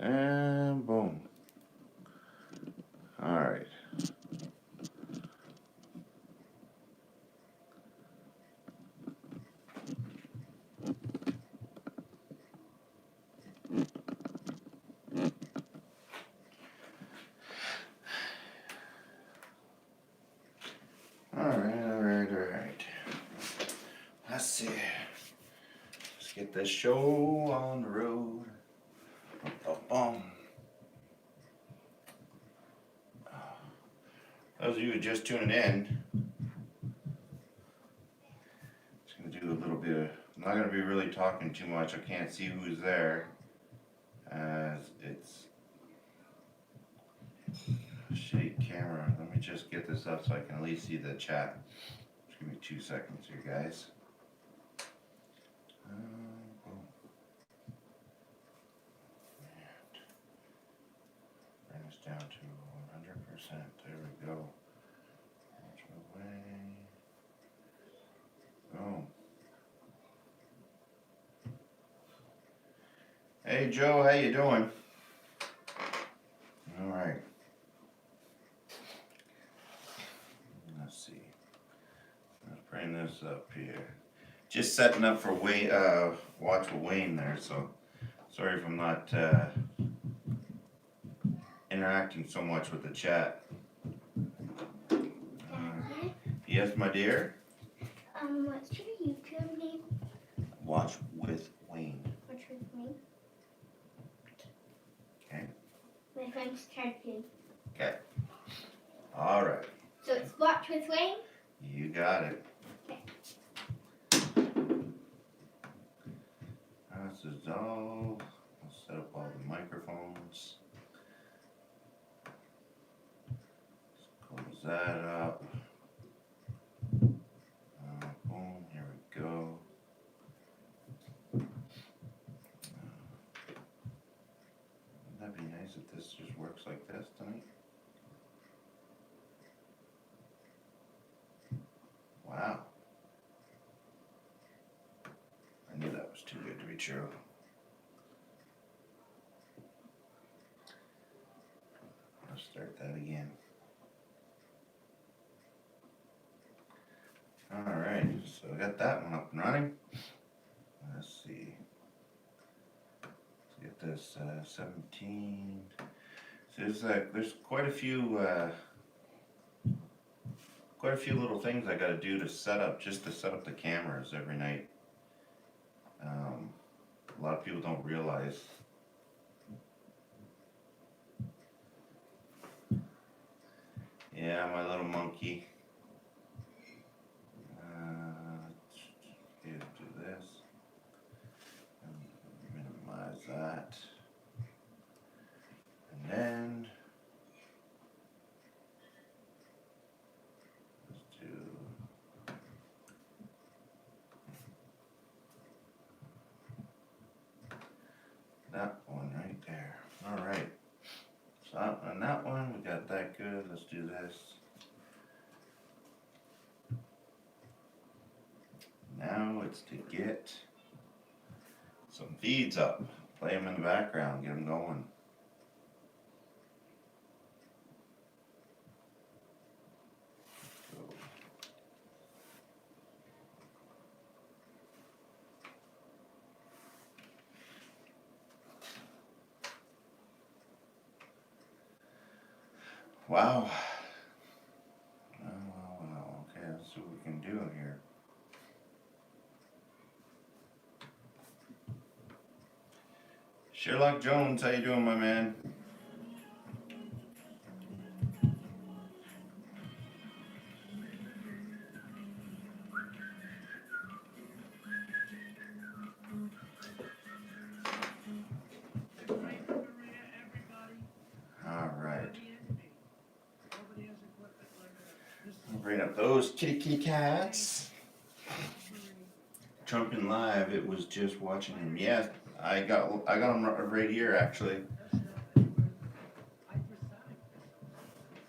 And boom. All right. All right. Let's see. Let's get this show on the road. Boom. Those of you who are just tuning in, just gonna do a little bit of. I'm not gonna be really talking too much. I can't see who's there, as it's a shake camera. Let me just get this up so I can at least see the chat. Just give me 2 seconds here, guys. Boom. Bring this down to 100%. There we go. Away. Boom. Hey Joe, how you doing? All right. Let's see. Let's bring this up here. Just setting up for Wayne. Watch with Wayne there. So sorry if I'm not interacting so much with the chat. Yes, my dear. What's your YouTube name? Watch with Wayne. Watch with Wayne. Okay. My friend's cartoon. Okay. All right. So it's Watch with Wayne? You got it. Okay. This is all. I'll set up all the microphones. Let's close that up. Boom. Here we go. Wouldn't that be nice if this just works like this tonight? Wow. I knew that was too good to be true. Let's start that again. Alright, so I got that one up and running. Let's see. Let's get this 17. So there's quite a few little things I gotta do to set up the cameras every night. A lot of people don't realize. Yeah, my little monkey. Okay, do this. Minimize that. And then let's do that one right there. All right. So on that one, we got that good. Let's do this. Now it's to get some feeds up. Play them in the background. Get them going. Wow. Wow. Okay, let's see what we can do here. Sherlock Jones, how you doing, my man? All right. I'll bring up those kitty cats. Trumping live. It was just watching him. Yeah, I got him right here actually.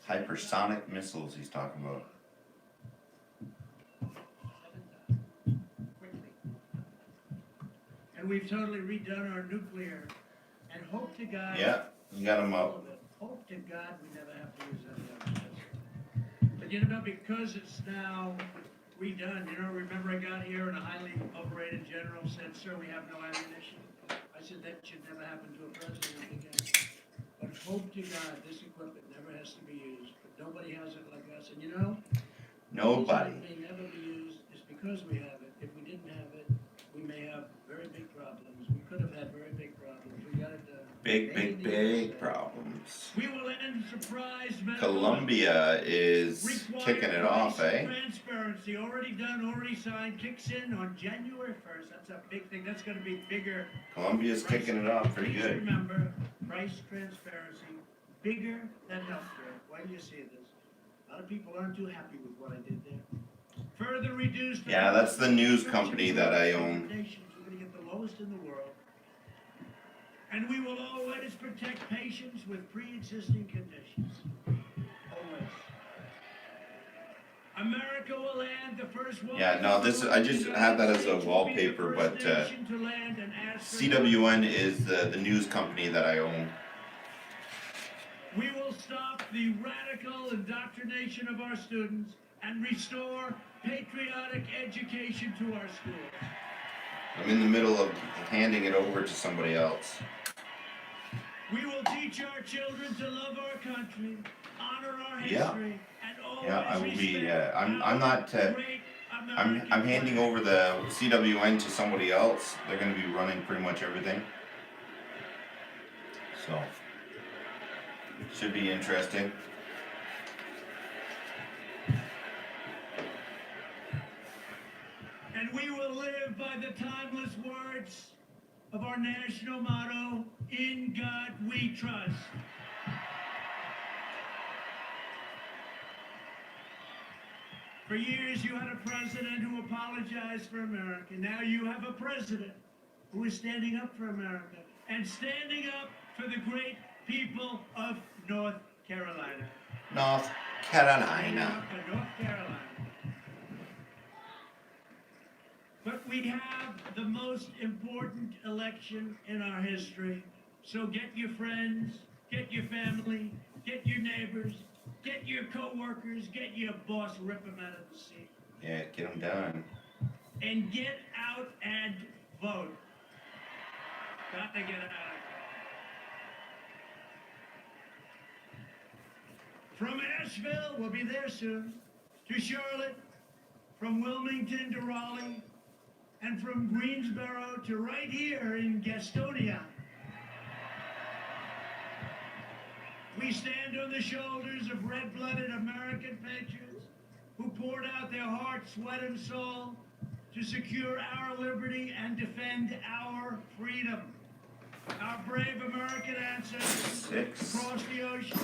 Hypersonic missiles he's talking about. And we've totally redone our nuclear and And hope to God. Yeah, you got them all up. of it. Hope to God we never have to use any of this. But you know, because it's now redone, you know, remember I got here and a highly overrated general said, "Sir, we have no ammunition." I said, that should never happen to a president again. But hope to God this equipment never has to be used. But nobody has it like us. And you know, Nobody. the reason it may never be used is because we have it. If we didn't have it, we may have very big problems. We could have had very big problems. We got it done. Big problems. We will end surprise medical Colombia is kicking it off, eh? Transparency, already done, already signed, kicks in on January 1st. That's a big thing. That's going to be bigger. Colombia's kicking it off pretty Please good. remember, price transparency, bigger than healthcare. Why do you see this? A lot of people aren't too happy with what I did there. Further reduced. Yeah, that's the news company that I own. We're going to get the lowest in the world. And we will always protect patients with pre-existing conditions. Always. America will land the first. Yeah, no, this I just had that as a wallpaper, but CWN is the news company that I own. We will stop the radical indoctrination of our students and restore patriotic education to our schools. I'm in the middle of handing it over to somebody else. We will teach our children to love our country, honor our history, and always I will be. respect I'm not. great American I'm handing flag. over the CWN to somebody else. They're going to be running pretty much everything. So should be interesting. And we will live by the timeless words of our national motto, "In God We Trust." For years you had a president who apologized for America. Now you have a president who is standing up for America and standing up for the great people of North Carolina. North Carolina. North Carolina. But we have the most important election in our history. So get your friends, get your family, get your neighbors, get your co-workers, get your boss, rip them out of the seat. Yeah, get them done. And get out and vote. Gotta get out. From Asheville, we'll be there soon, to Charlotte, from Wilmington to Raleigh, and from Greensboro to right here in Gastonia. We stand on the shoulders of red-blooded American patriots who poured out their heart, sweat, and soul to secure our liberty and defend our freedom. Our brave American ancestors crossed the ocean,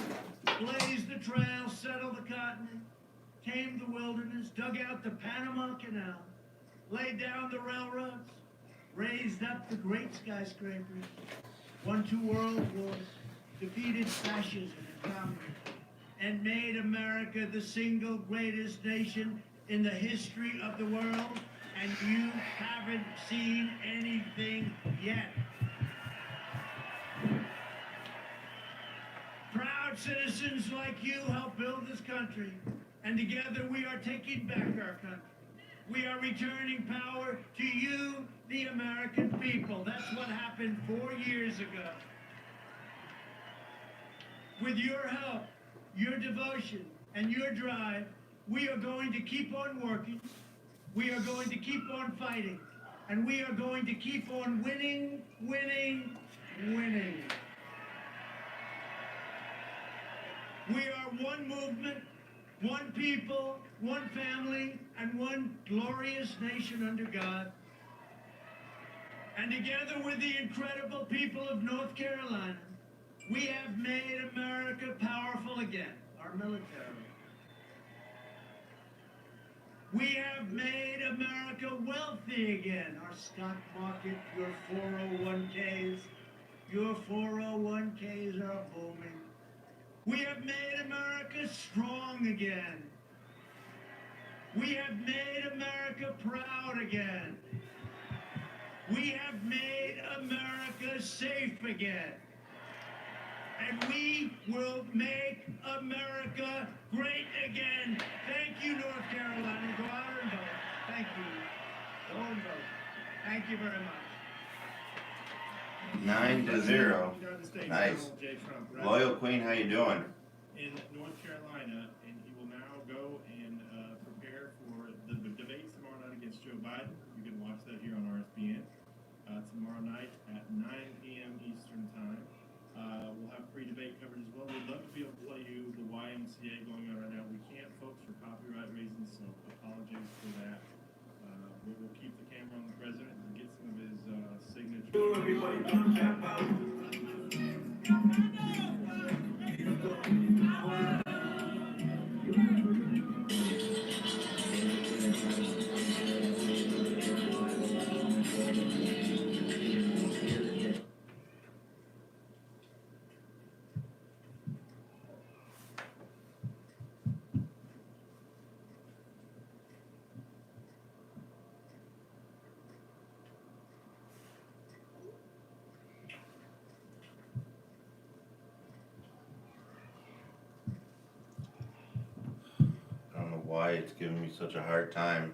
blazed the trail, settled the continent, tamed the wilderness, dug out the Panama Canal, laid down the railroads, raised up the great skyscrapers, won 2 world wars, defeated fascism and communism, and made America the single greatest nation in the history of the world, and you haven't seen anything yet. Proud citizens like you helped build this country, and together we are taking back our country. We are returning power to you, the American people. That's what happened 4 years ago. With your help, your devotion, and your drive, we are going to keep on working, we are going to keep on fighting, and we are going to keep on winning, winning, winning. We are one movement, one people, one family, and one glorious nation under God. And together with the incredible people of North Carolina, we have made America powerful again, our military. We have made America wealthy again, our stock market, your 401ks. Your 401ks are booming. We have made America strong again. We have made America proud again. We have made America safe again. and we will make America great again. Thank you, North Carolina. Go out and vote. Thank you. Go and vote. Thank you very much. 9-0. United States, Nice. Donald J. Trump, right Loyal Queen, how you doing? in North Carolina, and he will now go and prepare for the debates tomorrow night against Joe Biden. You can watch that here on RSBN tomorrow night at 9 p.m. Eastern Time. We'll have pre-debate coverage as well. We'd love to be able to play you the YMCA going on right now. We can't, folks, for copyright reasons, so apologies for that. We'll keep the camera on the president and get some of his signature. I don't know why it's giving me such a hard time.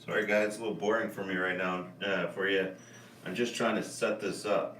Sorry guys, it's a little boring for me right now. For you, I'm just trying to set this up.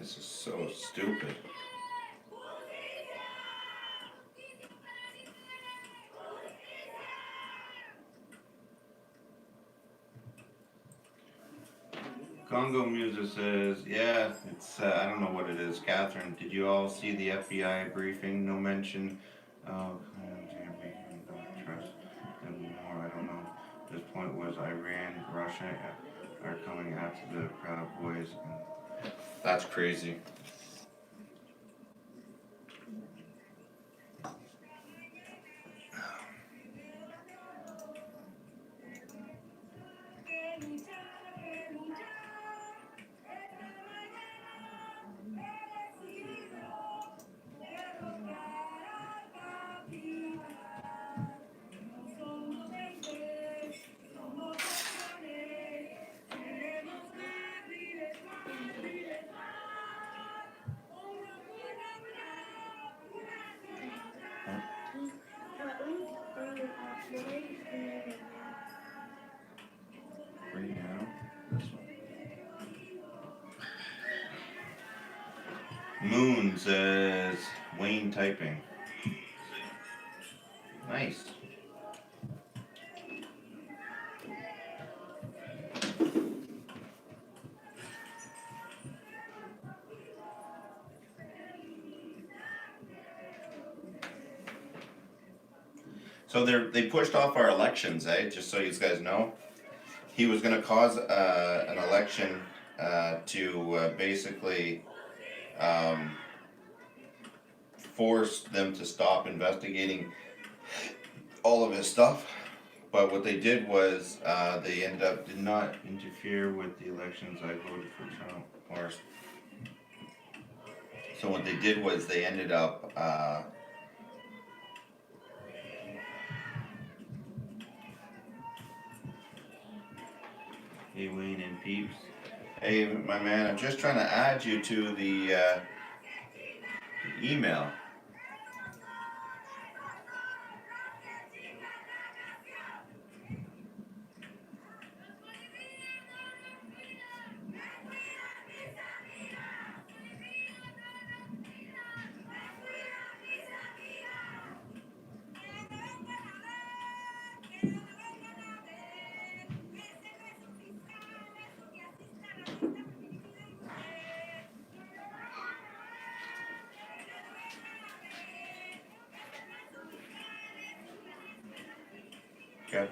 This is so stupid. Congo Musa says, yeah, it's, I don't know what it is. Catherine, did you all see the FBI briefing? No mention of, don't trust them more, I don't know. This point was Iran, Russia are coming after the Proud Boys. That's crazy. Right now, this one. Moon says, Wayne typing. Nice. So they pushed off our elections, just so you guys know. He was gonna cause an election to basically force them to stop investigating all of his stuff. but what they did was, they ended up, did not interfere with the elections, I voted for Trump, or. So what they did was they ended up, hey Wayne and Peeps. Hey, my man, I'm just trying to add you to the email. Okay.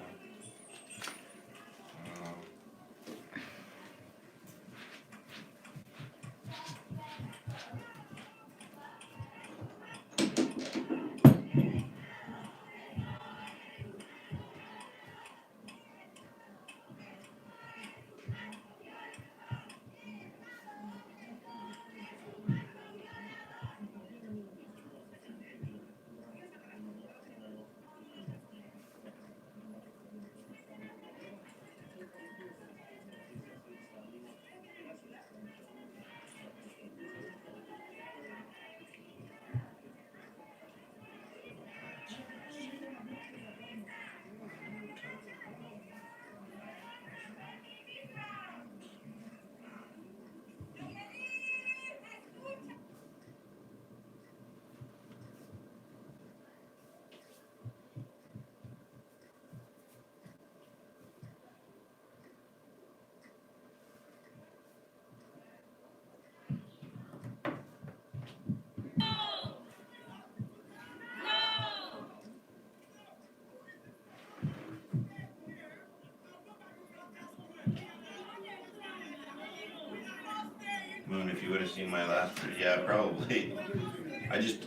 Moon, if you would have seen my last, yeah, probably.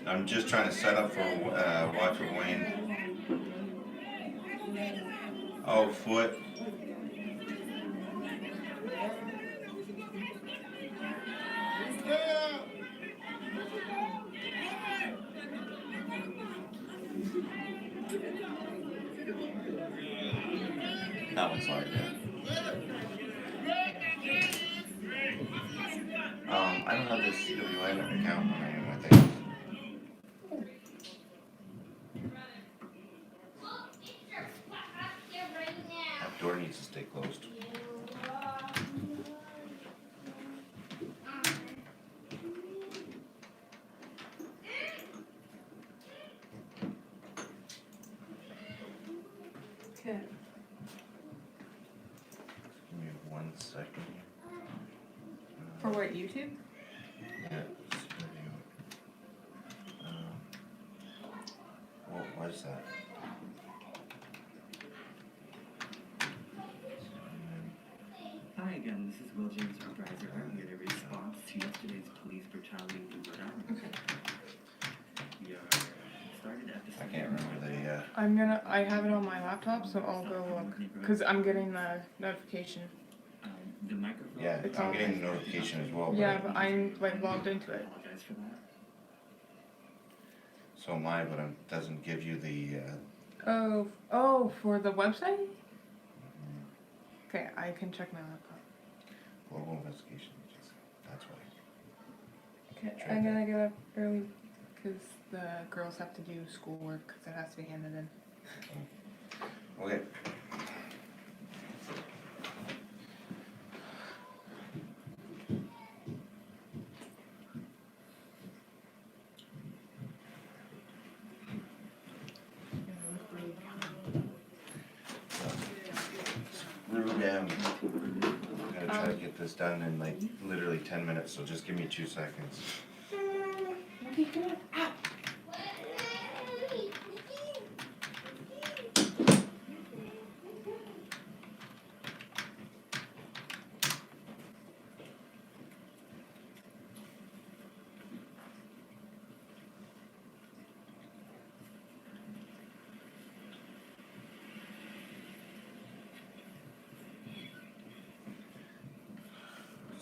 I'm just trying to set up for watch with Wayne. Oh, foot. That one's hard, yeah. I don't have this CWN account on any of my things. That door needs to stay closed. Okay. Give me 1 second. For what, YouTube? Yeah, it's video. What was that? Hi again, this is Will James Uprising. I'm here in response to yesterday's police brutality in Rhode Island. Okay. We started at the I can't remember the. I have it on my laptop, so I'll go look. Cause I'm getting the notification. The microphone. Yeah, It's I'm on. getting the notification as well. Yeah, but I'm like logged into I it. apologize for that. So am I, but it doesn't give you the. Oh, for the website? Okay, I can check my laptop. Global investigation agency. That's why. Okay, Check I'm it. gonna get up early because the girls have to do schoolwork because it has to be handed in. Okay. Screw them. I'm gonna try to get this done in like literally 10 minutes, so just give me 2 seconds. Okay, come on. Ow.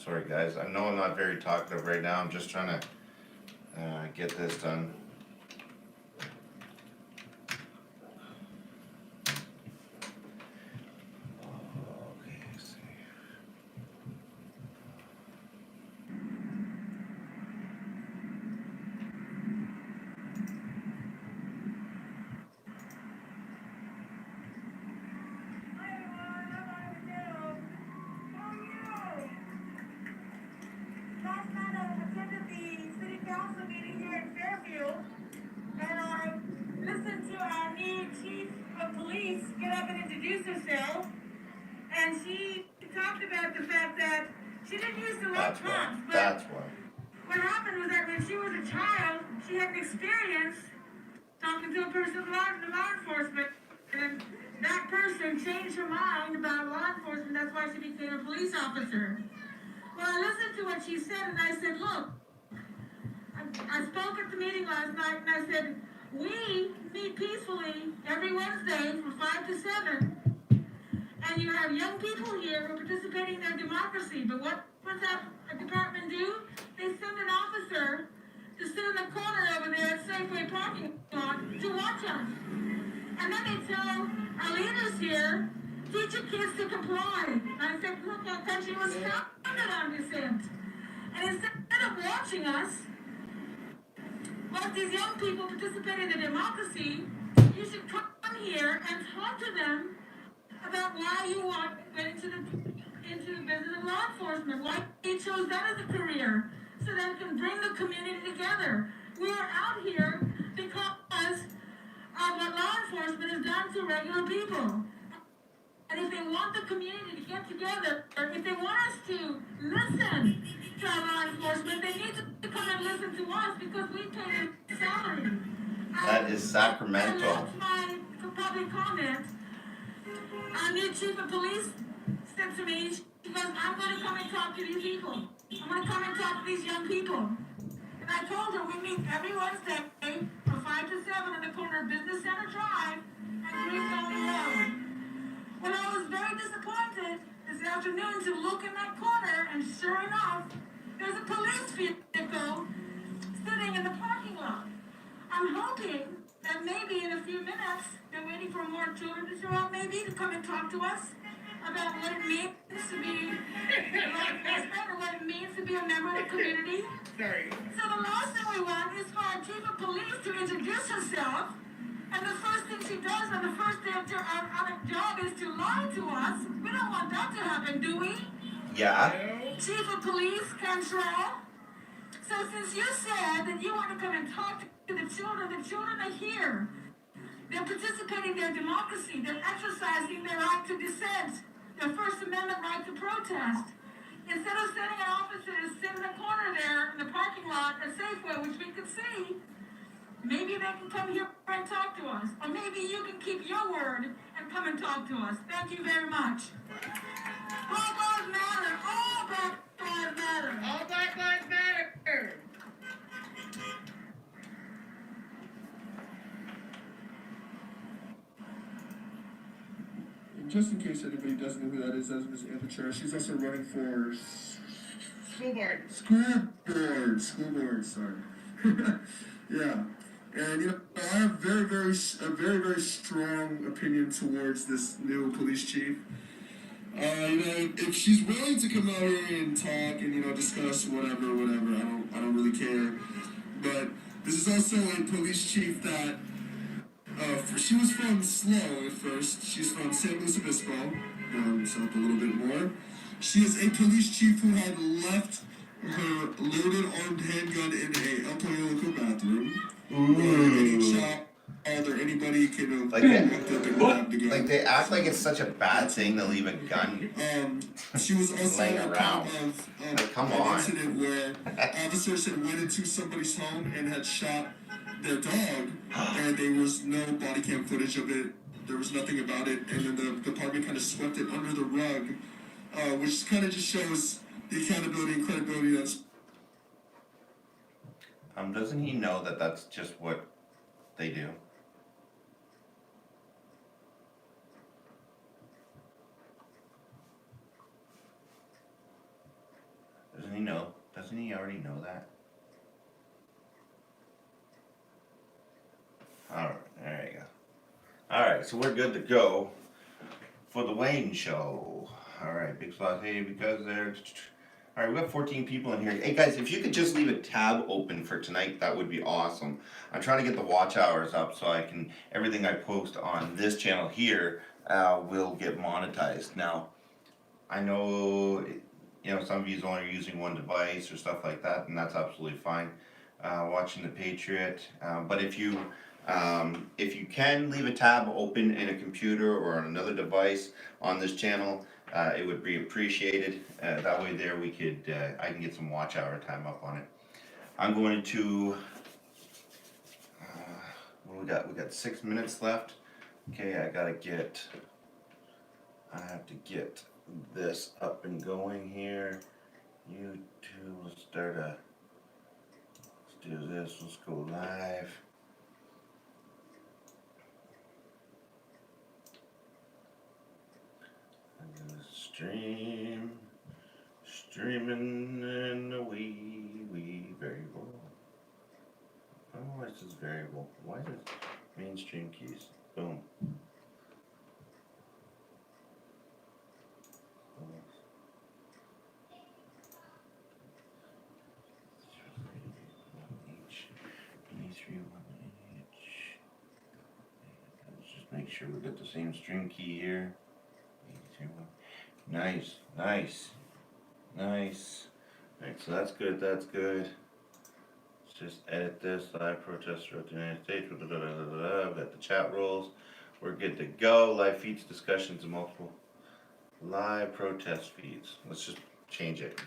Sorry, guys. I know I'm not very talkative right now. I'm just trying to get this done. Okay, let's see. Last night I attended the city council meeting here in Fairfield, and I listened to our new chief of police get up and introduce herself, and she talked about the fact that she didn't use the That's right why. terms, but That's why. what happened was that when she was a child, she had an experience talking to a person in law enforcement, and that person changed her mind about law enforcement. That's why she became a police officer. Well, I listened to what she said, and I said, look, I spoke at the meeting last night, and I said, we meet peacefully every Wednesday from 5 to 7, and you have young people here who are participating in their democracy, but what does that department do? They send an officer to sit in the corner over there at Safeway parking lot to watch us. And then they tell our leaders here, teach your kids to comply. And I said, look, our country was founded on dissent. And instead of watching us, watch these young people participate in the democracy, you should come here and talk to them about why you want to get into the business of law enforcement, why you chose that as a career, so that it can bring the community together. We are out here because of what law enforcement has done to regular people. And if they want the community to get together, or if they want us to listen to our law enforcement, they need to come and listen to us because we pay their salary. That is Sacramento. And that's my public comment. Our new chief of police said to me, she goes, I'm going to come and talk to these people. I'm going to come and talk to these young people. And I told her we meet every Wednesday from 5 to 7 in the corner of Business Center Drive and Green Valley Road. Well, I was very disappointed this afternoon to look in that corner, and sure enough, there's a police vehicle sitting in the parking lot. I'm hoping that maybe in a few minutes, they're waiting for more children to show up, maybe, to come and talk to us about what it means to be a law enforcement or what it means to be a member of the community. Sorry. So the last thing we want is for our chief of police to introduce herself, and the first thing she does on the first day on the job is to lie to us. We don't want that to happen, do we? Yeah. Chief of Police Cantrell. So since you said that you want to come and talk to the children are here. They're participating in their democracy. They're exercising their right to dissent, their First Amendment right to protest. Instead of sending an officer to sit in the corner there in the parking lot at Safeway, which we could see, maybe they can come here and talk to us. Or maybe you can keep your word and come and talk to us. Thank you very much. All lives matter. All black lives matter. All Black Lives Matter. And just in case anybody doesn't know who that is, that's Ms. Anthony. She's also running for School board. school board, sorry. Yeah. And you know, I have a very strong opinion towards this new police chief. You know, if she's willing to come out here and talk and, you know, discuss whatever, I don't really care. But this is also a police chief that she was from SLO at first. She's from San Luis Obispo, so up a little bit more. She is a police chief who had left her loaded armed handgun in a El Pollo Loco bathroom. Any child or anybody can Like grab the gun. Like they act like it's such a bad thing to leave a gun. She was also Laying a around. part of Like, come an on. incident where officers had went into somebody's home and had shot their dog, and there was no body cam footage of it. There was nothing about it, and then the department kind of swept it under the rug, which kind of just shows the accountability and credibility that's. Doesn't he know that that's just what they do? know? Doesn't he already know that? Alright, there you go. Alright, so we're good to go for the Wayne Show. Alright, big sloth, hey, because there's... Alright, we got 14 people in here. Hey guys, if you could just leave a tab open for tonight, that would be awesome. I'm trying to get the watch hours up so I can, everything I post on this channel here will get monetized. Now, I know, you know, some of you only are using one device or stuff like that, and that's absolutely fine. Watching the Patriot, but if you can leave a tab open in a computer or on another device on this channel, it would be appreciated. That way there we could, I can get some watch hour time up on it. I'm going to, what we got? We got 6 minutes left. Okay, I have to get this up and going here. YouTube, let's do this, let's go live. Streaming in the wee variable. I don't know why it says variable. Why does mainstream keys? Boom. Let's just make sure we got the same string key here. Nice. Alright, so that's good. Let's just edit this. Live protest throughout the United States. We've got the chat rules. We're good to go. Live feeds, discussions, and multiple live protest feeds. Let's just change it.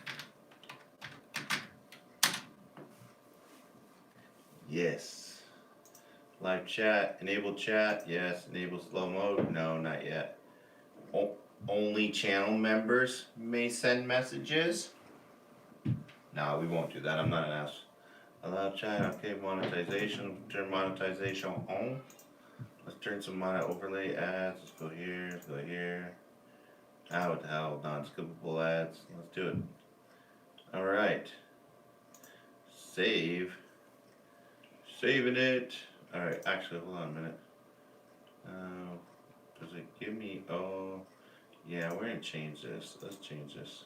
Yes. Live chat. Enable chat. Yes. Enable slow mode. No, not yet. Only channel members may send messages. No, we won't do that. I'm not an ass. Allow chat. Okay, monetization. Turn monetization on. Let's turn some overlay ads. Let's go here. Let's go here. Ah, what the hell? Non-skippable ads. Let's do it. All right. Save. Saving it. All right. Actually, hold on a minute. Does it give me? Oh. Yeah, we're gonna change this. Let's change this.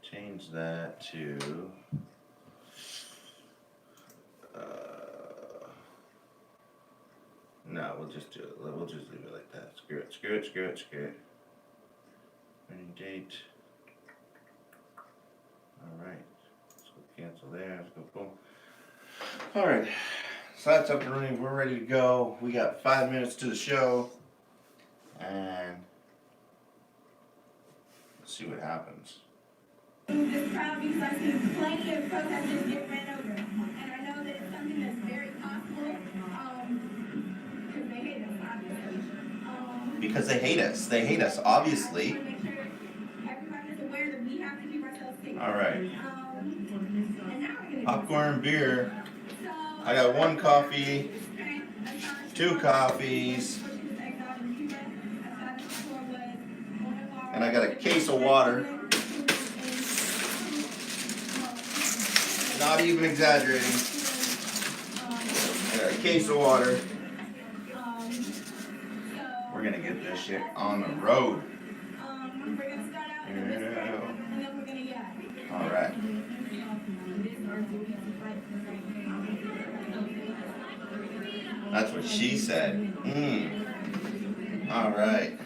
Change that to no, we'll just do it. We'll just leave it like that. Screw it. Running date. Alright. Let's go cancel there. Let's go boom. Alright. So that's up and running. We're ready to go. We got 5 minutes to the show. And see what happens. This crowd because I see plenty of protesters get ran over, and I know that it's something that's very possible because they hate us, obviously. Because they hate us, obviously. I want to make sure everyone is aware that we have to keep ourselves safe. All right. And now we're gonna Popcorn, beer. So, I got 1 coffee, 2 coffees, and I got a case of water. Not even exaggerating. I got a case of water. We're gonna get this shit on the road. we're gonna start out in this Yeah. and then we're gonna yell. All right. That's what she said. All right.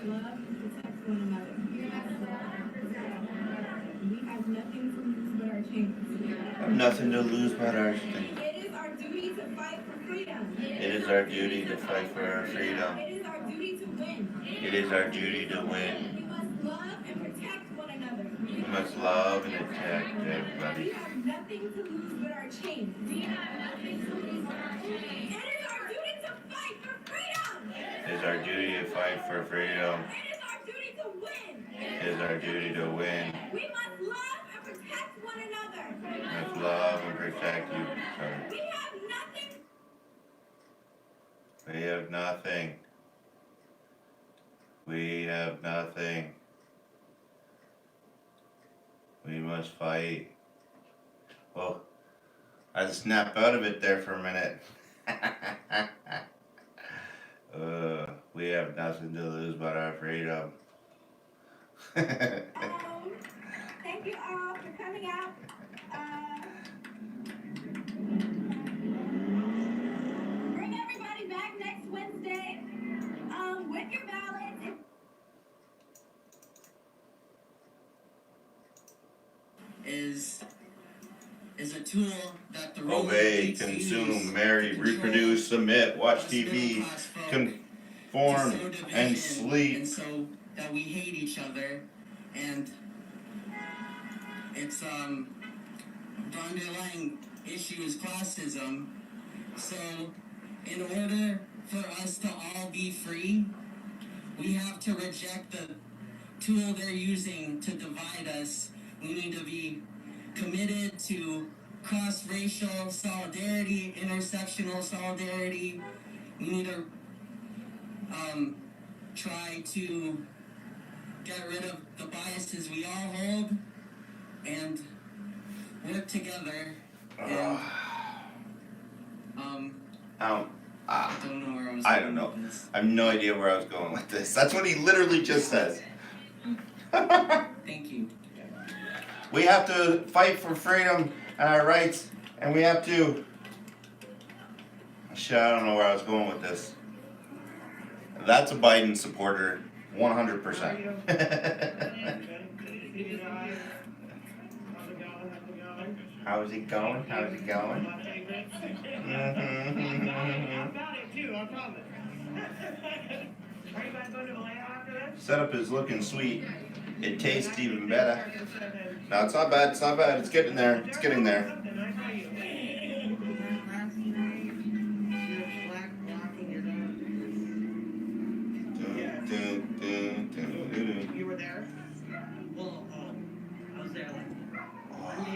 Have nothing to lose but our strength. It is our duty to fight for freedom. It is our duty to fight for our freedom. It is our duty to win. It is our duty to win. We must love and protect one another. We must love and protect everybody. We have nothing to lose but our chains. We have nothing to lose but our chains. It is our duty to fight for freedom. It is our duty to fight for freedom. It is our duty to win. It is our duty to win. We must love and protect one another. We must love and protect you. Sorry. We have nothing. We have nothing. We have nothing. We must fight Well, I just snapped out of it there for a minute. We have nothing to lose but our freedom. Thank you all for coming out. Bring everybody back next Wednesday with your ballots. Is a tool that the Obey, consume, marry, reproduce, submit, watch TV, conform, and sleep. And so that we hate each other, and it's the underlying issue is classism. So in order for us to all be free, we have to reject the tool they're using to divide us. We need to be committed to cross-racial solidarity, intersectional solidarity. We need to try to get rid of the biases we all hold and work together. And, I don't know where I was I going don't know. with this. I have no idea where I was going with this. That's what he literally just says. Thank you. We have to fight for freedom and our rights, and we have to. Shit, I don't know where I was going with this. That's a Biden supporter, 100%. How's it going? How's it going? I've got it too, I promise. Are you guys going to Vallejo after this? Setup is looking sweet. It tastes even better. No, it's not bad. It's not bad. It's getting there. It's getting there. You were there? Well, I was there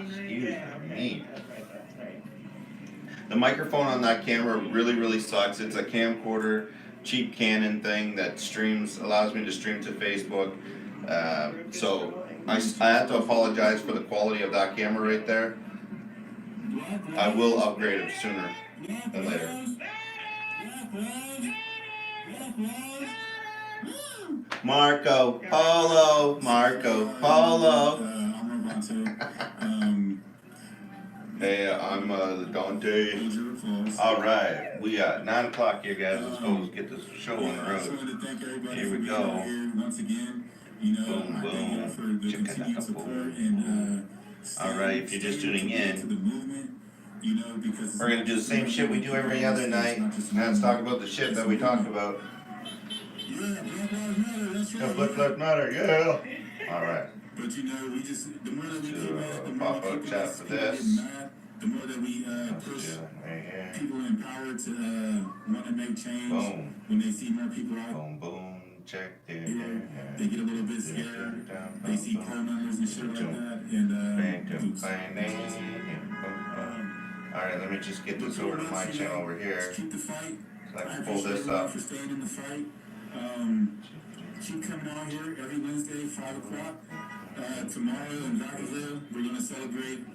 Excuse me. The microphone on that camera really sucks. It's a camcorder, cheap Canon thing that allows me to stream to Facebook. So I have to apologize for the quality of that camera right there. I will upgrade it sooner than later. Marco Polo, Marco Polo. Hey, I'm Dante. All right, we got 9 o'clock here, guys. Let's go. Let's get this show on the road. Here we go. Once again, Boom, boom. Chicka-chicka-boom. All right, if you're just tuning in, we're gonna do the same shit we do every other night. Now let's talk about the shit that we talk about. Yeah, Black Lives Matter, yeah. All right. But we just the more that we keep the pop more up chat for this. the more that we push people in power to want to make change. Boom. When they see more people out, Boom, boom, check there. they get a little bit scared. They see poll numbers and shit like that, and all right, let me just get this over to my channel over here. keep the fight. So I can pull this up. For staying in the fight. Keep coming on here every Wednesday, 5 o'clock. Tomorrow in Vacaville, we're going to celebrate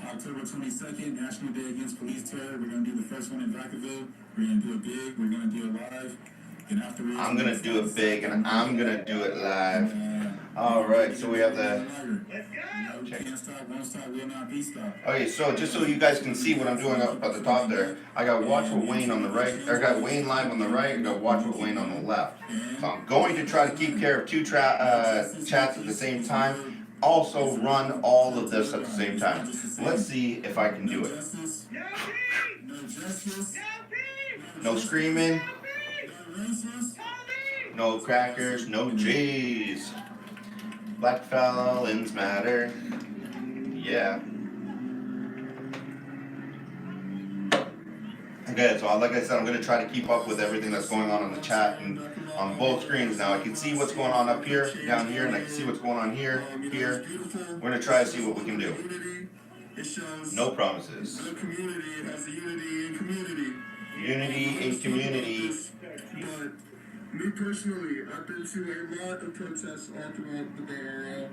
October 22nd, National Day Against Police Terror. We're going to do the first one in Vacaville. We're going to do it big. We're going to do it live. And afterwards, I'm gonna do it big and I'm gonna do it live. Alright, so we have the. Can't stop, won't stop, will not be stopped. Okay, so just so you guys can see what I'm doing up at the top there, I got Watch with Wayne on the right, I got Wayne live on the right, I got Watch with Wayne on the left. So I'm going to try to keep care of 2 chats at the same time, also run all of this at the same time. Let's see if I can do it. No screaming, no crackers, no J's. Black felons matter. Yeah. Okay, so like I said, I'm going to try to keep up with everything that's going on in the chat and on both screens now. I can see what's going on up here, down here, and I can see what's going on here, here. We're going to try to see what we can do. No promises. Unity in community. Me personally, I've been to a lot of protests all throughout the Bay Area.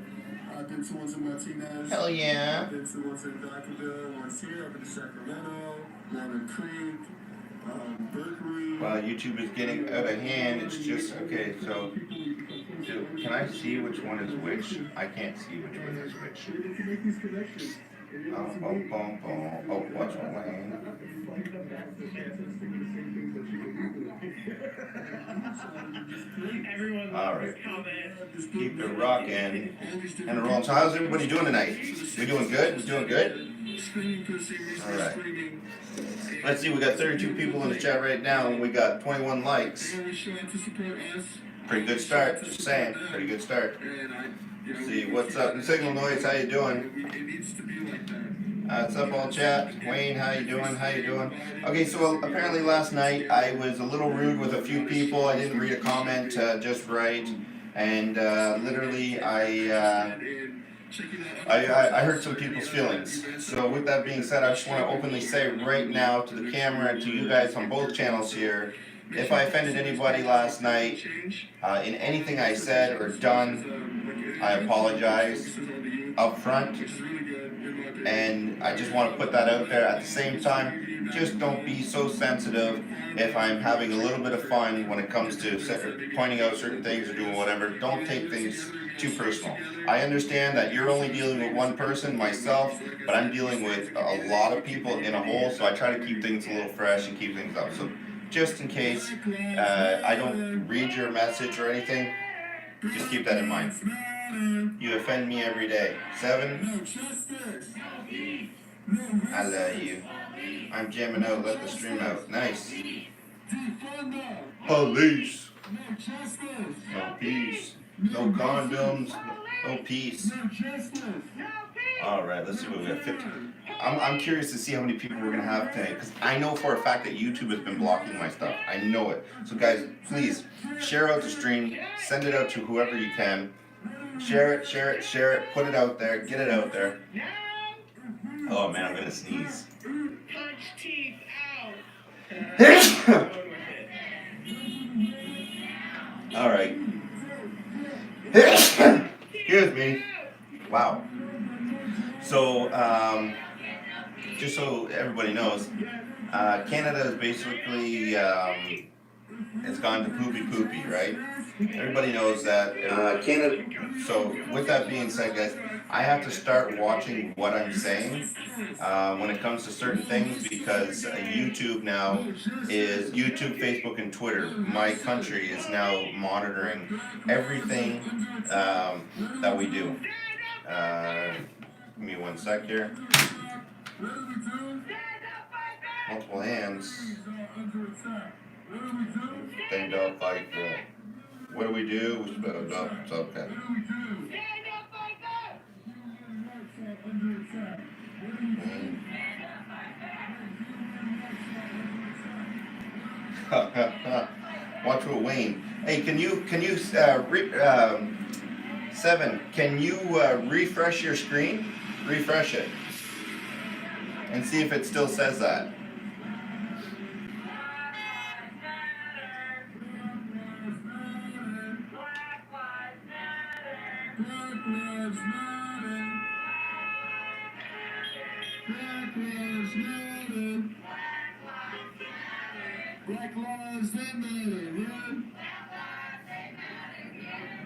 I've been to ones in Martinez. Hell yeah. I've been to ones in Vacaville, ones here, I've been to Sacramento, Walnut Creek, Berkeley. While YouTube is getting out of hand, it's just, okay, so, can I see which one is which? I can't see which one is which. Oh, what's Wayne? Alright. Keep it rocking. And rolling. So how's everybody doing tonight? We doing good? We doing good? Alright. Let's see, we got 32 people in the chat right now and we got 21 likes. Pretty good start, just saying. Pretty good start. Let's see, what's up? Signal Noise, how you doing? What's up, all chat? Wayne, how you doing? How you doing? Okay, so apparently last night I was a little rude with a few people. I didn't read a comment just right, and literally I hurt some people's feelings. So with that being said, I just want to openly say right now to the camera and to you guys on both channels here, if I offended anybody last night in anything I said or done, I apologize up front. And I just want to put that out there. At the same time, just don't be so sensitive if I'm having a little bit of fun when it comes to pointing out certain things or doing whatever. Don't take things too personal. I understand that you're only dealing with one person, myself, but I'm dealing with a lot of people in a whole, so I try to keep things a little fresh and keep things up. So just in case I don't read your message or anything, just keep that in mind. You offend me every day. 7. I love you. I'm jamming out, let the stream out. Nice. Police. No peace. No condoms. No peace. Alright, let's see what we got. 15. I'm curious to see how many people we're going to have today, because I know for a fact that YouTube has been blocking my stuff. I know it. So guys, please, share out the stream. Send it out to whoever you can. Share it, share it, share it. Put it out there. Get it out there. Oh man, I'm going to sneeze. Punch teeth out. Alright. Excuse me. Wow. So, just so everybody knows, Canada is basically, it's gone to poopy, right? Everybody knows that. Canada. So, with that being said, guys, I have to start watching what I'm saying when it comes to certain things, because YouTube now is YouTube, Facebook, and Twitter. My country is now monitoring everything that we do. Give me 1 sec here. Multiple hands. Stand up, fight. What do we do? We split up. It's okay. Watch with Wayne. Hey, can you 7, can you refresh your screen? Refresh it. And see if it still says that. Black lives, they matter, man.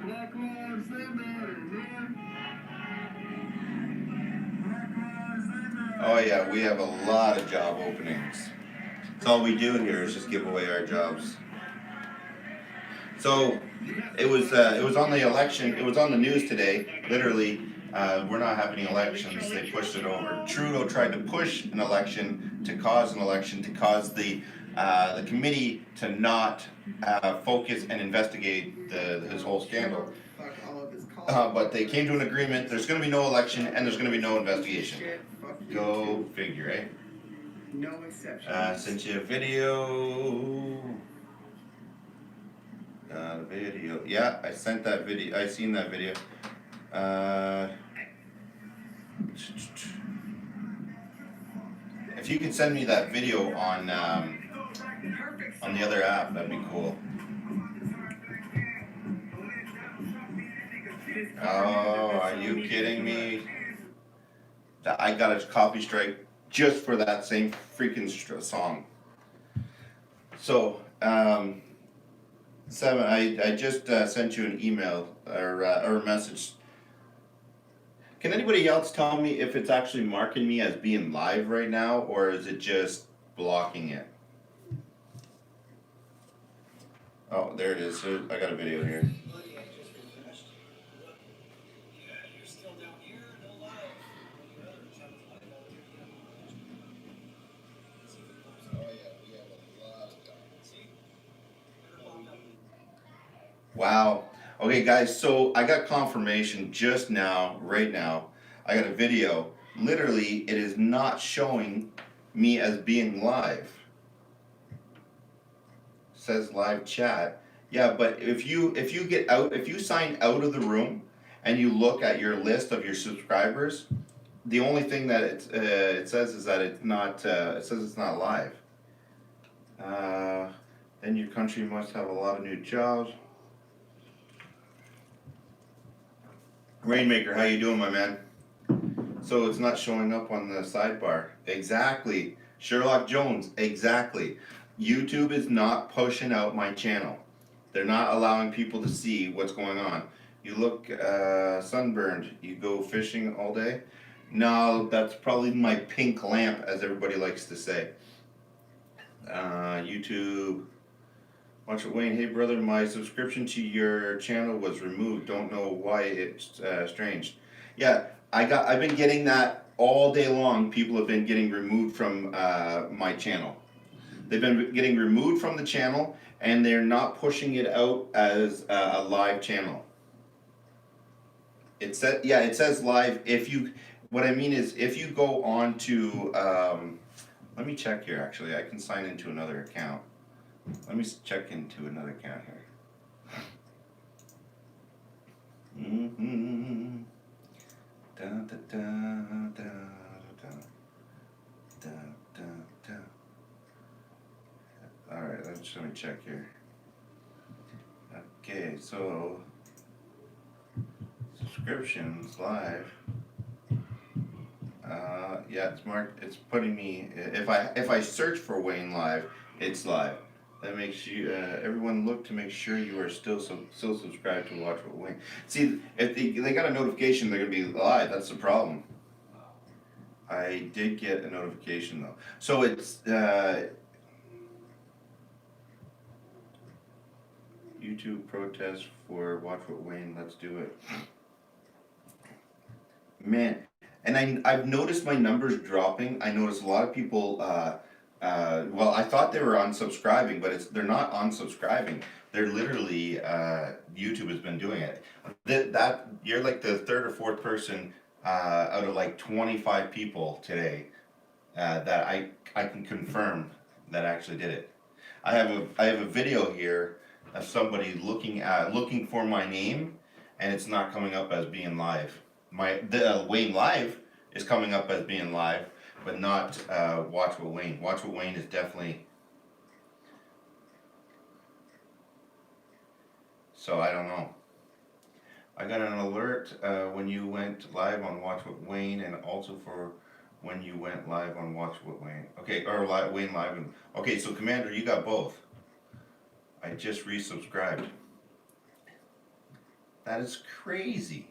Black lives, they matter, man. Black lives, they matter. Oh yeah, we have a lot of job openings. That's all we do here is just give away our jobs. So it was on the election. It was on the news today. Literally, we're not having elections. They pushed it over. Trudeau tried to push an election to cause the committee to not focus and investigate his whole scandal. But they came to an agreement. There's going to be no election and there's going to be no investigation. Go figure, eh? No exception. Sent you a video. Got a video. Yeah, I sent that video. I seen that video. If you could send me that video on the other app, that'd be cool. Oh, are you kidding me? that I got a copy strike just for that same freaking song. So, Seven, I just sent you an email or a message. Can anybody else tell me if it's actually marking me as being live right now, or is it just blocking it? Oh, there it is. I got a video here. Wow. Okay, guys, so I got confirmation just now, right now. I got a video. Literally, it is not showing me as being live. It says live chat. Yeah, but if you get out, if you sign out of the room and you look at your list of your subscribers, the only thing that it says is that it's not. It says it's not live. Then your country must have a lot of new jobs. Rainmaker, how you doing, my man? So it's not showing up on the sidebar. Exactly. Sherlock Jones, exactly. YouTube is not pushing out my channel. They're not allowing people to see what's going on. You look sunburned. You go fishing all day? No, that's probably my pink lamp, as everybody likes to say. YouTube. Watch it, Wayne. Hey brother, my subscription to your channel was removed. Don't know why. It's strange. Yeah, I've been getting that all day long. People have been getting removed from my channel. They've been getting removed from the channel, and they're not pushing it out as a live channel. It says live. What I mean is, if you go on to, let me check here. Actually, I can sign into another account. Let me check into another account here. Da, da, da, da, da, da, da, da. All right, let me check here. Okay, so subscriptions live. Yeah, it's marked. It's putting me. If I search for Wayne Live, it's live. That makes you everyone look to make sure you are still subscribed to Watch What Wayne. See, if they got a notification, they're gonna be live. That's the problem. I did get a notification though, so it's YouTube protest for Watch What Wayne. Let's do it, man. And I've noticed my numbers dropping. I noticed a lot of people. Well, I thought they were unsubscribing, but they're not unsubscribing. They're literally YouTube has been doing it. That you're like the third or fourth person out of like 25 people today that I can confirm that actually did it. I have a video here of somebody looking for my name, and it's not coming up as being live. The Wayne Live is coming up as being live, but not Watch What Wayne. Watch What Wayne is definitely. So I don't know. I got an alert when you went live on Watch What Wayne, and also for when you went live on Watch What Wayne. Okay, or Wayne Live. Okay, so Commander, you got both. I just resubscribed. That is crazy.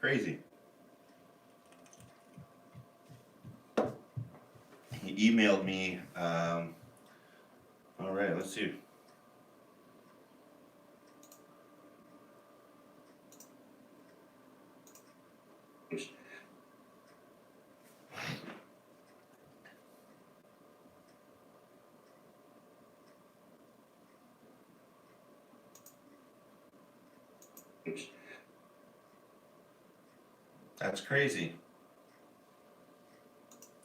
Crazy. He emailed me. All right, let's see. That's crazy.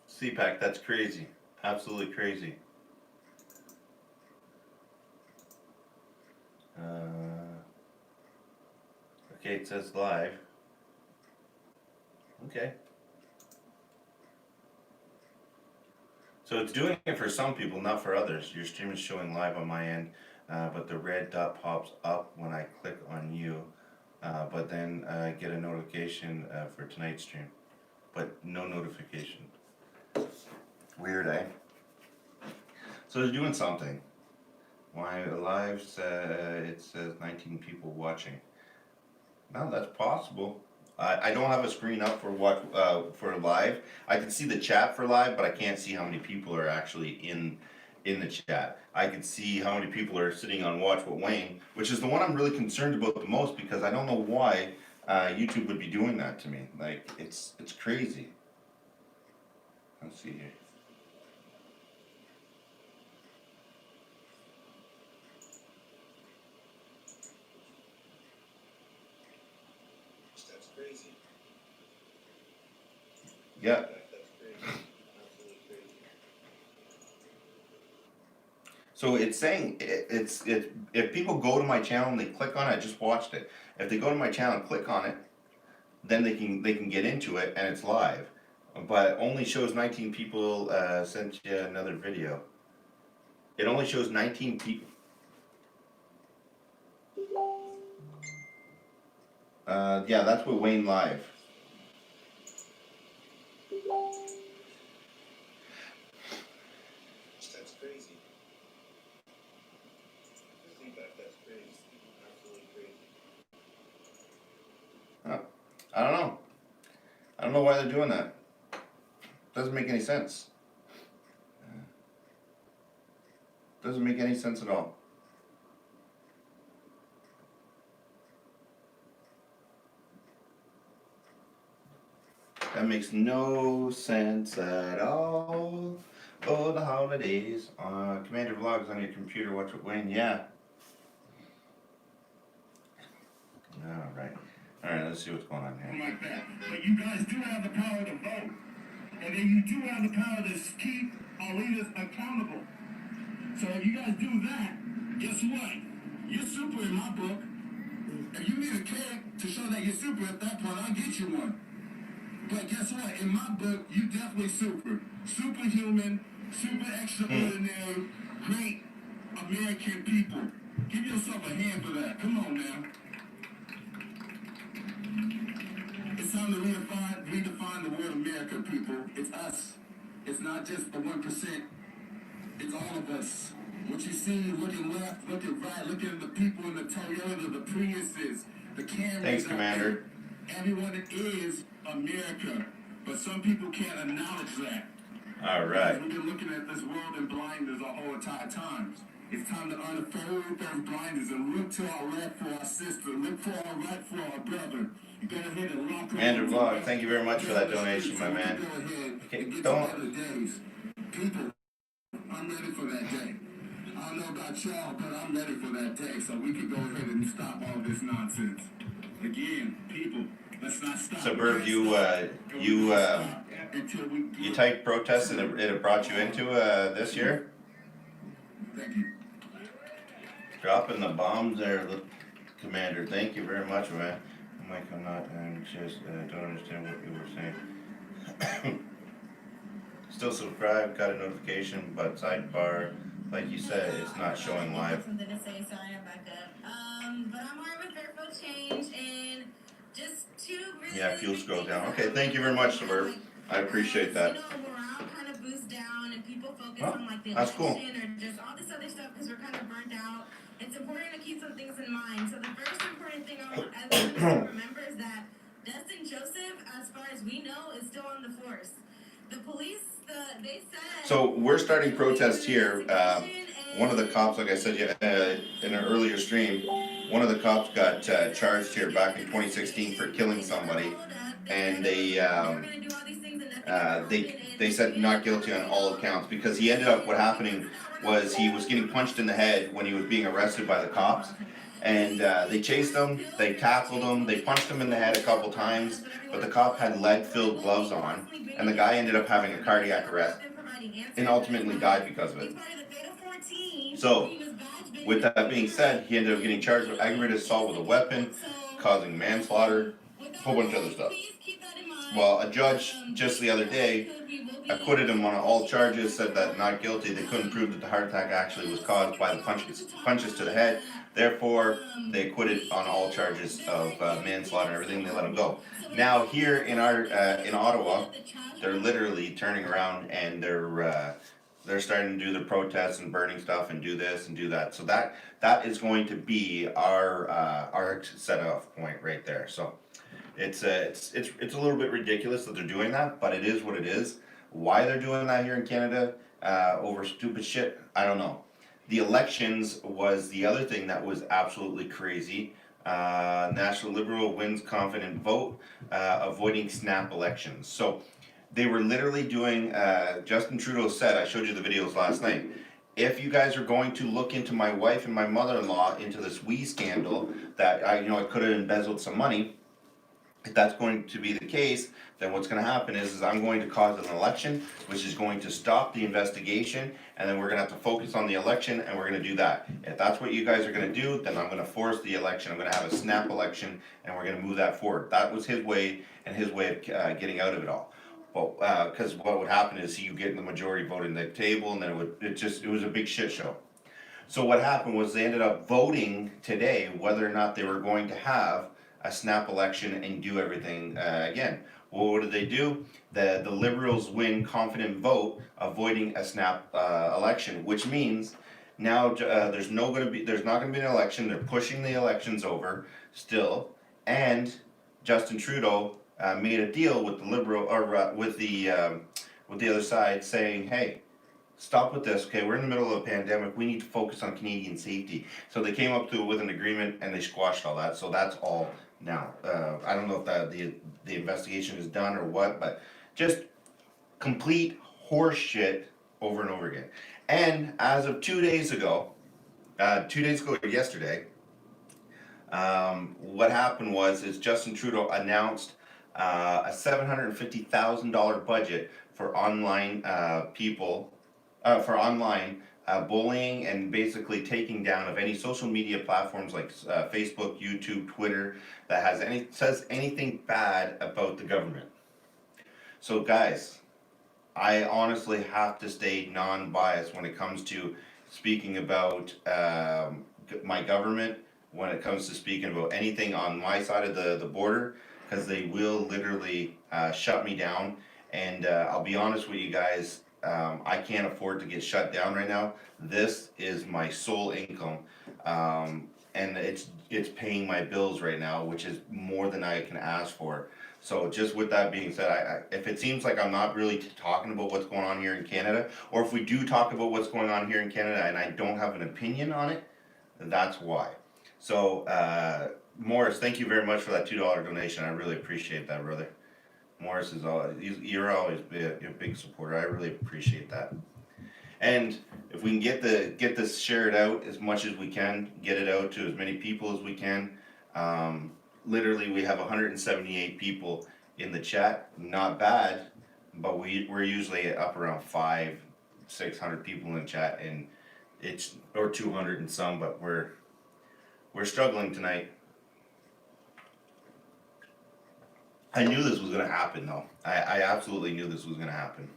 CPAC, that's crazy. Absolutely crazy. Okay, it says live. Okay. So it's doing it for some people, not for others. Your stream is showing live on my end, but the red dot pops up when I click on you. but then get a notification for tonight's stream, but no notification. Weird, eh? So they're doing something. Why live? It says 19 people watching. No, that's possible. I don't have a screen up for for live. I can see the chat for live, but I can't see how many people are actually in the chat. I can see how many people are sitting on Watch with Wayne, which is the one I'm really concerned about the most, because I don't know why YouTube would be doing that to me. Like, it's crazy. Let's see here. That's crazy. Yeah. That's crazy. Absolutely crazy. So it's saying if people go to my channel and they click on it, I just watched it. If they go to my channel and click on it, then they can get into it and it's live. But it only shows 19 people sent you another video. It only shows 19 people. Yeah, that's with Wayne Live. That's crazy. That's crazy. Absolutely crazy. I don't know. I don't know why they're doing that. Doesn't make any sense. Doesn't make any sense at all. That makes no sense at all. Oh, the holidays. Commander Vlogs on your computer. Watch it, Wayne. Yeah. Alright, let's see what's going on here. Like that. But you guys do have the power to vote. And then you do have the power to keep our leaders accountable. So if you guys do that, guess what? You're super in my book. If you need a kid to show that you're super, at that point, I'll get you one. But guess what? In my book, you definitely super. Superhuman, super extraordinary, great American people. Give yourself a hand for that. Come on now. It's time to redefine the word America, people. It's us. It's not just the 1%. It's all of us. What you see, looking left, looking right, looking at the people in the Toyota, the Priuses, the Camrys. Thanks, Commander. Everyone is America, but some people can't acknowledge that. Alright. We've been looking at this world in blinders the whole entire time. It's time to unfold those blinders and look to our left for our sister, look for our right for our brother. You go ahead and lock Commander Vlog, thank you very much for that donation, my man. Go ahead Okay, and get don't. to better days. People, I'm ready for that day. I don't know about y'all, but I'm ready for that day so we can go ahead and stop all this nonsense. Again, people, let's not stop. Suburb, you typed protest and it brought you into this year? Thank you. Dropping the bombs there, Commander. Thank you very much, man. Mike, I'm not, just don't understand what you were saying. Still subscribed, got a notification, but sidebar, like you said, it's not showing live. Something to say, sorry I'm back up. But I'm alright with Fairfield Change and just two really Yeah, fuel scroll down. Okay, thank you very much, Suburb. I appreciate that. You know, morale kind of boosts down and people focus Well, on like the that's cool. election or just all this other stuff because we're kind of burnt out. It's important to keep some things in mind. So the first important thing I want everyone to remember is that Destin Joseph, as far as we know, is still on the force. The police, they said... So we're starting protests here. One of the cops, like I said in an earlier stream, one of the cops got charged here back in 2016 for killing somebody, and they said not guilty on all accounts because he ended up, what happening was he was getting punched in the head when he was being arrested by the cops, and they chased him, they tackled him, they punched him in the head a couple times, but the cop had lead-filled gloves on, and the guy ended up having a cardiac arrest and ultimately died because of it. So, with that being said, he ended up getting charged with aggravated assault with a weapon, causing manslaughter, a whole bunch of other stuff. Well, a judge just the other day acquitted him on all charges, said that not guilty. They couldn't prove that the heart attack actually was caused by the punches to the head, Therefore, they acquitted on all charges of manslaughter and everything. They let him go. Now here in our in Ottawa, they're literally turning around and they're starting to do the protests and burning stuff and do this and do that. So that is going to be our set off point right there. So it's a little bit ridiculous that they're doing that, but it is what it is. Why they're doing that here in Canada over stupid shit, I don't know. The elections was the other thing that was absolutely crazy. National Liberal wins confident vote, avoiding snap elections. So they were literally doing, Justin Trudeau said, I showed you the videos last night, if you guys are going to look into my wife and my mother-in-law into this WE scandal, that I could have embezzled some money, if that's going to be the case, then what's going to happen is I'm going to cause an election, which is going to stop the investigation, and then we're going to have to focus on the election, and we're going to do that. If that's what you guys are going to do, then I'm going to force the election. I'm going to have a snap election, and we're going to move that forward. That was his way, and his way of getting out of it all. Well, because what would happen is you get the majority vote in the table, and then it was a big shit show. So what happened was they ended up voting today whether or not they were going to have a snap election and do everything again. Well, what did they do? The Liberals win confident vote, avoiding a snap election, which means now there's not going to be an election. They're pushing the elections over still, and Justin Trudeau made a deal with the Liberal or with the other side, saying, "Hey, stop with this. Okay, we're in the middle of a pandemic. We need to focus on Canadian safety." So they came up with an agreement, and they squashed all that. So that's all now. I don't know if the investigation is done or what, but just complete horse shit over and over again. And as of 2 days ago, yesterday, what happened was Justin Trudeau announced a $750,000 budget for online bullying and basically taking down of any social media platforms like Facebook, YouTube, Twitter that says anything bad about the government. So guys, I honestly have to stay non-biased when it comes to speaking about my government, when it comes to speaking about anything on my side of the border, because they will literally shut me down. And I'll be honest with you guys, I can't afford to get shut down right now. This is my sole income, and it's paying my bills right now, which is more than I can ask for. So just with that being said, if it seems like I'm not really talking about what's going on here in Canada, or if we do talk about what's going on here in Canada and I don't have an opinion on it, that's why. So Morris, thank you very much for that $2 donation. I really appreciate that, brother. Morris you're always a big supporter. I really appreciate that. And if we can get this shared out as much as we can, get it out to as many people as we can. Literally, we have 178 people in the chat. Not bad, but we're usually up around 500-600 people in the chat, and or 200 and some, but we're struggling tonight. I knew this was gonna happen, though. I absolutely knew this was gonna happen.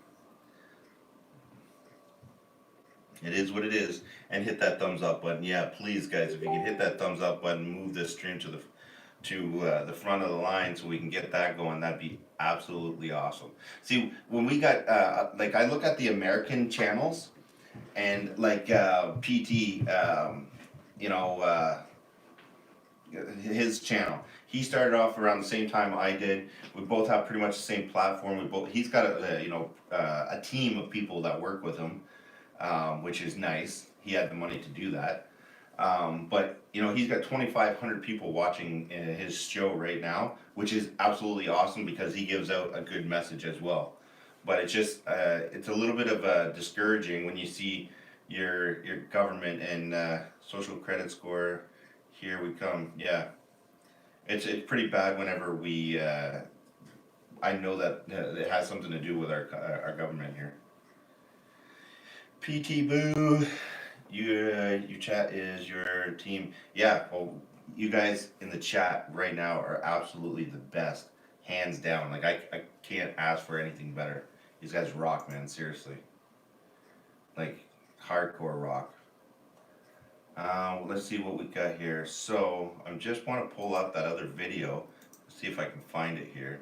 It is what it is, and hit that thumbs up button. Yeah, please, guys, if you can hit that thumbs up button, move this stream to the front of the line so we can get that going. That'd be absolutely awesome. See, when we got I look at the American channels, and PT, his channel. He started off around the same time I did. We both have pretty much the same platform. He's got a team of people that work with him, which is nice. He had the money to do that. But he's got 2,500 people watching his show right now, which is absolutely awesome because he gives out a good message as well. But it's just it's a little bit of discouraging when you see your government and social credit score. Here we come. Yeah, it's pretty bad whenever we. I know that it has something to do with our government here. PT Boo, you chat is your team. Yeah, well, you guys in the chat right now are absolutely the best, hands down. Like I can't ask for anything better. These guys rock, man. Seriously, like hardcore rock. Let's see what we got here. So I just want to pull up that other video, see if I can find it here.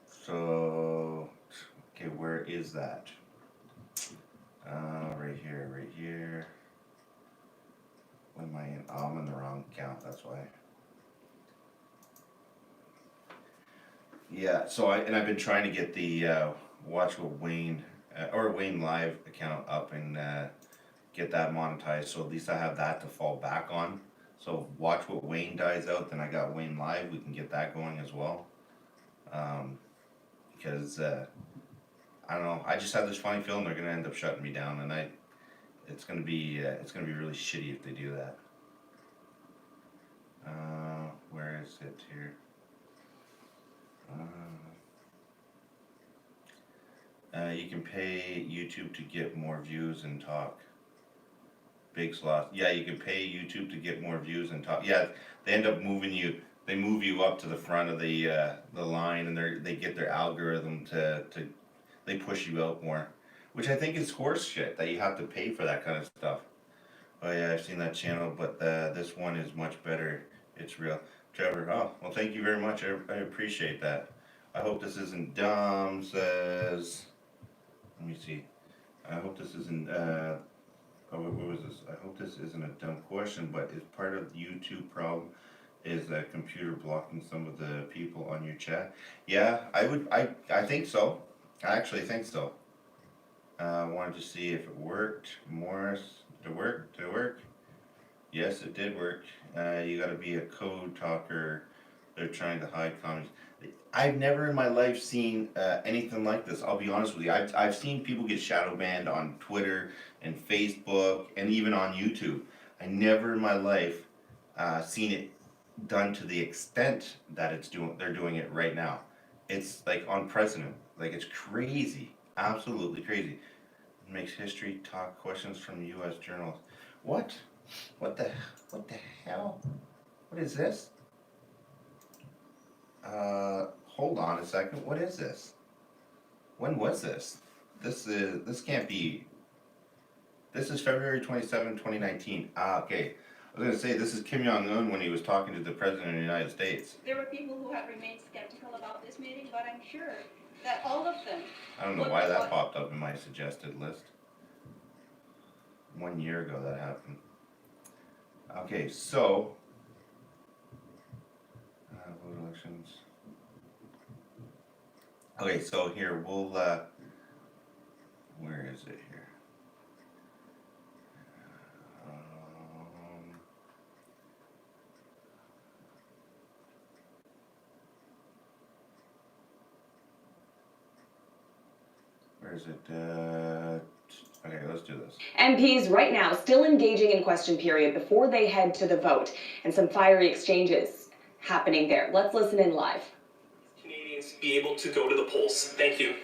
So, okay, where is that? Right here. What am I in? Oh, I'm in the wrong account, that's why. Yeah, so I've been trying to get the Watch What Wayne or Wayne Live account up and get that monetized, so at least I have that to fall back on. So if Watch What Wayne dies out, then I got Wayne Live, we can get that going as well. Because I don't know, I just have this funny feeling they're gonna end up shutting me down, and it's gonna be really shitty if they do that. Where is it here? You can pay YouTube to get more views and talk. Big sloth. Yeah, you can pay YouTube to get more views and talk. Yeah, they end up moving you. They move you up to the front of the line, and they get their algorithm to they push you out more, which I think is horse shit that you have to pay for that kind of stuff. Oh yeah, I've seen that channel, but this one is much better. It's real. Trevor, oh, well thank you very much. I appreciate that. I hope this isn't dumb, says. Let me see. I hope this isn't, oh, what was this? I hope this isn't a dumb question, but is part of the YouTube problem is that computer blocking some of the people on your chat? Yeah, I think so. I actually think so. I wanted to see if it worked. Morris, did it work? Did it work? Yes, it did work. You gotta be a code talker. They're trying to hide comments. I've never in my life seen anything like this. I'll be honest with you. I've seen people get shadow banned on Twitter and Facebook and even on YouTube. I never in my life seen it done to the extent that they're doing it right now. It's like unprecedented. Like it's crazy. Absolutely crazy. It makes history talk questions from US journalists. What? What the hell? What is this? Hold on a second. What is this? When was this? This can't be. This is February 27, 2019. Okay. I was gonna say this is Kim Jong-un when he was talking to the President of the United States. There were people who have remained skeptical about this meeting, but I'm sure that all of them. I don't know why that popped up in my suggested list. 1 year ago that happened. Okay, so vote elections. Okay, so here we'll where is it here? Where is it? Okay, let's do this. MPs right now still engaging in question period before they head to the vote, and some fiery exchanges happening there. Let's listen in live. Canadians be able to go to the polls. Thank you.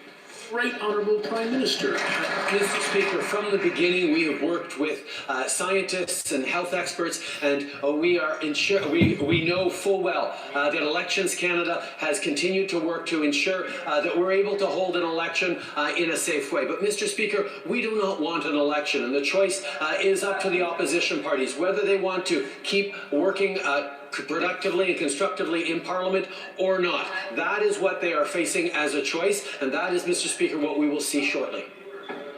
Right Honourable Prime Minister. Mr. Speaker, from the beginning we have worked with scientists and health experts, and we know full well that Elections Canada has continued to work to ensure that we're able to hold an election in a safe way. But Mr. Speaker, we do not want an election, and the choice is up to the opposition parties, whether they want to keep working productively and constructively in Parliament or not. That is what they are facing as a choice, and that is, Mr. Speaker, what we will see shortly.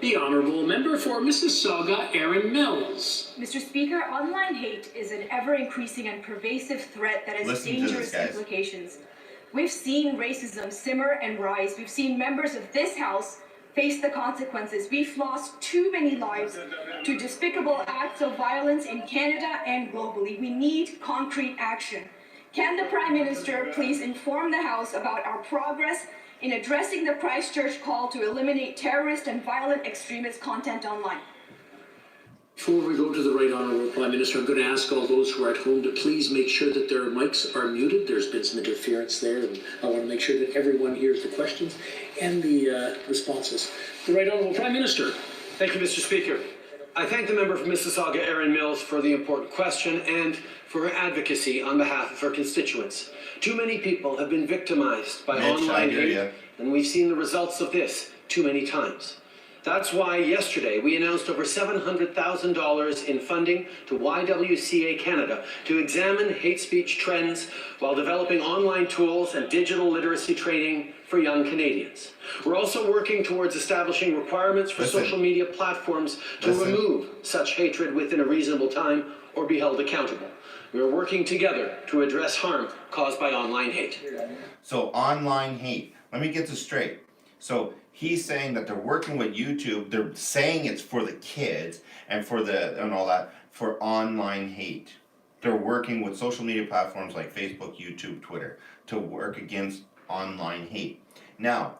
The Honourable Member for Mississauga, Erin Mills. Mr. Speaker, online hate is an ever-increasing and pervasive threat that has dangerous implications. We've seen racism simmer and rise. We've seen members of this House face the consequences. We've lost too many lives to despicable acts of violence in Canada and globally. We need concrete action. Can the Prime Minister please inform the House about our progress in addressing the Christchurch call to eliminate terrorist and violent extremist content online? Before we go to the Right Honourable Prime Minister, I'm going to ask all those who are at home to please make sure that their mics are muted. There's been some interference there, and I want to make sure that everyone hears the questions and the responses. The Right Honourable Prime Minister. Thank you, Mr. Speaker. I thank the member from Mississauga, Erin Mills, for the important question and for her advocacy on behalf of her constituents. Too many people have been victimized by online hate, and we've seen the results of this too many times. That's why yesterday we announced over $700,000 in funding to YWCA Canada to examine hate speech trends while developing online tools and digital literacy training for young Canadians. We're also working towards establishing requirements for social media platforms to remove such hatred within a reasonable time or be held accountable. We are working together to address harm caused by online hate. So online hate, let me get this straight. So he's saying that they're working with YouTube, they're saying it's for the kids and for and all that, for online hate. They're working with social media platforms like Facebook, YouTube, Twitter to work against online hate. Now,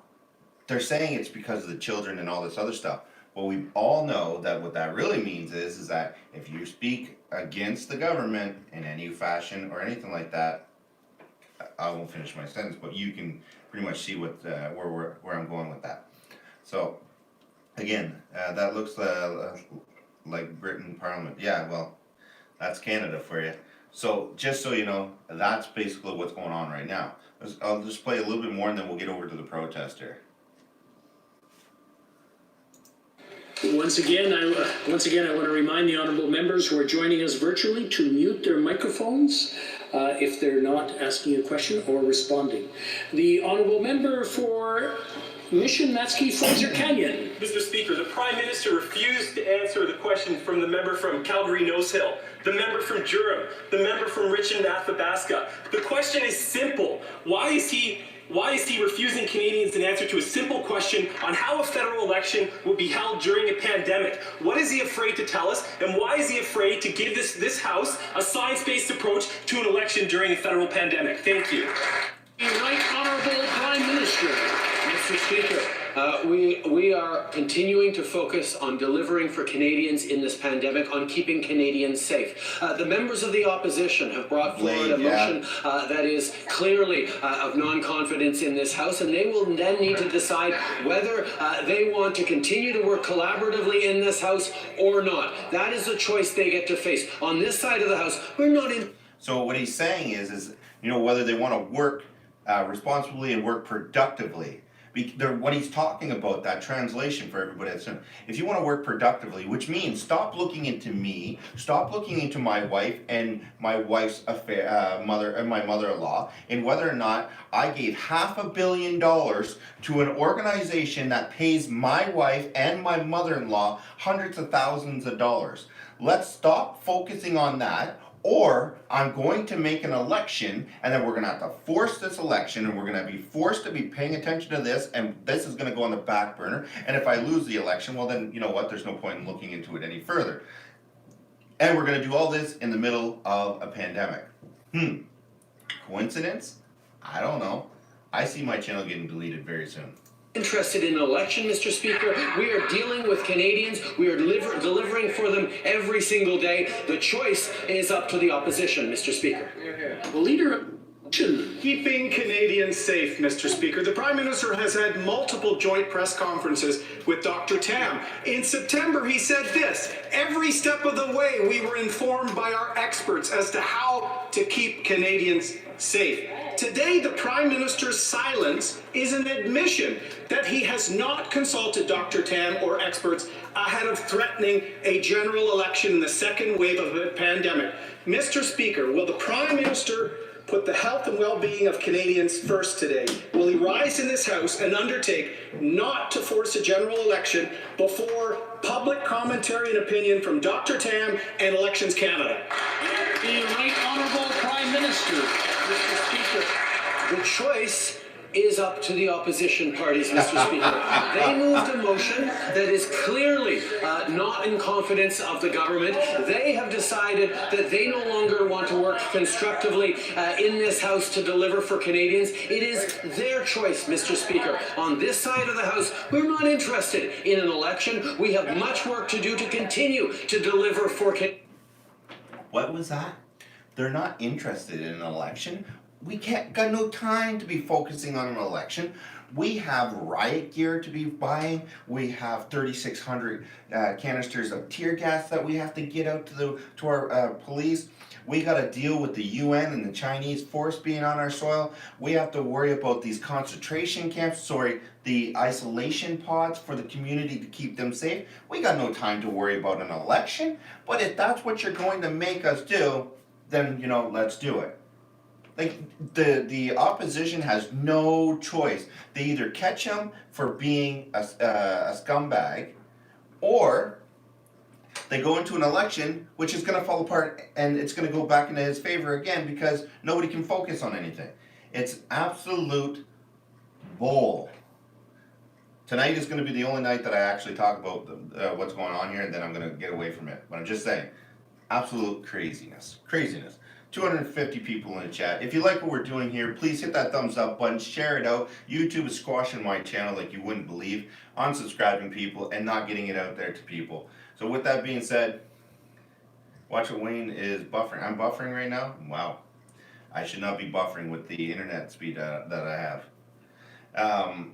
they're saying it's because of the children and all this other stuff. Well, we all know that what that really means is that if you speak against the government in any fashion or anything like that, I won't finish my sentence, but you can pretty much see what where I'm going with that. So, again, that looks like Britain Parliament. Yeah, well, that's Canada for you. So, just so you know, that's basically what's going on right now. I'll just play a little bit more and then we'll get over to the protest here. Once again, I want to remind the honourable members who are joining us virtually to mute their microphones if they're not asking a question or responding. The honourable member for Mission Matsky Fraser Canyon. Mr. Speaker, the Prime Minister refused to answer the question from the member from Calgary Nose Hill, the member from Durham, the member from Richmond Athabasca. The question is simple. Why is he refusing Canadians an answer to a simple question on how a federal election will be held during a pandemic? What is he afraid to tell us, and why is he afraid to give this House a science-based approach to an election during a federal pandemic? Thank you. The Right Honourable Prime Minister. Mr. Speaker, we are continuing to focus on delivering for Canadians in this pandemic, on keeping Canadians safe. The members of the opposition have brought forward a motion that is clearly of non-confidence in this House, and they will then need to decide whether they want to continue to work collaboratively in this House or not. That is a choice they get to face. On this side of the House, we're not in... So what he's saying is whether they want to work responsibly and work productively. When he's talking about that translation for everybody that's in, if you want to work productively, which means stop looking into me, stop looking into my wife and my wife's mother and my mother-in-law, and whether or not I gave $500 million to an organization that pays my wife and my mother-in-law hundreds of thousands of dollars. Let's stop focusing on that. Or I'm going to make an election, and then we're going to have to force this election, and we're going to be forced to be paying attention to this, and this is going to go on the back burner. And if I lose the election, well then, you know what, there's no point in looking into it any further. And we're going to do all this in the middle of a pandemic. Coincidence? I don't know. I see my channel getting deleted very soon. Interested in an election, Mr. Speaker. We are dealing with Canadians. We are delivering for them every single day. The choice is up to the opposition, Mr. Speaker. The Leader Keeping Canadians safe, Mr. Speaker. The Prime Minister has had multiple joint press conferences with Dr. Tam. In September, he said this: every step of the way, we were informed by our experts as to how to keep Canadians safe. Today, the Prime Minister's silence is an admission that he has not consulted Dr. Tam or experts ahead of threatening a general election in the second wave of the pandemic. Mr. Speaker, will the Prime Minister put the health and well-being of Canadians first today? Will he rise in this House and undertake not to force a general election before public commentary and opinion from Dr. Tam and Elections Canada? The Right Honourable Prime Minister. Mr. Speaker, the choice is up to the opposition parties, Mr. Speaker. They moved a motion that is clearly not in confidence of the government. They have decided that they no longer want to work constructively in this House to deliver for Canadians. It is their choice, Mr. Speaker. On this side of the House, we're not interested in an election. We have much work to do to continue to deliver for Canadians. What was that? They're not interested in an election. We got no time to be focusing on an election. We have riot gear to be buying. We have 3,600 canisters of tear gas that we have to get out to our police. We got to deal with the UN and the Chinese force being on our soil. We have to worry about these concentration camps, the isolation pods for the community to keep them safe. We got no time to worry about an election. But if that's what you're going to make us do, then, let's do it. Like, the opposition has no choice. They either catch him for being a scumbag, or they go into an election which is going to fall apart and it's going to go back into his favor again because nobody can focus on anything. It's absolute bull. Tonight is going to be the only night that I actually talk about what's going on here, and then I'm going to get away from it. But I'm just saying, absolute craziness. 250 people in the chat. If you like what we're doing here, please hit that thumbs up button, share it out. YouTube is squashing my channel like you wouldn't believe, unsubscribing people and not getting it out there to people. So with that being said, watch what Wayne is buffering. I'm buffering right now? Wow. I should not be buffering with the internet speed that I have.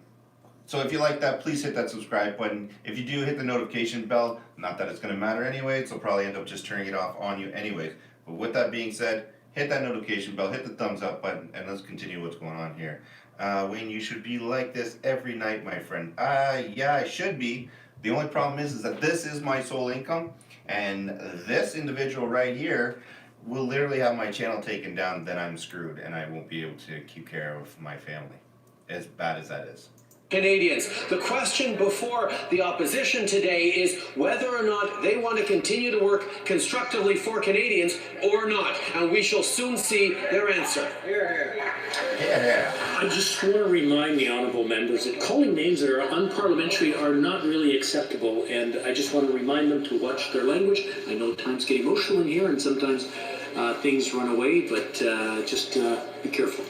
So if you like that, please hit that subscribe button. If you do, hit the notification bell. Not that it's going to matter anyway, so I'll probably end up just turning it off on you anyways. But with that being said, hit that notification bell, hit the thumbs up button, and let's continue what's going on here. Wayne, you should be like this every night, my friend. Yeah, I should be. The only problem is that this is my sole income, and this individual right here will literally have my channel taken down, then I'm screwed, and I won't be able to keep care of my family, as bad as that is. Canadians. The question before the opposition today is whether or not they want to continue to work constructively for Canadians or not, and we shall soon see their answer. I just want to remind the honourable members that calling names that are unparliamentary are not really acceptable, and I just want to remind them to watch their language. I know times get emotional in here, and sometimes things run away, but just be careful.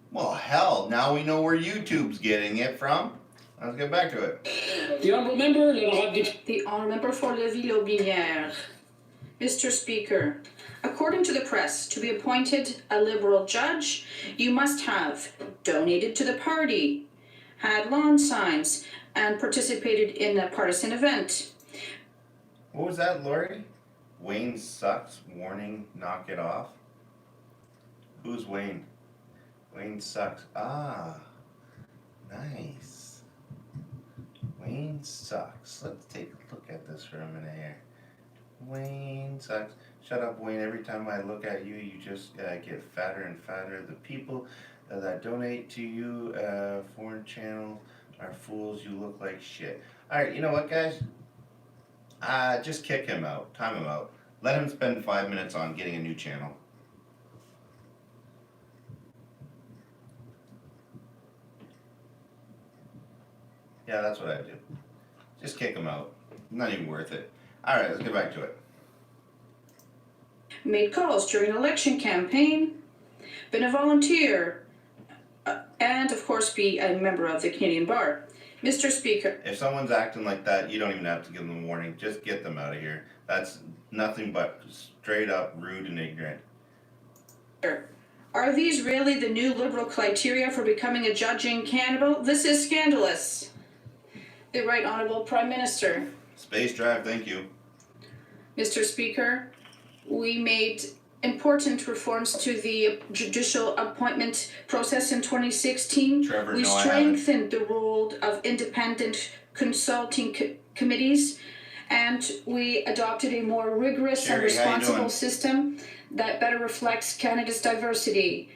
Well, hell, now we know where YouTube's getting it from. Let's get back to it. The honourable member, The honourable member for Lévis-Lotbinière. Mr. Speaker, according to the press, to be appointed a Liberal judge, you must have donated to the party, had lawn signs, and participated in a partisan event. What was that, Lori? Wayne sucks. Warning, knock it off. Who's Wayne? Wayne sucks. Ah, nice. Wayne sucks. Let's take a look at this for a minute here. Wayne sucks. Shut up, Wayne. Every time I look at you, you just get fatter and fatter. The people that donate to you, foreign channels, are fools. You look like shit. Alright, you know what, guys? Just kick him out. Time him out. Let him spend 5 minutes on getting a new channel. Yeah, that's what I do. Just kick him out. Not even worth it. Alright, let's get back to it. Made calls during an election campaign, been a volunteer, and of course be a member of the Canadian Bar. Mr. Speaker. If someone's acting like that, you don't even have to give them a warning. Just get them out of here. That's nothing but straight up rude and ignorant. Are these really the new Liberal criteria for becoming a judge in Canada? This is scandalous. The Right Honourable Prime Minister. Space Drive, thank you. Mr. Speaker, we made important reforms to the judicial appointment process in 2016. We strengthened the role of independent consulting committees, and we adopted a more rigorous and responsible system that better reflects Canada's diversity.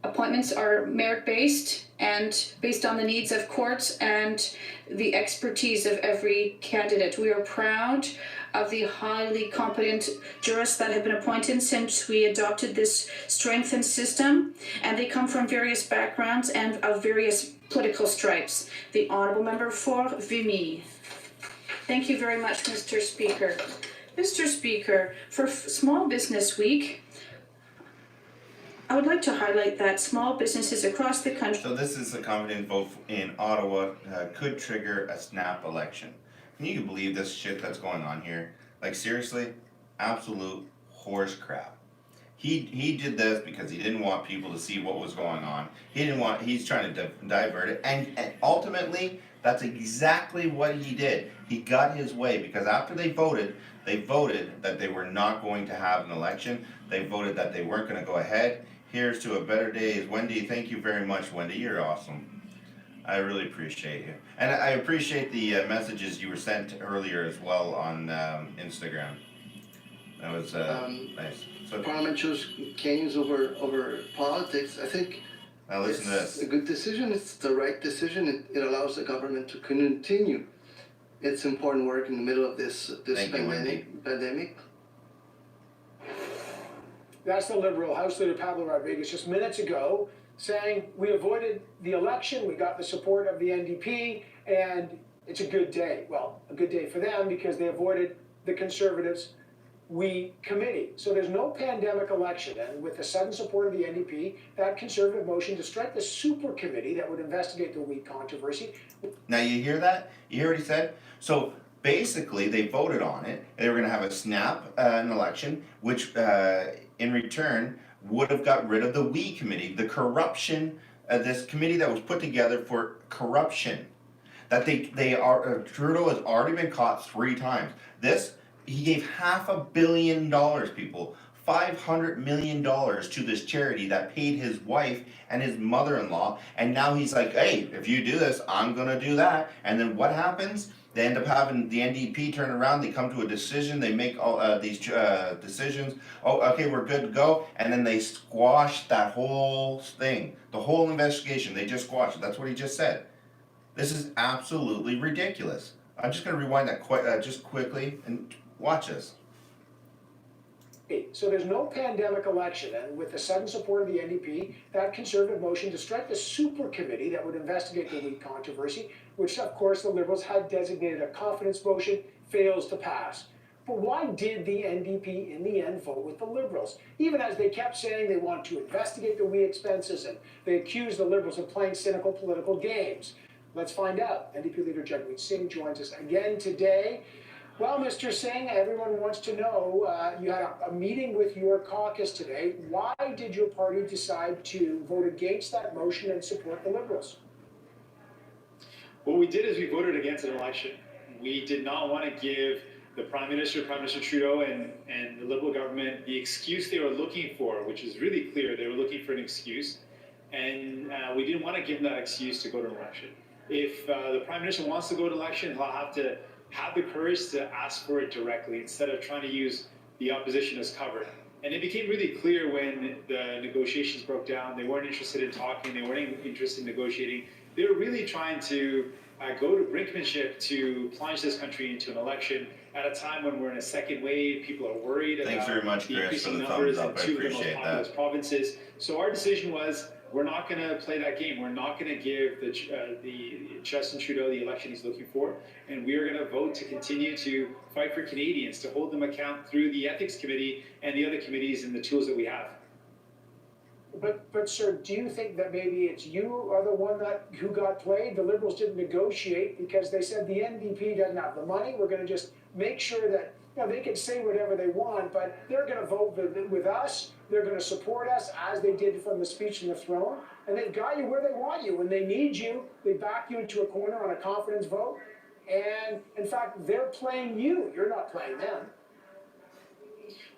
Appointments are merit-based and based on the needs of courts and the expertise of every candidate. We are proud of the highly competent jurists that have been appointed since we adopted this strengthened system, and they come from various backgrounds and of various political stripes. The Honourable Member for Vimy. Thank you very much, Mr. Speaker. Mr. Speaker, for Small Business Week, I would like to highlight that small businesses across the country... So this is a confident vote in Ottawa could trigger a snap election. Can you believe this shit that's going on here? Like, seriously? Absolute horse crap. He did this because he didn't want people to see what was going on. He's trying to divert it, and ultimately, that's exactly what he did. He got his way, because after they voted that they were not going to have an election. They voted that they weren't gonna go ahead. Here's to a better days. Wendy, thank you very much, Wendy, you're awesome. I really appreciate you. And I appreciate the messages you were sent earlier as well on Instagram. That was nice. So, Parliament chose Keynes over politics. I think now listen to it's this. a good decision. It's the right decision. It allows the government to continue its important work in the middle of this pandemic. That's the Liberal House Leader Pablo Rodriguez just minutes ago saying we avoided the election, we got the support of the NDP, and it's a good day. Well, a good day for them because they avoided the Conservatives' We committee. So there's no pandemic election, and with the sudden support of the NDP, that Conservative motion to strike the super committee that would investigate the We controversy. Now you hear that? You hear what he said? So basically, they voted on it. They were going to have a snap an election, which in return would have got rid of the We committee, the corruption, this committee that was put together for corruption. That Trudeau has already been caught 3 times. He gave $500 million, people, $500 million to this charity that paid his wife and his mother-in-law, and now he's like, hey, if you do this, I'm gonna do that. And then what happens? They end up having the NDP turn around, they come to a decision, they make all these decisions, oh, okay, we're good to go, and then they squash that whole thing, the whole investigation, they just squash it. That's what he just said. This is absolutely ridiculous. I'm just gonna rewind that just quickly and watch this. So there's no pandemic election, and with the sudden support of the NDP, that Conservative motion to strike the super committee that would investigate the We controversy, which of course the Liberals had designated a confidence motion, fails to pass. But why did the NDP in the end vote with the Liberals? Even as they kept saying they want to investigate the We expenses, and they accused the Liberals of playing cynical political games. Let's find out. NDP leader Jagmeet Singh joins us again today. Well, Mr. Singh, everyone wants to know, you had a meeting with your caucus today. Why did your party decide to vote against that motion and support the Liberals? What we did is we voted against an election. We did not want to give the Prime Minister Trudeau, and the Liberal government the excuse they were looking for, which is really clear. They were looking for an excuse, and we didn't want to give them that excuse to go to an election. If the Prime Minister wants to go to election, he'll have to have the courage to ask for it directly instead of trying to use the opposition as cover. And it became really clear when the negotiations broke down. They weren't interested in talking. They weren't interested in negotiating. They were really trying to go to brinkmanship to plunge this country into an election at a time when we're in a second wave. People are worried about the increasing numbers in 2 of the most populous provinces. So our decision was, we're not going to play that game. We're not going to give the Justin Trudeau the election he's looking for, and we are going to vote to continue to fight for Canadians, to hold them account through the Ethics Committee and the other committees and the tools that we have. But sir, do you think that maybe it's you are the one who got played? The Liberals didn't negotiate because they said the NDP doesn't have the money. We're going to just make sure that they can say whatever they want, but they're going to vote with us. They're going to support us as they did from the speech from the throne, and they've got you where they want you. When they need you, they back you into a corner on a confidence vote. And in fact, they're playing you. You're not playing them.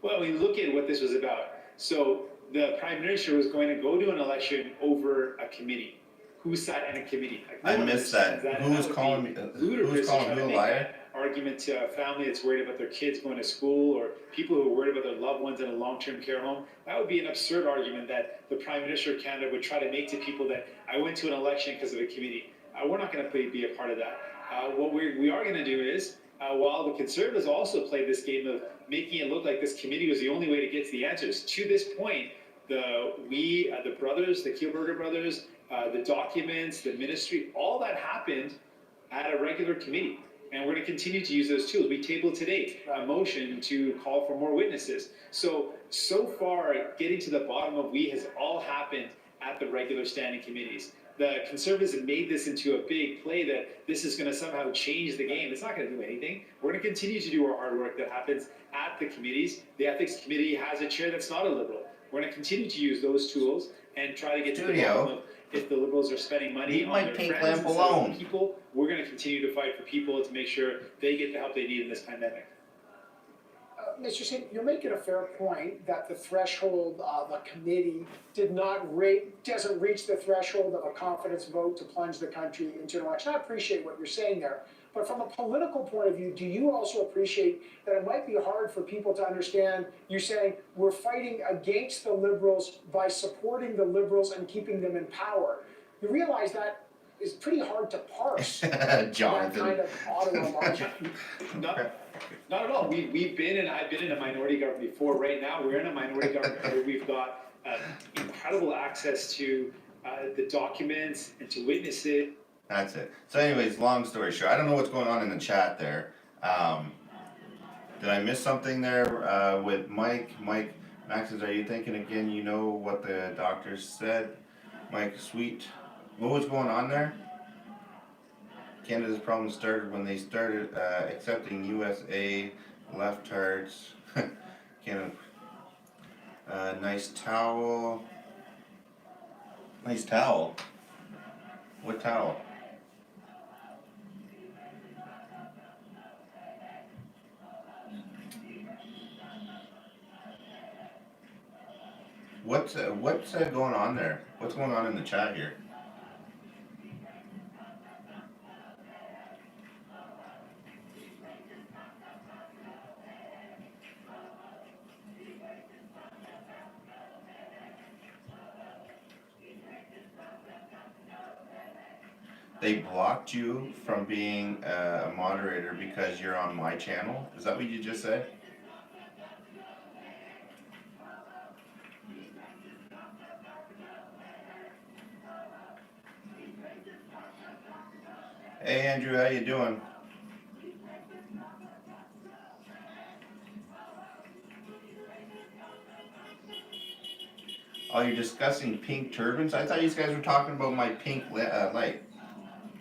Well, we look at what this was about. So the Prime Minister was going to go to an election over a committee. Who sat in a committee? I missed that. Who was calling who a liar? Argument to a family that's worried about their kids going to school, or people who are worried about their loved ones in a long-term care home. That would be an absurd argument that the Prime Minister of Canada would try to make to people that I went to an election because of a committee. We're not going to be a part of that. What we are going to do is, while the Conservatives also played this game of making it look like this committee was the only way to get to the answers, to this point, the brothers, the Kielburger brothers, the documents, the ministry, all that happened at a regular committee. And we're going to continue to use those tools. We tabled today a motion to call for more witnesses. So far, getting to the bottom of We has all happened at the regular standing committees. the Conservatives have made this into a big play that this is going to somehow change the game. It's not going to do anything. We're going to continue to do our hard work that happens at the committees. The Ethics Committee has a chair that's not a Liberal. We're going to continue to use those tools and try to get to the bottom of if the Liberals are spending money on their friends instead of people. We're going to continue to fight for people to make sure they get the help they need in this pandemic. Mr. Singh, you're making a fair point that the threshold of a committee doesn't reach the threshold of a confidence vote to plunge the country into an election. I appreciate what you're saying there. But from a political point of view, do you also appreciate that it might be hard for people to understand you saying we're fighting against the Liberals by supporting the Liberals and keeping them in power? You realize that is pretty hard to parse. Jonathan. That kind of Ottawa logic. Not at all. I've been in a minority government before. Right now, we're in a minority government where we've got incredible access to the documents and to witness it. That's it. So anyways, long story short, I don't know what's going on in the chat there. Did I miss something there with Mike? Mike, Maxes, are you thinking again, you know what the doctors said? Mike, sweet. What was going on there? Canada's problem started when they started accepting USA leftards. Canada. Nice towel. Nice towel. What towel? What's going on there? What's going on in the chat here? They blocked you from being a moderator because you're on my channel? Is that what you just said? Hey Andrew, how you doing? Oh, you're discussing pink turbans? I thought you guys were talking about my pink light.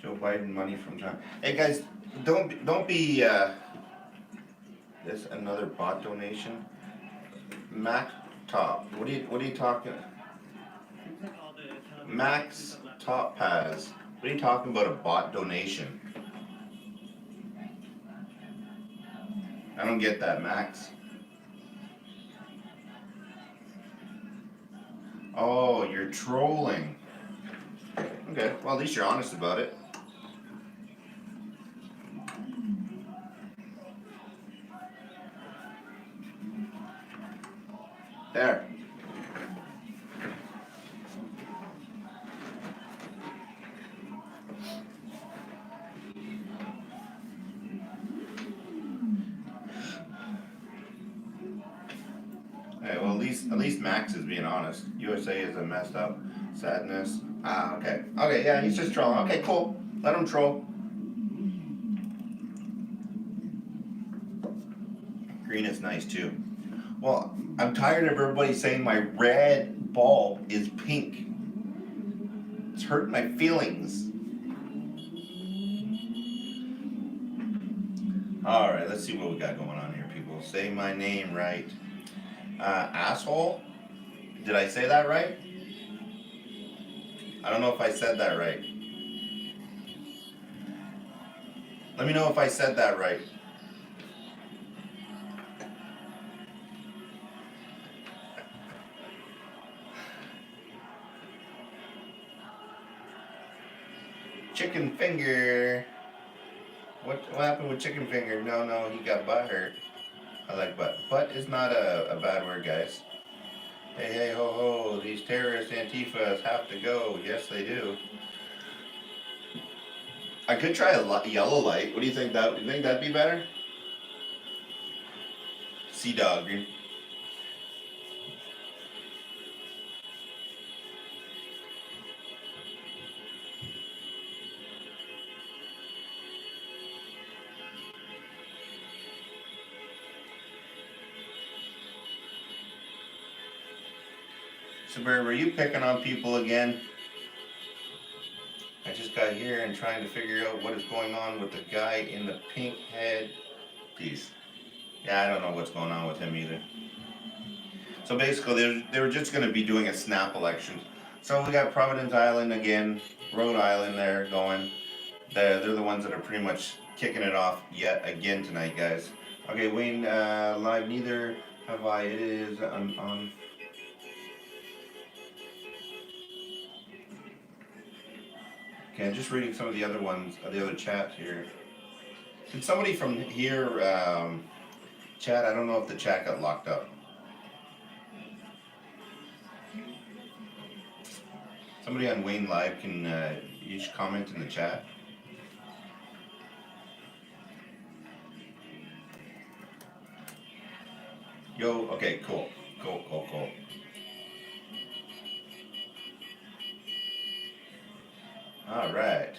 Joe Biden money from John. Hey guys, don't be. There's another bot donation. Mac Top. What are you talking? Max Top Paz. What are you talking about? A bot donation? I don't get that, Max. Oh, you're trolling. Okay, well at least you're honest about it. There. Okay, well at least Max is being honest. USA is a messed up. Sadness. Ah, okay. Okay, yeah, he's just trolling. Okay, cool. Let him troll. Green is nice too. Well, I'm tired of everybody saying my red bulb is pink. It's hurting my feelings. Alright, let's see what we got going on here, people. Say my name right. Asshole? Did I say that right? I don't know if I said that right. Let me know if I said that right. Chicken Finger. What happened with Chicken Finger? No, he got butt hurt. I like butt. Butt is not a bad word, guys. Hey, ho, ho, these terrorist Antifas have to go. Yes, they do. I could try a yellow light. What do you think? You think that'd be better? Sea Dog green. So, Barry, were you picking on people again? guy here and trying to figure out what is going on with the guy in the pink head piece. Yeah, I don't know what's going on with him either. So basically, they were just going to be doing a snap election. So we got Providence Island again, Rhode Island there going. They're the ones that are pretty much kicking it off yet again tonight, guys. Okay, Wayne, live, neither have I. It is on. Okay, I'm just reading some of the other ones, the other chats here. Did somebody from here chat? I don't know if the chat got locked up. Somebody on Wayne Live can each comment in the chat. Yo, okay, cool. Cool. All right.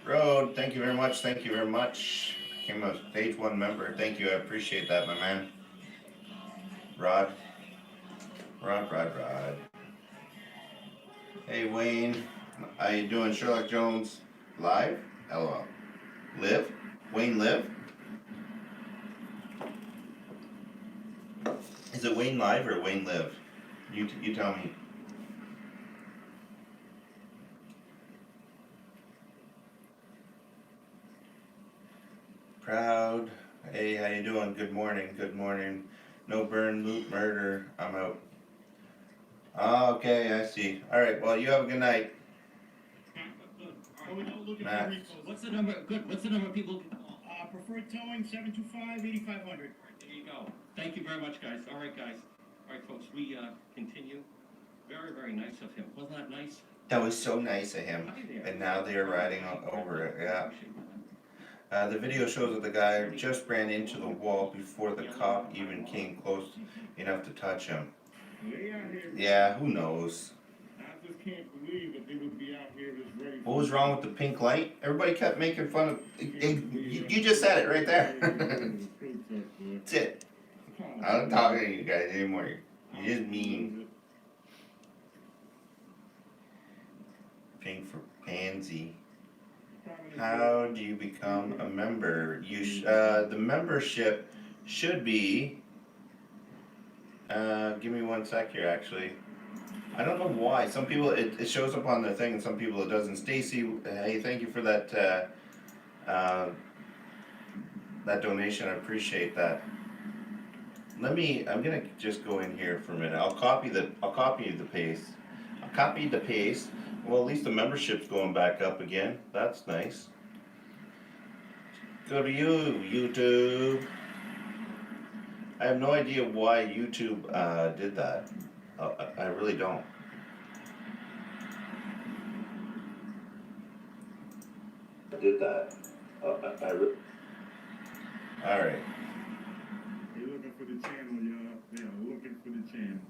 Road, thank you very much. Became a stage 1 member. Thank you, I appreciate that, my man. Rod. Hey, Wayne. How you doing? Sherlock Jones live? LOL. Live? Wayne live? Is it Wayne live or Wayne live? You tell me. Proud. Hey, how you doing? Good morning. No burn, loot, murder. I'm out. Okay, I see. Alright, well, you have a good night. Matt. What's the number? Good. What's the number of people? Preferred towing 725-8500. There you go. Thank you very much, guys. All right, guys. All right, folks. We continue. Very, very nice of him. Wasn't that nice? That was so nice of him. And now they're riding over it. Yeah. The video shows that the guy just ran into the wall before the cop even came close enough to touch him. Yeah, who knows? I just can't believe that they would be out here this ready. What was wrong with the pink light? Everybody kept making fun of. You just said it right there. That's it. I'm not talking to you guys anymore. You're just mean. Pink for pansy. How do you become a member? The membership should be. Give me 1 sec here, actually. I don't know why. Some people it shows up on their thing, and some people it doesn't. Stacy, hey, thank you for that that donation. I appreciate that. I'm gonna just go in here for a minute. I'll copy the paste. I'll copy the paste. Well, at least the membership's going back up again. That's nice. Go to you, YouTube. I have no idea why YouTube did that. I really don't. Did that. All right. They're looking for the channel, y'all. They are looking for the channel.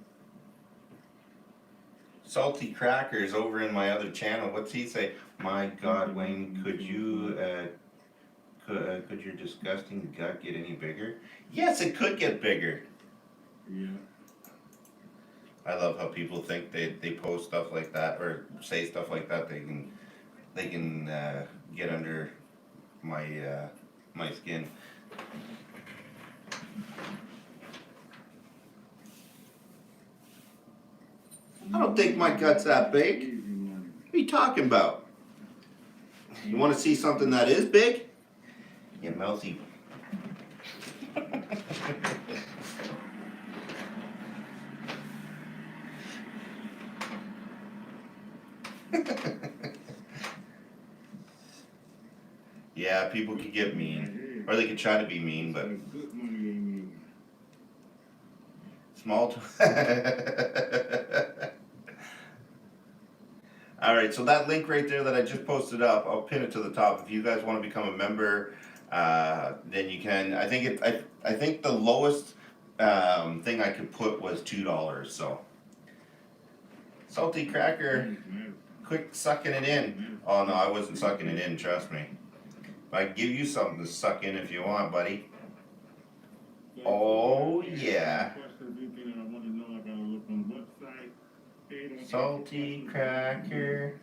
Salty Crackers over in my other channel. What's he say? My God, Wayne, could your disgusting gut get any bigger? Yes, it could get bigger. Yeah. I love how people think they post stuff like that or say stuff like that. They can get under my my skin. I don't think my gut's that big. What are you talking about? You want to see something that is big? You mouthy. Yeah, people could get mean, or they could try to be mean, but small. All right, so that link right there that I just posted up, I'll pin it to the top. If you guys want to become a member, then you can. I think the lowest thing I could put was $2. So, Salty Cracker, quick sucking it in. Oh no, I wasn't sucking it in. Trust me. I can give you something to suck in if you want, buddy. Oh yeah. Salty Cracker.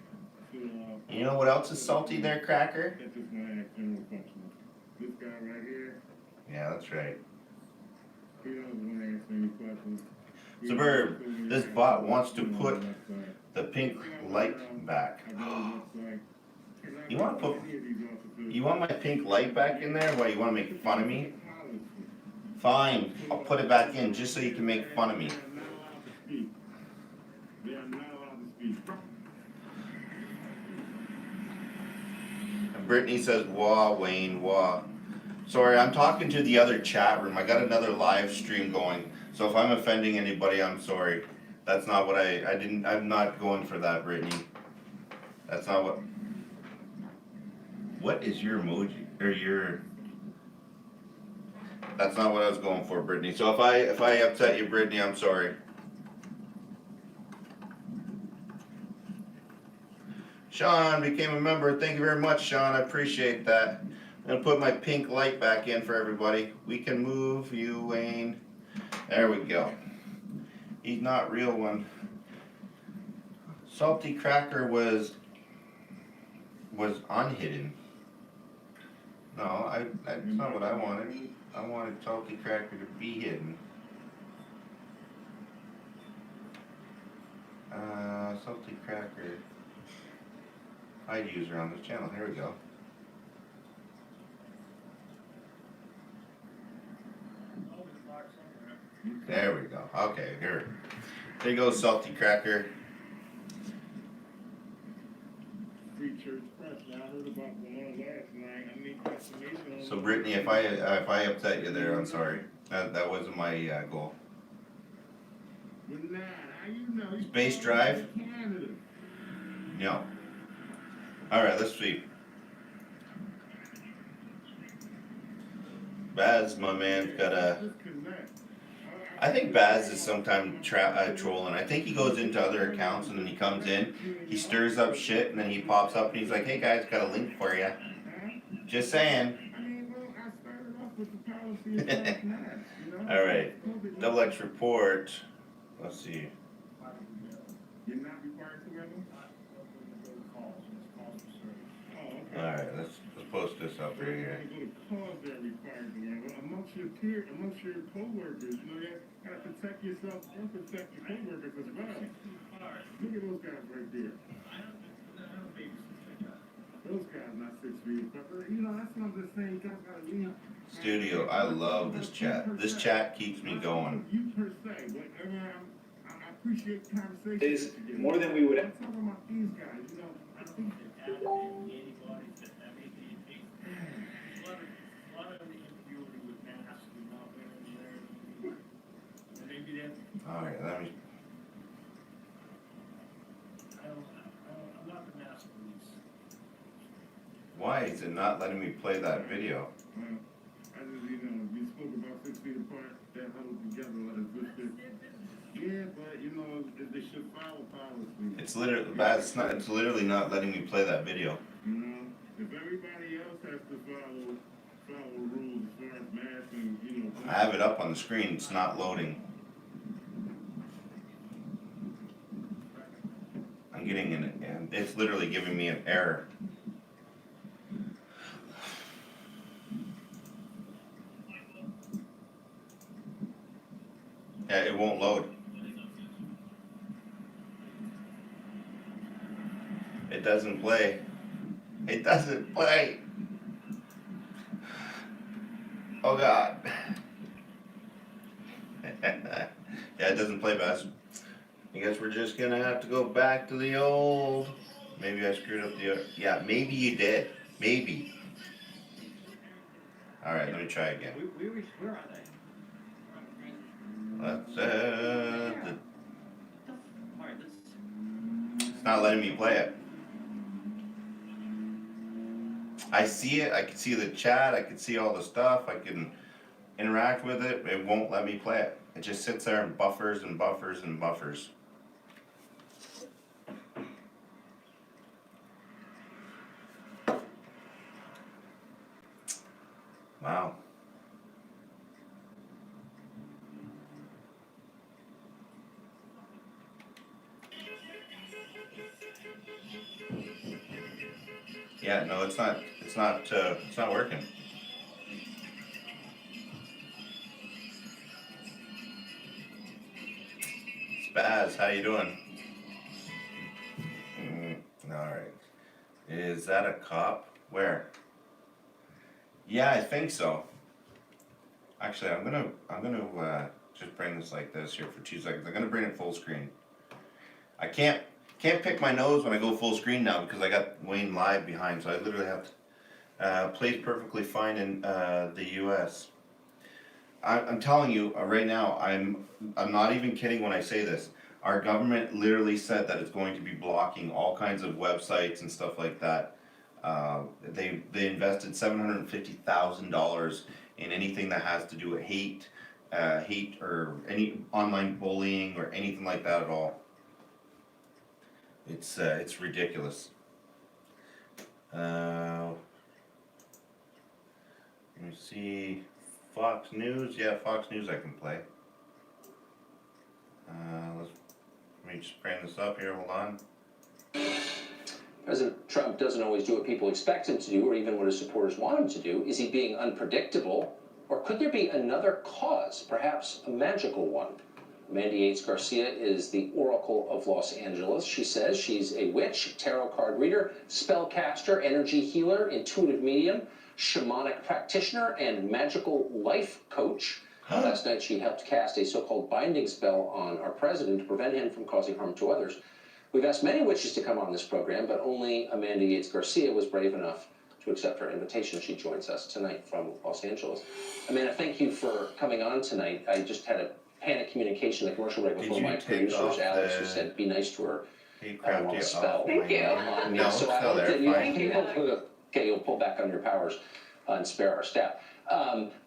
You know what else is salty there, Cracker? That's just my general question. This guy right here, Yeah, that's right. he doesn't want to ask any questions. Suburb, this bot wants to put the pink light back. You want my pink light back in there? Why, you want to make fun of me? Fine, I'll put it back in just so you can make fun of me. They are not allowed to speak. And Brittany says, wah, Wayne, wah. Sorry, I'm talking to the other chat room. I got another live stream going. So if I'm offending anybody, I'm sorry. That's not what I'm not going for that, Brittany. That's not what is your emoji, or your, that's not what I was going for, Brittany. So if I upset you, Brittany, I'm sorry. Sean became a member. Thank you very much, Sean. I appreciate that. I'm gonna put my pink light back in for everybody. We can move you, Wayne. There we go. He's not real one. Salty Cracker was unhidden. No, that's not what I wanted. I wanted Salty Cracker to be hidden. Salty Cracker. Hide user on this channel. Here we go. There we go. Okay, here. There you go, Salty Cracker. Free church press. I heard about the one last night. I need confirmation on. So Brittany, if I upset you there, I'm sorry. That wasn't my goal. But nah, how you know? Space Drive? Canada. No. Alright, let's see. Baz, my man, got a. I think Baz is sometimes trolling. I think he goes into other accounts and then he comes in, he stirs up shit, and then he pops up and he's like, hey guys, got a link for you. Just saying. Alright. Double X report. Let's see. Alright, let's post this up right here. Amongst your peers, amongst your co-workers, you know, you gotta protect yourself and protect your co-workers as well. Look at those guys right there. Those guys not 6 feet, but you know, that's what I'm just saying. You guys gotta leave. Studio, I love this chat. This chat keeps me going. You per se, but I appreciate the conversation. Is more than we would. I'm talking about these guys, you know. I think Alright, let me. Why is it not letting me play that video? I just, you know, we spoke about 6 feet apart, that huddled together as good shit. Yeah, but you know, they should follow policy. It's literally bad. It's literally not letting me play that video. You know, if everybody else has to follow rules as far as masks and you know. I have it up on the screen. It's not loading. I'm getting and it's literally giving me an error. Yeah, it won't load. It doesn't play. It doesn't play. Oh God. Yeah, it doesn't play, Baz. I guess we're just gonna have to go back to the old. Maybe I screwed up the other. Yeah, maybe you did. Maybe. All right, let me try again. Where are they? Let's it's not letting me play it. I see it, I can see the chat, I can see all the stuff, I can interact with it, it won't let me play it. It just sits there and buffers and buffers and buffers. Wow. Yeah, no, it's not working. Spaz, how you doing? All right. Is that a cop? Where? Yeah, I think so. Actually, I'm gonna just bring this like this here for 2 seconds. I'm gonna bring it full screen. I can't pick my nose when I go full screen now because I got Wayne live behind, so I literally have to. Plays perfectly fine in the U.S. I'm telling you right now, I'm not even kidding when I say this. Our government literally said that it's going to be blocking all kinds of websites and stuff like that. They invested $750,000 in anything that has to do with hate or any online bullying or anything like that at all. It's ridiculous. Let me see. Fox News. Yeah, Fox News I can play. Let me just bring this up here. Hold on. President Trump doesn't always do what people expect him to do or even what his supporters want him to do. Is he being unpredictable? Or could there be another cause, perhaps a magical one? Amanda Yates Garcia is the Oracle of Los Angeles. She says she's a witch, tarot card reader, spellcaster, energy healer, intuitive medium, shamanic practitioner, and magical life coach. Last night she helped cast a so-called binding spell on our president to prevent him from causing harm to others. We've asked many witches to come on this program, but only Amanda Yates Garcia was brave enough to accept our invitation. She joins us tonight from Los Angeles. Amanda, thank you for coming on tonight. I just had a panic communication, the commercial break before my producers, Alex, who said, be nice to her. I don't want to spell. Thank you. No, so I hope that you'll pull back on your powers and spare our staff.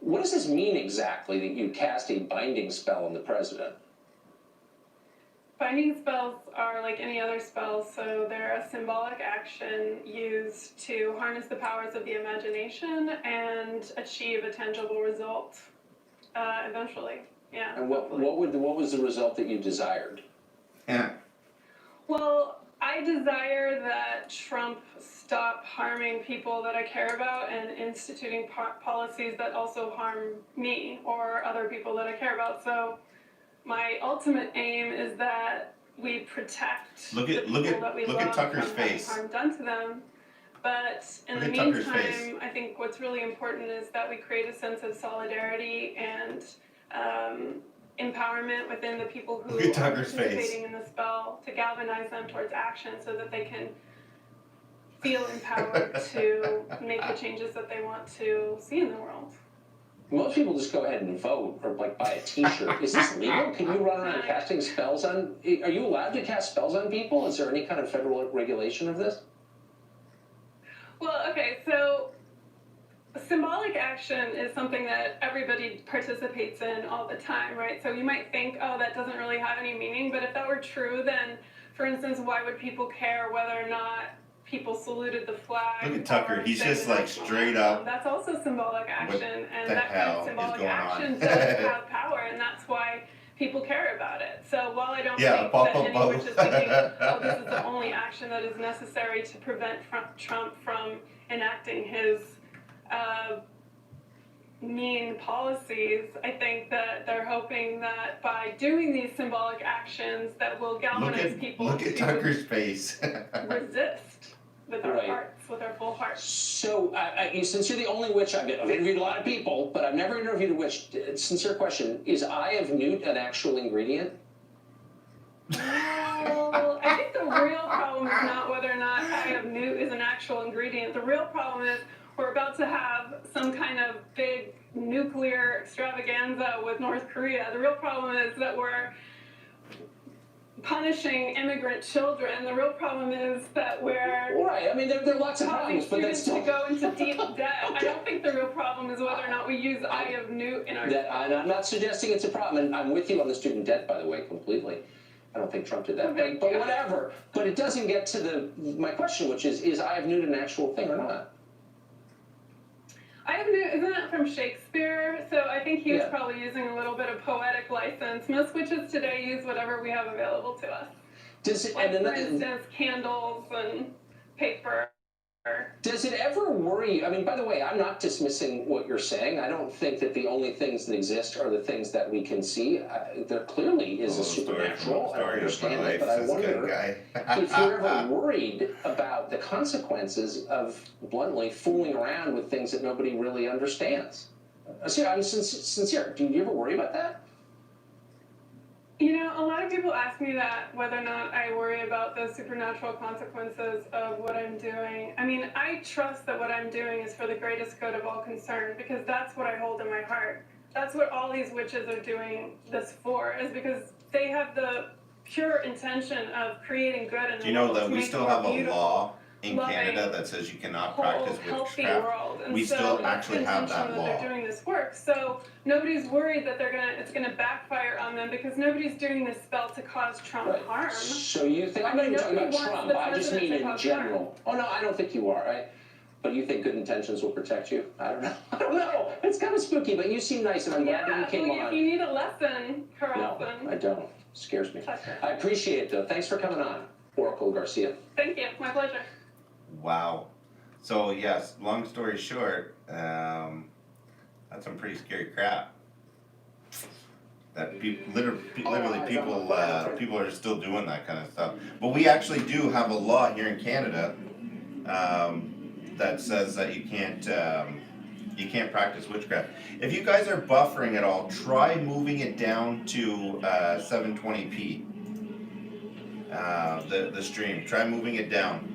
What does this mean exactly that you cast a binding spell on the president? Binding spells are like any other spells, so they're a symbolic action used to harness the powers of the imagination and achieve a tangible result eventually. Yeah. And what was the result that you desired? Yeah. Well, I desire that Trump stop harming people that I care about and instituting policies that also harm me or other people that I care about. So my ultimate aim is that we protect the people that we love Tucker's from having face. harm done to them. But in the meantime, I think what's really important is that we create a sense of solidarity and empowerment within the people who are participating in the spell to galvanize them towards action so that they can feel empowered to make the changes that they want to see in the world. Most people just go ahead and vote or like buy a t-shirt. Is this legal? Can you run around casting spells on, are you allowed to cast spells on people? Is there any kind of federal regulation of this? Well, okay, so symbolic action is something that everybody participates in all the time, right? So you might think, oh, that doesn't really have any meaning, but if that were true, then, for instance, why would people care whether or not people saluted the flag? Look at Tucker, he's just like straight up. That's also symbolic action, and the that kind hell of is symbolic going action on? does have power, and that's why people care about it. So while I don't think that anyone both. is just thinking, oh, this is the only action that is necessary to prevent Trump from enacting his mean policies, I think that they're hoping that by doing these symbolic actions that will galvanize people Look at Tucker's face. resist with our hearts, with our full hearts. So, since you're the only witch, I've interviewed a lot of people, but I've never interviewed a witch. Sincere question, is Eye of Newt an actual ingredient? Well, I think the real problem is not whether or not Eye of Newt is an actual ingredient. The real problem is we're about to have some kind of big nuclear extravaganza with North Korea. The real problem is that we're punishing immigrant children. The real problem is that we're right. I mean, there are lots of problems, but that's still to go into deep debt. I don't think the real problem is whether or not we use Eye of Newt in our. I'm not suggesting it's a problem, and I'm with you on the student debt, by the way, completely. I don't think Trump did that, but whatever. But it doesn't get to my question, which is Eye of Newt an actual thing or not? Eye of Newt, isn't it from Shakespeare? So I think he was probably using a little bit of poetic license. Most witches today use whatever we have available to us. Does it, Like, and for then, instance, candles and paper. does it ever worry, I mean, by the way, I'm not dismissing what you're saying. I don't think that the only things that exist are the things that we can see. There clearly is a supernatural, I understand that, but I wonder if you're ever worried about the consequences of bluntly fooling around with things that nobody really understands. I'm sincere. Do you ever worry about that? You know, a lot of people ask me that, whether or not I worry about the supernatural consequences of what I'm doing. I mean, I trust that what I'm doing is for the greatest good of all concerned, because that's what I hold in my heart. That's what all these witches are doing this for, is because they have the pure intention of creating good in the world. Do you know that to we make still a have a beautiful, law in loving, Canada that says you cannot whole, practice healthy witchcraft? world. And We so still that's actually the have intention that They're law. doing this work. So nobody's worried that it's gonna backfire on them, because nobody's doing this spell to cause Trump harm. So you think, I'm not even talking about Trump, I just mean in general. Oh no, I don't think you are, right? But you think good intentions will protect you? I don't know. I don't know. It's kind of spooky, but you seem nice, and I'm glad that you came well, on. if you need a lesson, Carlson. No, I don't. Scares me. I appreciate it, though. Thanks for coming on, Oracle Garcia. Thank you. My pleasure. Wow. So yes, long story short, that's some pretty scary crap. That literally people are still doing that kind of stuff. But we actually do have a law here in Canada that says that you can't practice witchcraft. If you guys are buffering at all, try moving it down to 720p. The stream. Try moving it down.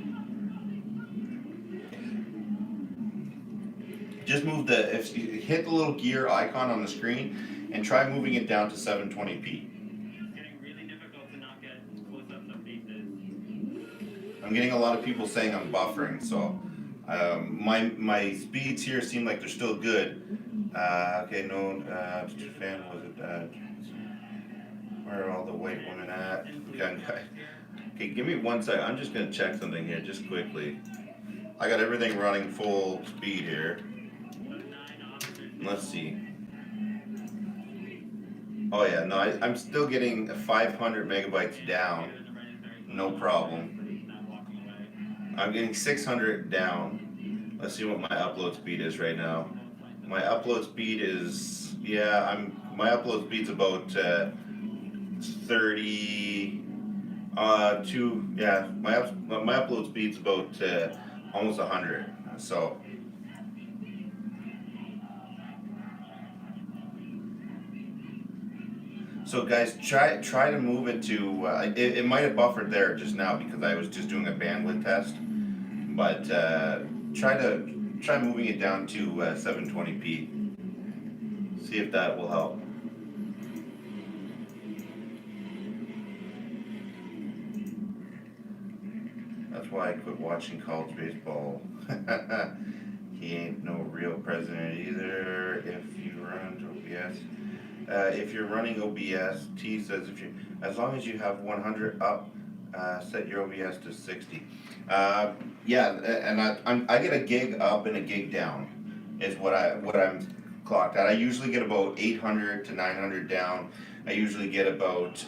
Just move if you hit the little gear icon on the screen and try moving it down to 720p. I'm getting a lot of people saying I'm buffering, so my speeds here seem like they're still good. Okay, no fan was it? Where are all the white women at? Okay, give me 1 second. I'm just gonna check something here, just quickly. I got everything running full speed here. Let's see. Oh yeah, no, I'm still getting 500 megabytes down. No problem. I'm getting 600 down. Let's see what my upload speed is right now. My upload speed is, my upload speed's about 32, my upload speed's about almost 100, so. So guys, try to move it to, it might have buffered there just now because I was just doing a bandwidth test, but try moving it down to 720p. See if that will help. That's why I quit watching college baseball. He ain't no real president either. If you run OBS. If you're running OBS, T says as long as you have 100 up, set your OBS to 60. And I get a gig up and a gig down, is what I'm clocked at. I usually get about 800 to 900 down. I usually get about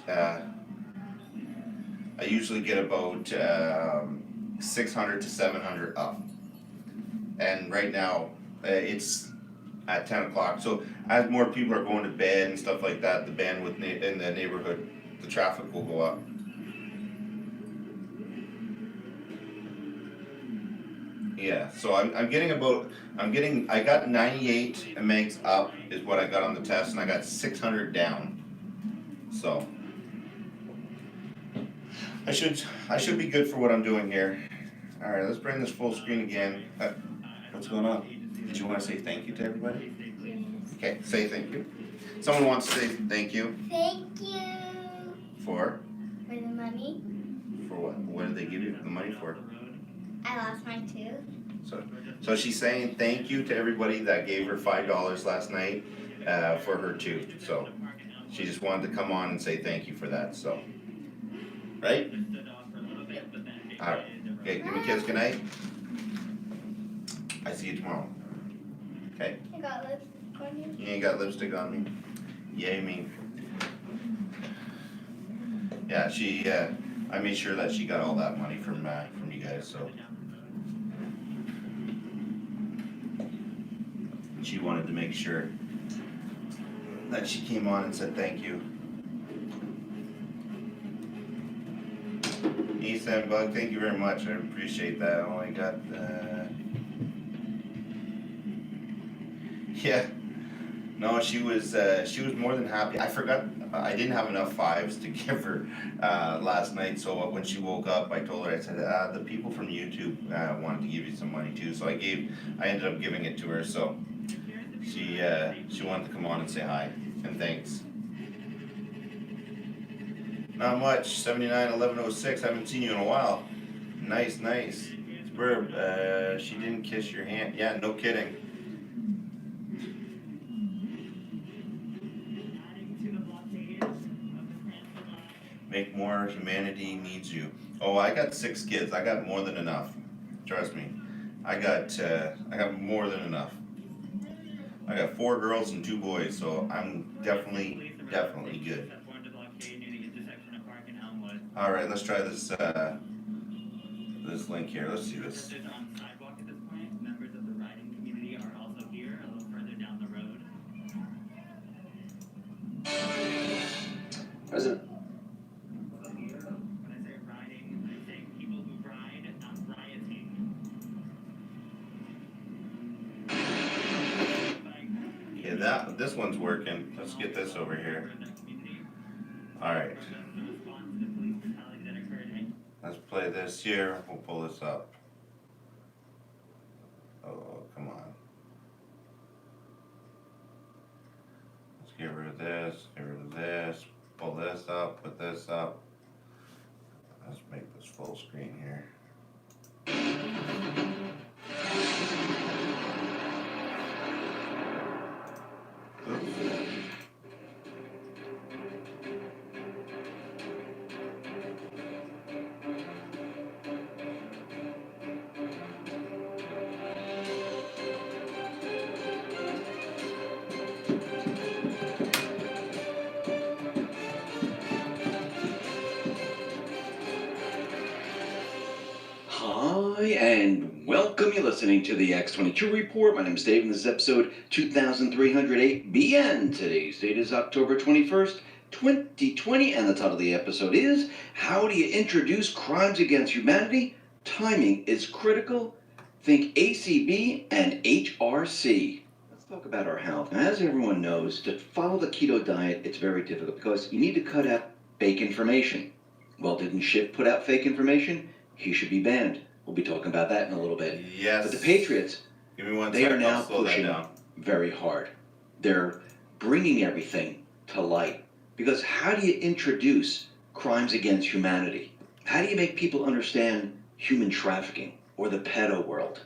600 to 700 up. And right now it's at 10 o'clock. So as more people are going to bed and stuff like that, the bandwidth in the neighborhood, the traffic will go up. Yeah, so I got 98 megs up is what I got on the test, and I got 600 down. So I should be good for what I'm doing here. All right, let's bring this full screen again. What's going on? Did you want to say thank you to everybody? Yes. Okay, say thank you. Someone wants to say thank you. Thank you. For? For the money. For what? What did they give you the money for? I lost my tooth. So she's saying thank you to everybody that gave her $5 last night for her tooth. So she just wanted to come on and say thank you for that. So, right? All right. Okay, give me a kiss. Good night. I see you tomorrow. Okay? I got lipstick on you. You ain't got lipstick on me. Yay me. Yeah, I made sure that she got all that money from you guys, so. She wanted to make sure that she came on and said thank you. Ethan Bug, thank you very much. I appreciate that. Oh, I got yeah. No, she was more than happy. I forgot I didn't have enough fives to give her last night, so when she woke up I told her, I said, the people from YouTube wanted to give you some money too, so I ended up giving it to her, so she wanted to come on and say hi and thanks. Not much. 791106. Haven't seen you in a while. Nice. Burb, she didn't kiss your hand. Yeah, no kidding. Make more. Humanity needs you. Oh, I got 6 kids. I got more than enough. Trust me. I got more than enough. I got 4 girls and 2 boys, so I'm definitely good. All right, let's try this this link here. Let's see this. Members of the riding community are also here, a little further down the road. President. When I say riding, I'm saying people who ride, not rioting. Yeah, this one's working. Let's get this over here. All right. Let's play this here. We'll pull this up. Oh, come on. Let's get rid of this, pull this up, put this up. Let's make this full screen here. Oops. Hi, and welcome. You're listening to the X22 Report. My name is Dave, and this is episode 2308 BN. Today's date is October 21st, 2020, and the title of the episode is, How Do You Introduce Crimes Against Humanity? Timing is Critical. Think ACB and HRC. Let's talk about our health. Now, as everyone knows, to follow the keto diet, it's very difficult because you need to cut out fake information. Well, didn't Schiff put out fake information? He should be banned. We'll be talking about that in a little bit. Yes. But the Patriots, they are now pushing very hard. They're bringing everything to light. Because how do you introduce crimes against humanity? How do you make people understand human trafficking or the pedo world?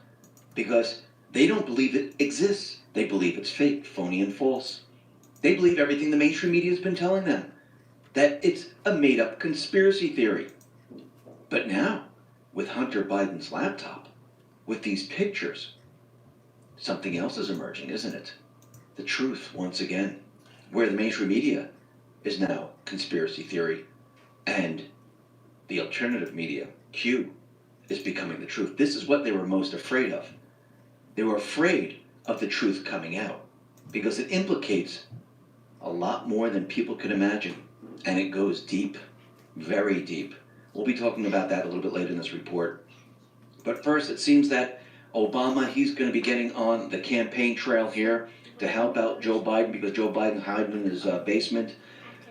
Because they don't believe it exists. They believe it's fake, phony, and false. They believe everything the mainstream media has been telling them. That it's a made-up conspiracy theory. But now, with Hunter Biden's laptop, with these pictures, something else is emerging, isn't it? The truth, once again, where the mainstream media is now conspiracy theory, and the alternative media, Q, is becoming the truth. This is what they were most afraid of. They were afraid of the truth coming out, because it implicates a lot more than people could imagine, and it goes deep, very deep. We'll be talking about that a little bit later in this report. But first, it seems that Obama, he's going to be getting on the campaign trail here to help out Joe Biden because Joe Biden's hiding in his basement.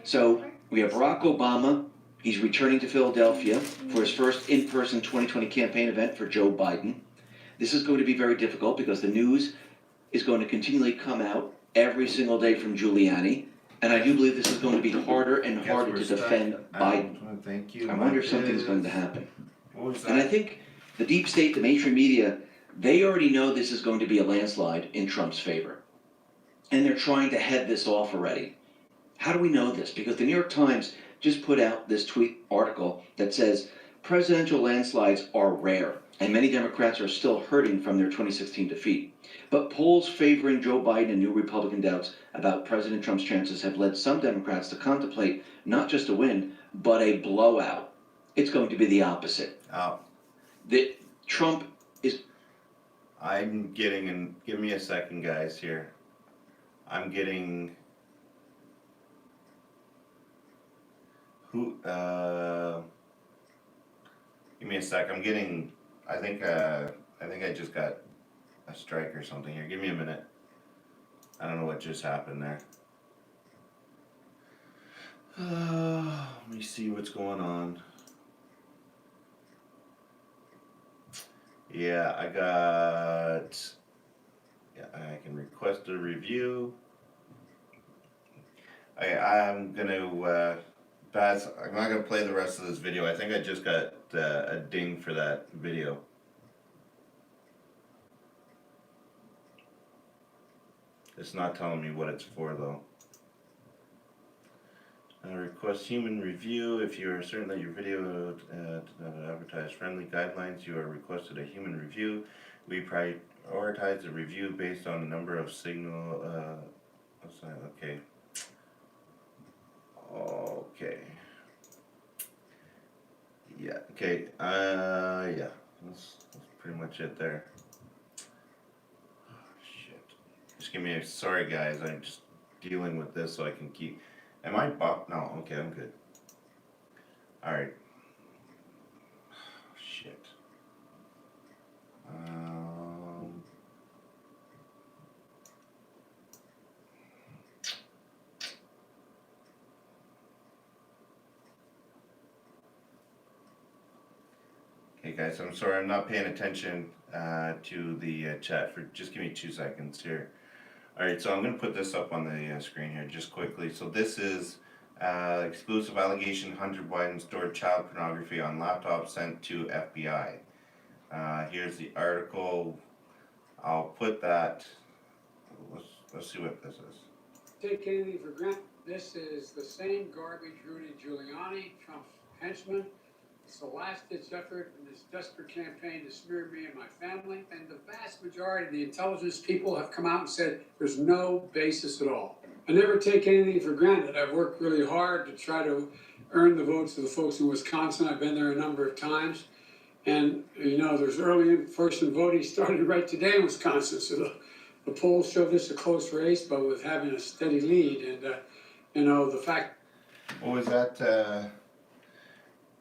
So we have Barack Obama. He's returning to Philadelphia for his first in-person 2020 campaign event for Joe Biden. This is going to be very difficult because the news is going to continually come out every single day from Giuliani. And I do believe this is going to be harder and harder to defend Biden. Thank you. I wonder if something's going to happen. And I think the deep state, the mainstream media, they already know this is going to be a landslide in Trump's favor. And they're trying to head this off already. How do we know this? Because the New York Times just put out this tweet article that says presidential landslides are rare, and many Democrats are still hurting from their 2016 defeat. But polls favoring Joe Biden and new Republican doubts about President Trump's chances have led some Democrats to contemplate not just a win, but a blowout. It's going to be the opposite. Oh, That Trump is. I'm getting, and give me a second, guys, here. I'm getting, give me a sec, I'm getting, I think I just got a strike or something here. Give me a minute. I don't know what just happened there. Let me see what's going on. Yeah, I can request a review. I'm gonna, Baz, I'm not gonna play the rest of this video. I think I just got a ding for that video. It's not telling me what it's for though. Request human review. If you are certain that your video does not advertise friendly guidelines, you are requested a human review. We prioritize the review based on the number of signal. Okay. Okay. Yeah. Okay. Yeah. That's pretty much it there. Oh, shit. Just give me a. Sorry, guys. I'm just dealing with this so I can keep. Am I bop? No, okay, I'm good. Alright. Shit. Okay, guys, I'm sorry, I'm not paying attention to the chat. Just give me 2 seconds here. Alright, so I'm going to put this up on the screen here just quickly. So this is exclusive allegation Hunter Biden stored child pornography on laptop sent to FBI. Here's the article. I'll put that. Let's see what this is. Take anything for granted. This is the same garbage Rudy Giuliani, Trump's henchman. It's the last-ditch effort in this desperate campaign to smear me and my family. And the vast majority of the intelligence people have come out and said there's no basis at all. I never take anything for granted. I've worked really hard to try to earn the votes of the folks in Wisconsin. I've been there a number of times. And, you know, there's early in-person voting started right today in Wisconsin. So the polls show this a close race, but with having a steady lead. And, you know, the fact... What was that?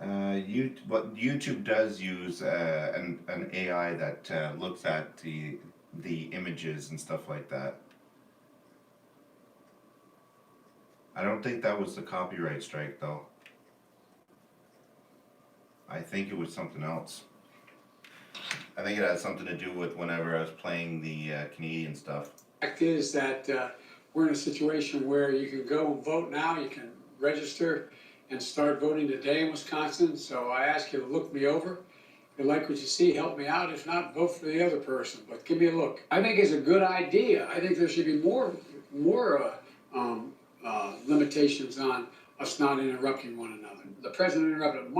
YouTube does use an AI that looks at the images and stuff like that. I don't think that was the copyright strike though. I think it was something else. I think it had something to do with whenever I was playing the Canadian stuff. The fact is that we're in a situation where you can go and vote now, you can register and start voting today in Wisconsin. So I ask you to look me over. If you like what you see, help me out. If not, vote for the other person, but give me a look. I think it's a good idea. I think there should be more limitations on us not interrupting one another. The president interrupted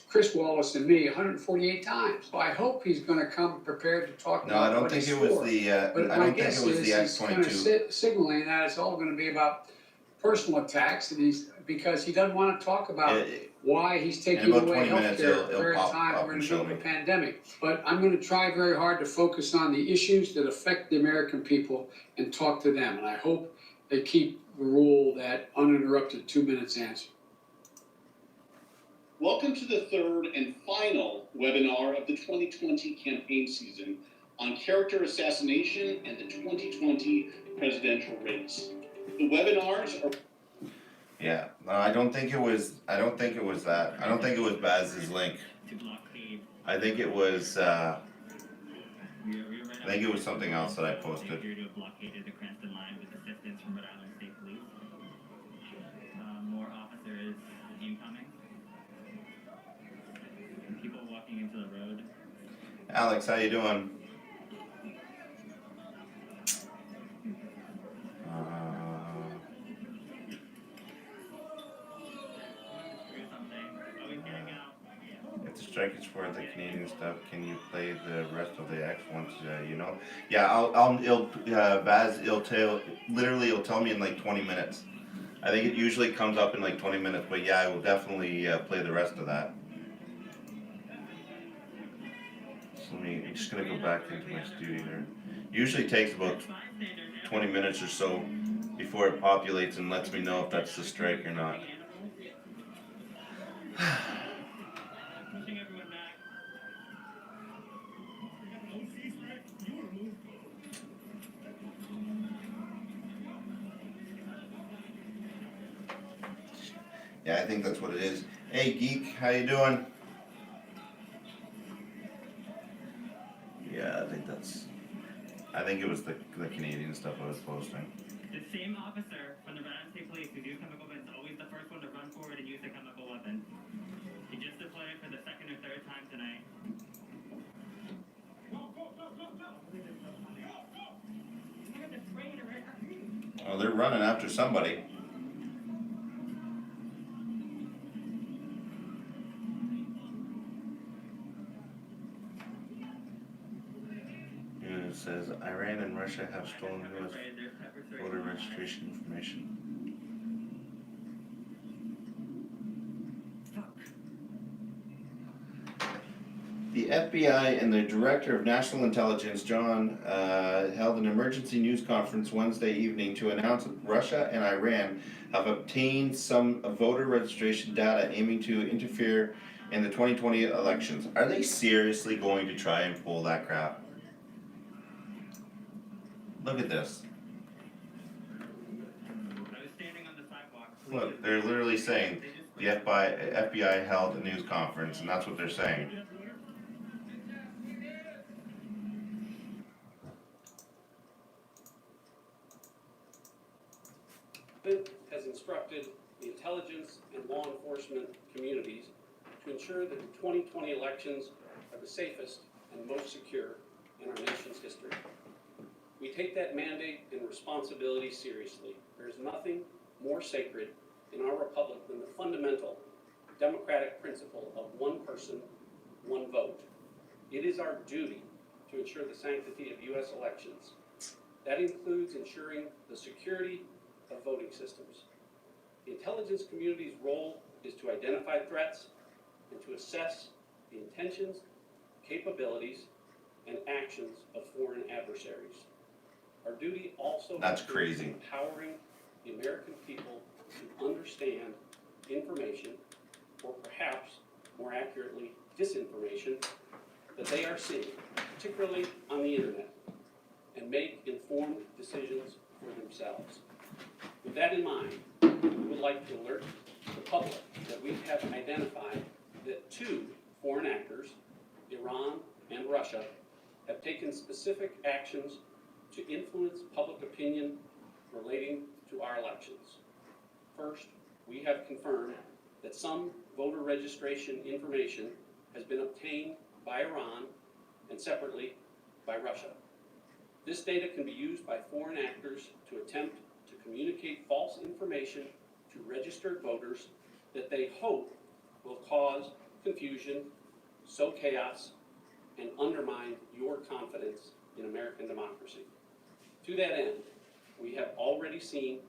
Chris Wallace and me 148 times. So I hope he's going to come prepared to talk No, about I don't what think he's it was for. the. But I my don't think guess it was is the he's kind of X-22. signaling that it's all going to be about personal attacks, and because he doesn't want to talk about why he's taking about away 20 minutes, healthcare at the it'll very pop time up we're in and the show middle of a me. pandemic. But I'm going to try very hard to focus on the issues that affect the American people and talk to them. And I hope they keep the rule that uninterrupted 2 minutes answer. Welcome to the third and final webinar of the 2020 campaign season on character assassination and the 2020 presidential race. The webinars are... Yeah, no, I don't think it was that. I don't think it was Baz's link. I think it was something else that I posted. More officers incoming. People walking into the road. Alex, how you doing? If the strike is for the Canadian stuff, can you play the rest of the X once you know? Yeah, Baz, it'll tell me in like 20 minutes. I think it usually comes up in like 20 minutes, but yeah, I will definitely play the rest of that. So I'm just gonna go back into my studio here. Usually takes about 20 minutes or so before it populates and lets me know if that's the strike or not. Yeah, I think that's what it is. Hey Geek, how you doing? Yeah, I think it was the Canadian stuff I was posting. The same officer from the Brandon State Police who do chemical weapons is always the first one to run forward and use a chemical weapon. He just deployed for the second or third time tonight. Oh, they're running after somebody. It says Iran and Russia have stolen U.S. voter registration information. The FBI and the Director of National Intelligence, John, held an emergency news conference Wednesday evening to announce that Russia and Iran have obtained some voter registration data aiming to interfere in the 2020 elections. Are they seriously going to try and pull that crap? Look at this. Look, they're literally saying the FBI held a news conference, and that's what they're saying. Has instructed the intelligence and law enforcement communities to ensure that the 2020 elections are the safest and most secure in our nation's history. We take that mandate and responsibility seriously. There is nothing more sacred in our republic than the fundamental democratic principle of one person, one vote. It is our duty to ensure the sanctity of U.S. elections. That includes ensuring the security of voting systems. The intelligence community's role is to identify threats and to assess the intentions, capabilities, and actions of foreign adversaries. Our duty also includes empowering the American people to understand information, or perhaps more accurately, disinformation, that they are seeing, particularly on the internet, and make informed decisions for themselves. With that in mind, we would like to alert the public that we have identified that 2 foreign actors, Iran and Russia, have taken specific actions to influence public opinion relating to our elections. First, we have confirmed that some voter registration information has been obtained by Iran and separately by Russia. This data can be used by foreign actors to attempt to communicate false information to registered voters that they hope will cause confusion, sow chaos, and undermine your confidence in American democracy. To that end, we have already seen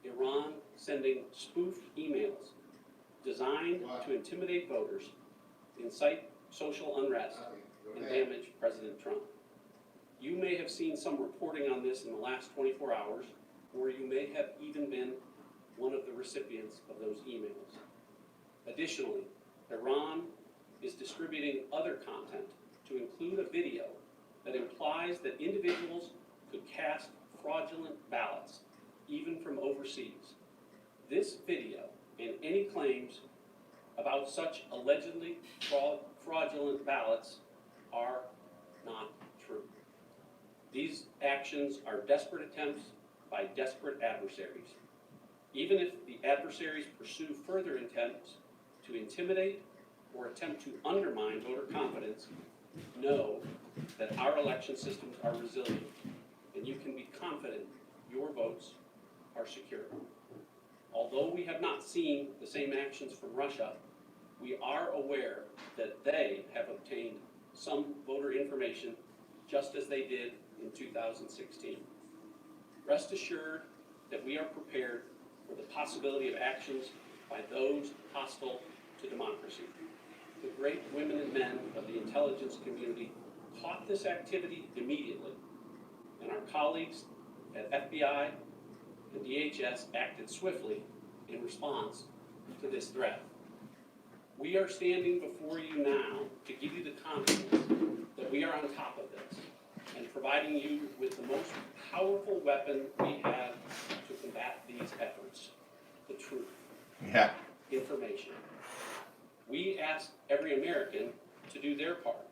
Iran sending spoofed emails designed to intimidate voters, incite social unrest, and damage President Trump. You may have seen some reporting on this in the last 24 hours, or you may have even been one of the recipients of those emails. Additionally, Iran is distributing other content to include a video that implies that individuals could cast fraudulent ballots, even from overseas. This video and any claims about such allegedly fraudulent ballots are not true. These actions are desperate attempts by desperate adversaries. Even if the adversaries pursue further attempts to intimidate or attempt to undermine voter confidence, know that our election systems are resilient, and you can be confident your votes are secure. Although we have not seen the same actions from Russia, we are aware that they have obtained some voter information just as they did in 2016. Rest assured that we are prepared or the possibility of actions by those hostile to democracy. The great women and men of the intelligence community caught this activity immediately, and our colleagues at FBI and DHS acted swiftly in response to this threat. We are standing before you now to give you the confidence that we are on top of this and providing you with the most powerful weapon we have to combat these efforts, the truth. Yeah. Information. We ask every American to do their part,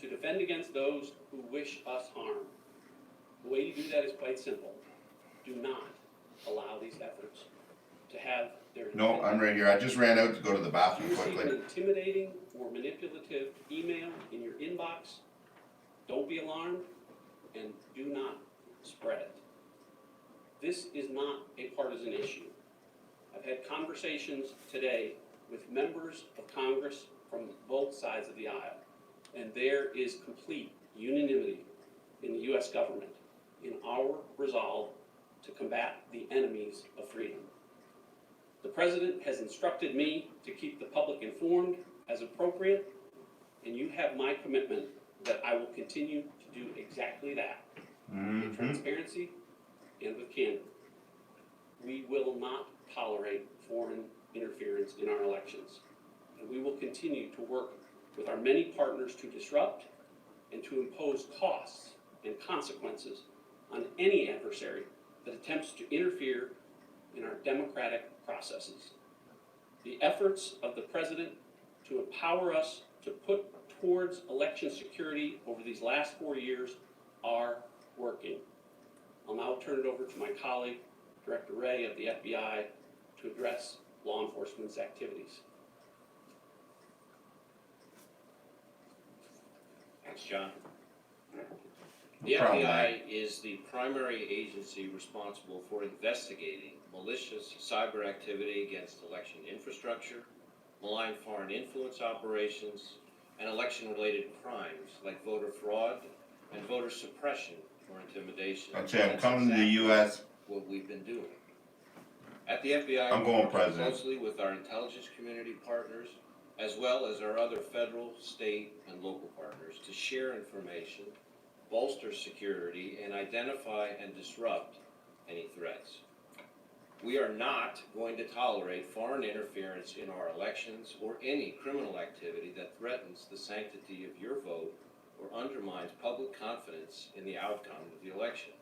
to defend against those who wish us harm. The way to do that is quite simple. Do not allow these efforts to have their... No, I'm right here. I just ran out to go to the bathroom If you receive quickly. an intimidating or manipulative email in your inbox, don't be alarmed and do not spread it. This is not a partisan issue. I've had conversations today with members of Congress from both sides of the aisle, and there is complete unanimity in the U.S. government in our resolve to combat the enemies of freedom. The President has instructed me to keep the public informed as appropriate, and you have my commitment that I will continue to do exactly that, with transparency and with candor. We will not tolerate foreign interference in our elections, and we will continue to work with our many partners to disrupt and to impose costs and consequences on any adversary that attempts to interfere in our democratic processes. The efforts of the President to empower us to put towards election security over these last 4 years are working. I'll now turn it over to my colleague, Director Wray of the FBI, to address law enforcement's activities. Thanks, John. The No problem, FBI is the primary agency responsible for investigating malicious cyber activity against election infrastructure, malign foreign influence operations, and election-related crimes like voter fraud and voter suppression or intimidation. I'd say I'm coming to the exactly U.S. what we've been doing. At the FBI, I'm we going work president. closely with our intelligence community partners, as well as our other federal, state, and local partners to share information, bolster security, and identify and disrupt any threats. We are not going to tolerate foreign interference in our elections or any criminal activity that threatens the sanctity of your vote or undermines public confidence in the outcome of the election.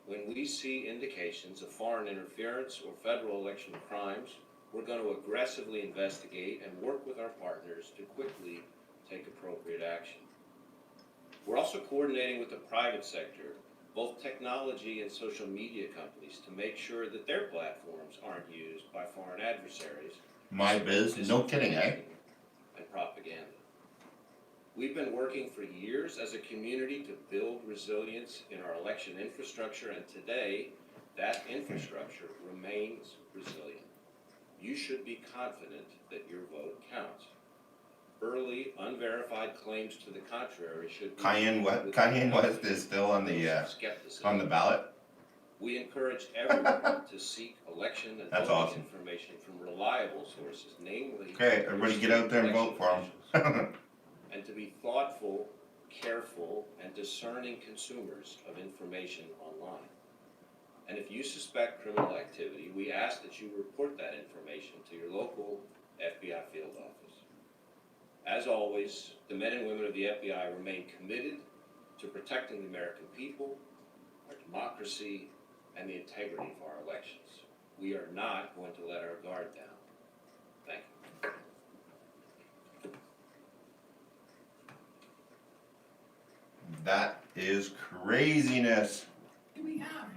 When we see indications of foreign interference or federal election crimes, we're going to aggressively investigate and work with our partners to quickly take appropriate action. We're also coordinating with the private sector, both technology and social media companies, to make sure that their platforms aren't used by foreign adversaries. My biz, no kidding, eh? And propaganda. We've been working for years as a community to build resilience in our election infrastructure, and today, that infrastructure remains resilient. You should be confident that your vote counts. Early, unverified claims to the contrary should be... Kanye West is still on the ballot? We encourage everyone to seek election and That's voting awesome. information from reliable sources, namely... Okay, everybody get out there and vote for him. And to be thoughtful, careful, and discerning consumers of information online. And if you suspect criminal activity, we ask that you report that information to your local FBI field office. As always, the men and women of the FBI remain committed to protecting the American people, our democracy, and the integrity of our elections. We are not going to let our guard down. Thank you. That is craziness. Do we have?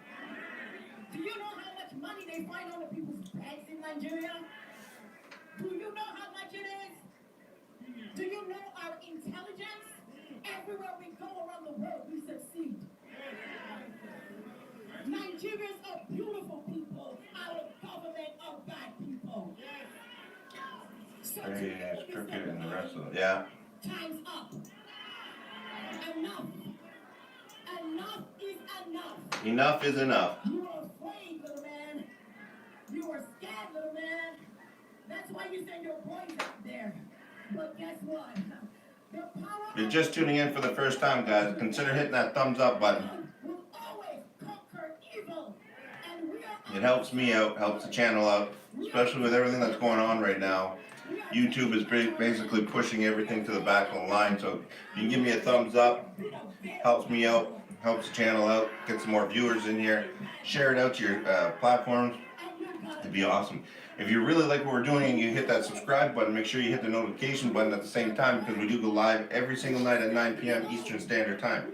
Do you know how much money they find on the people's bags in Nigeria? Do you know how much it is? Do you know our intelligence? Everywhere we go around the world, we succeed. Nigerians are beautiful people. Our government are bad people. So Hey, it's crooked and the rest of it. Yeah. time's up. Enough. Enough is enough. Enough is enough. You are afraid, little man. You were scared, little man. That's why you send your boys out there. But guess what? The power If you're just tuning in for the first time, guys, consider hitting that thumbs up button. will always conquer evil. And we are It helps me out, helps the channel out, especially with everything that's going on right now. YouTube is basically pushing everything to the back of the line, so you can give me a thumbs up, helps me out, helps the channel out, get some more viewers in here, share it out to your platforms, it'd be awesome. If you really like what we're doing and you hit that subscribe button, make sure you hit the notification button at the same time, because we do go live every single night at 9 p.m. Eastern Standard Time.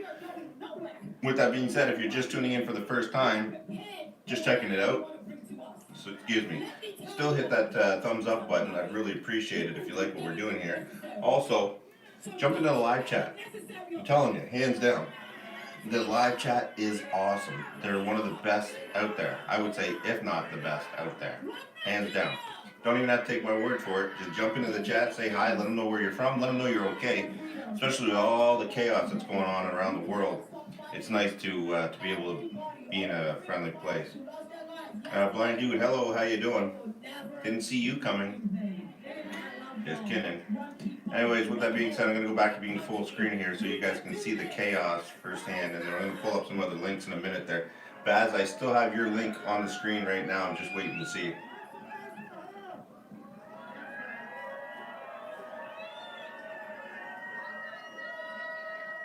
With that being said, if you're just tuning in for the first time, just checking it out, so excuse me, still hit that thumbs up button. I'd really appreciate it if you like what we're doing here. Also, jump into the live chat. I'm telling you, hands down, the live chat is awesome. They're one of the best out there. I would say, if not the best out there, hands down. Don't even have to take my word for it. Just jump into the chat, say hi, let them know where you're from, let them know you're okay. Especially with all the chaos that's going on around the world, it's nice to be able to be in a friendly place. Blind Dude, hello, how you doing? Didn't see you coming. Just kidding. Anyways, with that being said, I'm going to go back to being full screen here so you guys can see the chaos firsthand, and then I'm going to pull up some other links in a minute there. Baz, I still have your link on the screen right now. I'm just waiting to see.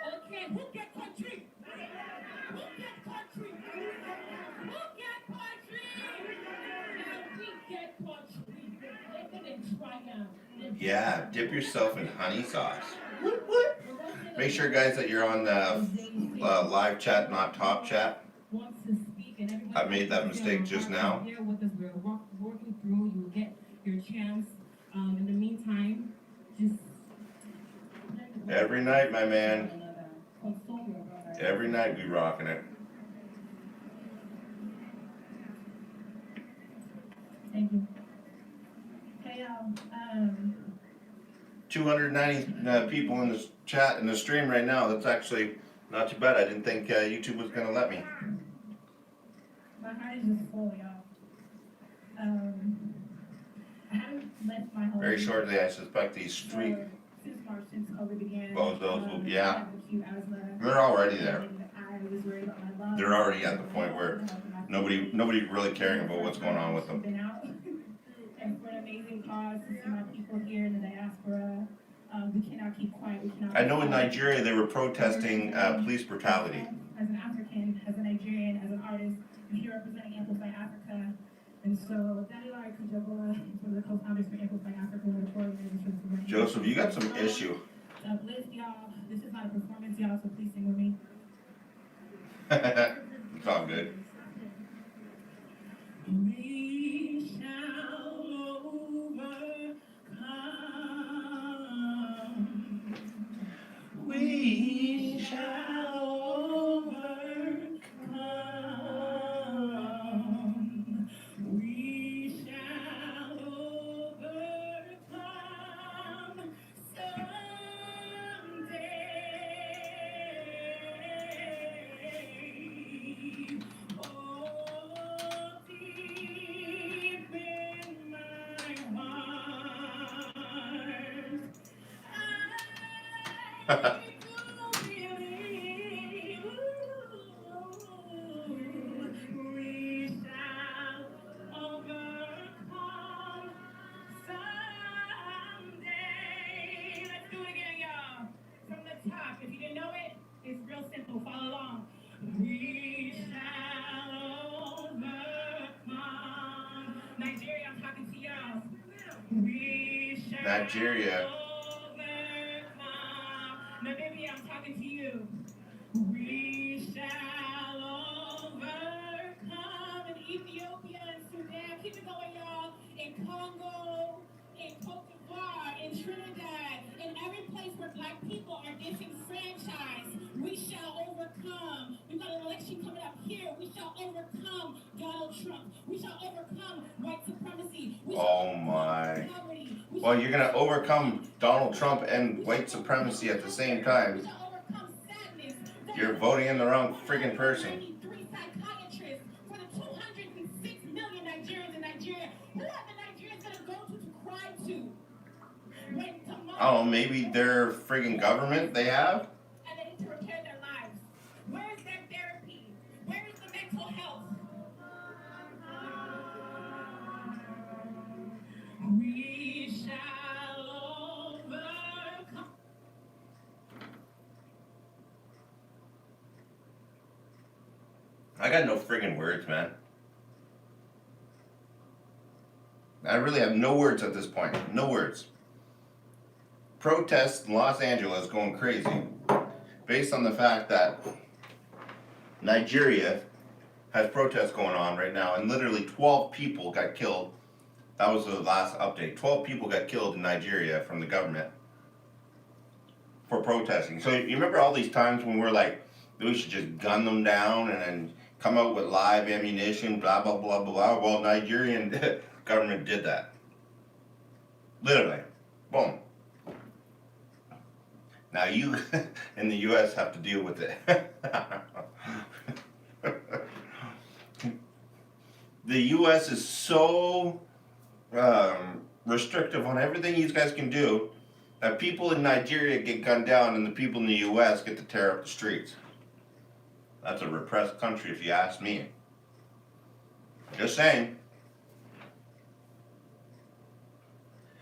Okay, who get country? Who get country? Who get country? Now we get country. They're gonna try now. Yeah, dip yourself in honey sauce. Make sure, guys, that you're on the live chat, not top chat. I made that mistake just now. Here with us, we're working through. You will get your chance. In the meantime, just Every night, my man. Every night we rocking it. thank you. Hey, 290 people in this chat in the stream right now. That's actually not too bad. I didn't think YouTube was gonna let me. My heart is just full, y'all. I haven't left my home. Very shortly, I suspect these street Since March, since COVID began. bozos will, yeah, I have acute asthma. they're already there. And I was worried about my lungs. They're already at the point where nobody really caring about what's going on with them. Been out. And for an amazing cause, to see my people here in the diaspora, we cannot keep quiet. We cannot. I know in Nigeria they were protesting police brutality. As an African, as a Nigerian, as an artist, I'm here representing Amplify Africa. And so, Daniela Kujobola, one of the co-founders for Amplify Africa, one of the organizations. Joseph, you got some issue. Uplift, y'all. This is not a performance, y'all, so please sing with me. It's all good. We shall overcome. We shall overcome. We shall overcome someday. Oh, deep in my heart, we shall overcome someday. Let's do it again, y'all. From the top. If you didn't know it, it's real simple. Follow along. We shall overcome. Nigeria, I'm talking to y'all. We shall Nigeria. Namibia, I'm talking to you. We shall overcome in Ethiopia and Sudan. Keep it going, y'all. In Congo, in Cote d'Ivoire, in Trinidad, in every place where black people are disenfranchised. We shall overcome. We've got an election coming up here. We shall overcome Donald Trump. We shall overcome white supremacy. Oh my. Well, you're gonna overcome Donald Trump and white supremacy at the same time. You're voting in the wrong friggin' person. 3 psychiatrists for the 206 million Nigerians in Nigeria I don't know, maybe their friggin' government they have? And they need to repair their lives. Where's their therapy? Where's the mental health? We shall overcome. I got no friggin' words, man. I really have no words at this point. No words. Protests in Los Angeles going crazy based on the fact that Nigeria has protests going on right now, and literally 12 people got killed. That was the last update. 12 people got killed in Nigeria from the government for protesting. So you remember all these times when we're like, we should just gun them down and then come out with live ammunition, blah, blah, blah, blah, blah. Well, Nigerian government did that. Literally. Boom. Now you in the US have to deal with it. The US is so restrictive on everything these guys can do that people in Nigeria get gunned down and the people in the US get to tear up the streets. That's a repressed country if you ask me. Just saying.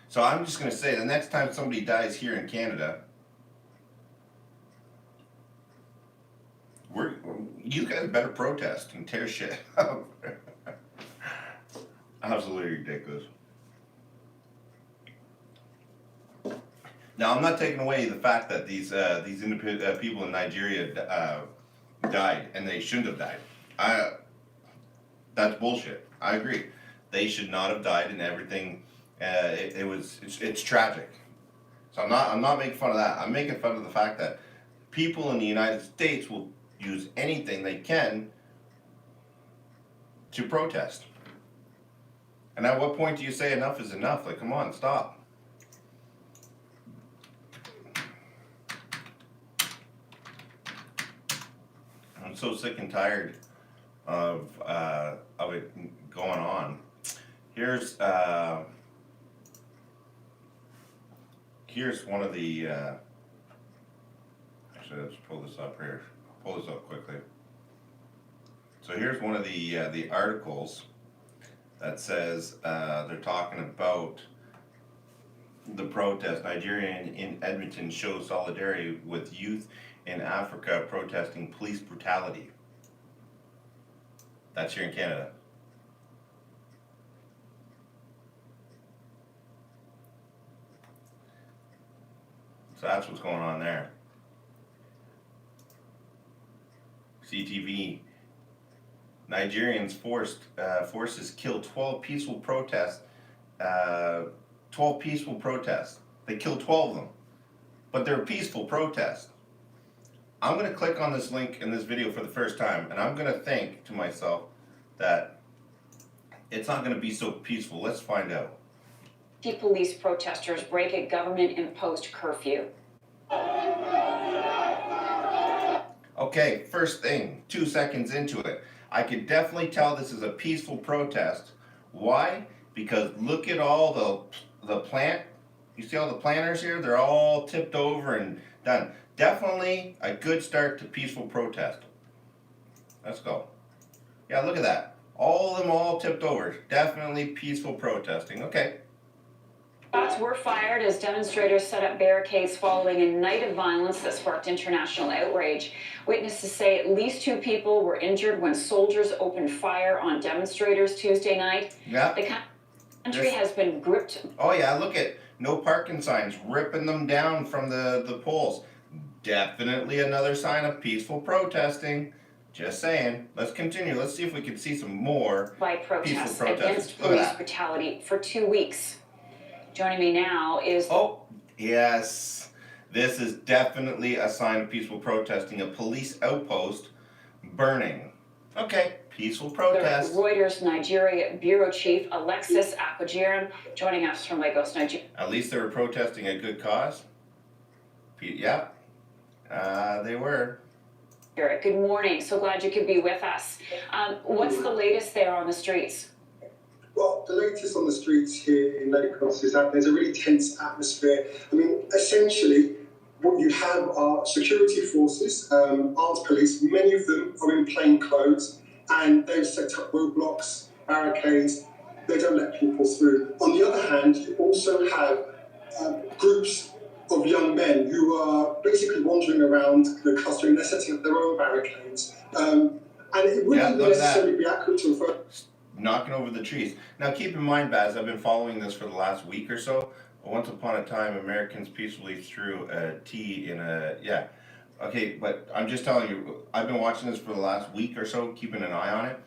So I'm just going to say the next time somebody dies here in Canada, you guys better protest and tear shit up. Absolutely ridiculous. Now I'm not taking away the fact that these people in Nigeria died and they shouldn't have died. That's bullshit. I agree. They should not have died and everything. It's tragic. So I'm not making fun of that. I'm making fun of the fact that people in the United States will use anything they can to protest. And at what point do you say enough is enough? Like, come on, stop. I'm so sick and tired of it going on. Here's one of the. Actually, let's pull this up here. Pull this up quickly. So here's one of the articles that says they're talking about the protest. Nigerian in Edmonton shows solidarity with youth in Africa protesting police brutality. That's here in Canada. So that's what's going on there. CTV. Nigerians forces killed 12 peaceful protests. 12 peaceful protests. They killed 12 of them. But they're peaceful protests. I'm going to click on this link in this video for the first time, and I'm going to think to myself that it's not going to be so peaceful. Let's find out. Police protesters break a government-imposed curfew. Okay, first thing, 2 seconds into it. I could definitely tell this is a peaceful protest. Why? Because look at all the plant. You see all the planters here? They're all tipped over and done. Definitely a good start to peaceful protest. Let's go. Yeah, look at that. All of them all tipped over. Definitely peaceful protesting. Okay. Shots were fired as demonstrators set up barricades following a night of violence that sparked international outrage. Witnesses say at least 2 people were injured when soldiers opened fire on demonstrators Tuesday night. Yeah. The country has been gripped. Oh yeah, look at no parking signs, ripping them down from the poles. Definitely another sign of peaceful protesting. Just saying. Let's continue. Let's see if we can see some more By protests against police brutality for 2 weeks. Joining me now is... Oh, yes. This is definitely a sign of peaceful protesting. A police outpost burning. Okay, peaceful protest. The Reuters Nigeria Bureau Chief Alexis Akpojiran joining us from Lagos, Nigeria. At least they were protesting a good cause. Yeah, they were. Good morning. So glad you could be with us. What's the latest there on the streets? Well, the latest on the streets here in Lagos is that there's a really tense atmosphere. I mean, essentially, what you have are security forces, armed police. Many of them are in plain clothes, and they've set up roadblocks, barricades. They don't let people through. On the other hand, you also have groups of young men who are basically wandering around the cluster, and they're setting up their own barricades. And it wouldn't necessarily be accurate to refer. Knocking over the trees. Now keep in mind, Baz, I've been following this for the last week or so. Once upon a time, Americans peacefully threw a tea in a, okay, but I'm just telling you, I've been watching this for the last week or so, keeping an eye on it.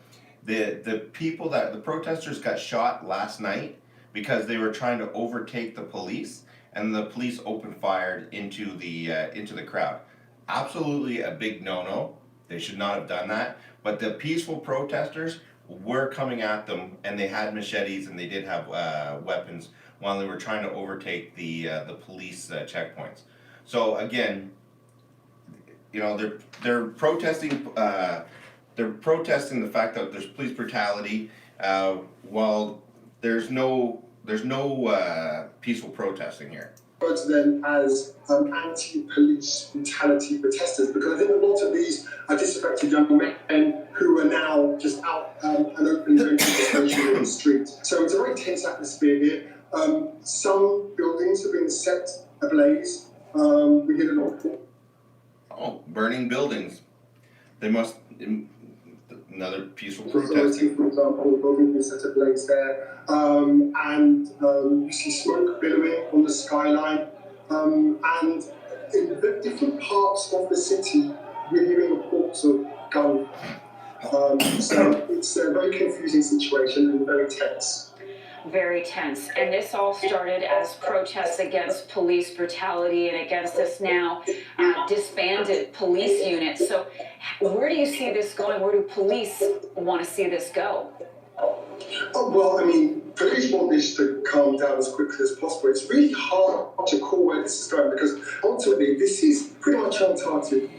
The protesters got shot last night because they were trying to overtake the police, and the police opened fire into the crowd. Absolutely a big no-no. They should not have done that. But the peaceful protesters were coming at them, and they had machetes and they did have weapons while they were trying to overtake the police checkpoints. So again, they're protesting. They're protesting the fact that there's police brutality, while there's no peaceful protesting here. To them as anti-police brutality protesters, because I think a lot of these are disaffected young men who are now just out and open to demonstration in the street. So it's a very tense atmosphere here. Some buildings have been set ablaze. We get a lot. Oh, burning buildings. They must. Another peaceful protesting. For example, the building is set ablaze there, and you see smoke billowing on the skyline, and in the different parts of the city, we're hearing reports of gun. So it's a very confusing situation and very tense. Very tense. And this all started as protests against police brutality and against this now disbanded police unit. So where do you see this going? Where do police want to see this go? Oh, well, I mean, police want this to calm down as quickly as possible. It's really hard to call where this is going, because ultimately this is pretty much uncharted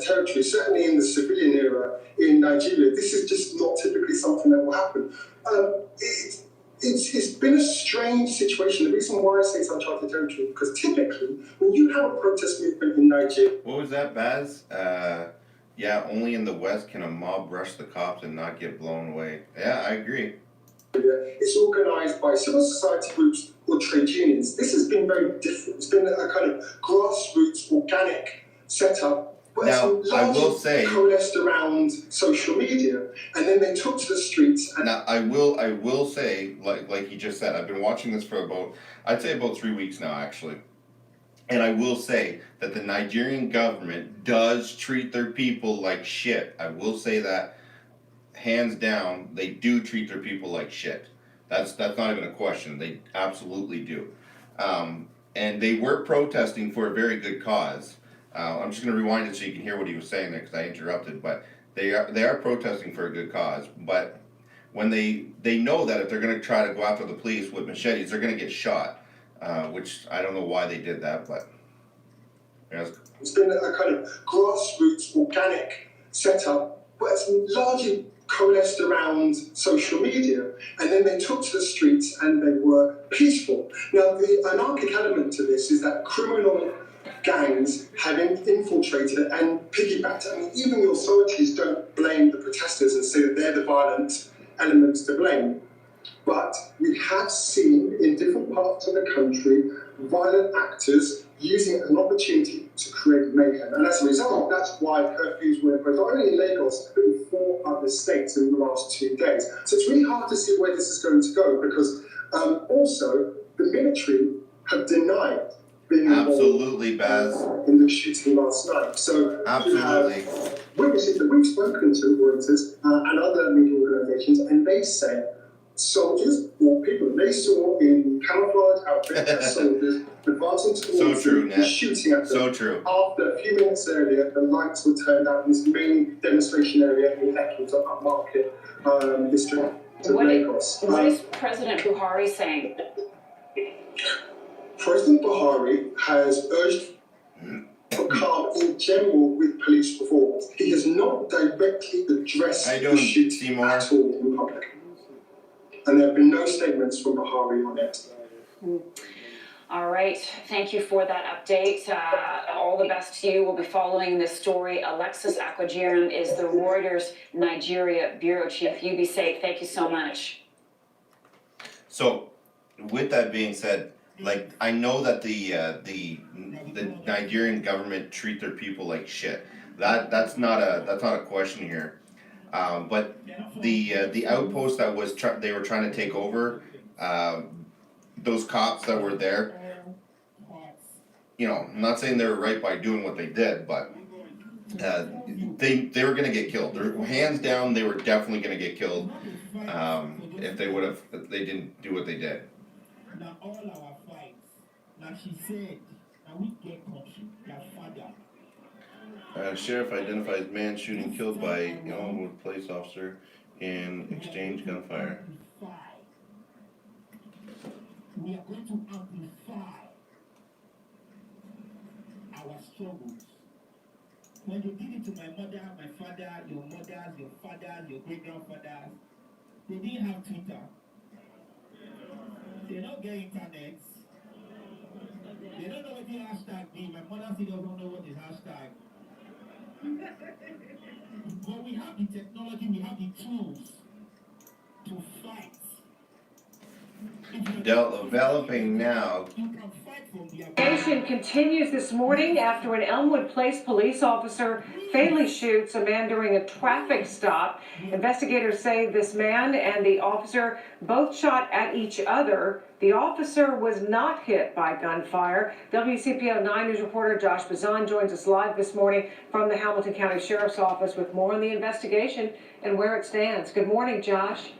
territory. Certainly in the civilian era in Nigeria, this is just not typically something that will happen. It's been a strange situation. The reason why I say it's uncharted territory, because typically when you have a protest movement in Nigeria. What was that, Baz? Only in the West can a mob rush the cops and not get blown away. Yeah, I agree. It's organised by civil society groups or trade unions. This has been very different. It's been a kind of grassroots, organic setup. Now, I will say, coalesced around social media, and then they took to the streets. And now, I will say, like you just said, I've been watching this for I'd say about 3 weeks now, actually. And I will say that the Nigerian government does treat their people like shit. I will say that, hands down, they do treat their people like shit. That's not even a question. They absolutely do. And they were protesting for a very good cause. I'm just going to rewind it so you can hear what he was saying there, because I interrupted. But they are protesting for a good cause. But when they know that if they're going to try to go after the police with machetes, they're going to get shot. Which I don't know why they did that, but it's been a kind of grassroots, organic setup, but it's largely coalesced around social media, and then they took to the streets and they were peaceful. Now, the anarchic element to this is that criminal gangs have infiltrated it and piggybacked. I mean, even the authorities don't blame the protesters and say that they're the violent elements to blame. But we have seen in different parts of the country violent actors using it as an opportunity to create mayhem. And as a result, that's why curfews were imposed not only in Lagos, but in 4 other states in the last 2 days. So it's really hard to see where this is going to go, because also the military have denied being absolutely, Baz, in the shooting last night. So absolutely, witnesses that we've spoken to, Reuters and other media organisations, and they say soldiers or people they saw in camouflage outfits as soldiers advancing towards them, shooting at them. So true. After a few minutes earlier, the lights were turned out in this main demonstration area in Lekki, the upmarket district of Lagos. What is President Buhari saying? President Buhari has urged for calm in general with police performance. He has not directly addressed the shooting at all in public. And there have been no statements from Buhari on it. All right, thank you for that update. All the best to you. We'll be following this story. Alexis Akwajiram is the Reuters Nigeria bureau chief. You be safe. Thank you so much. So, with that being said, like I know that the Nigerian government treat their people like shit. That's not a question here. But the outpost that was they were trying to take over, those cops that were there, you know, I'm not saying they were right by doing what they did, but they were gonna get killed. They're, hands down, they were definitely gonna get killed if they didn't do what they did. Now all our fights, like she said, now we get country, their father. Sheriff identifies man shooting killed by Elmwood police officer in exchange gunfire. We are going to amplify our struggles. When you did it to my mother, my father, your mothers, your fathers, your great-grandfathers, they didn't have Twitter. They don't get internet. They don't know what the hashtag is. My mother still doesn't know what the hashtag. But we have the technology, we have the tools to fight. Developing now. Investigation continues this morning after an Elmwood Place police officer fatally shoots a man during a traffic stop. Investigators say this man and the officer both shot at each other. The officer was not hit by gunfire. WCPO 9 News reporter Josh Bazan joins us live this morning from the Hamilton County Sheriff's Office with more on the investigation and where it stands. Good morning, Josh.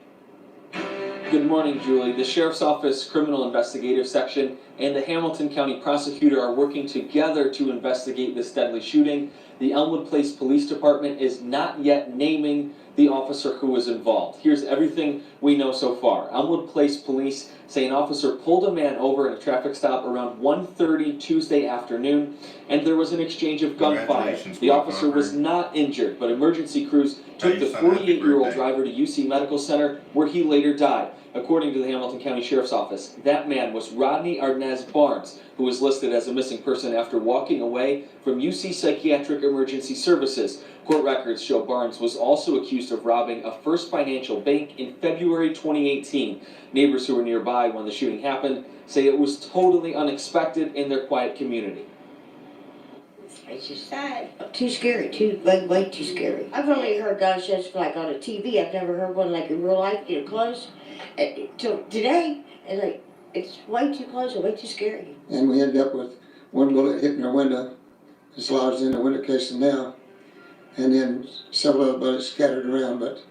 Good morning, Julie. The Sheriff's Office Criminal Investigative Section and the Hamilton County Prosecutor are working together to investigate this deadly shooting. The Elmwood Place Police Department is not yet naming the officer who was involved. Here's everything we know so far. Elmwood Place Police say an officer pulled a man over in a traffic stop around 1:30 Tuesday afternoon, and there was an exchange of gunfire. The officer was not injured, but emergency crews took the 48-year-old driver to UC Medical Center, where he later died. According to the Hamilton County Sheriff's Office, that man was Rodney Arnaz Barnes, who was listed as a missing person after walking away from UC Psychiatric Emergency Services. Court records show Barnes was also accused of robbing a First Financial Bank in February 2018. Neighbors who were nearby when the shooting happened say it was totally unexpected in their quiet community. It's just sad. Too scary, way too scary. I've only heard gunshots like on a TV. I've never heard one like in real life, close. Till today, and like, it's way too close and way too scary. And we ended up with one bullet hitting our window, as lodged in the window casing now, and then several other bullets scattered around, but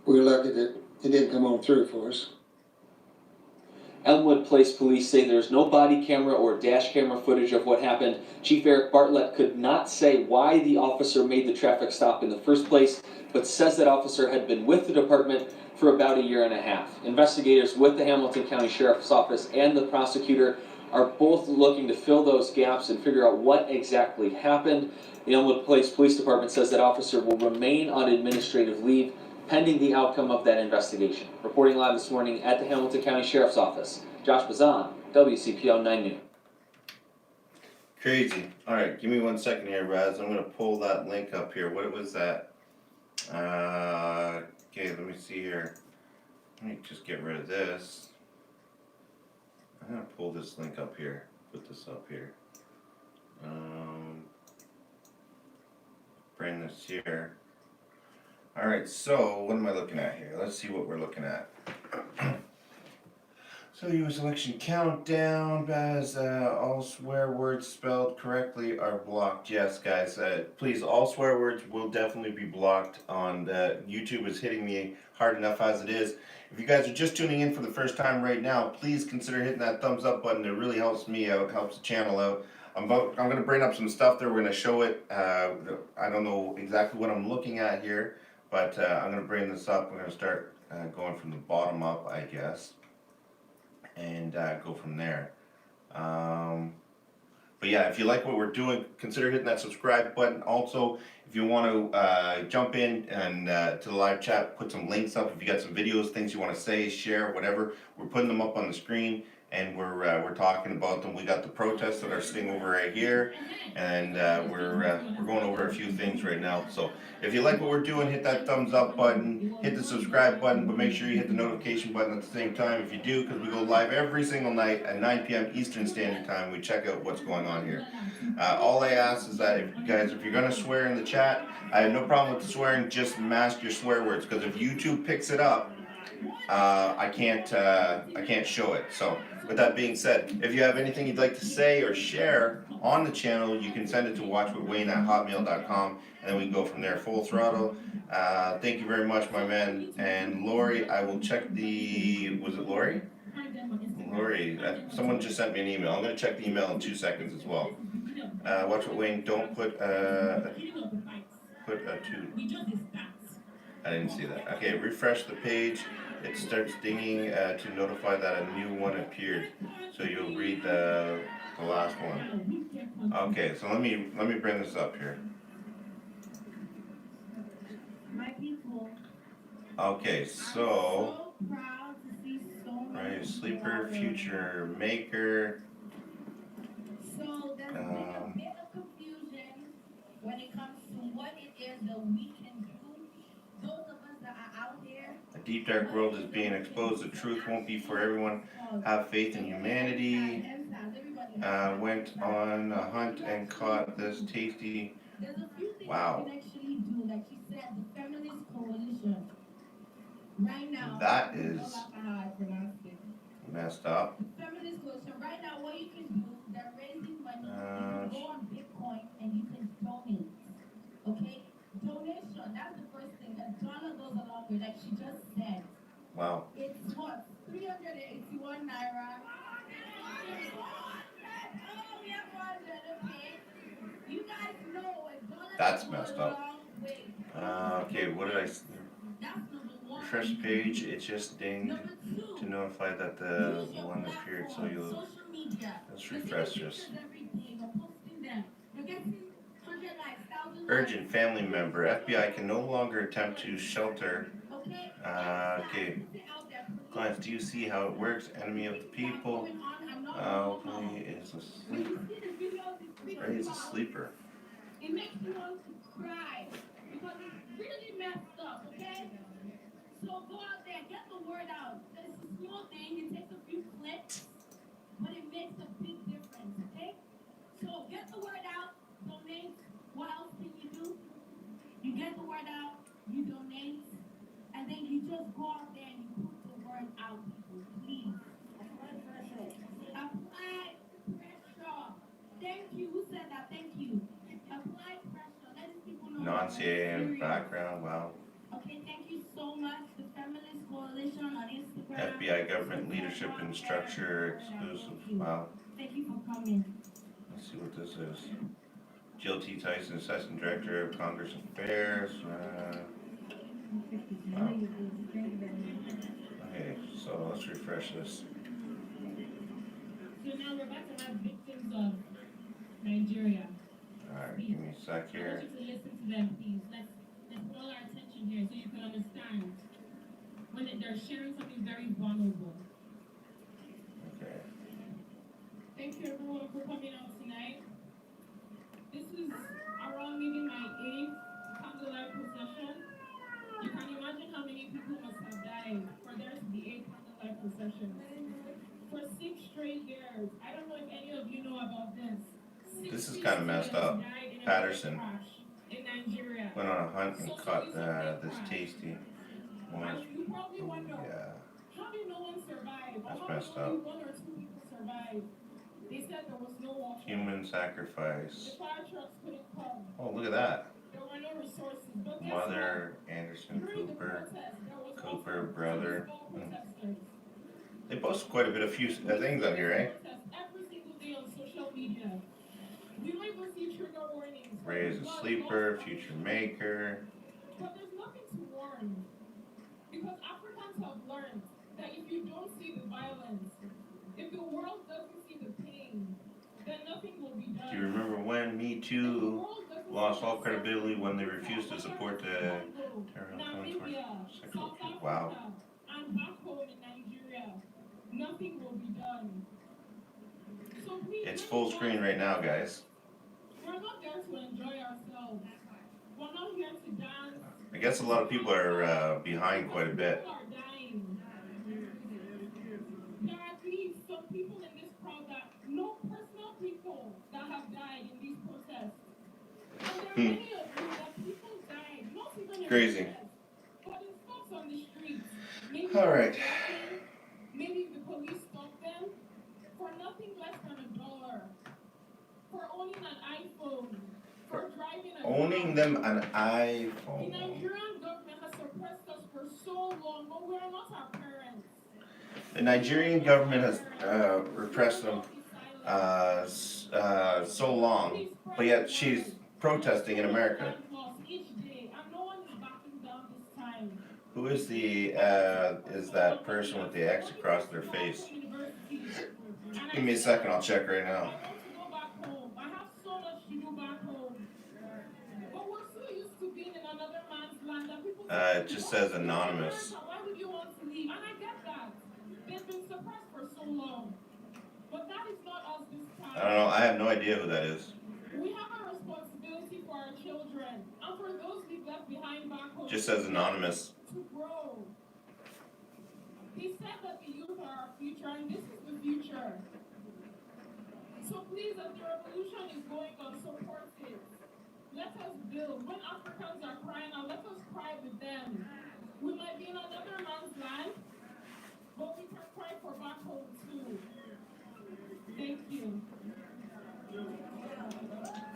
we were lucky that it didn't come on through for us. Elmwood Place Police say there's no body camera or dash camera footage of what happened. Chief Eric Bartlett could not say why the officer made the traffic stop in the first place, but says that officer had been with the department for about 1.5 years. Investigators with the Hamilton County Sheriff's Office and the prosecutor are both looking to fill those gaps and figure out what exactly happened. The Elmwood Place Police Department says that officer will remain on administrative leave pending the outcome of that investigation. Reporting live this morning at the Hamilton County Sheriff's Office, Josh Bazan, WCPO 9 News. Crazy. All right, give me 1 second here, Raz. I'm gonna pull that link up here. What was that? Okay, let me see here. Let me just get rid of this. I'm gonna pull this link up here. Put this up here. Bring this here. All right, so what am I looking at here? Let's see what we're looking at. So U.S. election countdown, Baz, all swear words spelled correctly are blocked. Yes, guys, please, all swear words will definitely be blocked on the YouTube. Is hitting me hard enough as it is. If you guys are just tuning in for the first time right now, please consider hitting that thumbs up button. It really helps me out, helps the channel out. I'm going to bring up some stuff there. We're going to show it. I don't know exactly what I'm looking at here, but I'm going to bring this up. We're going to start going from the bottom up, I guess, and go from there. But yeah, if you like what we're doing, consider hitting that subscribe button. Also, if you want to jump in and to the live chat, put some links up. If you got some videos, things you want to say, share, whatever, we're putting them up on the screen. and we're talking about them. We got the protests that are sitting over right here, and we're going over a few things right now. So if you like what we're doing, hit that thumbs up button, hit the subscribe button, but make sure you hit the notification button at the same time if you do, because we go live every single night at 9 p.m. Eastern Standard Time. We check out what's going on here. All I ask is that if you're gonna swear in the chat, I have no problem with the swearing. Just mask your swear words, because if YouTube picks it up, I can't show it. So with that being said, if you have anything you'd like to say or share on the channel, you can send it to watchwithwayne@hotmail.com, and then we can go from there. Full throttle. Thank you very much, my man. And Lori, I will check was it Lori? Lori, someone just sent me an email. I'm gonna check the email in 2 seconds as well. Watch with Wayne, don't put a 2. I didn't see that. Okay, refresh the page. It starts dinging to notify that a new one appeared. So you'll read the last one. Okay, so let me bring this up here. Okay, so right, sleeper, future maker. So there's been a bit of confusion when it comes to what it is that we can do. Those of us that are out there. A deep dark world is being exposed. The truth won't be for everyone. Have faith in humanity. Went on a hunt and caught this tasty. Wow. That is messed up. Feminist coalition. Right now, what you can do, they're raising money. You can go on Bitcoin and you can donate. Okay? Donation, that's the first thing. $1 goes a long way, like she just said. Wow. It's what? 381 naira. You guys know That's messed up. Okay, what did I? Refresh page. It just dinged to notify that the one appeared. So you'll let's refresh this. Urgent family member. FBI can no longer attempt to shelter. Okay. Clients, do you see how it works? Enemy of the people. Hopefully it's a sleeper. Right, it's a sleeper. It makes you want to cry because it's really messed up, okay? So go out there, get the word out. It's a small thing, it takes a few clicks, but it makes a big difference, okay? So get the word out, donate. What else can you do? You get the word out, you donate, and then you just go out there and you put the word out, people, please. Apply pressure. Apply pressure. Thank you. Who said that? Thank you. Apply pressure. Let people know. Non-CAA background. Wow. Okay, thank you so much. The Feminist Coalition on Instagram. FBI government leadership and structure exclusive. Wow. Thank you for coming. Let's see what this is. Jill T. Tyson, Assistant Director of Congress Affairs. Wow. Okay, so let's refresh this. So now we're about to have victims of Nigeria. Alright, give me a sec I here. want you to listen to them, please. Let's put all our attention here so you can understand when they're sharing something very vulnerable. Okay. Thank you everyone for coming out tonight. This is around maybe my 8th candlelight procession. You can imagine how many people must have died for there to be 8 candlelight processions. For 6 straight years. I don't know if any of you know about this. This is kind of messed up. Patterson in Nigeria went on a hunt and caught this tasty one. You probably wonder, Yeah, how did no one survive? that's How messed did up. only 1 or 2 people survive? They said there was no water. Human The sacrifice. fire trucks couldn't come. Oh, look at that. There were no resources. But guess Mother Anderson what? During the Cooper. protest, there was Cooper also brother. small protesters. They post quite a bit of few things on here, eh? Protest every single day on social media. We don't even see trigger warnings. Ray is a sleeper, future maker. But there's nothing to warn. Because Africans have learned that if you don't see the violence, if the world doesn't see the pain, then nothing will be done. Do you remember when Me Too lost all credibility when they refused to support the Namibia, sexual South Wow. Africa, and back home in Nigeria, nothing will be done. fun. So please, It's full screen right now, guys. we're not there to enjoy ourselves. We're not here to dance. I guess a lot of people are behind quite a bit. People are dying. There are at least some people in this crowd that know personal people that have died in these protests. And there are many of you that people died, not even in Crazy. protests, but in spots on the streets. Maybe All right. they were walking, maybe the police stopped them for nothing less than $1, for owning an iPhone, for driving a Owning car. them an The iPhone. Nigerian government has suppressed us for so long, but we are not our parents. The Nigerian government has repressed them so long, but yet she's protesting in America. Each day, and no one is backing down this time. Who is is that person with the X across their face? Give me a second, I'll check right now. I want to go back home. I have so much to do back home. But we're so used to being in another man's land that people It just says anonymous. why would you want to leave? And I get that. They've been suppressed for so long. But that is not us this time. I don't know, I have no idea who that is. We have a responsibility for our children and for those we've left behind back home. Just says anonymous. To grow. He said that the youth are our future, and this is the future. So please, as the revolution is going on, support it. Let us build. When Africans are crying out, let us cry with them. We might be in another man's land, but we can cry for back home too. Thank you.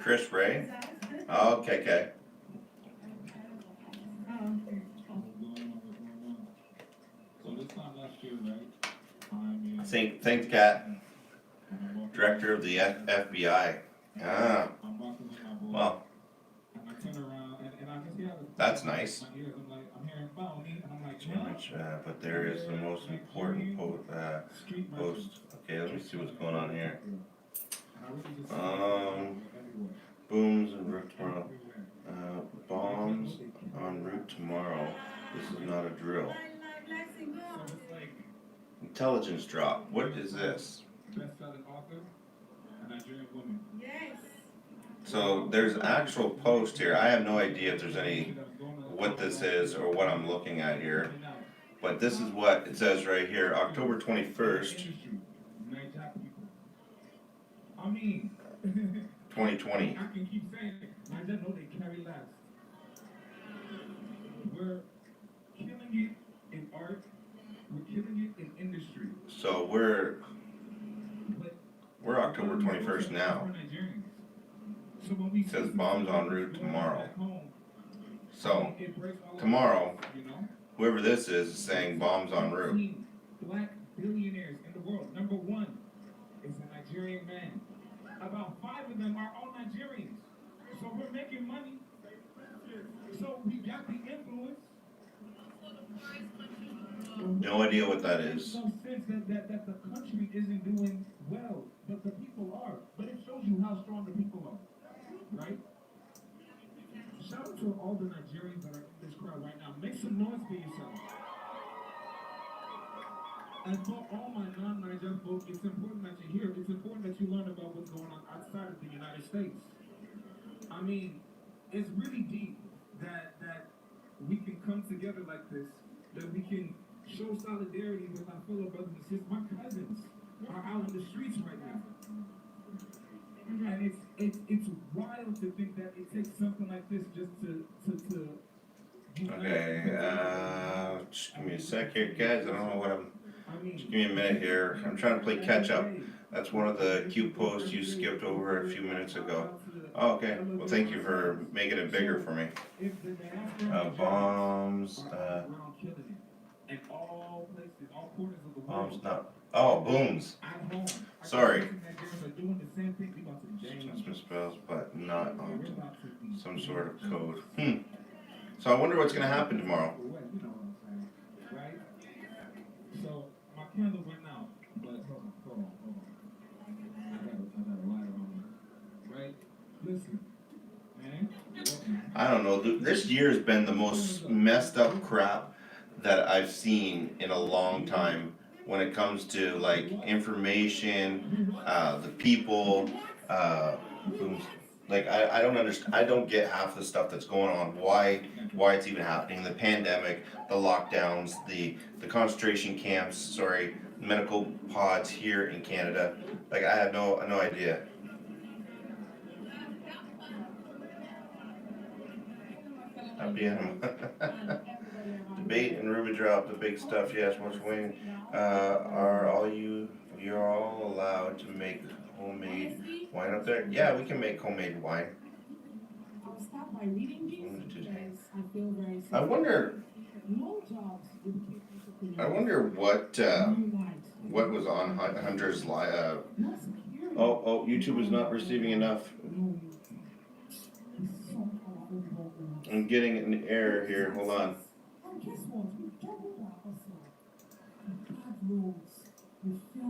Chris Ray? Oh, okay. Thanks, Kat. Director of the FBI. Ah. Well, that's nice. But there is the most important post. Okay, let me see what's going on here. Booms en route tomorrow. Bombs en route tomorrow. This is not a drill. Intelligence drop. What is this? Best-selling author, a Nigerian woman. Yes. So there's an actual post here. I have no idea if there's any, what this is or what I'm looking at here. But this is what it says right here, October 21st, I mean, 2020. I can keep saying it. I just know they carry last. We're killing it in art. We're killing it in industry. So we're October 21st now. It says bombs en route tomorrow. So tomorrow, whoever this is saying bombs en route. Black billionaires in the world. Number one is a Nigerian man. About 5 of them are all Nigerians. So we're making money. So we got the influence. No idea what that is. No sense that the country isn't doing well, but the people are. But it shows you how strong the people are, right? Shout out to all the Nigerians that are in this crowd right now. Make some noise for yourself. And for all my non-Niger folks, it's important that you hear. It's important that you learn about what's going on outside of the United States. I mean, it's really deep that we can come together like this, that we can show solidarity with our fellow brothers and sisters. My cousins are out in the streets right now. And it's wild to think that it takes something like this just to Okay, just give me a sec here, guys. I don't know what just give me a minute here. I'm trying to play catch up. That's one of the cute posts you skipped over a few minutes ago. Oh, okay. Well, thank you for making it bigger for me. Bombs, bombs not, oh, booms. Sorry. Just misspells, but not on some sort of code. So I wonder what's going to happen tomorrow. So my candle went out, but hold on. I got a lighter on me. Right? Listen, man. I don't know. This year has been the most messed up crap that I've seen in a long time when it comes to like information, the people, like I don't understand. I don't get half the stuff that's going on. Why it's even happening? The pandemic, the lockdowns, the concentration camps. Sorry, medical pods here in Canada. Like I have no idea. Happy animal. Debate and Ruby drop the big stuff. Yes, what's Wayne? You're all allowed to make homemade wine up there? Yeah, we can make homemade wine. I'll start by reading these because I feel very I wonder what was on Hunter's live. Oh, YouTube is not receiving enough. I'm getting an error here. Hold on.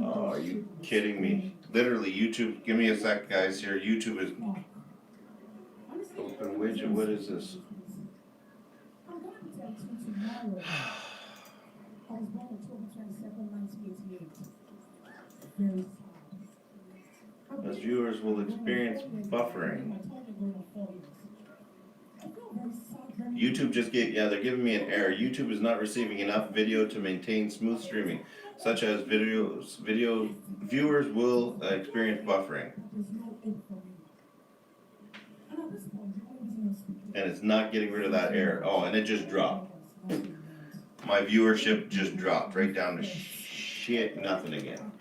Oh, are you kidding me? Literally, YouTube. Give me a sec, guys. Here, YouTube is open widget. What is this? As viewers will experience buffering. YouTube just they're giving me an error. YouTube is not receiving enough video to maintain smooth streaming, such as video viewers will experience buffering. And it's not getting rid of that error. Oh, and it just dropped. My viewership just dropped right down to shit, nothing again.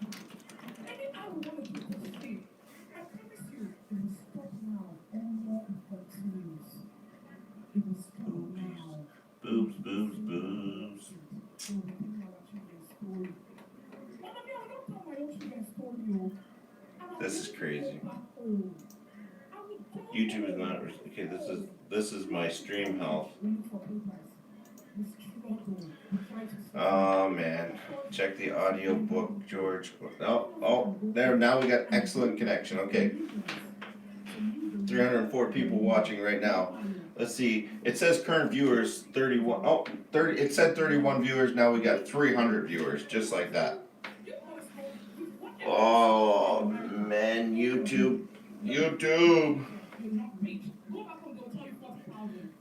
Boobs, boobs, boobs. This is crazy. YouTube is not okay. This is my stream health. Oh man, check the audio book, George. Oh, there. Now we got excellent connection. Okay, 304 people watching right now. Let's see. It says current viewers 31. Oh, 30. It said 31 viewers. Now we got 300 viewers, just like that. Oh man, YouTube.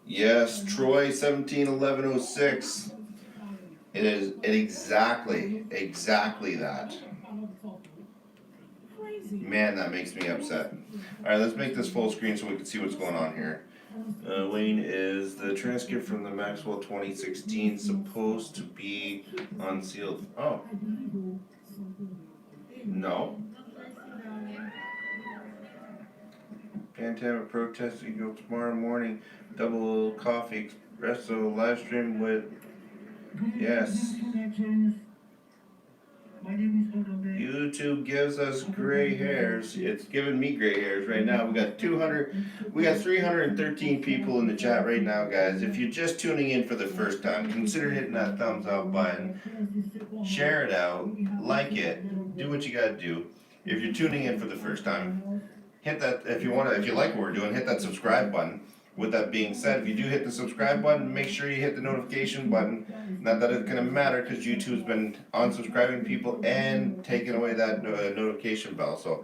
Yes, Troy 171106. It is exactly that. Man, that makes me upset. All right, let's make this full screen so we can see what's going on here. Wayne, is the transcript from the Maxwell 2016 supposed to be unsealed? Oh. No. Pantama protest go tomorrow morning. Double coffee espresso live stream with. Yes. YouTube gives us gray hairs. It's giving me gray hairs right now. We got 313 people in the chat right now, guys. If you're just tuning in for the first time, consider hitting that thumbs up button. Share it out, like it, do what you gotta do. If you're tuning in for the first time, hit that, if you like what we're doing, hit that subscribe button. With that being said, if you do hit the subscribe button, make sure you hit the notification button. Not that it's gonna matter, because YouTube's been unsubscribing people and taking away that notification bell. So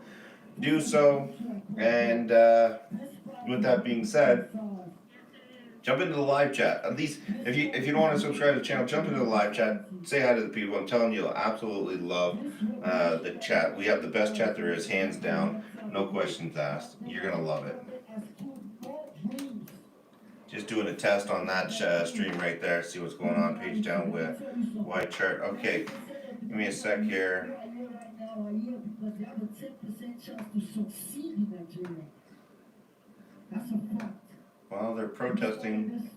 do so. And with that being said, jump into the live chat. At least if you don't want to subscribe to the channel, jump into the live chat. Say hi to the people. I'm telling you, you'll absolutely love the chat. We have the best chat there is, hands down. No questions asked. You're gonna love it. Just doing a test on that stream right there. See what's going on. Page down with white chart. Okay, give me a sec here. Well, they're protesting.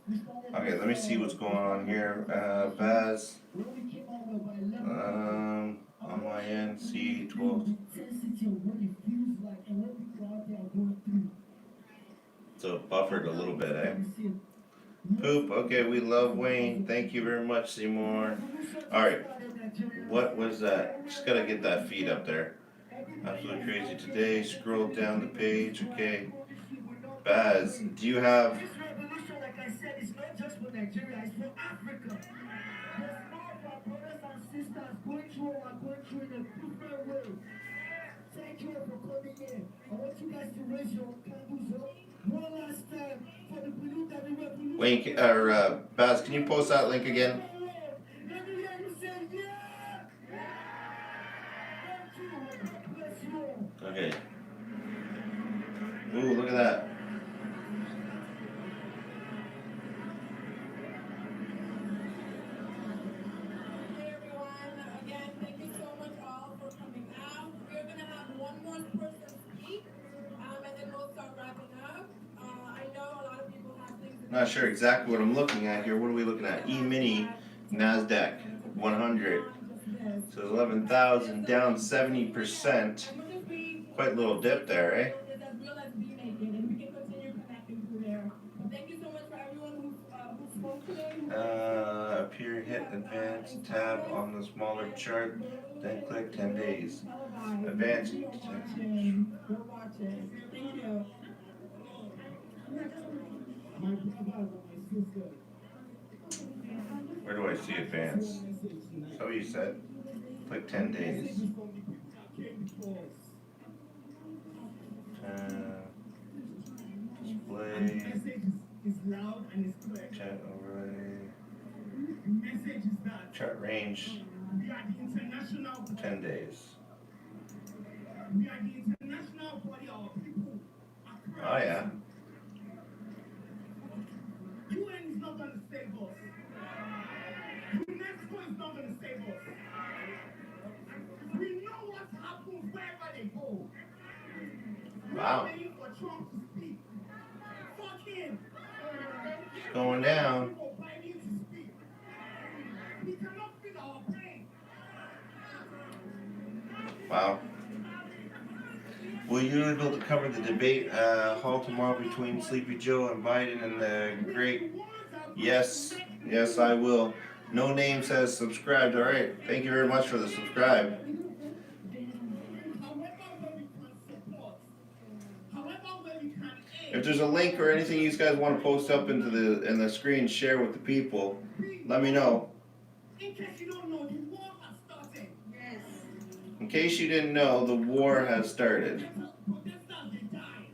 Okay, let me see what's going on here. Baz. On my end, C12. So buffered a little bit, eh? Poop, okay, we love Wayne. Thank you very much, Seymour. Alright, what was that? Just gotta get that feed up there. Absolutely crazy today. Scroll down the page, okay. Baz, do you have... This revolution, like I said, is not just for Nigeria, it's for Africa. There's more of our brothers and sisters going you all are going through in a different way. Thank you all for coming in. I want you guys to raise your candles up one last time for the belief that the revolution. Wayne, or Baz, can you post that link again? Let me hear you say yeah. Thank you. Bless you all. Okay. Ooh, look at that. Hey everyone, again, thank you so much all for coming out. We're gonna have one more person speak, and then we'll start wrapping up. I know a lot of people have things. Not sure exactly what I'm looking at here. What are we looking at? E-mini NASDAQ 100. So 11,000 down 70%. Quite a little dip there, eh? Thank you so much for everyone who spoke today. Up here, hit advanced tab on the smaller chart, then click 10 days. Advanced. We're watching. Thank you. My brother, my sister. Where do I see advanced? So you said. Click 10 days. Display. Chat overlay. Chart range. 10 days. We are the international body of people. Oh yeah. UN is not going to save us. UNESCO is not going to save us. We know what happens wherever they go. Wow. We're waiting for Trump to speak. Fuck him. It's going down. For Biden to speak. We cannot feel our pain. Wow. Will you be able to cover the debate hall tomorrow between Sleepy Joe and Biden and the great? Yes, yes, I will. No Name says subscribed. All right. Thank you very much for the subscribe. If there's a link or anything you guys want to post up into the screen, share with the people, let me know. In case you don't know, the war has started. Yes. In case you didn't know, the war has started. Protesters, they die.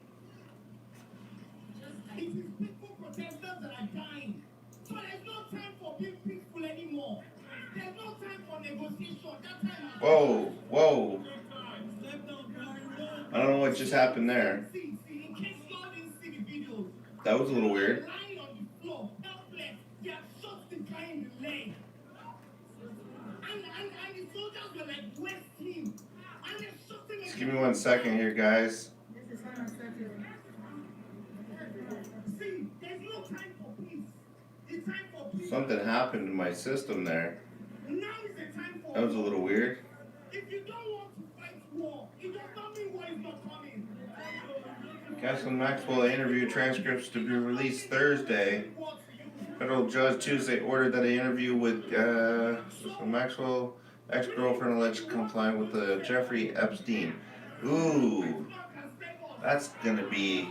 It is peaceful protesters that are dying. So there's no time for being peaceful anymore. There's no time for negotiation. That time is Whoa, whoa. I don't know what just happened there. in case you all didn't see the videos. That was a little weird. Lying on the floor, helpless. They have shot the guy in the leg. And the soldiers were like, where's him? And they shot him. Just give me 1 second here, guys. This is unacceptable. See, there's no time for peace. The time for peace. Something happened to my system there. Now is the time for That was a little weird. If you don't want to fight war, it does not mean war is not coming. Councilman Maxwell interview transcripts to be released Thursday. Federal judge Tuesday ordered that an interview with Maxwell ex-girlfriend alleged complying with the Jeffrey Epstein. Ooh, that's gonna be.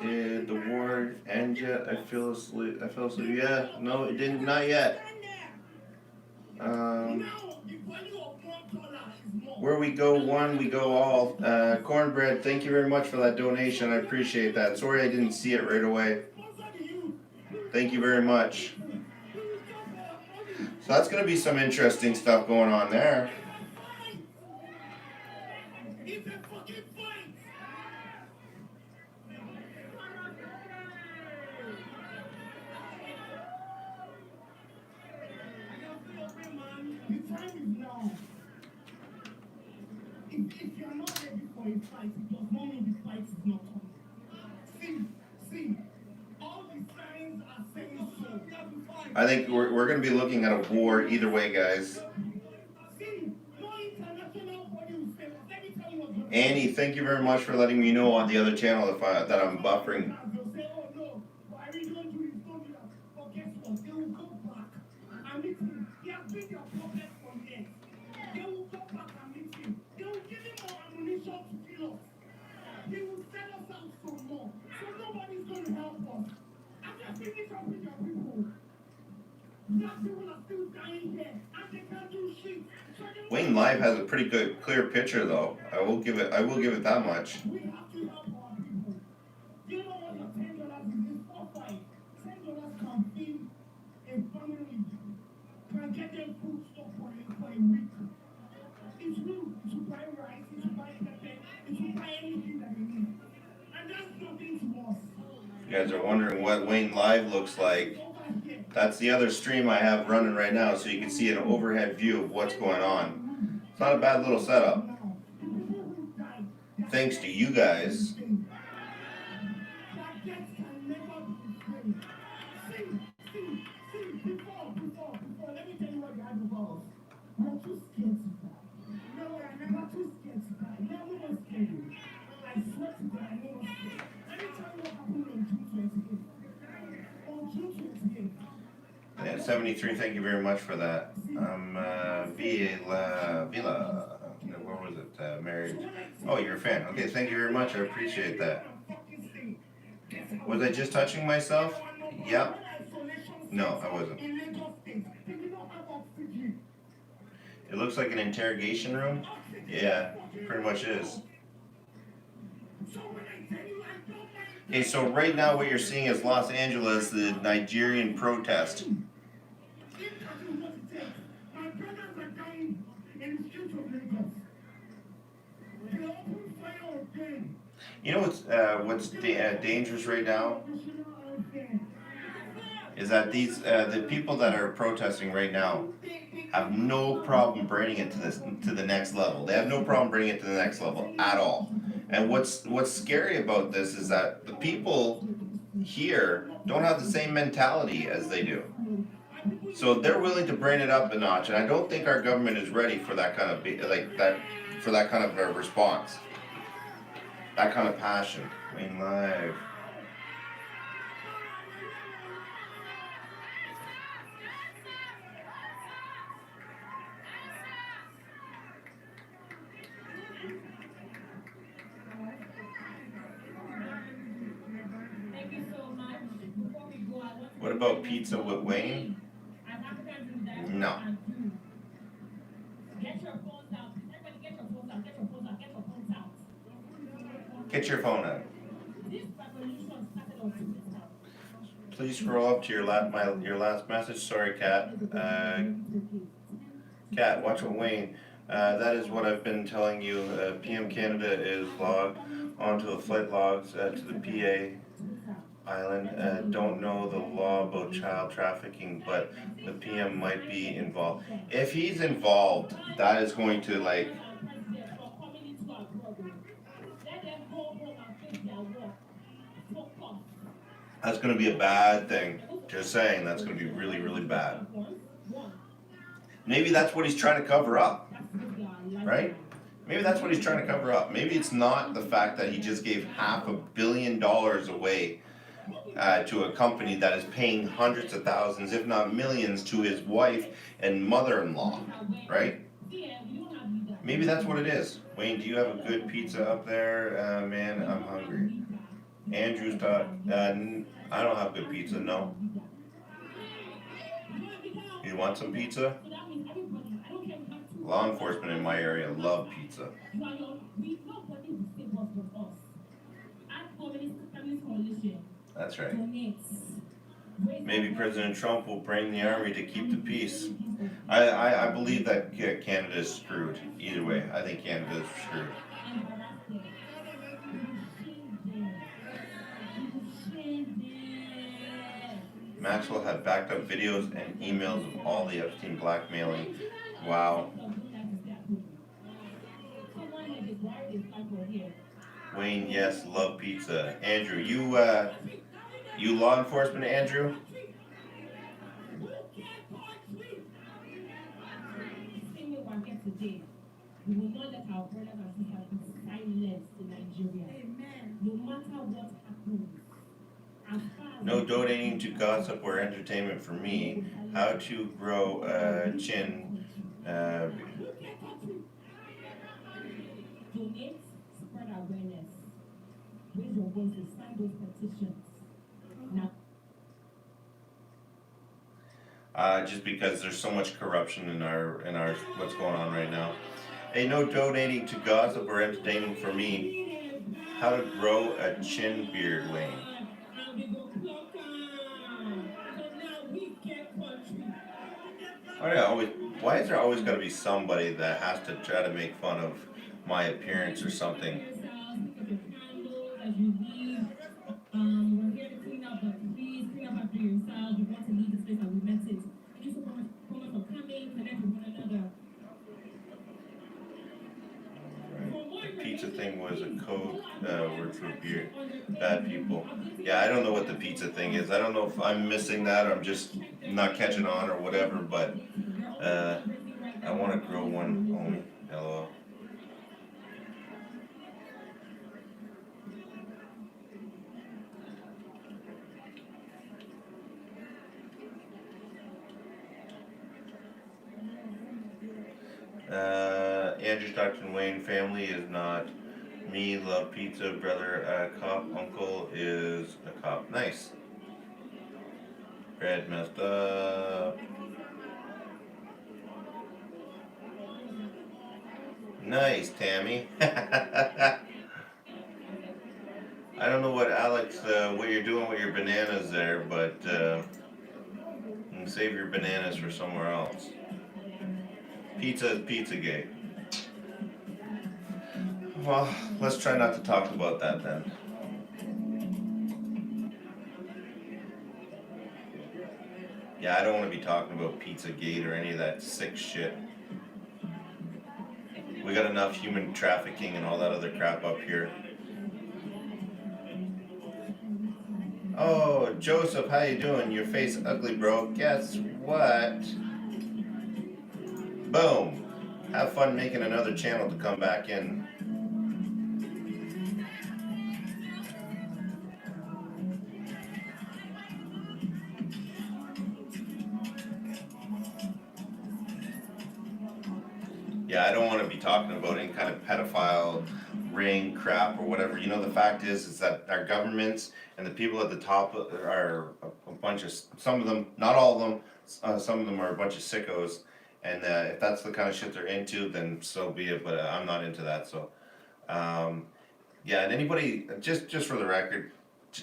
Did the war end yet? I fell asleep. Yeah, no, it didn't. Not yet. Where we go one, we go all. Cornbread, thank you very much for that donation. I appreciate that. Sorry I didn't see it right away. Thank you very much. So that's going to be some interesting stuff going on there. The time is now. If you are not ready for a fight, it does not mean the fight is not coming. See, all the signs are saying so. We have to fight. I think we're going to be looking at a war either way, guys. See, no international body will say, let me tell you what. Annie, thank you very much for letting me know on the other channel if that I'm buffering. They'll say, oh no, why we don't do this, don't do that. But guess what? They will go back and meet him. They have been their problem for years. They will go back and meet him. They will give him more ammunition to kill us. They will sell us out some more. So nobody's going to help us. I'm just finished up with your people. That's the Live has a pretty good, clear picture, though. I will give it that much. We have to help our people. You know what your $10 is for fight. $10 can feed a family, can get them food stock for a week. It's real to buy rice, to buy pepper, to buy anything that they need. And that's nothing to us. You guys are wondering what Wayne Live looks like. That's the other stream I have running right now, so you can see an overhead view of what's going on. It's not a bad little setup. Thanks to you guys. Yeah, 73, thank you very much for that. Vila, where was it? Married. Oh, you're a fan. Okay, thank you very much. I appreciate that. Was I just touching myself? Yep. No, I wasn't. It looks like an interrogation room. Yeah, pretty much is. Okay, so right now what you're seeing is Los Angeles, the Nigerian protest. You know what's dangerous right now is that these the people that are protesting right now have no problem bringing it to the next level. They have no problem bringing it to the next level at all. And what's scary about this is that the people here don't have the same mentality as they do. So they're willing to bring it up a notch, and I don't think our government is ready for that kind of for that kind of a response. That kind of passion. Wayne Live. What about pizza with Wayne? No. Get your phone out. Please scroll up to your last message. Sorry, Kat. Kat, watch what Wayne. That is what I've been telling you. PM Canada is logged onto the flight logs to the PA Island. Don't know the law about child trafficking, but the PM might be involved. If he's involved, that is going to that's going to be a bad thing. Just saying, that's going to be really, really bad. Maybe that's what he's trying to cover up, right? Maybe that's what he's trying to cover up. Maybe it's not the fact that he just gave $500 million away to a company that is paying hundreds of thousands, if not millions, to his wife and mother-in-law, right? Maybe that's what it is. Wayne, do you have a good pizza up there? Man, I'm hungry. Andrew's talk. I don't have good pizza, no. You want some pizza? Law enforcement in my area love pizza. That's right. Maybe President Trump will bring the army to keep the peace. I believe that Canada is screwed. Either way, I think Canada is screwed. Maxwell had backed up videos and emails of all the Epstein blackmailing. Wow. Wayne, yes, love pizza. Andrew, you law enforcement, Andrew? We will not let our brothers and sisters be silenced in Nigeria. Amen. No matter what happens. No donating to gossip or entertainment for me. How to grow a chin. Donate, spread awareness. Raise your voices, sign those petitions. Now. just because there's so much corruption in our what's going on right now. Hey, no donating to gossip or entertaining for me. How to grow a chin beard, Wayne. Why is there always got to be somebody that has to try to make fun of my appearance or something? The pizza thing was a code word for beer. Bad people. Yeah, I don't know what the pizza thing is. I don't know if I'm missing that or I'm just not catching on or whatever, but I want to grow one, homie. Hello. Andrew Stockton Wayne family is not me, love pizza, brother a cop, uncle is a cop. Nice. Brad messed up. Nice, Tammy. I don't know what Alex, what you're doing with your bananas there, but save your bananas for somewhere else. Pizza is Pizzagate. Well, let's try not to talk about that then. Yeah, I don't want to be talking about Pizzagate or any of that sick shit. We got enough human trafficking and all that other crap up here. Oh, Joseph, how you doing? Your face ugly, bro. Guess what? Boom. Have fun making another channel to come back in. Yeah, I don't want to be talking about any kind of pedophile ring crap or whatever. You know, the fact is that our governments and the people at the top are a bunch of, some of them, not all of them, some of them are a bunch of sickos. And if that's the kind of shit they're into, then so be it. But I'm not into that. So, yeah. And anybody, just for the record,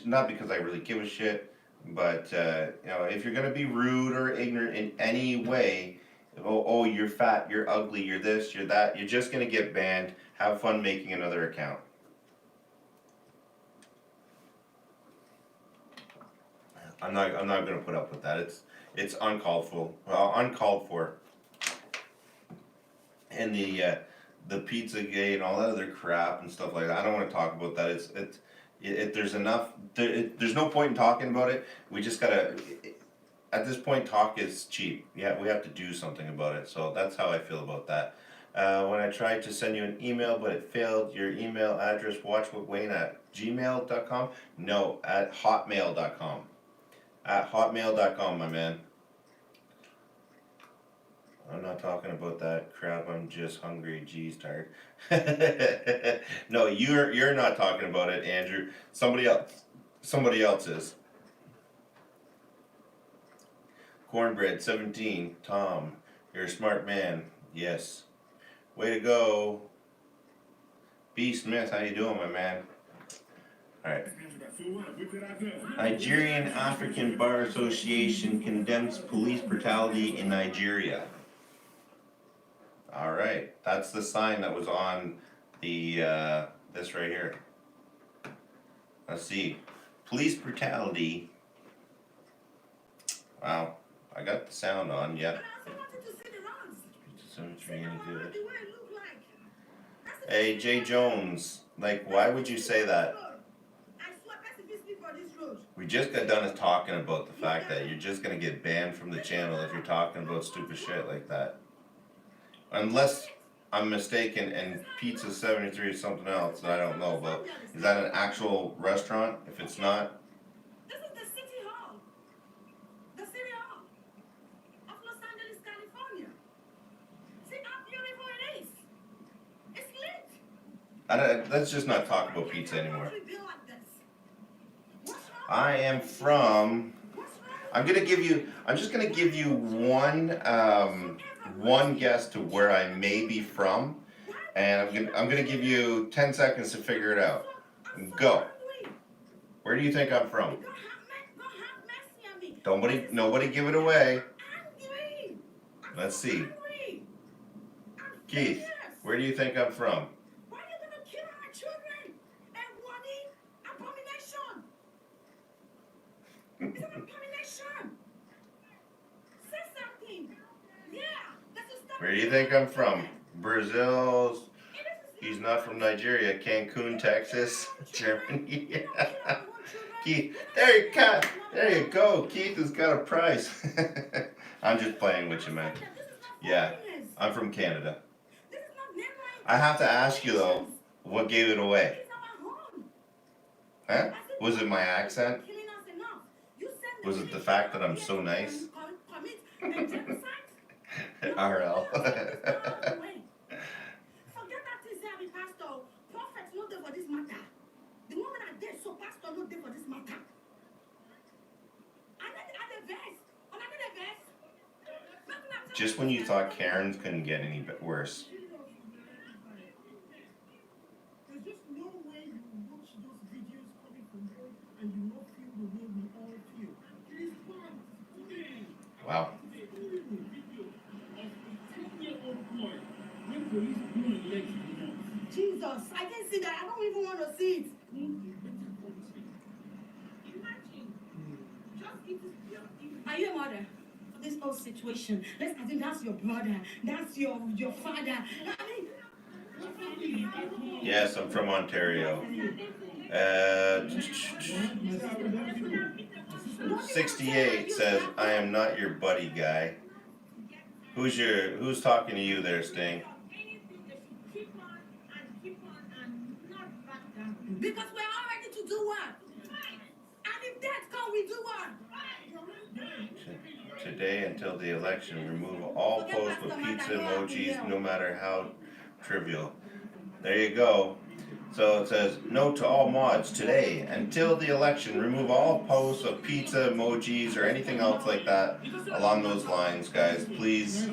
not because I really give a shit, but you know, if you're gonna be rude or ignorant in any way, oh, you're fat, you're ugly, you're this, you're that, you're just gonna get banned. Have fun making another account. I'm not gonna put up with that. It's uncalled for. Uncalled for. And the Pizzagate and all that other crap and stuff like that. I don't want to talk about that. There's enough. There's no point in talking about it. We just gotta. At this point, talk is cheap. Yeah, we have to do something about it. So that's how I feel about that. When I tried to send you an email, but it failed. Your email address, watchwithwayne@gmail.com. No, at hotmail.com. At hotmail.com, my man. I'm not talking about that crap. I'm just hungry. Geez, tired. No, you're not talking about it, Andrew. Somebody else is. Cornbread 17. Tom, you're a smart man. Yes. Way to go. B. Smith, how you doing, my man? All right. Nigerian African Bar Association condemns police brutality in Nigeria. All right, that's the sign that was on the this right here. Let's see, police brutality. Wow, I got the sound on. Yep. Any good? Hey, Jay Jones, like, why would you say that? We just got done talking about the fact that you're just gonna get banned from the channel if you're talking about stupid shit like that. Unless I'm mistaken and Pizza 73 is something else that I don't know about. Is that an actual restaurant? If it's not, This is the City Hall. The City Hall of Los Angeles, California. See how beautiful it is. It's lit. let's just not talk about pizza anymore. I am from I'm just gonna give you one guess to where I may be from, and I'm gonna give you 10 seconds to figure it out. Go. Where do you think I'm from? Nobody give it away. Let's see. Keith, where do you think I'm from? Why are you gonna kill our children and wanting abomination? It's an abomination. Say something. Yeah, that's a stop. Where do you think I'm from? Brazil. He's not from Nigeria. Cancun, Texas, Germany. Keith, there you go. Keith has got a prize. I'm just playing with you, man. Yeah, I'm from Canada. I have to ask you though, what gave it away? Huh? Was it my accent? Was it the fact that I'm so nice? RL. Just when you thought Karen's couldn't get any worse. There's just no way you watch those videos coming from home and you not feel the way we all feel. It is bad. Wow. Jesus, I can't see that. I don't even want to see it. Are you a mother? This whole situation. Let's assume that's your brother. That's your father. Yes, I'm from Ontario. 68 says, I am not your buddy guy. Who's talking to you there, Sting? Because we're all ready to do what? And if death comes, we do what? Today until the election, remove all posts with pizza emojis, no matter how trivial. There you go. So it says, note to all mods, today until the election, remove all posts of pizza emojis or anything else like that along those lines, guys. Please.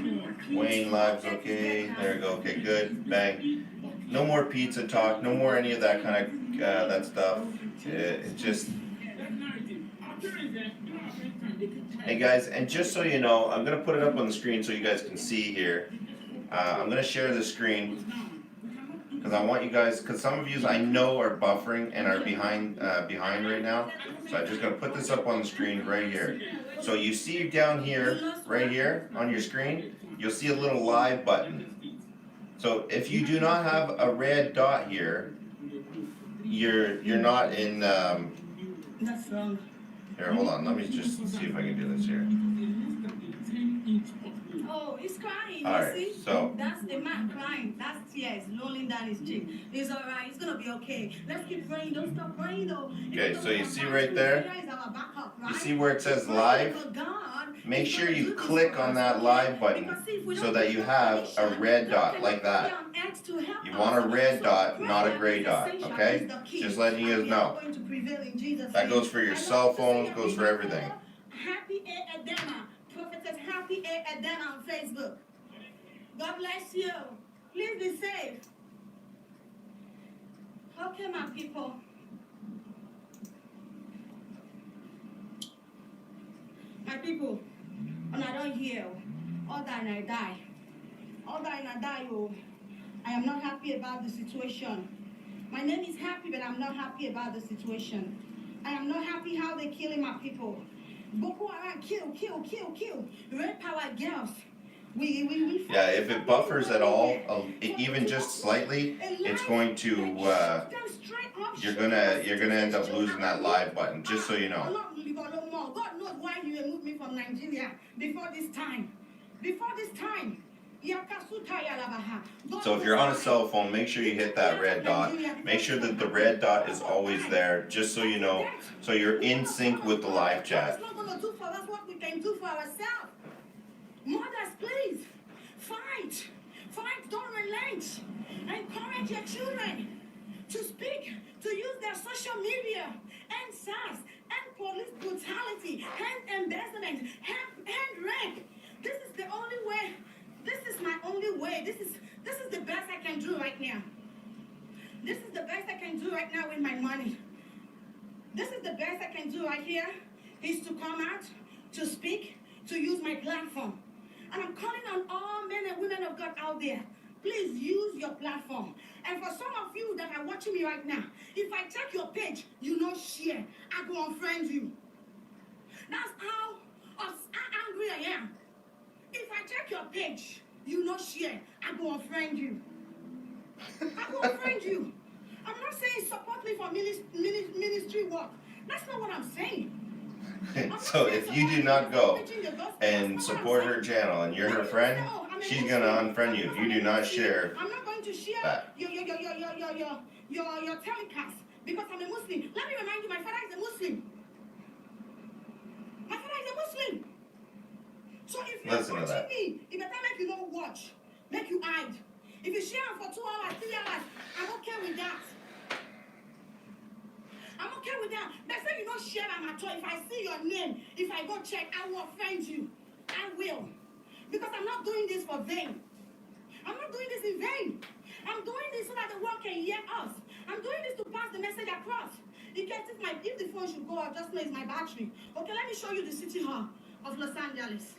Wayne Live's okay. There you go. Okay, good. Bang. No more pizza talk. No more any of that kind of that stuff. It just. Hey guys, and just so you know, I'm gonna put it up on the screen so you guys can see here. I'm gonna share the screen because I want you guys, because some of you I know are buffering and are behind right now. So I'm just gonna put this up on the screen right here. So you see down here, right here on your screen, you'll see a little live button. So if you do not have a red dot here, you're not in. That's wrong. Here, hold on. Let me just see if I can do this here. Oh, he's crying. All right, you see? so- That's the man crying. That's tears rolling down his cheek. He's all right. He's gonna be okay. Let's keep praying. Don't stop praying though. Okay, so you see right there? You see where it says live? Make sure you click on that live button so that you have a red dot like that. You want a red dot, not a gray dot, okay? Just letting you guys know. That goes for your cell phones, goes for everything. Happy A. Adema. Prophetess Happy A. Adema on Facebook. God bless you. Please be safe. Okay, my people. My people, and I don't hear, all die and I die. All die and I die, oh. I am not happy about the situation. My name is Happy, but I'm not happy about the situation. I am not happy how they're killing my people. Boko Haram, kill. Rape our girls. Yeah, if it buffers at all, even just slightly, it's going to, you're gonna end up losing that live button, just so you know. God knows why you removed me from Nigeria before this time. So if you're on a cell phone, make sure you hit that red dot. Make sure that the red dot is always there, just so you know, so you're in sync with the live chat. It's not going to do for us what we can do for ourselves. Mothers, please, fight, don't relent. Encourage your children to speak, to use their social media, and SARS, and police brutality, hand embezzlement, hand rape. This is the only way. This is my only way. This is the best I can do right now. This is the best I can do right now with my money. This is the best I can do right here is to come out, to speak, to use my platform. And I'm calling on all men and women of God out there. Please use your platform. And for some of you that are watching me right now, if I check your page, you know share, I go unfriend you. That's how angry I am. If I check your page, you know share, I go unfriend you. I go unfriend you. I'm not saying support me for ministry work. That's not what I'm saying. So if you do not go and support her channel and you're her friend, she's gonna unfriend you if you do not share. I'm not going to share that. your telecast because I'm a Muslim. Let me remind you, my father is a Muslim. My father is a Muslim. So if you're Listen to that. watching me, it better make you not watch, make you hide. If you share for 2 hours, 3 hours, I'm okay with that. I'm okay with that. But say you don't share them at all. If I see your name, if I go check, I will offend you. I will. Because I'm not doing this for vain. I'm not doing this in vain. I'm doing this so that the world can hear us. I'm doing this to pass the message across. In case if the phone should go out, just know it's my battery. Okay, let me show you the city hall of Los Angeles.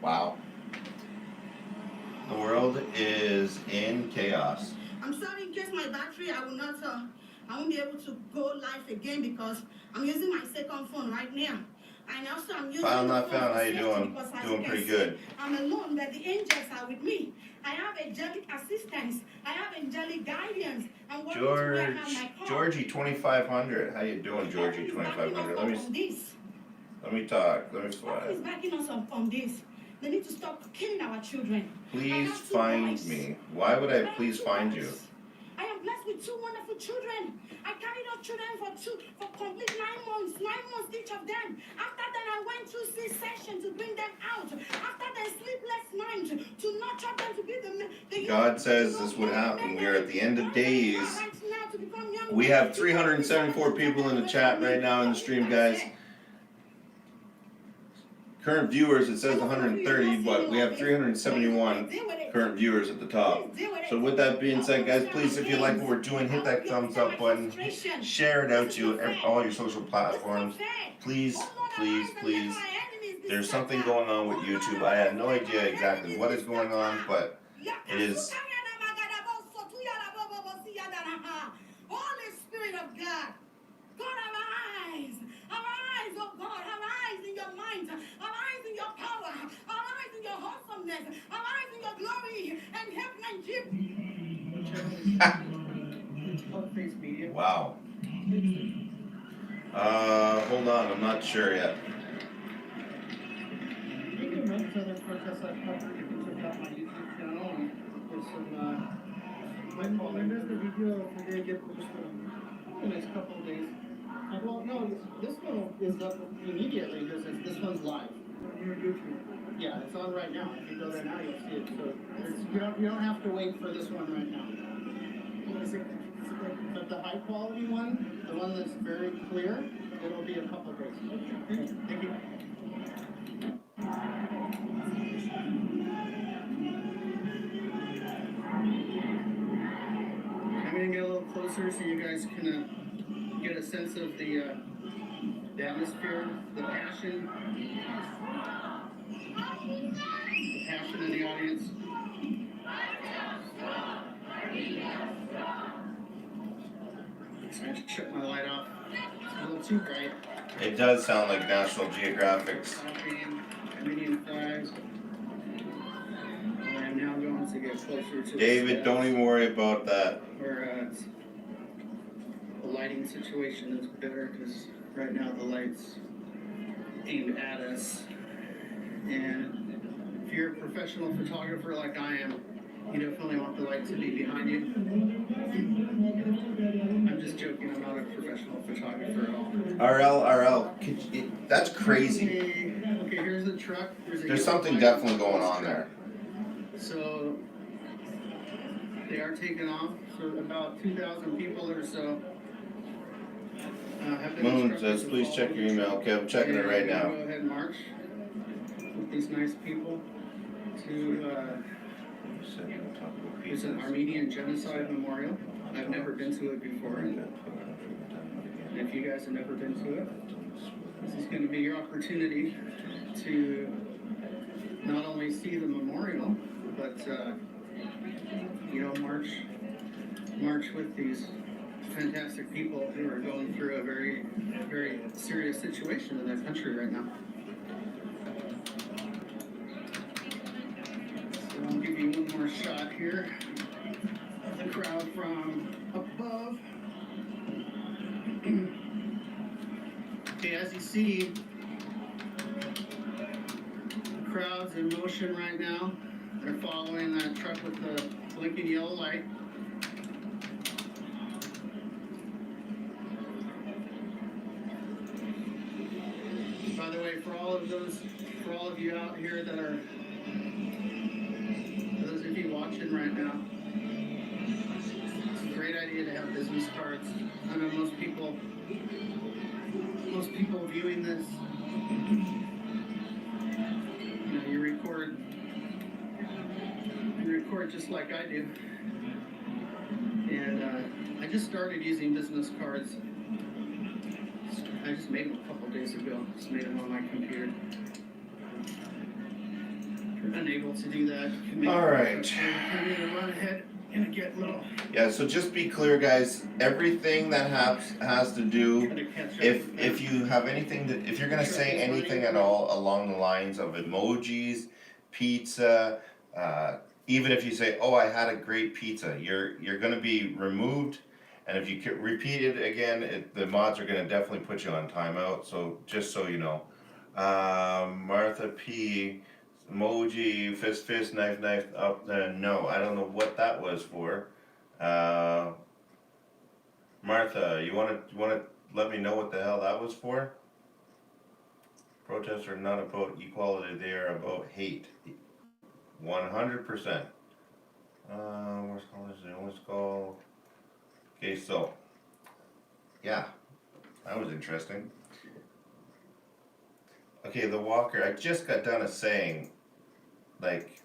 Wow. The world is in chaos. I'm sorry in case my battery, I won't be able to go live again because I'm using my second phone right now. And also I'm using Found the not phone found, for how you safety doing? because as Doing you pretty can good. see, I'm alone, but the angels are with me. I have angelic assistance. I have angelic guidance. I'm working to where I have my car. Georgie 2500. How you doing, Georgie 2500? Let me talk. Let me Nothing is find. backing us up on this. They need to stop killing our children. Please find me. Why would I please find you? I am blessed with 2 wonderful children. I carried those children for complete 9 months each of them. After that, I went through C-section to bring them out. After the sleepless night, to nurture them to be the God says this would happen. We are at the end of days. We have 374 people in the chat right now in the stream, guys. Current viewers, it says 130, but we have 371 current viewers at the top. So with that being said, guys, please, if you like what we're doing, hit that thumbs up button. Share it out to all your social platforms. Please, please, please. There's something going on with YouTube. I have no idea exactly what is going on, but it is. Holy Spirit of God. God, arise. Arise, oh God. Arise in your mind. Arise in your power. Arise in your awesomeness. Arise in your glory. And help Nigeria. Wow. Hold on, I'm not sure yet. You can run to other protests I've covered. You can check out my YouTube channel and there's some, when does the video today get posted? The next couple of days. Well, no, this one is up immediately because this one's live. On your YouTube. Yeah, it's on right now. If you go there now, you'll see it. So you don't have to wait for this one right now. But the high quality one, the one that's very clear, it'll be a couple of days. Okay. Thank you. I'm gonna get a little closer so you guys can get a sense of the atmosphere, the passion of the audience. So I just shut my light off. It's a little too bright. It does sound like National Geographic's. Armenian flags. And I'm now going to get closer to David, don't even worry about that. Where the lighting situation is better because right now the light's aimed at us. And if you're a professional photographer like I am, you definitely want the light to be behind you. I'm just joking, I'm not a professional photographer at all. RL, that's crazy. Okay, here's the truck. There's something definitely going on there. So they are taking off. So about 2,000 people or so have been Moon instructed says, to please follow check your email. Okay, I'm checking it and right we're gonna now. Go ahead and march with these nice people to it's an Armenian Genocide Memorial. I've never been to it before, and if you guys have never been to it, this is going to be your opportunity to not only see the memorial, but march with these fantastic people who are going through a very, very serious situation in their country right now. So I'll give you one more shot here. The crowd from above. Okay, as you see, the crowd's in motion right now. They're following that truck with the blinking yellow light. By the way, for all of you out here that are, those of you watching right now, it's a great idea to have business cards. I know most people viewing this, you record just like I do. And I just started using business cards. I just made them a couple days ago. Just made them on my computer. If you're unable to do that, you can make All right. I'm gonna run ahead and get little. Yeah, so just be clear, guys. Everything that has to do, if you have anything that, if you're gonna say anything at all along the lines of emojis, pizza, even if you say, "Oh, I had a great pizza," you're gonna be removed. And if you repeat it again, the mods are gonna definitely put you on timeout. So just so you know, Martha P. Emoji, fist, knife, up. No, I don't know what that was for. Martha, you wanna let me know what the hell that was for? Protests are not about equality; they are about hate. 100%. Where's college? They always call. Okay, so yeah, that was interesting. Okay, the walker. I just got done saying, like,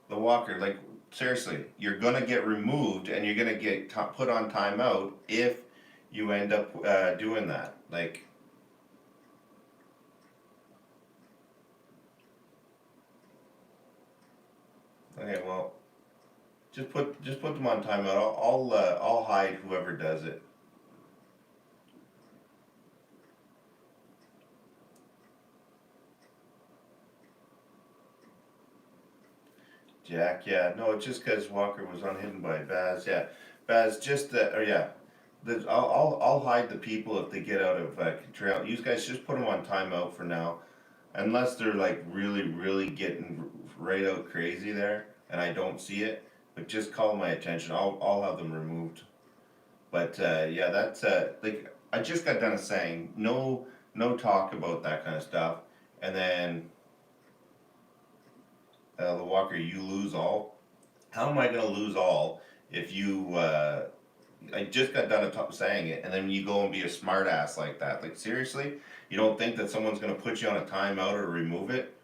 the walker. Like, seriously, you're gonna get removed and you're gonna get put on timeout if you end up doing that. Like, okay, well, just put them on timeout. I'll hide whoever does it. Jack, yeah, no, it's just because Walker was unhidden by Baz. Yeah, Baz, just or yeah, I'll hide the people if they get out of control. You guys just put them on timeout for now, unless they're like really getting right out crazy there, and I don't see it. But just call my attention. I'll have them removed. But yeah, that's like I just got done saying no talk about that kind of stuff, and then. The Walker, you lose all. How am I gonna lose all if you? I just got done saying it, and then you go and be a smart ass like that. Like, seriously, you don't think that someone's gonna put you on a timeout or remove it?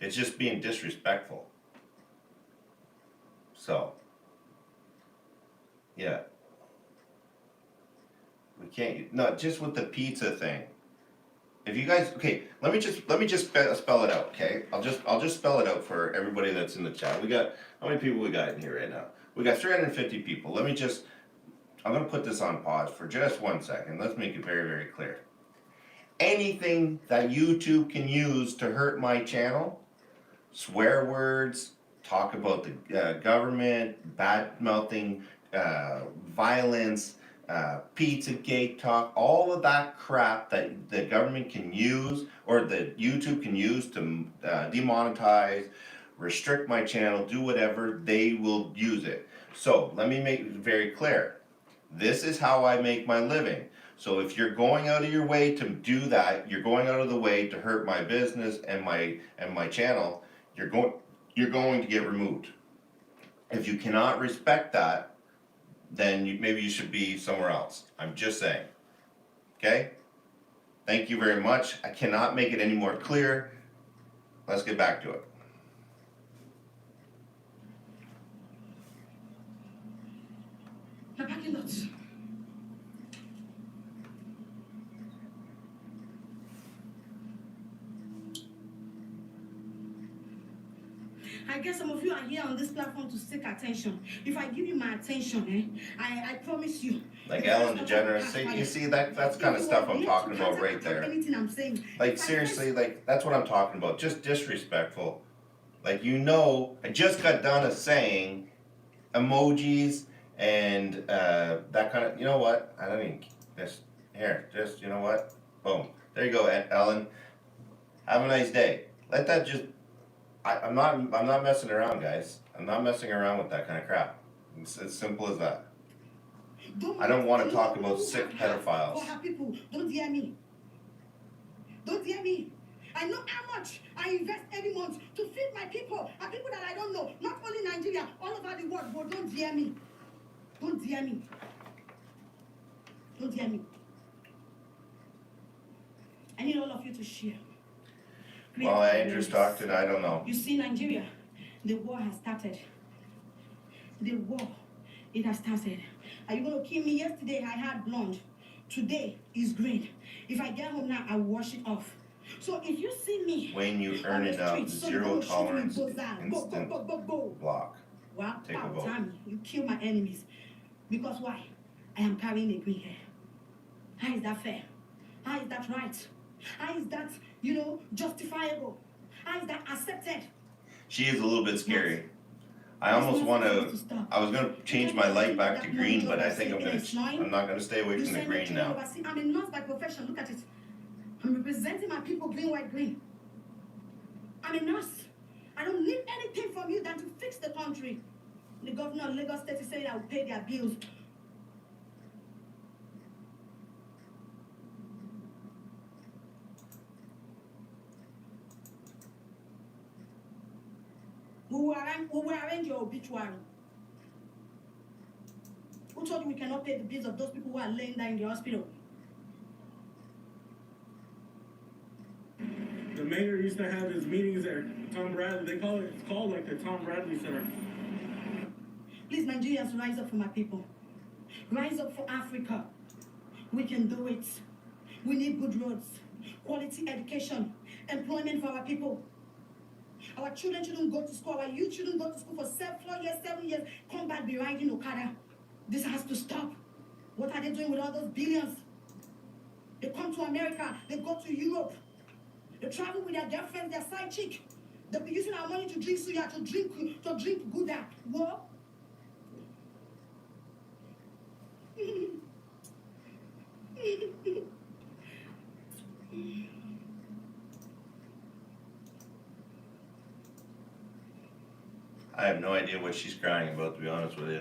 It's just being disrespectful. So, yeah, we can't. No, just with the pizza thing. If you guys, okay, let me just spell it out, okay? I'll just spell it out for everybody that's in the chat. We got, how many people we got in here right now? We got 350 people. I'm gonna put this on pause for just 1 second. Let's make it very, very clear. Anything that YouTube can use to hurt my channel, swear words, talk about the government, bad-mouthing, violence, Pizzagate talk, all of that crap that the government can use or that YouTube can use to demonetize, restrict my channel, do whatever, they will use it. So let me make it very clear. This is how I make my living. So if you're going out of your way to do that, you're going out of the way to hurt my business and my channel, you're going to get removed. If you cannot respect that, then maybe you should be somewhere else. I'm just saying. Okay? Thank you very much. I cannot make it any more clear. Let's get back to it. The parking lot. I guess some of you are here on this platform to seek attention. If I give you my attention, I promise you. Like Ellen DeGeneres, you see that's kind of stuff I'm talking about right there. Anything I'm saying. Like seriously, like that's what I'm talking about. Just disrespectful. Like I just got done saying emojis and that kind of. You know what? I don't even just you know what? Boom. There you go, Ellen. Have a nice day. Let that just. I'm not messing around, guys. I'm not messing around with that kind of crap. It's as simple as that. I don't want to talk about sick pedophiles. People, don't hear me. Don't hear me. I know how much I invest every month to feed my people and people that I don't know. Not only Nigeria, all over the world. But don't hear me. Don't hear me. Don't hear me. I need all of you to share. Well, Andrew Stockton, I don't know. You see, Nigeria, the war has started. The war, it has started. Are you going to kill me? Yesterday, I had blonde. Today is green. If I get home now, I wash it off. So if you see me... When you earn enough, zero tolerance, instant block. Well, Take a vote. Tammy, you kill my enemies. Because why? I am carrying a green hair. How is that fair? How is that right? How is that, justifiable? How is that accepted? She is a little bit scary. I almost want to. I was going to change my light back to green, but I think I'm not going to stay away from the green now. I'm a nurse by profession. Look at it. I'm representing my people, green, white, green. I'm a nurse. I don't need anything from you than to fix the country. The governor of Lagos State is saying I will pay their bills. We will arrange your obituary. Who told you we cannot pay the bills of those people who are laying down in the hospital? The mayor used to have his meetings there. Tom Bradley, it's called like the Tom Bradley Center. Please, Nigerians, rise up for my people. Rise up for Africa. We can do it. We need good roads, quality education, employment for our people. Our children shouldn't go to school. Our youth shouldn't go to school for 4 years, 7 years. Come back, be riding Okada. This has to stop. What are they doing with all those billions? They come to America. They go to Europe. They travel with their girlfriends, their side chick. They'll be using our money to drink suya, to drink Gouda. What? I have no idea what she's crying about, to be honest with you.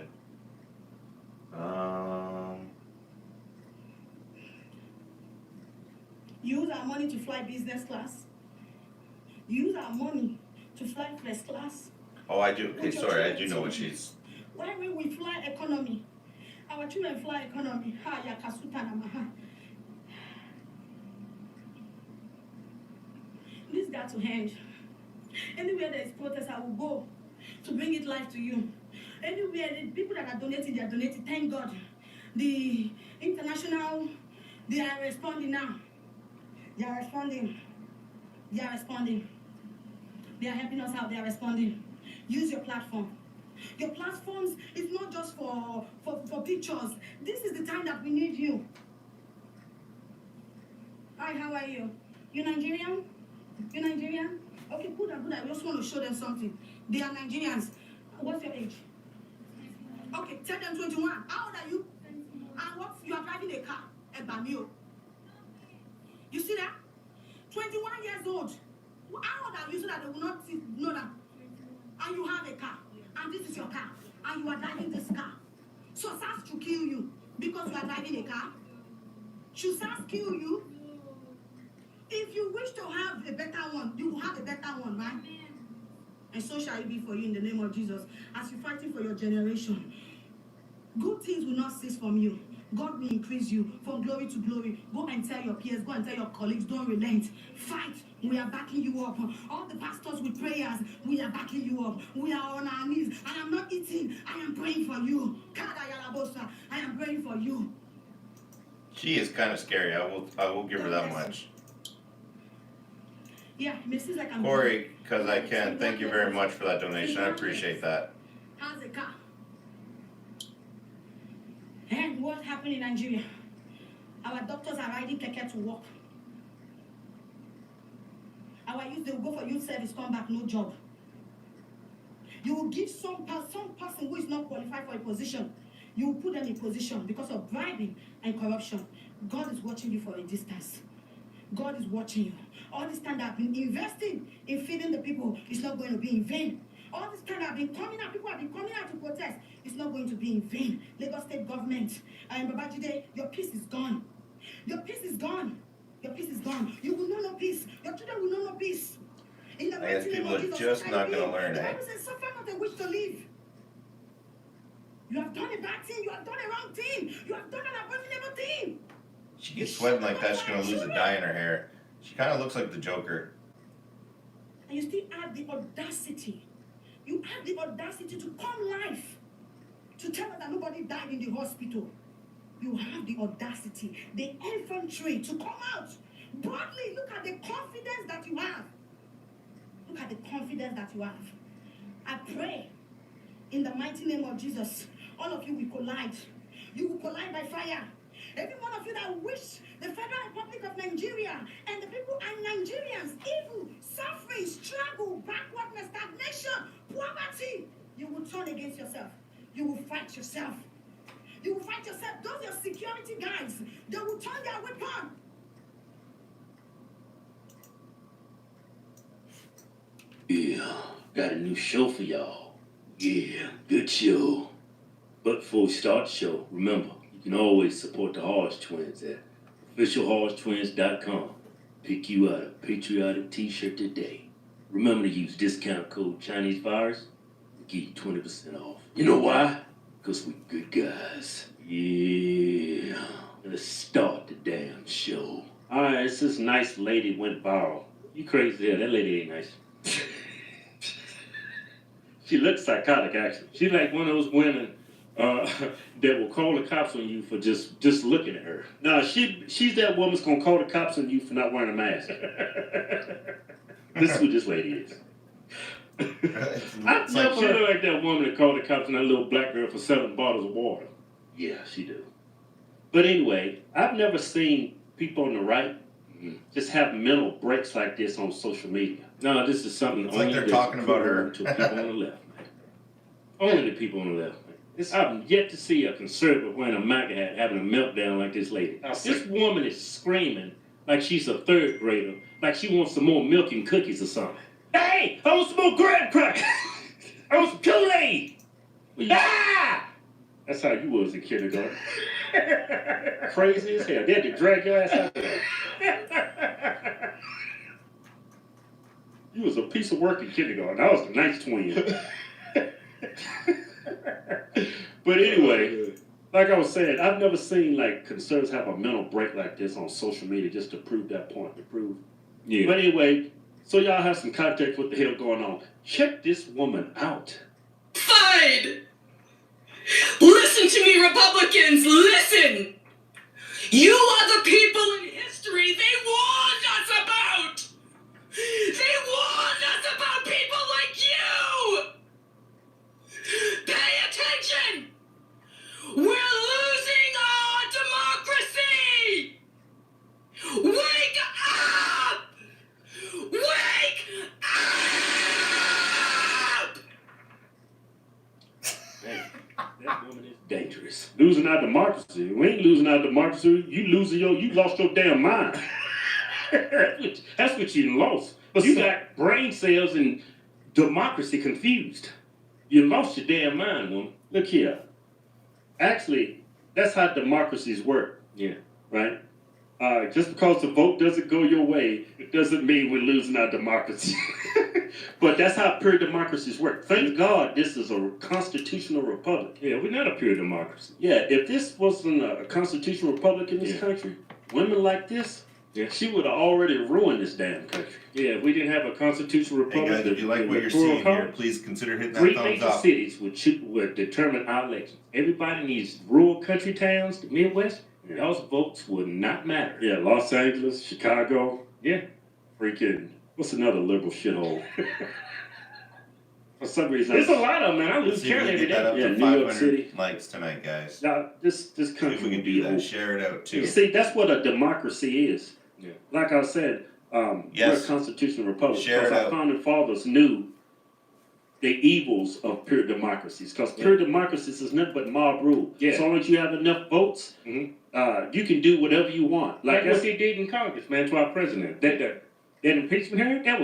Use our money to fly business class. Use our money to fly first class. Oh, I do. Okay, sorry, I do know what she's. Why will we fly economy? Our children fly economy. Ha, ya kasuta na maha. This got to end. Anywhere there is protest, I will go to bring it live to you. Anywhere, the people that are donating, they are donating. Thank God. The international, they are responding now. They are responding. They are responding. They are helping us out. They are responding. Use your platform. Your platforms is not just for pictures. This is the time that we need you. Hi, how are you? You Nigerian? You Nigerian? Okay, good. I just want to show them something. They are Nigerians. What's your age? Okay, tell them 21. How old are you? And what? You are driving a car. A Bamio. You see that? 21 years old. How old are you so that they will not know that? And you have a car. And this is your car. And you are driving this car. So SARS to kill you because you are driving a car. Should SARS kill you? If you wish to have a better one, you will have a better one, right? And so shall it be for you in the name of Jesus. As you're fighting for your generation, good things will not cease from you. God will increase you from glory to glory. Go and tell your peers, go and tell your colleagues, don't relent. Fight. We are backing you up. All the pastors with prayers, we are backing you up. We are on our knees. I am not eating. I am praying for you. I am praying for you. She is kind of scary. I will give her that much. Yeah, Mrs. Like I'm Corey, because I can. Thank you very much for that donation. I appreciate that. How's the car? And what happened in Nigeria? Our doctors are riding keke to work. Our youth, they will go for youth service, come back, no job. You will give some person who is not qualified for a position, you will put them in position because of bribing and corruption. God is watching you for a distance. God is watching you. All this time that I've been investing in feeding the people is not going to be in vain. All this time I've been coming out, people have been coming out to protest. It's not going to be in vain. Lagos State government, Babajide, your peace is gone. Your peace is gone. Your peace is gone. You will not know peace. Your children will not know peace. In the I guess people are just not going to learn, The eh? Bible says, suffer not a wish to live. You have done a bad thing. You have done a wrong thing. You have done an abominable thing. She gets sweating like that, she's going to lose a dye in her hair. She kind of looks like the Joker. And you still have the audacity. You have the audacity to come live. To tell us that nobody died in the hospital. You have the audacity, the infantry to come out boldly. Look at the confidence that you have. Look at the confidence that you have. I pray in the mighty name of Jesus, all of you will collide. You will collide by fire. Every one of you that wish the Federal Republic of Nigeria and the people and Nigerians, evil, suffering, struggle, backwardness, stagnation, poverty, you will turn against yourself. You will fight yourself. You will fight yourself. Those are your security guys. They will turn their weapon. Yeah, got a new show for y'all. Yeah, good show. But before we start the show, remember, you can always support the Hodge Twins at officialhodgetwins.com. Pick you out a patriotic t-shirt today. Remember to use discount code ChineseVirus to get you 20% off. You know why? Because we good guys. Yeah. Let's start the damn show. Alright, it's this nice lady went viral. You crazy? Yeah, that lady ain't nice. She looks psychotic, actually. She's like one of those women that will call the cops on you for just looking at her. No, she's that woman's gonna call the cops on you for not wearing a mask. This is who this lady is. I've never heard like that woman that called the cops on that little black girl for 7 bottles of water. Yeah, she do. But anyway, I've never seen people on the right just have mental breaks like this on social media. No, this is something it's like they're talking about her. To people on the left, man. Only the people on the left, man. I've yet to see a conservative wearing a MAGA hat having a meltdown like this lady. This woman is screaming like she's a 3rd grader, like she wants some more milk and cookies or something. Hey, I want some more graham crackers. I want some Kool-Aid. Ah! That's how you was in kindergarten. Crazy as hell. They had to drag your ass out there. You was a piece of work in kindergarten. I was a nice twin. But anyway, like I was saying, I've never seen like conservatives have a mental break like this on social media just to prove that point. Yeah. But anyway, so y'all have some context what the hell going on. Check this woman out. Fine! Listen to me, Republicans, listen! You are the people in history they warned us about! They warned us about people like you! Pay attention! We're losing our democracy! Wake up! Wake up! Man, that woman is dangerous. Losing our democracy. We ain't losing our democracy. You lost your damn mind. That's what you lost. You got brain cells and democracy confused. You lost your damn mind, woman. Look here. Actually, that's how democracies work. Yeah. Right? Just because the vote doesn't go your way, it doesn't mean we're losing our democracy. But that's how pure democracies work. Thank God this is a constitutional republic. Yeah, we're not a pure democracy. Yeah, if this wasn't a constitutional republic in this country, women like this, she would have already ruined this damn country. Yeah, if we didn't have a constitutional Hey republic. guys, if you like what you're seeing here, please consider hitting that Three thumbs major up. cities would determine our elections. Everybody needs rural country towns, the Midwest. Y'all's votes would not matter. Yeah, Los Angeles, Chicago. Yeah, freaking. What's another liberal shithole? For some reason, there's a lot of them, man. I Let's lose see if count we can every get that up day. Yeah, to New York 500 City. likes tonight, guys. Now, this See if country we can would do be that. over. Share it out too. See, that's what a democracy is. Yeah. Like I said, Yes. we're a constitutional republic. Share because it our out. founding fathers knew the evils of pure democracies. Because pure democracies is nothing but mob rule. Yeah. As long as you have enough votes, you can do whatever you want. Like what they did in Congress, man, to our president. That impeachment hearing, that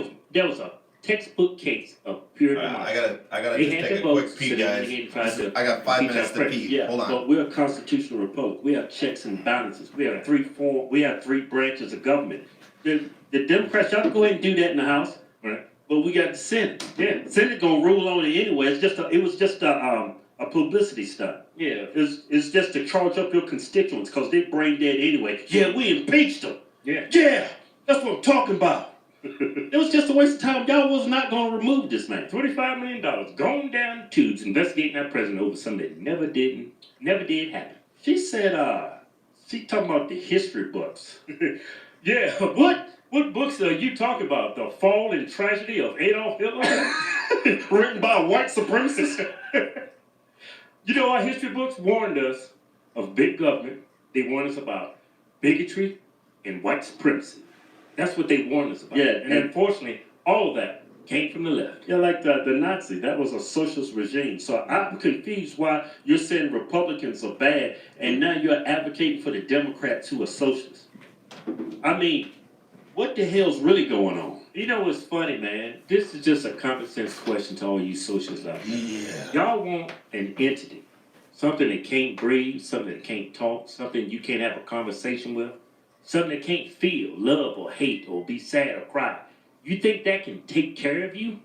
was a textbook case of pure democracy. I gotta They just had take the a quick votes, pee, so they guys. went ahead and tried to I got 5 impeach minutes our to president. pee. Yeah, Hold on. but we're a constitutional republic. We have checks and balances. We have three branches of government. The Democrats, y'all can go ahead and do that in the House, right? But we got the Senate. Yeah, the Senate gonna rule on it anyway. It was just a publicity stunt. Yeah, it's just to charge up your constituents because they brain dead anyway. Yeah, we impeached them. Yeah, that's what I'm talking about. It was just a waste of time. Y'all was not gonna remove this man. $25 million going down the tubes investigating that president over something that never did happen. She said, she talking about the history books. Yeah, what books are you talking about? The Fall and Tragedy of Adolf Hitler? Written by a white supremacist? You know, our history books warned us of big government. They warned us about bigotry and white supremacy. That's what they warned us about. Yeah, and unfortunately, all of that came from the left. Yeah, like the Nazi, that was a socialist regime. So I'm confused why you're saying Republicans are bad, and now you're advocating for the Democrats who are socialists. I mean, what the hell's really going on? You know what's funny, man? This is just a common sense question to all you socialists out there. Yeah. Y'all want an entity, something that can't breathe, something that can't talk, something you can't have a conversation with, something that can't feel, love or hate or be sad or cry. You think that can take care of you?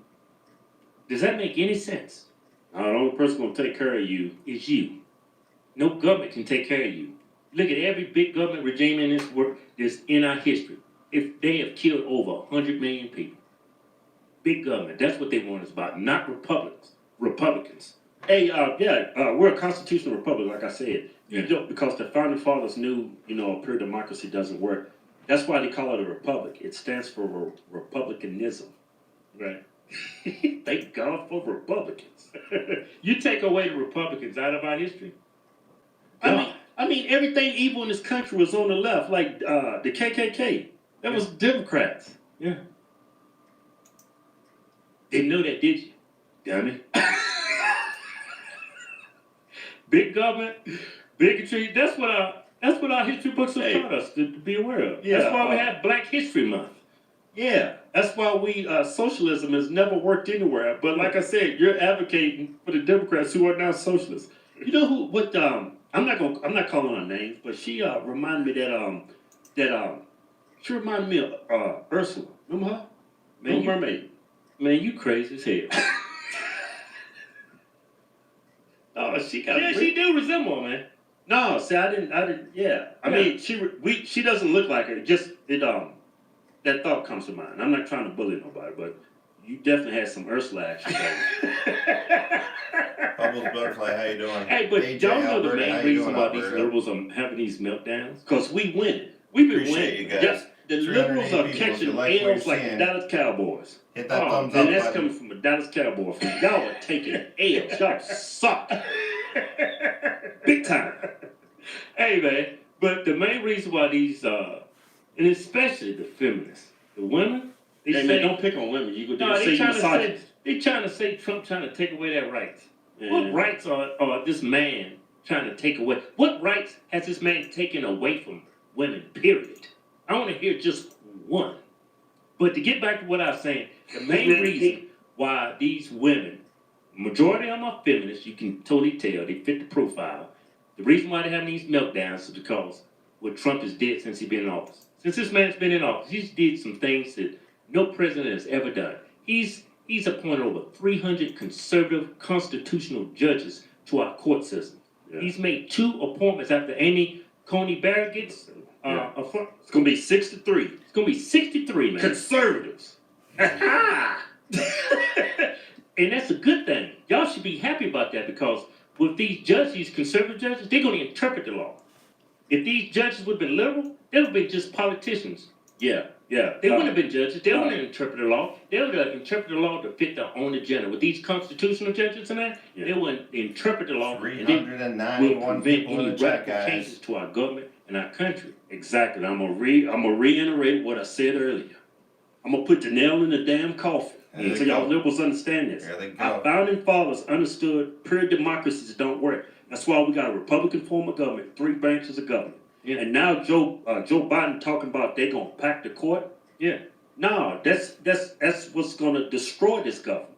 Does that make any sense? The only person gonna take care of you is you. No government can take care of you. Look at every big government regime in this world that's in our history. If they have killed over 100 million people. Big government, that's what they want us about, not Republicans. Hey, we're a constitutional republic, like I said. Yeah. You know, because the founding fathers knew, a pure democracy doesn't work. That's why they call it a republic. It stands for republicanism, right? Thank God for Republicans. You take away the Republicans out of our history. I mean, everything evil in this country was on the left, like the KKK. That was Democrats. Yeah. Didn't know that, did you? Dummy. Big government, bigotry. That's what our history books have taught us to be aware of. Yeah, that's why we have Black History Month. Yeah, that's why socialism has never worked anywhere. But like I said, you're advocating for the Democrats who are now socialists. You know what? I'm not calling her names, but she reminded me she reminded me of Ursula. Remember her? Little Mermaid. Man, you crazy as hell. Oh, she do resemble her, man. No, see, I didn't. Yeah, I mean, she doesn't look like her. That thought comes to mind. I'm not trying to bully nobody, but you definitely had some Ursula action. Bubbles Butterfly, how you doing? Hey, but AJ, y'all know Alberta, the main how you reason doing, why these Alberta? liberals are having these meltdowns? Because we winning. We've been Appreciate winning. you guys. Just, the liberals 380 are people. If catching you like what L's you're like the seeing, Dallas Cowboys. hit that thumbs and up that's button. coming from a Dallas Cowboy fan. Y'all are taking L's. Y'all suck. Big time. Hey, man. But the main reason why these, and especially the feminists, the women, they say, man, don't pick on women. You go say misogynist. They trying to say Trump trying to take away their rights. Yeah. What rights are this man trying to take away? What rights has this man taken away from women, period? I want to hear just one. But to get back to what I was saying, the main reason why these women, majority of them are feminists, you can totally tell, they fit the profile. The reason why they're having these meltdowns is because what Trump has did since he's been in office. Since this man's been in office, he's did some things that no president has ever done. He's appointed over 300 conservative constitutional judges to our court system. Yeah. He's made 2 appointments after Amy Coney Barrett gets It's gonna be 63. It's gonna be 63, man. Conservatives. And that's a good thing. Y'all should be happy about that because with these judges, these conservative judges, they're gonna interpret the law. If these judges would have been liberal, they would have been just politicians. Yeah. They wouldn't have been judges. They wouldn't have interpreted the law. They would have interpreted the law to fit their own agenda. With these constitutional judges and that, they wouldn't interpret the law. 391 people in the chat, guys. Changes to our government and our country. Exactly. I'm gonna reiterate what I said earlier. I'm gonna put the nail in the damn coffin. There So they y'all go. liberals understand this. There they go. Our founding fathers understood pure democracies don't work. That's why we got a Republican form of government, 3 branches of government. Yeah. And now Joe Biden talking about they gonna pack the court. Yeah. No, that's what's gonna destroy this government.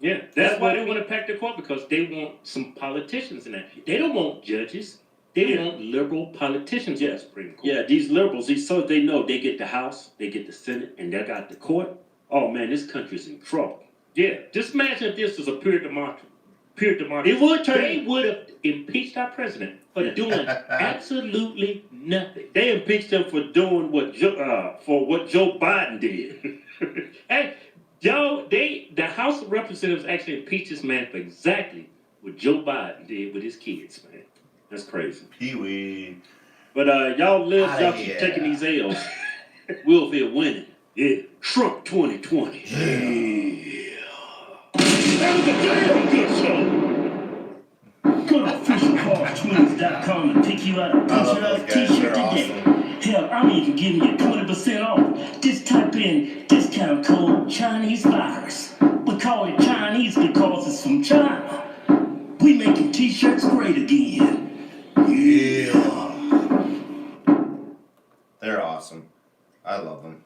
Yeah, that's why what they it want to pack the court because they want some politicians in that. They don't want judges. They want liberal politicians in the Supreme Court. Yeah, these liberals, so they know they get the House, they get the Senate, and they got the court. Oh man, this country's in trouble. Yeah, just imagine if this was a pure democracy. Pure democracy. It would turn. They would have impeached our president for doing absolutely nothing. They impeached him for doing what Joe Biden did. Hey, the House of Representatives actually impeached this man for exactly what Joe Biden did with his kids, man. That's crazy. Pee-wee. But y'all libs, Outta y'all keep here. taking these L's. We'll be winning. Yeah. Trump 2020. That was a damn good show. Go to officialhorsetwins.com and pick you out a picture t-shirt today. Hell, I'm even giving you 20% off. Just type in discount code Chinese virus. We call it Chinese because it's from China. We making t-shirts great again. Yeah. They're awesome. I love them.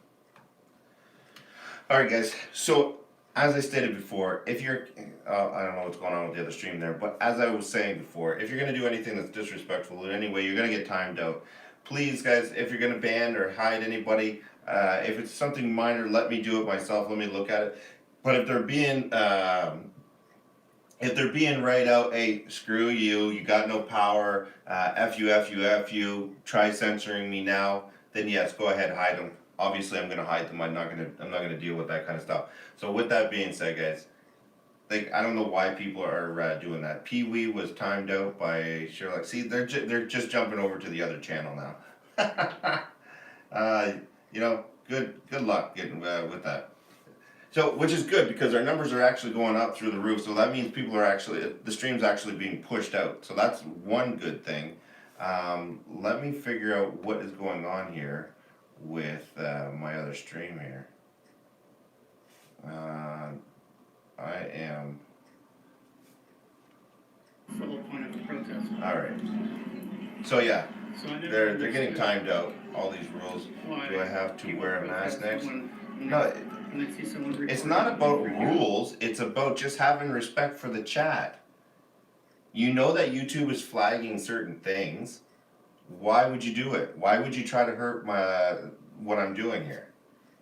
Alright guys, so as I stated before, if you're, I don't know what's going on with the other stream there, but as I was saying before, if you're going to do anything that's disrespectful in any way, you're going to get timed out. Please guys, if you're going to ban or hide anybody, if it's something minor, let me do it myself, let me look at it. But if they're being right out, hey, screw you, you got no power, F you, try censoring me now, then yes, go ahead, hide them. Obviously, I'm gonna hide them. I'm not gonna deal with that kind of stuff. So with that being said, guys, like I don't know why people are doing that. Pee Wee was timed out by Sherlock. See, they're just jumping over to the other channel now. You know, good luck getting with that. So, which is good because our numbers are actually going up through the roof. So that means people are the stream's actually being pushed out. So that's one good thing. Let me figure out what is going on here with my other stream here. I am. For the point of the protest. All right. So yeah, So I never they're getting understood timed out. All these rules. why Do I have to people wear a mask protest next? when No. they see someone It's recording not about over here. rules, it's about just having respect for the chat. You know that YouTube is flagging certain things. Why would you do it? Why would you try to hurt what I'm doing here?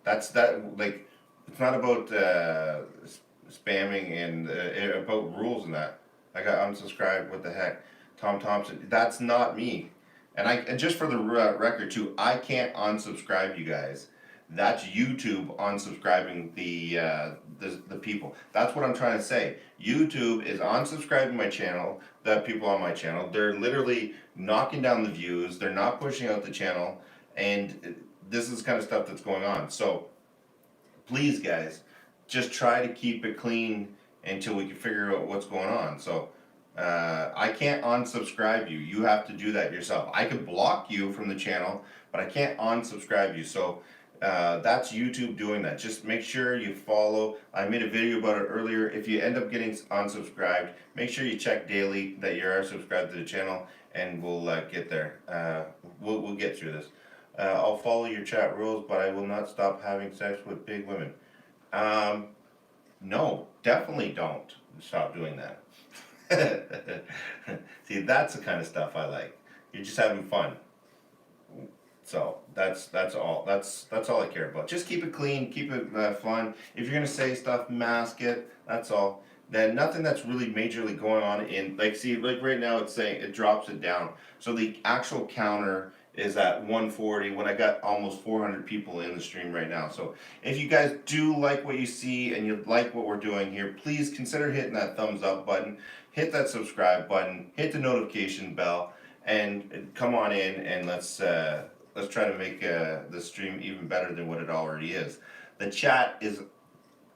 It's not about spamming and about rules and that. I got unsubscribed, what the heck? Tom Thompson, that's not me. And just for the record too, I can't unsubscribe you guys. That's YouTube unsubscribing the people. That's what I'm trying to say. YouTube is unsubscribing my channel, the people on my channel. They're literally knocking down the views. They're not pushing out the channel. And this is the kind of stuff that's going on. So please guys, just try to keep it clean until we can figure out what's going on. So I can't unsubscribe you. You have to do that yourself. I could block you from the channel, but I can't unsubscribe you. So that's YouTube doing that. Just make sure you follow. I made a video about it earlier. If you end up getting unsubscribed, make sure you check daily that you are subscribed to the channel, and we'll get there. We'll get through this. I'll follow your chat rules, but I will not stop having sex with big women. No, definitely don't stop doing that. See, that's the kind of stuff I like. You're just having fun. So that's all. That's all I care about. Just keep it clean, keep it fun. If you're gonna say stuff, mask it. That's all. Then nothing that's really majorly going on in like right now it's saying it drops it down. So the actual counter is at 140 when I got almost 400 people in the stream right now. So if you guys do like what you see and you like what we're doing here, please consider hitting that thumbs up button, hit that subscribe button, hit the notification bell, and come on in and let's try to make the stream even better than what it already is. The chat is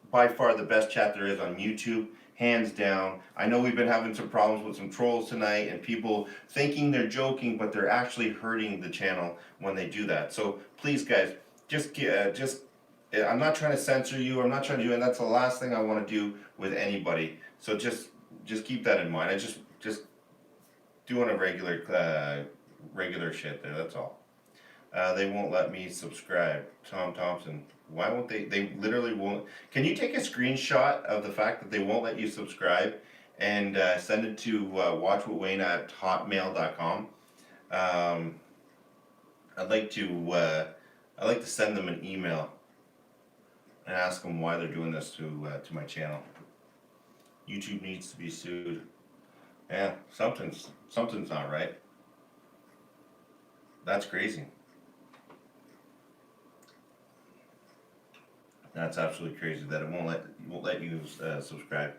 by far the best chat there is on YouTube, hands down. I know we've been having some problems with some trolls tonight and people thinking they're joking, but they're actually hurting the channel when they do that. So please, guys, I'm not trying to censor you. I'm not trying to do, and that's the last thing I want to do with anybody. So just keep that in mind. I just doing a regular shit there. That's all. They won't let me subscribe. Tom Thompson. Why won't they? They literally won't. Can you take a screenshot of the fact that they won't let you subscribe and send it to watchwhatwayne@hotmail.com? I'd like to send them an email and ask them why they're doing this to my channel. YouTube needs to be sued. Yeah, something's not right. That's crazy. That's absolutely crazy that it won't let you subscribe.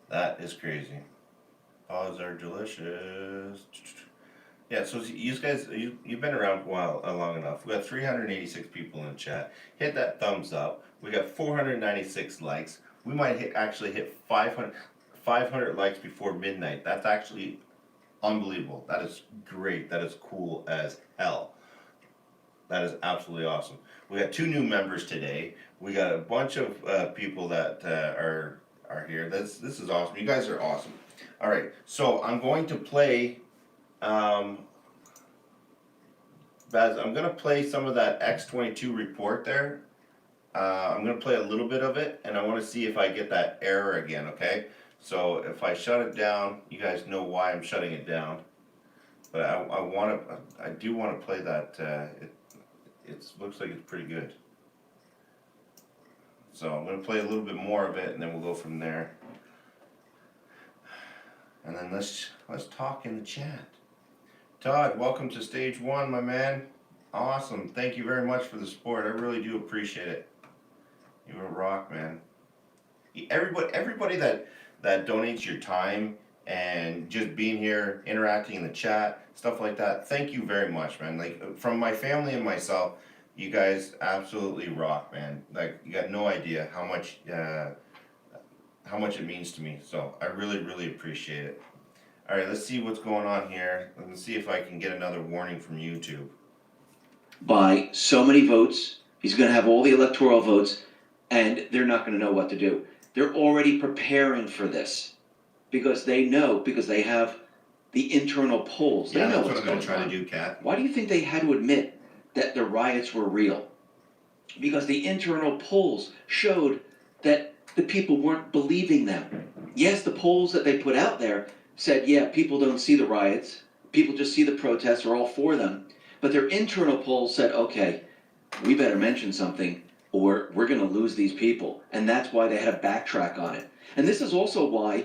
That is crazy. Paws are delicious. Yeah, so you guys, you've been around a while, long enough. We got 386 people in chat. Hit that thumbs up. We got 496 likes. We might actually hit 500 likes before midnight. That's actually unbelievable. That is great. That is cool as hell. That is absolutely awesome. We got 2 new members today. We got a bunch of people that are here. This is awesome. You guys are awesome. All right, so I'm going to play. Baz, I'm gonna play some of that X22 report there. I'm gonna play a little bit of it, and I want to see if I get that error again. Okay. So if I shut it down, you guys know why I'm shutting it down. But I do want to play that. It looks like it's pretty good. So I'm going to play a little bit more of it, and then we'll go from there. And then let's talk in the chat. Todd, welcome to stage 1, my man. Awesome. Thank you very much for the support. I really do appreciate it. You're a rock, man. Everybody that donates your time and just being here, interacting in the chat, stuff like that. Thank you very much, man. Like, from my family and myself, you guys absolutely rock, man. Like, you got no idea how much it means to me. So I really, really appreciate it. All right, let's see what's going on here. Let's see if I can get another warning from YouTube. By so many votes, he's going to have all the electoral votes, and they're not going to know what to do. They're already preparing for this because they know, because they have the internal polls. They Yeah, know that's what's what I'm going gonna try on. to do, Kat. Why do you think they had to admit that the riots were real? Because the internal polls showed that the people weren't believing them. Yes, the polls that they put out there said, yeah, people don't see the riots, people just see the protests, are all for them. But their internal polls said, okay, we better mention something or we're going to lose these people. And that's why they had to backtrack on it. And this is also why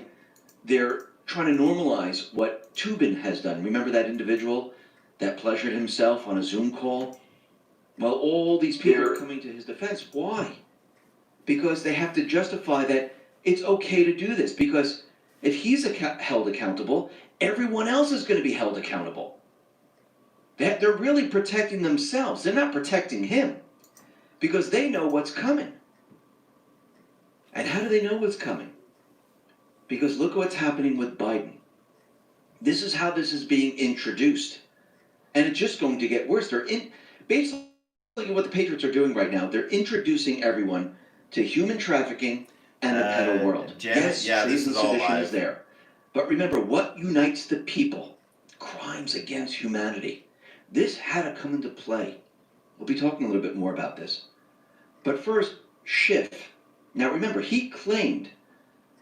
they're trying to normalize what Toobin has done. Remember that individual that pleasured himself on a Zoom call? Well, all these people are coming to his defense. Why? Because they have to justify that it's okay to do this. Because if he's held accountable, everyone else is going to be held accountable. They're really protecting themselves. They're not protecting him. Because they know what's coming. And how do they know what's coming? Because look what's happening with Biden. This is how this is being introduced. And it's just going to get worse. Basically what the Patriots are doing right now, they're introducing everyone to human trafficking and the pedo world. Janet, Yes, yeah, this treason is all sedition live. is there. But remember, what unites the people? Crimes against humanity. This had to come into play. We'll be talking a little bit more about this. But first, Schiff. Now remember, he claimed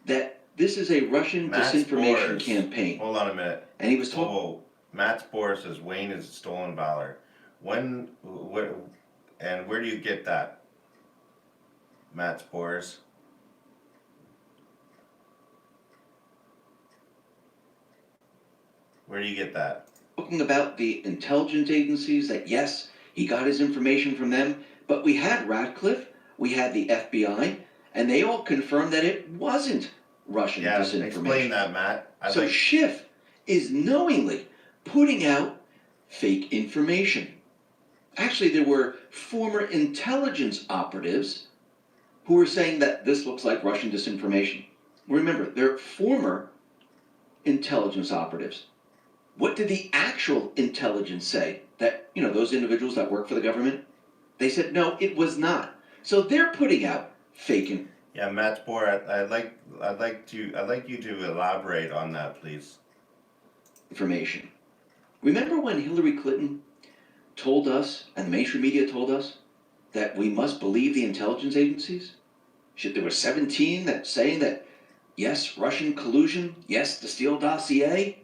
that This is a Russian Matt disinformation Spores. campaign. Hold on a minute. And he was talking. Whoa, Matt Spore says Wayne is stolen valor. When, what, and where do you get that? Matt Spores. Where do you get that? Talking about the intelligence agencies, that yes, he got his information from them, but we had Radcliffe, we had the FBI, and they all confirmed that it wasn't Russian disinformation. Explain that, Matt. So Schiff is knowingly putting out fake information. Actually, there were former intelligence operatives who were saying that this looks like Russian disinformation. Remember, they're former intelligence operatives. What did the actual intelligence say? That, you know, those individuals that work for the government? They said, no, it was not. So they're putting out fake Yeah, Matt Spore, I'd like you to elaborate on that, please. information. Remember when Hillary Clinton told us, and the mainstream media told us, that we must believe the intelligence agencies? There were 17 that saying that, yes, Russian collusion, yes, the Steele dossier,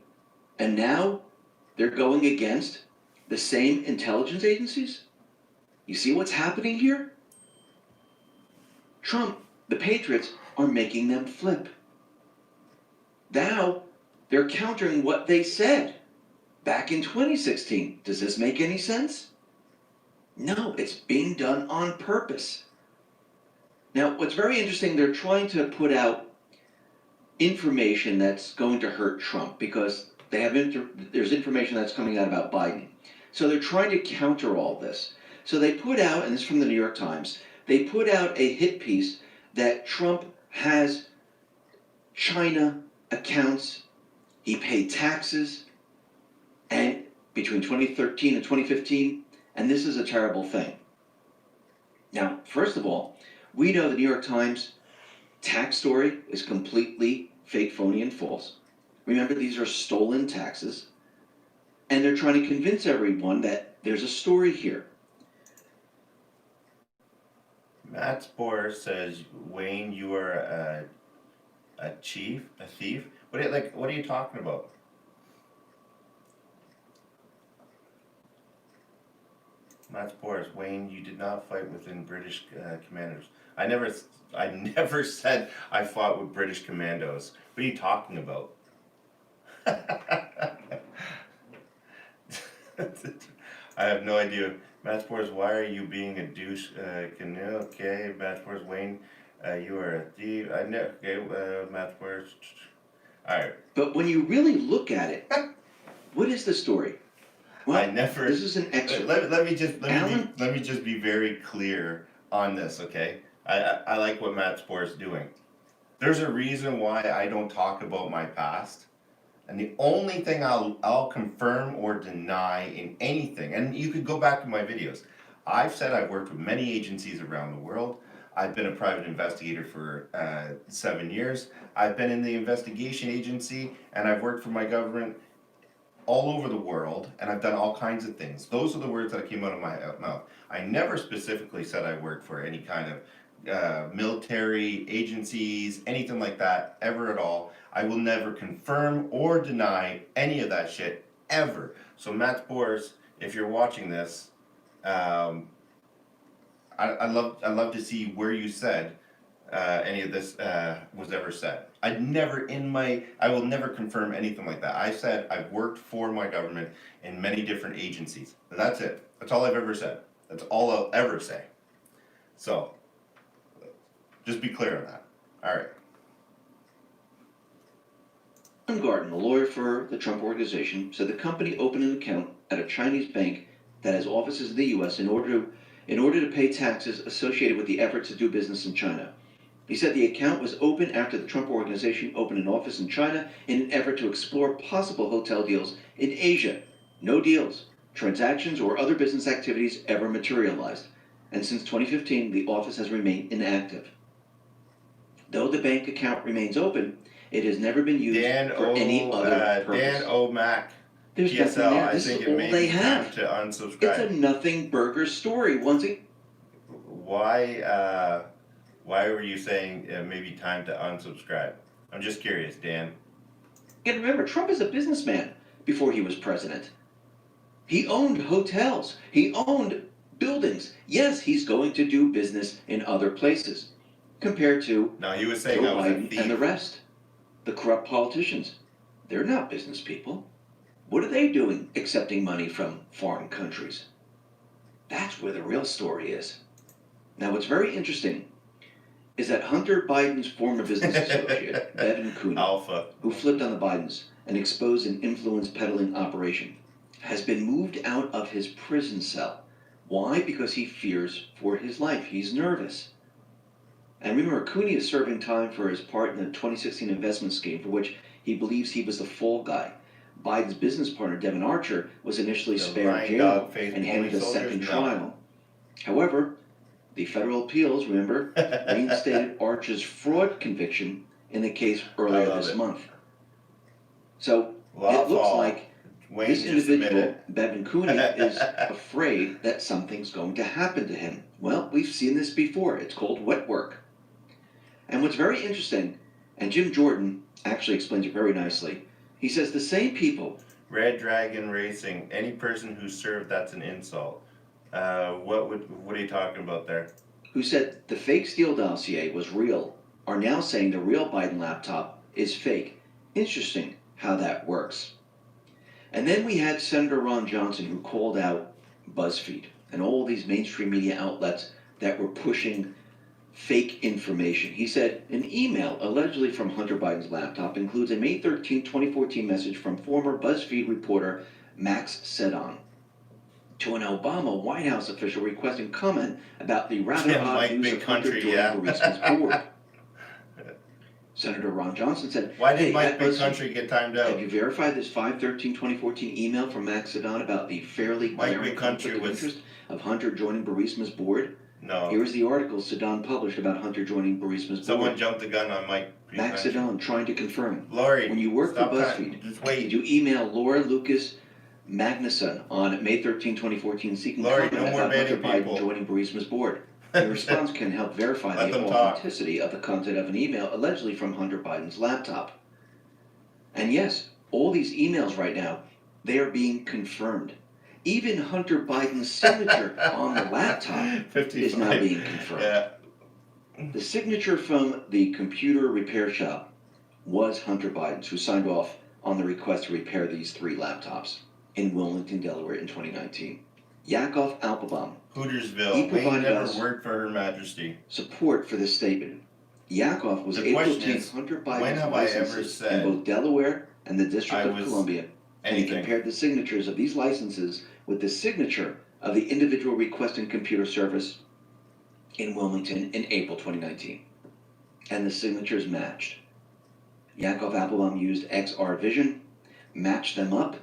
and now they're going against the same intelligence agencies? You see what's happening here? Trump, the Patriots, are making them flip. Now, they're countering what they said back in 2016. Does this make any sense? No, it's being done on purpose. Now, what's very interesting, they're trying to put out information that's going to hurt Trump because they have there's information that's coming out about Biden. So they're trying to counter all this. So they put out, and this is from the New York Times, they put out a hit piece that Trump has China accounts, he paid taxes, and between 2013 and 2015, and this is a terrible thing. Now, first of all, we know the New York Times tax story is completely fake, phony, and false. Remember, these are stolen taxes, and they're trying to convince everyone that there's a story here. Matt Spore says, Wayne, you are a thief? What are you talking about? Matt Spore, Wayne, you did not fight within British commanders. I never said I fought with British commandos. What are you talking about? I have no idea. Matt Spores, why are you being a douche canoe? Okay, Matt Spores, Wayne, you are a thief. Okay, Matt Spores. Alright. But when you really look at it, what is the story? Well, this is an excerpt. Let me just be very clear on this, okay? I like what Matt Spore is doing. There's a reason why I don't talk about my past. And the only thing I'll confirm or deny in anything, and you could go back to my videos, I've said I've worked with many agencies around the world. I've been a private investigator for 7 years. I've been in the investigation agency, and I've worked for my government all over the world, and I've done all kinds of things. Those are the words that came out of my mouth. I never specifically said I worked for any kind of military agencies, anything like that, ever at all. I will never confirm or deny any of that shit, ever. So Matt Spores, if you're watching this, I'd love to see where you said any of this was ever said. I will never confirm anything like that. I said I've worked for my government in many different agencies. That's it. That's all I've ever said. That's all I'll ever say. So, just be clear on that. All right. John Garden, a lawyer for the Trump Organization, said the company opened an account at a Chinese bank that has offices in the U.S. in order to pay taxes associated with the effort to do business in China. He said the account was open after the Trump Organization opened an office in China in an effort to explore possible hotel deals in Asia. No deals, transactions, or other business activities ever materialized. And since 2015, the office has remained inactive. Though the bank account remains open, it has never been used for any other purpose. Dan O'Mac, There's PSL, nothing there. I This think is it all may they be time have. to unsubscribe. It's a nothing burger story. Why were you saying it may be time to unsubscribe? I'm just curious, Dan. And remember, Trump is a businessman before he was president. He owned hotels. He owned buildings. Yes, he's going to do business in other places compared to No, he was saying Joe I was a Biden thief. and the rest. The corrupt politicians. They're not business people. What are they doing accepting money from foreign countries? That's where the real story is. Now, what's very interesting is that Hunter Biden's former business associate, Bevan Cooney, Alpha. who flipped on the Bidens and exposed an influence peddling operation, has been moved out of his prison cell. Why? Because he fears for his life. He's nervous. And remember, Cooney is serving time for his part in the 2016 investment scheme for which he believes he was the fall guy. Biden's business partner, Devon Archer, was initially The spared Ryan jail Dog-faced and handed a police second soldiers? No. trial. However, the federal appeals, remember, reinstated Archer's fraud conviction in the case earlier love this it. month. So Law it looks fall. like Wayne this just admitted individual, it. Bevan Cooney, is afraid that something's going to happen to him. Well, we've seen this before. It's called wet work. And what's very interesting, and Jim Jordan actually explains it very nicely, he says the same people. Red Dragon Racing. Any person who served, that's an insult. What are you talking about there? Who said the fake Steele dossier was real are now saying the real Biden laptop is fake. Interesting how that works. And then we had Senator Ron Johnson, who called out BuzzFeed and all these mainstream media outlets that were pushing fake information. He said an email allegedly from Hunter Biden's laptop includes a May 13, 2014 message from former BuzzFeed reporter Max Sedon to an Obama White House official requesting comment about the rather Yeah, odd Mike news Big of Hunter Country, joining yeah. Burisma's board. Senator Ron Johnson said, Why did "Hey, Mike at Big BuzzFeed, Country get timed out? have you verified this 5/13/2014 email from Max Sedon about the fairly Mike glaring Big Country conflict of was- interest of Hunter joining Burisma's board?" No. Here is the article Sedon published about Hunter joining Burisma's Someone board. jumped the gun on Mike Big Max Country. Sedon trying to confirm. Lori, When you worked for stop BuzzFeed, that. Just wait. did you email Laura Lucas Magnuson on May 13, 2014 seeking Lori, comment no more about Hunter banning Biden people. joining Burisma's board? Your response can help verify Let the them talk. authenticity of the content of an email allegedly from Hunter Biden's laptop. And yes, all these emails right now, they are being confirmed. Even Hunter Biden's signature on the laptop is now 55. being confirmed. Yeah. The signature from the computer repair shop was Hunter Biden's, who signed off on the request to repair these 3 laptops in Wilmington, Delaware in 2019. Yakov Alphabom, He Hootersville. Wayne provided never us- worked for Her Majesty. support for this statement. Yakov was The able to question obtain is, Hunter when Biden's have I ever licenses said in both Delaware and the District I of was Columbia, and he anything? compared the signatures of these licenses with the signature of the individual requesting computer service in Wilmington in April 2019. And the signatures matched. Yakov Applebaum used XR Vision, matched them up,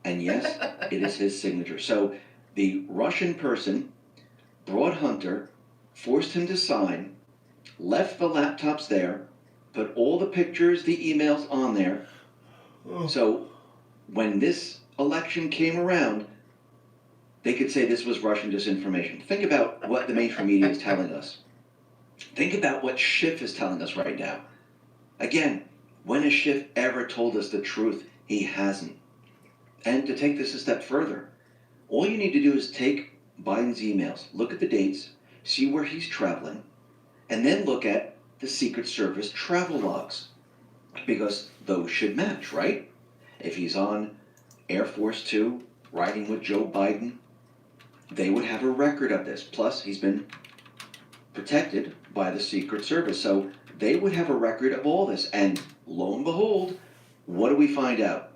and yes, it is his signature. So the Russian person brought Hunter, forced him to sign, left the laptops there, put all the pictures, the emails on there. So when this election came around, they could say this was Russian disinformation. Think about what the mainstream media is telling us. Think about what Schiff is telling us right now. Again, when has Schiff ever told us the truth? He hasn't. And to take this a step further, all you need to do is take Biden's emails, look at the dates, see where he's traveling, and then look at the Secret Service travel logs. Because those should match, right? If he's on Air Force Two, riding with Joe Biden, they would have a record of this. Plus, he's been protected by the Secret Service. So they would have a record of all this. And lo and behold, what do we find out?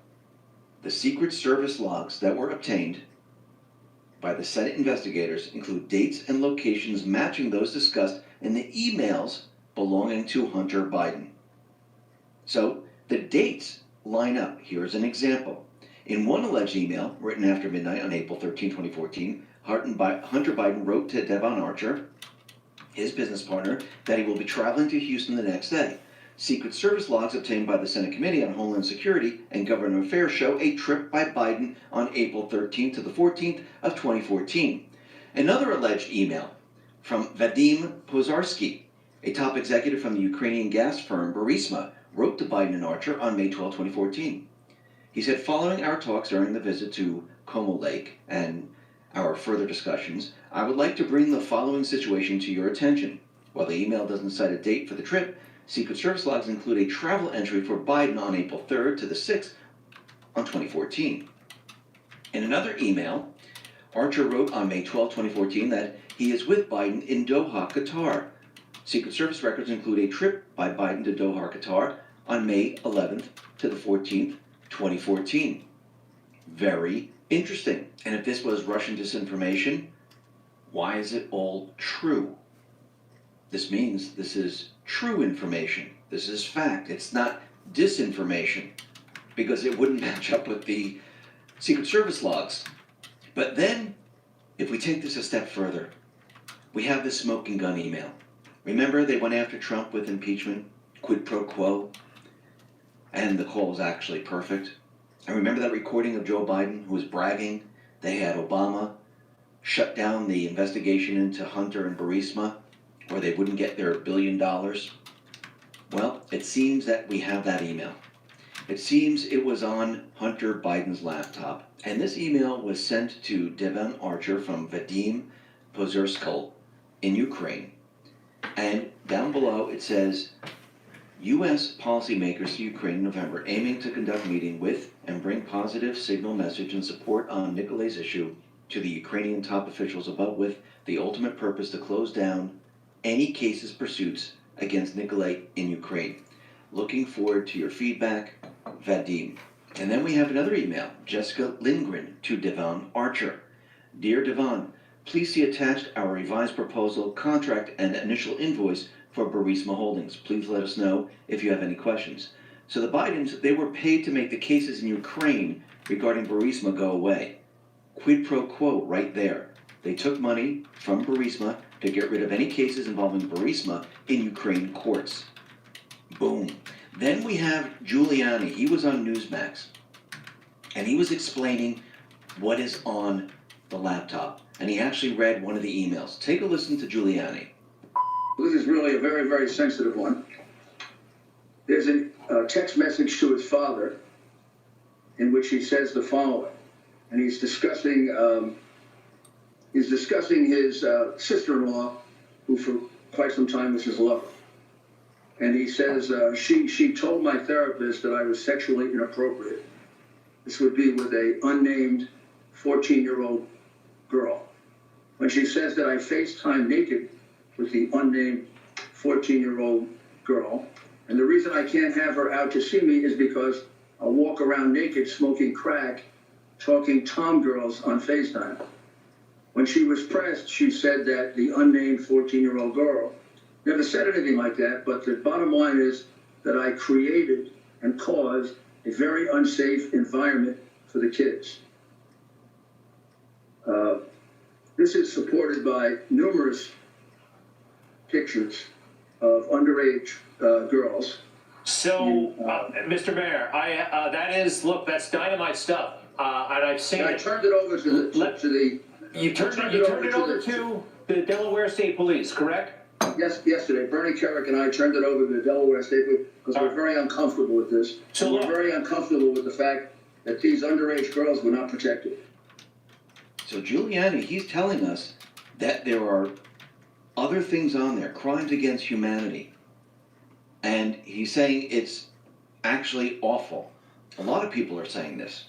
The Secret Service logs that were obtained by the Senate investigators include dates and locations matching those discussed in the emails belonging to Hunter Biden. So the dates line up. Here's an example. In one alleged email written after midnight on April 13, 2014, Hunter Biden wrote to Devon Archer, his business partner, that he will be traveling to Houston the next day. Secret Service logs obtained by the Senate Committee on Homeland Security and Government Affairs show a trip by Biden on April 13th to the 14th of 2014. Another alleged email from Vadim Pozarsky, a top executive from the Ukrainian gas firm Burisma, wrote to Biden and Archer on May 12, 2014. He said, following our talks during the visit to Como Lake and our further discussions, I would like to bring the following situation to your attention. While the email doesn't cite a date for the trip, Secret Service logs include a travel entry for Biden on April 3rd to the 6th on 2014. In another email, Archer wrote on May 12, 2014 that he is with Biden in Doha, Qatar. Secret Service records include a trip by Biden to Doha, Qatar on May 11th to the 14th, 2014. Very interesting. And if this was Russian disinformation, why is it all true? This means this is true information. This is fact. It's not disinformation, because it wouldn't match up with the Secret Service logs. But then, if we take this a step further, we have this smoking gun email. Remember, they went after Trump with impeachment, quid pro quo, and the call was actually perfect. And remember that recording of Joe Biden, who was bragging they had Obama shut down the investigation into Hunter and Burisma, where they wouldn't get their $1 billion? Well, it seems that we have that email. It seems it was on Hunter Biden's laptop, and this email was sent to Devon Archer from Vadim Pozerskal in Ukraine. And down below it says, U.S. policymakers to Ukraine in November, aiming to conduct meeting with and bring positive signal message and support on Nikolay's issue to the Ukrainian top officials above, with the ultimate purpose to close down any cases pursuits against Nikolay in Ukraine. Looking forward to your feedback, Vadim. And then we have another email, Jessica Lindgren to Devon Archer. Dear Devon, please see attached our revised proposal, contract, and initial invoice for Burisma Holdings. Please let us know if you have any questions. So the Bidens, they were paid to make the cases in Ukraine regarding Burisma go away. Quid pro quo right there. They took money from Burisma to get rid of any cases involving Burisma in Ukraine courts. Boom. Then we have Giuliani. He was on Newsmax, and he was explaining what is on the laptop, and he actually read one of the emails. Take a listen to Giuliani. This is really a very, very sensitive one. There's a text message to his father in which he says the following, and he's discussing his sister-in-law, who for quite some time was his lover. And he says, she told my therapist that I was sexually inappropriate. This would be with a unnamed 14-year-old girl. When she says that I FaceTime naked with the unnamed 14-year-old girl, and the reason I can't have her out to see me is because I'll walk around naked smoking crack, talking tom girls on FaceTime. When she was pressed, she said that the unnamed 14-year-old girl never said anything like that, but the bottom line is that I created and caused a very unsafe environment for the kids. This is supported by numerous pictures of underage girls. So, Mr. Mayor, that's dynamite stuff, and I've seen I turned it over to the You turned it over to the Delaware State Police, correct? Yes, yesterday. Bernie Kerrick and I turned it over to the Delaware State Police because we're very uncomfortable with this. So we're very uncomfortable with the fact that these underage girls were not protected. So Giuliani, he's telling us that there are other things on there, crimes against humanity. And he's saying it's actually awful. A lot of people are saying this.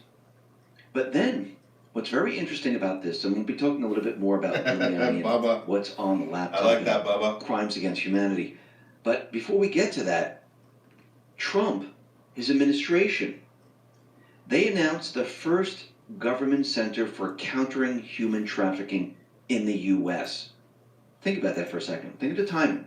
But then, what's very interesting about this, and we'll be talking a little bit more about Giuliani and what's on the laptop. I like that, Bubba. Crimes against humanity. But before we get to that, Trump, his administration, they announced the first government center for countering human trafficking in the U.S. Think about that for a second. Think of the timing.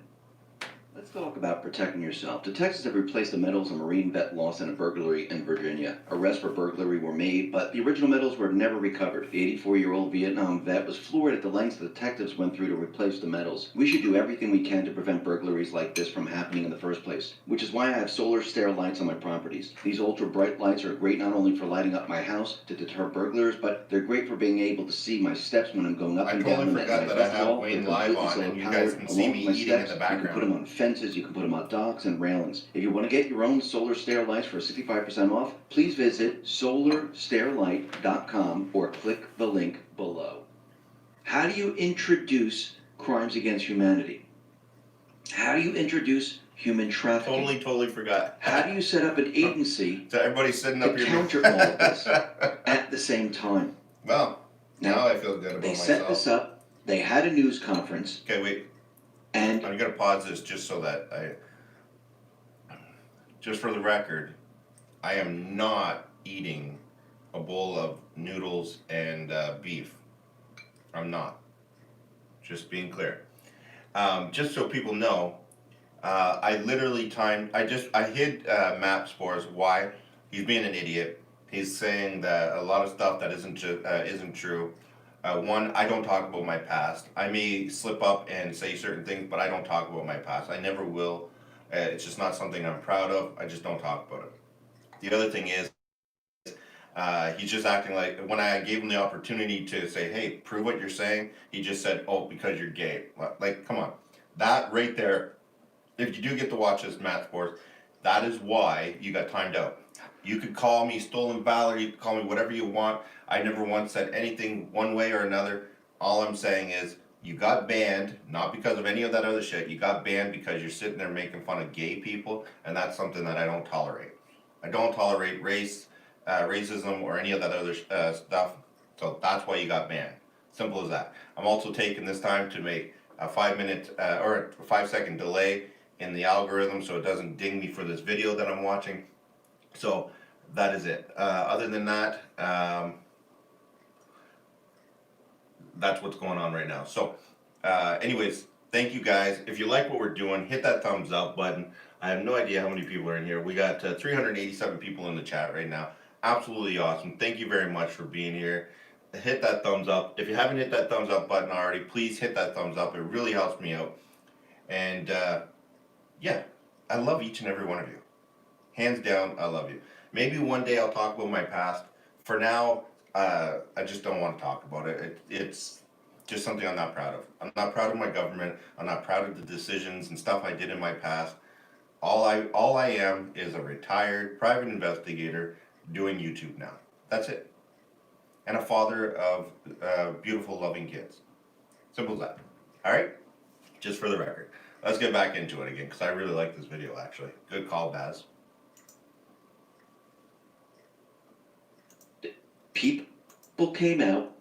Let's talk about protecting yourself. Detectives have replaced the medals a Marine vet lost in a burglary in Virginia. Arrests for burglary were made, but the original medals were never recovered. The 84-year-old Vietnam vet was floored at the lengths the detectives went through to replace the medals. We should do everything we can to prevent burglaries like this from happening in the first place, which is why I have solar stair lights on my properties. These ultra-bright lights are great not only for lighting up my house to deter burglars, but they're great for being able to see my steps when I'm going up and down. I totally forgot that I have Wayne live on, and you guys can see me eating in the background. Put them on fence. fences, you can put them on docks and railings. If you want to get your own solar stair lights for 65% off, please visit solarstairlight.com or click the link below. How do you introduce crimes against humanity? How do you introduce human trafficking? Totally forgot. How do you set up an agency So everybody's sitting up to here. counter all of this at the same time? Well, now I feel good about They myself. set this up, they had a news conference, Okay, wait. and I'm gonna pause this just so that just for the record, I am not eating a bowl of noodles and beef. I'm not. Just being clear. Just so people know, I literally I hid Matt Spores. Why? He's being an idiot. He's saying that a lot of stuff that isn't true. One, I don't talk about my past. I may slip up and say certain things, but I don't talk about my past. I never will. It's just not something I'm proud of. I just don't talk about it. The other thing is, he's just acting like, when I gave him the opportunity to say, hey, prove what you're saying, he just said, oh, because you're gay. Like, come on. That right there, if you do get to watch this, Matt Sports, that is why you got timed out. You could call me stolen valor, you could call me whatever you want. I never once said anything one way or another. All I'm saying is, you got banned, not because of any of that other shit. You got banned because you're sitting there making fun of gay people, and that's something that I don't tolerate. I don't tolerate racism or any of that other stuff, so that's why you got banned. Simple as that. I'm also taking this time to make a 5-minute or a 5-second delay in the algorithm so it doesn't ding me for this video that I'm watching. So that is it. Other than that, that's what's going on right now. So anyways, thank you guys. If you like what we're doing, hit that thumbs up button. I have no idea how many people are in here. We got 387 people in the chat right now. Absolutely awesome. Thank you very much for being here. Hit that thumbs up. If you haven't hit that thumbs up button already, please hit that thumbs up. It really helps me out. And yeah, I love each and every one of you. Hands down, I love you. Maybe one day I'll talk about my past. For now, I just don't want to talk about it. It's just something I'm not proud of. I'm not proud of my government. I'm not proud of the decisions and stuff I did in my past. All I am is a retired private investigator doing YouTube now. That's it. And a father of beautiful, loving kids. Simple as that. All right? Just for the record. Let's get back into it again, because I really like this video, actually. Good call, Baz. people came out,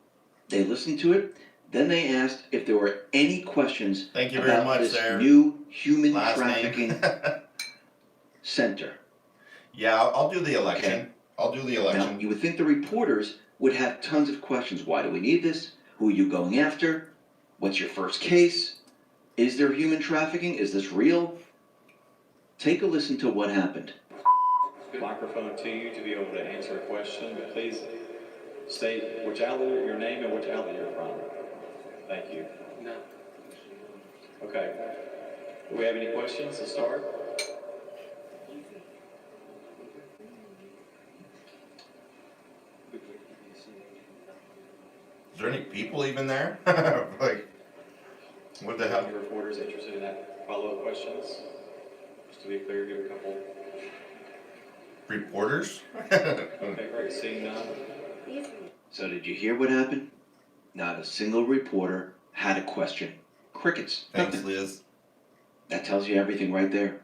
they listened to it, then they asked if there were any questions Thank you very about much, this sir. new human Last trafficking name. center. Yeah, I'll do the election. Okay. I'll do the Now, election. you would think the reporters would have tons of questions. Why do we need this? Who are you going after? What's your first case? Is there human trafficking? Is this real? Take a listen to what happened. Microphone to you to be able to answer a question, but please state which outlet, your name and which outlet you're from. Thank you. No. Okay. Do we have any questions to start? Is there any people even there? Like, what the hell? Any reporters interested in that follow-up questions? Just to be clear, give a couple. Reporters? Okay, great. Seeing none. So did you hear what happened? Not a single reporter had a question. Crickets. Thanks, Nothing. Liz. That tells you everything right there.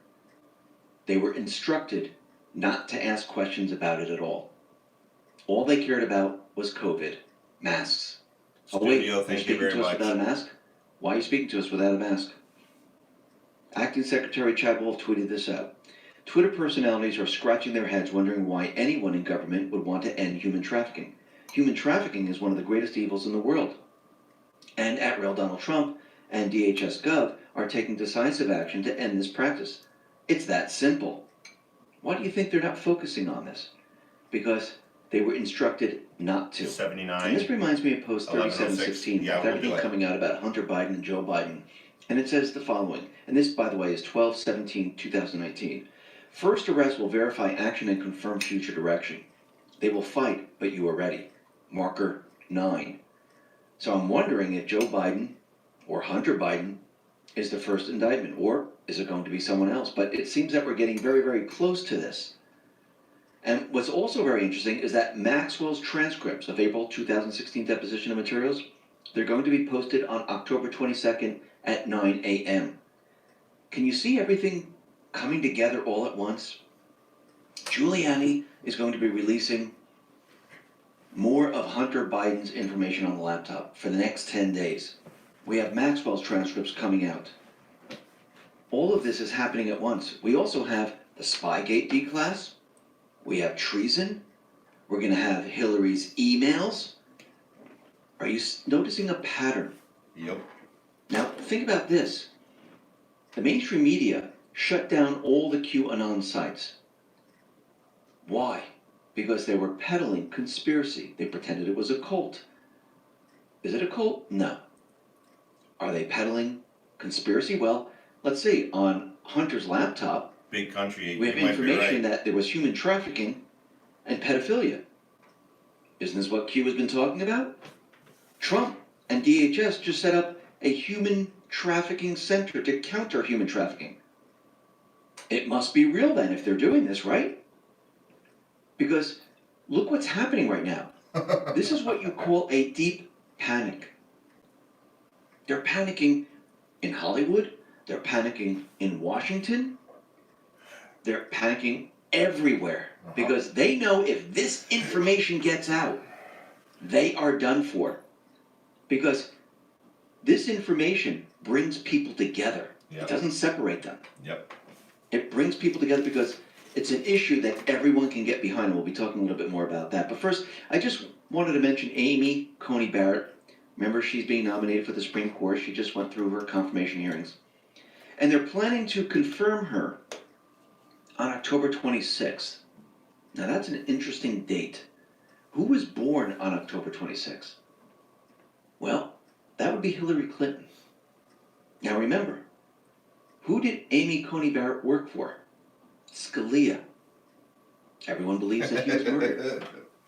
They were instructed not to ask questions about it at all. All they cared about was COVID, masks. Oh wait, Studio, you're thank you speaking very to us much. without a mask? Why are you speaking to us without a mask? Acting Secretary Chad Wolf tweeted this out. Twitter personalities are scratching their heads wondering why anyone in government would want to end human trafficking. Human trafficking is one of the greatest evils in the world. And @Real Donald Trump and DHS Gov are taking decisive action to end this practice. It's that simple. Why do you think they're not focusing on this? Because they were instructed not to. 79. And this reminds me of post 3716, Yeah, with we'll everything do it. coming out about Hunter Biden and Joe Biden. And it says the following, and this, by the way, is 12/17/2019. First arrest will verify action and confirm future direction. They will fight, but you are ready. Marker 9. So I'm wondering if Joe Biden or Hunter Biden is the first indictment, or is it going to be someone else? But it seems that we're getting very, very close to this. And what's also very interesting is that Maxwell's transcripts of April 2016 deposition of materials, they're going to be posted on October 22nd at 9 a.m. Can you see everything coming together all at once? Giuliani is going to be releasing more of Hunter Biden's information on the laptop for the next 10 days. We have Maxwell's transcripts coming out. All of this is happening at once. We also have the Spygate declass. We have treason. We're going to have Hillary's emails. Are you noticing a pattern? Yep. Now, think about this. The mainstream media shut down all the QAnon sites. Why? Because they were peddling conspiracy. They pretended it was a cult. Is it a cult? No. Are they peddling conspiracy? Well, let's see. On Hunter's laptop, Big country, we have you might be information right. that there was human trafficking and pedophilia. Isn't this what Q has been talking about? Trump and DHS just set up a human trafficking center to counter human trafficking. It must be real then if they're doing this, right? Because look what's happening right now. This is what you call a deep panic. They're panicking in Hollywood. They're panicking in Washington. They're panicking everywhere because they know if this information gets out, they are done for. Because this information brings people together. Yep. It doesn't separate them. Yep. It brings people together because it's an issue that everyone can get behind. We'll be talking a little bit more about that. But first, I just wanted to mention Amy Coney Barrett. Remember, she's being nominated for the Supreme Court. She just went through her confirmation hearings. And they're planning to confirm her on October 26th. Now, that's an interesting date. Who was born on October 26th? Well, that would be Hillary Clinton. Now, remember, who did Amy Coney Barrett work for? Scalia. Everyone believes that he was murdered.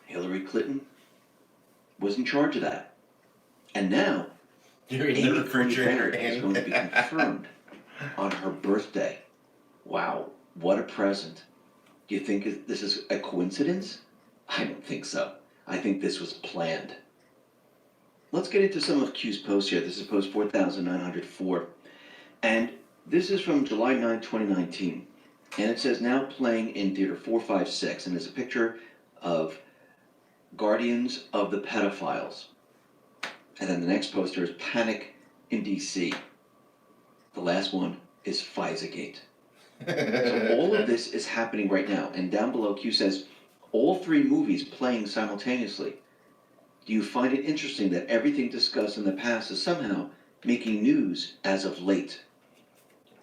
Hillary Clinton was in charge of that. And now, You're in the Amy Coney refrigerator, Barrett is Annie. going to be confirmed on her birthday. Wow, what a present. Do you think this is a coincidence? I don't think so. I think this was planned. Let's get into some of Q's posts here. This is post 4,904. And this is from July 9, 2019. And it says, now playing in theater 456. And there's a picture of Guardians of the Pedophiles. And then the next poster is Panic in DC. The last one is FISAgate. So all of this is happening right now. And down below, Q says, all three movies playing simultaneously. Do you find it interesting that everything discussed in the past is somehow making news as of late?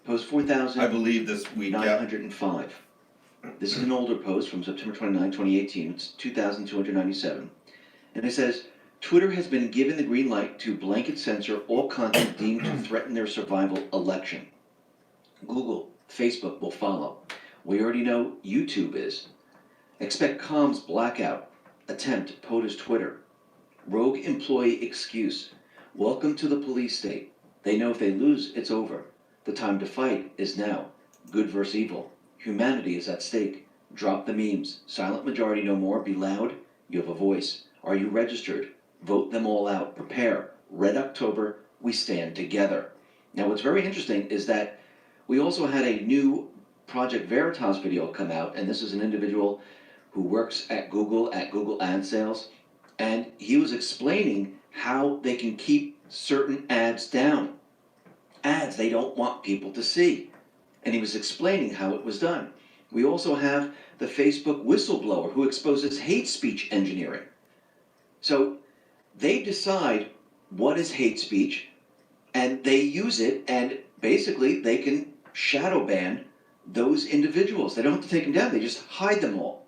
Post 4,000. I believe this week, yeah. 905. This is an older post from September 29, 2018. It's 2,297. And it says, Twitter has been given the green light to blanket censor all content deemed to threaten their survival election. Google, Facebook will follow. We already know YouTube is. Expect comms blackout. Attempt POTUS Twitter. Rogue employee excuse. Welcome to the police state. They know if they lose, it's over. The time to fight is now. Good versus evil. Humanity is at stake. Drop the memes. Silent majority no more. Be loud. You have a voice. Are you registered? Vote them all out. Prepare. Red October. We stand together. Now what's very interesting is that we also had a new Project Veritas video come out, and this is an individual who works at Google Ad Sales, and he was explaining how they can keep certain ads down. Ads they don't want people to see. And he was explaining how it was done. We also have the Facebook whistleblower who exposes hate speech engineering. So they decide what is hate speech, and they use it, and basically they can shadow ban those individuals. They don't have to take them down, they just hide them all.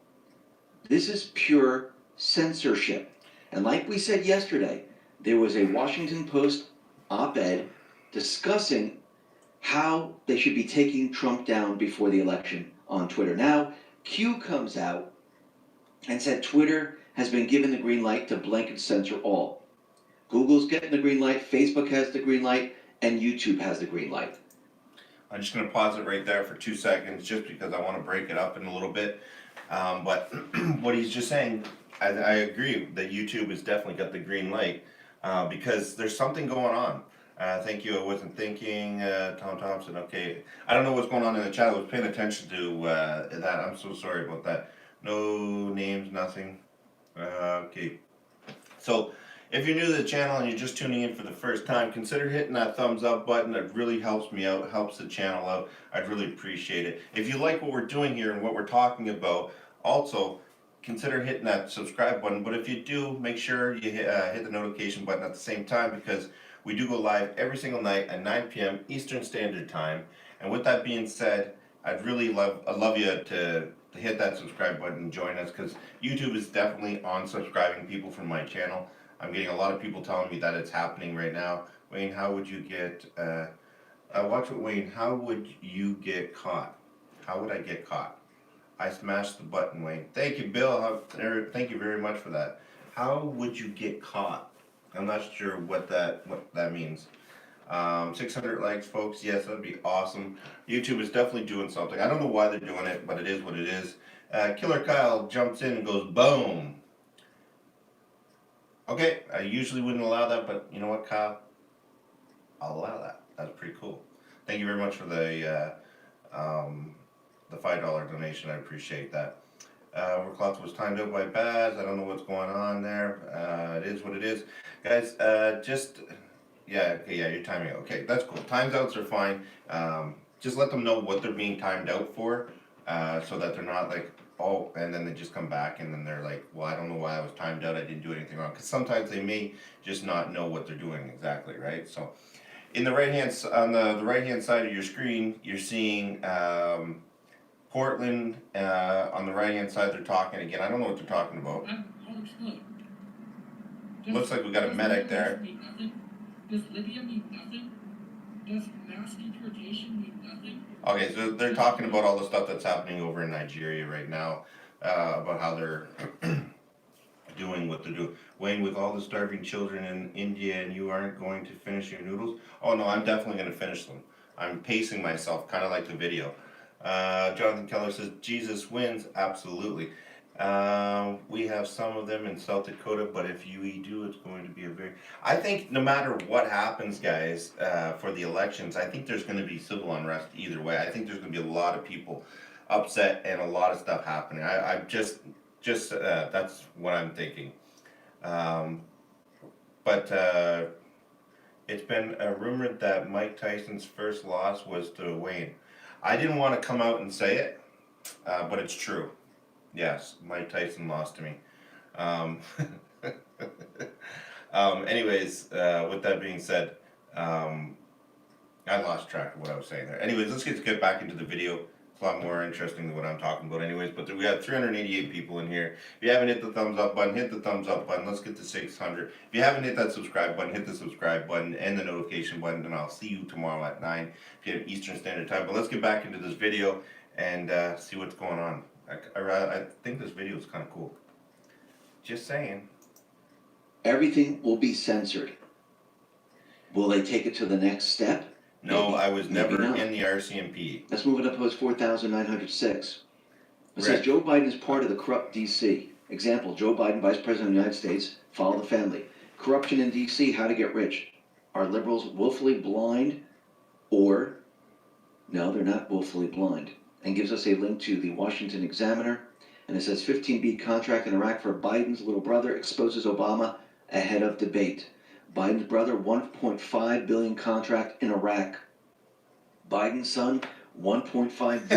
This is pure censorship. And like we said yesterday, there was a Washington Post op-ed discussing how they should be taking Trump down before the election on Twitter. Now, Q comes out and said Twitter has been given the green light to blanket censor all. Google's getting the green light, Facebook has the green light, and YouTube has the green light. I'm just gonna pause it right there for 2 seconds, just because I wanna break it up in a little bit. But what he's just saying, I agree that YouTube has definitely got the green light, because there's something going on. Thank you, I wasn't thinking, Tom Thompson, okay. I don't know what's going on in the chat, I was paying attention to, that, I'm so sorry about that. No names, nothing, okay. So, if you're new to the channel and you're just tuning in for the first time, consider hitting that thumbs up button. It really helps me out, helps the channel out. I'd really appreciate it. If you like what we're doing here and what we're talking about, also consider hitting that subscribe button. But if you do, make sure you hit the notification button at the same time, because we do go live every single night at 9 p.m. Eastern Standard Time. And with that being said, I'd love you to hit that subscribe button and join us, because YouTube is definitely on subscribing people from my channel. I'm getting a lot of people telling me that it's happening right now. Wayne, how would you get, watch it, Wayne, how would you get caught? How would I get caught? I smashed the button, Wayne. Thank you, Bill, thank you very much for that. How would you get caught? I'm not sure what that means. 600 likes, folks, yes, that'd be awesome. YouTube is definitely doing something. I don't know why they're doing it, but it is what it is. Killer Kyle jumps in and goes, boom. Okay, I usually wouldn't allow that, but you know what, Kyle? I'll allow that. That's pretty cool. Thank you very much for the $5 donation. I appreciate that. Overclock was timed out by Baz. I don't know what's going on there. It is what it is, guys. Yeah, you're timing out. Okay, that's cool. Times outs are fine. Just let them know what they're being timed out for, so that they're not like, oh, and then they just come back and then they're like, well, I don't know why I was timed out, I didn't do anything wrong. Because sometimes they may just not know what they're doing exactly, right? So, in the on the right hand side of your screen, you're seeing Portland. On the right hand side, they're talking again. I don't know what they're talking about. Looks like we got a medic there. Does Libya mean nothing? Does mass deportation mean nothing? Okay, so they're talking about all the stuff that's happening over in Nigeria right now, about how they're doing what they're doing. Wayne, with all the starving children in India, and you aren't going to finish your noodles? Oh no, I'm definitely going to finish them. I'm pacing myself, kind of like the video. Jonathan Keller says, Jesus wins. Absolutely. We have some of them in South Dakota, but if you do, it's going to be I think no matter what happens, guys, for the elections, I think there's going to be civil unrest either way. I think there's going to be a lot of people upset and a lot of stuff happening. I just that's what I'm thinking. But it's been rumored that Mike Tyson's first loss was to Wayne. I didn't want to come out and say it, but it's true. Yes, Mike Tyson lost to me. Anyways, with that being said, I lost track of what I was saying there. Anyways, let's get back into the video. It's a lot more interesting than what I'm talking about anyways, but we got 388 people in here. If you haven't hit the thumbs up button, hit the thumbs up button. Let's get to 600. If you haven't hit that subscribe button, hit the subscribe button and the notification button, and I'll see you tomorrow at 9 p.m. Eastern Standard Time. But let's get back into this video and see what's going on. I think this video is kind of cool. Just saying. Everything will be censored. Will they take it to the next step? No, Maybe. I was never Maybe not. in the RCMP. Let's move it up to post 4,906. It says Joe Biden is part of the corrupt D.C. Example, Joe Biden, Vice President of the United States, follow the family. Corruption in D.C., how to get rich. Are liberals willfully blind or, no, they're not willfully blind. And gives us a link to the Washington Examiner. And it says 15B contract in Iraq for Biden's little brother exposes Obama ahead of debate. Biden's brother, $1.5 billion contract in Iraq. Biden's son, $1.5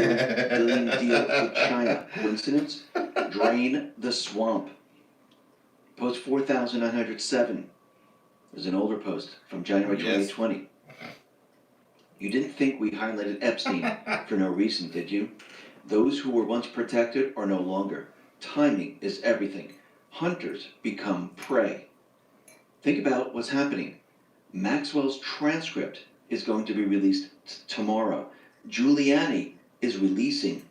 billion deal with China. Coincidence? Drain the swamp. Post 4,907. There's an older post from January 2020. You didn't think we highlighted Epstein for no reason, did you? Those who were once protected are no longer. Timing is everything. Hunters become prey. Think about what's happening. Maxwell's transcript is going to be released tomorrow. Giuliani is releasing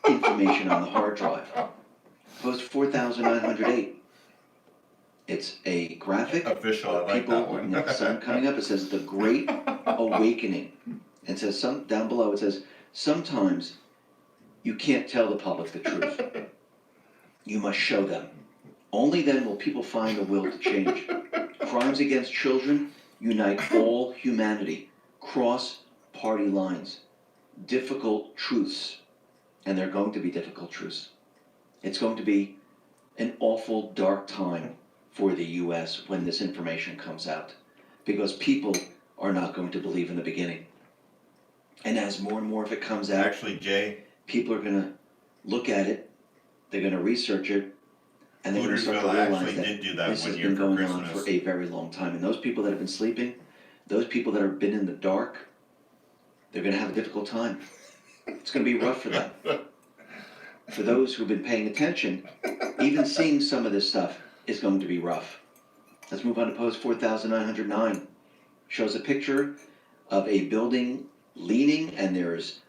information on the hard drive. Post 4,908. It's a graphic official. I of like people that one. looking at the sun coming up. It says the Great Awakening. And it says down below, it says, sometimes you can't tell the public the truth. You must show them. Only then will people find the will to change. Crimes against children unite all humanity, cross party lines. Difficult truths, and they're going to be difficult truths. It's going to be an awful dark time for the U.S. when this information comes out, because people are not going to believe in the beginning. And as more and more of it comes out, Actually, Jay, people are going to look at it, they're going to research it, and they're going to start to Hootersville realize actually that did do that this one has year been for going on Christmas. for a very long time. And those people that have been sleeping, those people that have been in the dark, they're going to have a difficult time. It's going to be rough for them. For those who've been paying attention, even seeing some of this stuff is going to be rough. Let's move on to post 4,909. Shows a picture of a building leaning, and there's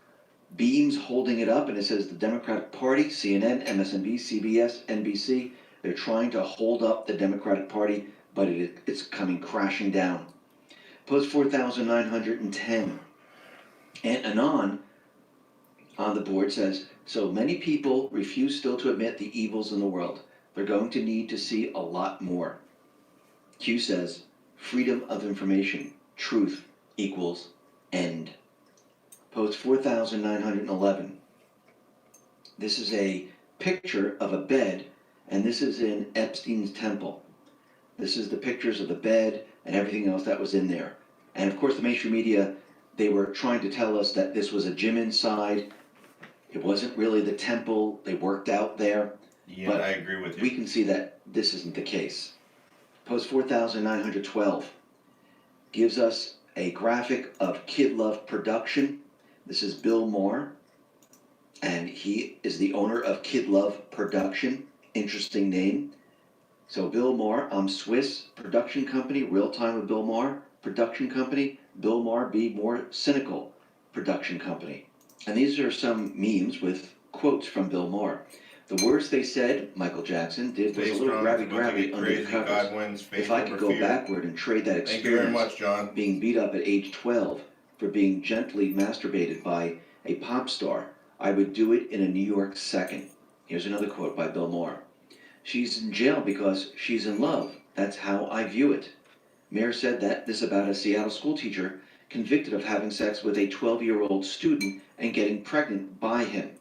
beams holding it up, and it says the Democratic Party, CNN, MSNBC, CBS, NBC. They're trying to hold up the Democratic Party, but it's coming crashing down. Post 4,910. And Anon on the board says, so many people refuse still to admit the evils in the world. They're going to need to see a lot more. Q says, freedom of information, truth equals end. Post 4,911. This is a picture of a bed, and this is in Epstein's temple. This is the pictures of the bed and everything else that was in there. And of course the mainstream media, they were trying to tell us that this was a gym inside. It wasn't really the temple they worked out there. Yeah, but I agree with you. we can see that this isn't the case. Post 4,912 gives us a graphic of Kid Love Production. This is Bill Maher, and he is the owner of Kid Love Production. Interesting name. So Bill Maher, Swiss production company, Real Time with Bill Maher production company, Bill Maher Be More Cynical production company. And these are some memes with quotes from Bill Maher. The words they said Michael Jackson did was Stay a little strong, grabby it's about to grabby get under crazy, the covers. God wins, faith If I could over go fear. backward and trade that Thank you very experience, much, John. being beat up at age 12 for being gently masturbated by a pop star, I would do it in a New York second. Here's another quote by Bill Maher. She's in jail because she's in love. That's how I view it. Mayer said that this about a Seattle school teacher convicted of having sex with a 12-year-old student and getting pregnant by him.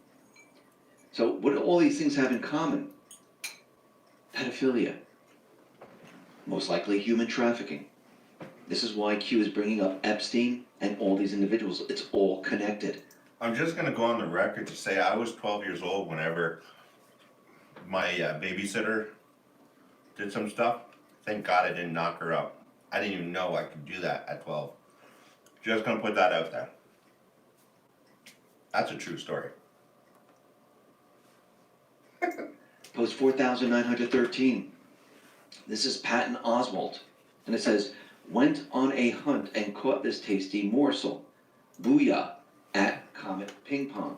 So what do all these things have in common? Pedophilia. Most likely human trafficking. This is why Q is bringing up Epstein and all these individuals. It's all connected. I'm just gonna go on the record to say I was 12 years old whenever my babysitter did some stuff. Thank God I didn't knock her up. I didn't even know I could do that at 12. Just gonna put that out there. That's a true story. Post 4,913. This is Patton Oswalt. And it says, went on a hunt and caught this tasty morsel. Booyah at Comet Ping Pong.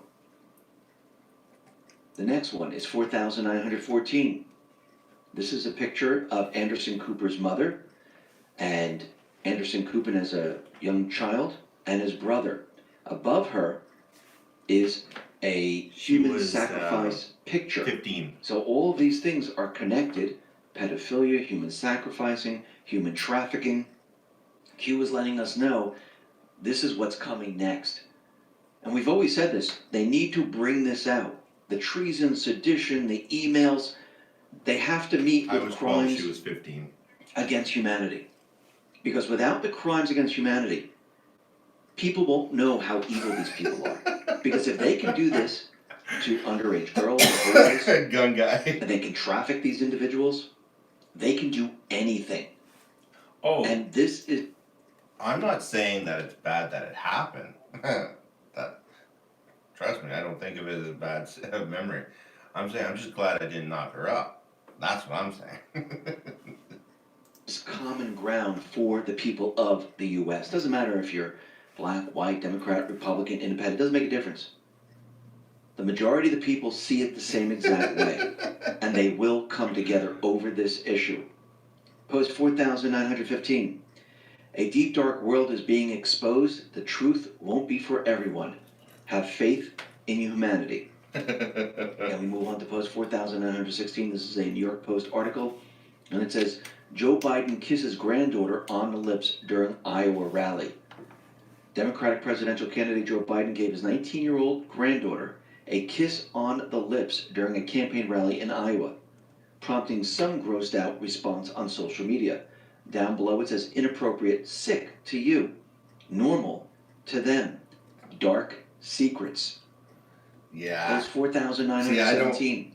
The next one is 4,914. This is a picture of Anderson Cooper's mother and Anderson Cooper as a young child and his brother. Above her is a human sacrifice picture. 15. So all of these things are connected. Pedophilia, human sacrificing, human trafficking. Q is letting us know this is what's coming next. And we've always said this. They need to bring this out. The treason, sedition, the emails, they have to meet I with was 12, crimes she was 15. against humanity. Because without the crimes against humanity, people won't know how evil these people are. Because if they can do this to underage girls or boys, gun guy, and they can traffic these individuals, they can do anything. Oh, and this is. I'm not saying that it's bad that it happened. Trust me, I don't think of it as a bad memory. I'm saying I'm just glad I didn't knock her up. That's what I'm saying. It's common ground for the people of the U.S. Doesn't matter if you're black, white, Democrat, Republican, Independent. It doesn't make a difference. The majority of the people see it the same exact way, and they will come together over this issue. Post 4,915. A deep, dark world is being exposed. The truth won't be for everyone. Have faith in humanity. And we move on to post 4,916. This is a New York Post article. And it says, Joe Biden kisses granddaughter on the lips during Iowa rally. Democratic presidential candidate Joe Biden gave his 19-year-old granddaughter a kiss on the lips during a campaign rally in Iowa, prompting some grossed out response on social media. Down below it says, inappropriate, sick to you, normal to them, dark secrets. Yeah. Post 4,917.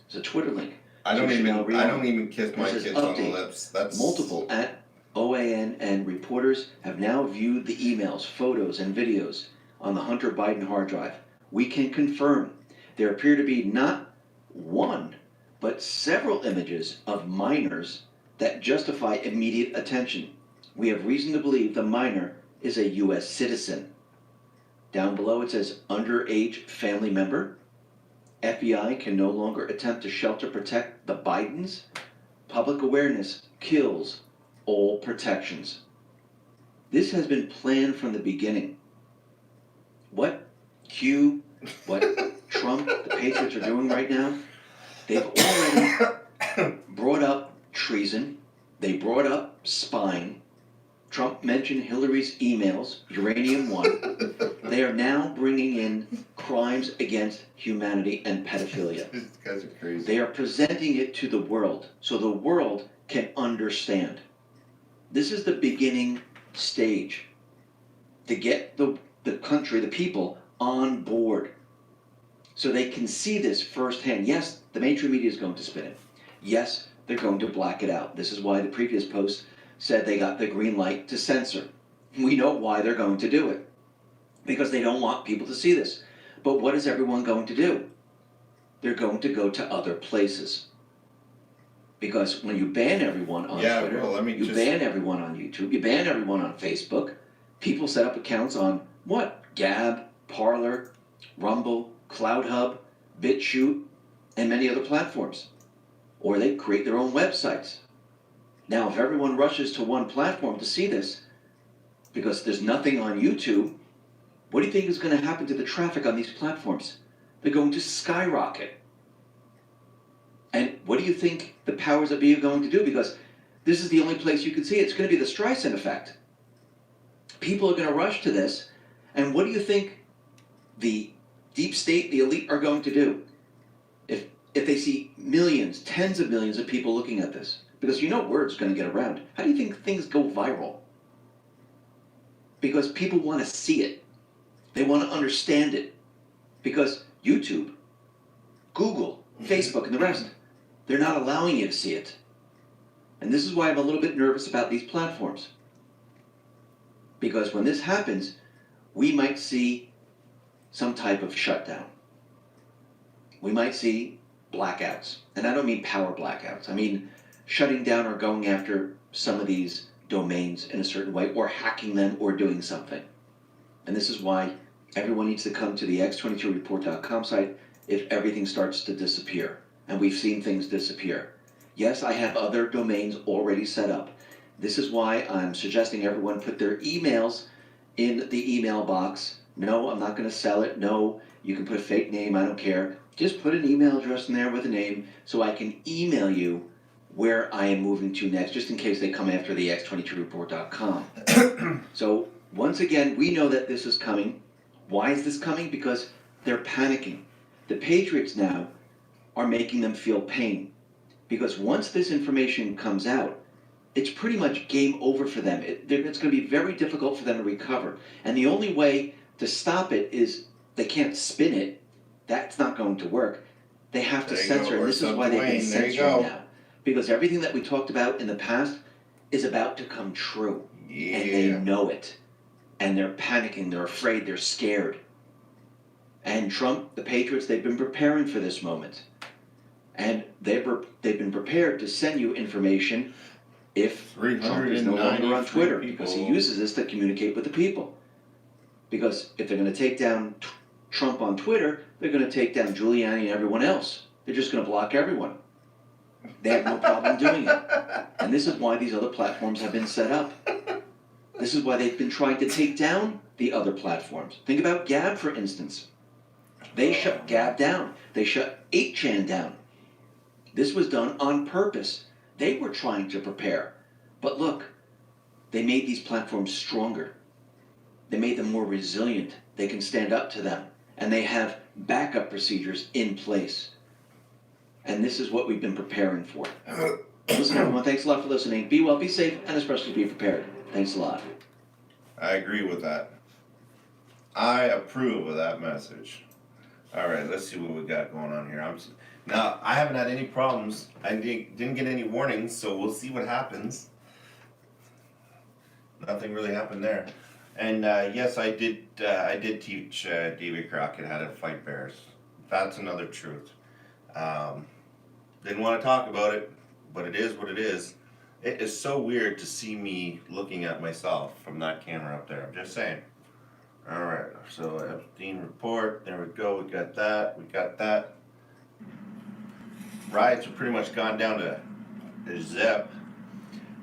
It's a Twitter link. I don't even kiss my kids on the lips. That's multiple at OAN and reporters have now viewed the emails, photos, and videos on the Hunter Biden hard drive. We can confirm there appear to be not one, but several images of minors that justify immediate attention. We have reason to believe the minor is a U.S. citizen. Down below it says underage family member. FBI can no longer attempt to shelter protect the Bidens. Public awareness kills all protections. This has been planned from the beginning. What Trump, the Patriots are doing right now, they've already brought up treason. They brought up spying. Trump mentioned Hillary's emails, Uranium One. They are now bringing in crimes against humanity and pedophilia. These guys are crazy. They are presenting it to the world so the world can understand. This is the beginning stage to get the country, the people, on board so they can see this firsthand. Yes, the mainstream media is going to spin it. Yes, they're going to black it out. This is why the previous post said they got the green light to censor. We know why they're going to do it. Because they don't want people to see this. But what is everyone going to do? They're going to go to other places. Because when you ban everyone on Twitter, you ban everyone on YouTube, you ban everyone on Facebook, people set up accounts on what? Gab, Parler, Rumble, CloudHub, BitChute, and many other platforms. Or they create their own websites. Now, if everyone rushes to one platform to see this, because there's nothing on YouTube, what do you think is going to happen to the traffic on these platforms? They're going to skyrocket. And what do you think the powers that be are going to do? Because this is the only place you can see it. It's going to be the Streisand effect. People are going to rush to this. And what do you think the deep state, the elite, are going to do? If they see millions, tens of millions of people looking at this. Because you know word's going to get around. How do you think things go viral? Because people want to see it. They want to understand it. Because YouTube, Google, Facebook, and the rest, they're not allowing you to see it. And this is why I'm a little bit nervous about these platforms. Because when this happens, we might see some type of shutdown. We might see blackouts. And I don't mean power blackouts. I mean shutting down or going after some of these domains in a certain way, or hacking them, or doing something. And this is why everyone needs to come to the x22report.com site if everything starts to disappear. And we've seen things disappear. Yes, I have other domains already set up. This is why I'm suggesting everyone put their emails in the email box. No, I'm not going to sell it. No, you can put a fake name. I don't care. Just put an email address in there with a name so I can email you where I am moving to next, just in case they come after the x22report.com. So once again, we know that this is coming. Why is this coming? Because they're panicking. The Patriots now are making them feel pain. Because once this information comes out, it's pretty much game over for them. It's going to be very difficult for them to recover. And the only way to stop it is they can't spin it. That's not going to work. They have to censor it. This is why they've been censoring now. Because everything that we talked about in the past is about to come true. Yeah. And they know it. And they're panicking, they're afraid, they're scared. And Trump, the Patriots, they've been preparing for this moment. And they've been prepared to send you information if Trump is no longer on Twitter, because he uses this to communicate with the people. Because if they're going to take down Trump on Twitter, they're going to take down Giuliani and everyone else. They're just going to block everyone. They have no problem doing it. And this is why these other platforms have been set up. This is why they've been trying to take down the other platforms. Think about Gab, for instance. They shut Gab down. They shut 8chan down. This was done on purpose. They were trying to prepare. But look, they made these platforms stronger. They made them more resilient. They can stand up to them. And they have backup procedures in place. And this is what we've been preparing for. Listen, everyone, thanks a lot for listening. Be well, be safe, and especially be prepared. Thanks a lot. I agree with that. I approve of that message. All right, let's see what we got going on here. Now, I haven't had any problems. I didn't get any warnings, so we'll see what happens. Nothing really happened there. And yes, I did teach Davy Crockett how to fight bears. That's another truth. Didn't want to talk about it, but it is what it is. It is so weird to see me looking at myself from that camera up there. I'm just saying. All right, so Epstein report, there we go, we got that, Riots are pretty much gone down to zip.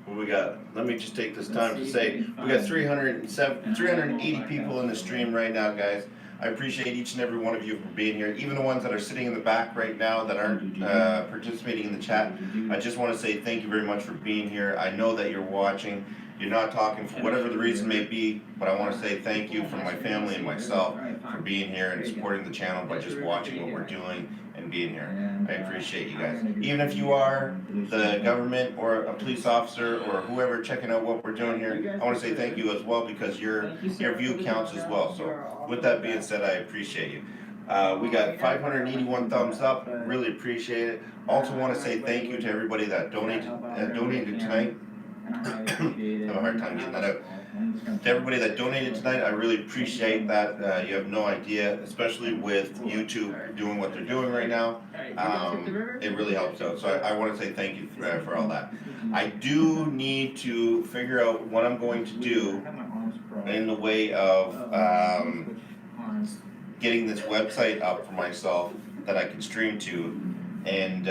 What we got? Let me just take this time to say, we got 380 people in the stream right now, guys. I appreciate each and every one of you for being here, even the ones that are sitting in the back right now that aren't participating in the chat. I just want to say thank you very much for being here. I know that you're watching. You're not talking for whatever the reason may be, but I want to say thank you from my family and myself for being here and supporting the channel by just watching what we're doing and being here. I appreciate you guys. Even if you are the government or a police officer or whoever checking out what we're doing here, I want to say thank you as well because your view counts as well. So with that being said, I appreciate you. We got 581 thumbs up. Really appreciate it. Also want to say thank you to everybody that donated tonight. I have a hard time getting that out. To everybody that donated tonight, I really appreciate that. You have no idea, especially with YouTube doing what they're doing right now. It really helps out. So I want to say thank you for all that. I do need to figure out what I'm going to do in the way of getting this website up for myself that I can stream to and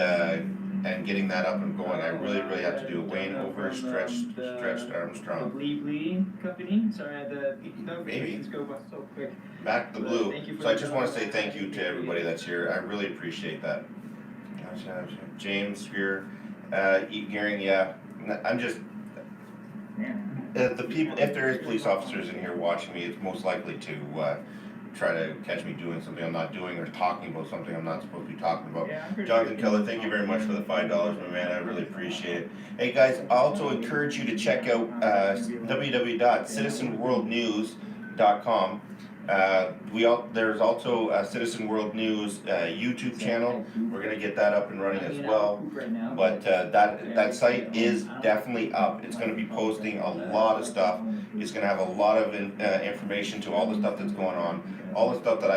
getting that up and going. I really have to do it. Wayne overstretched Armstrong. Lee Company. Sorry, Maybe. Go by so quick. Back to the blue. So I just want to say thank you to everybody that's here. I really appreciate that. James here, Gearing, yeah. I'm just the people. If there is police officers in here watching me, it's most likely to try to catch me doing something I'm not doing or talking about something I'm not supposed to be talking about. Jonathan Keller, thank you very much for the $5, my man. I really appreciate it. Hey guys, I also encourage you to check out www.citizenworldnews.com. There's also a Citizen World News YouTube channel. We're gonna get that up and running as well. But that site is definitely up. It's gonna be posting a lot of stuff. It's gonna have a lot of information to all the stuff that's going on, all the stuff that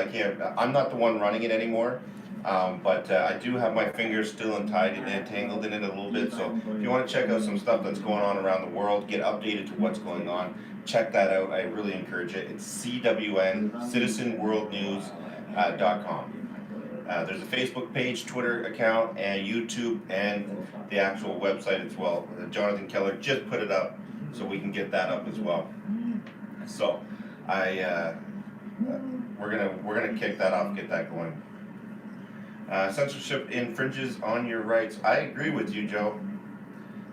I'm not the one running it anymore. But I do have my fingers still entangled in it a little bit. So if you want to check out some stuff that's going on around the world, get updated to what's going on, check that out. I really encourage it. It's CWN, citizenworldnews.com. There's a Facebook page, Twitter account, and YouTube, and the actual website as well. Jonathan Keller just put it up, so we can get that up as well. So we're gonna kick that off, get that going. Censorship infringes on your rights. I agree with you, Joe.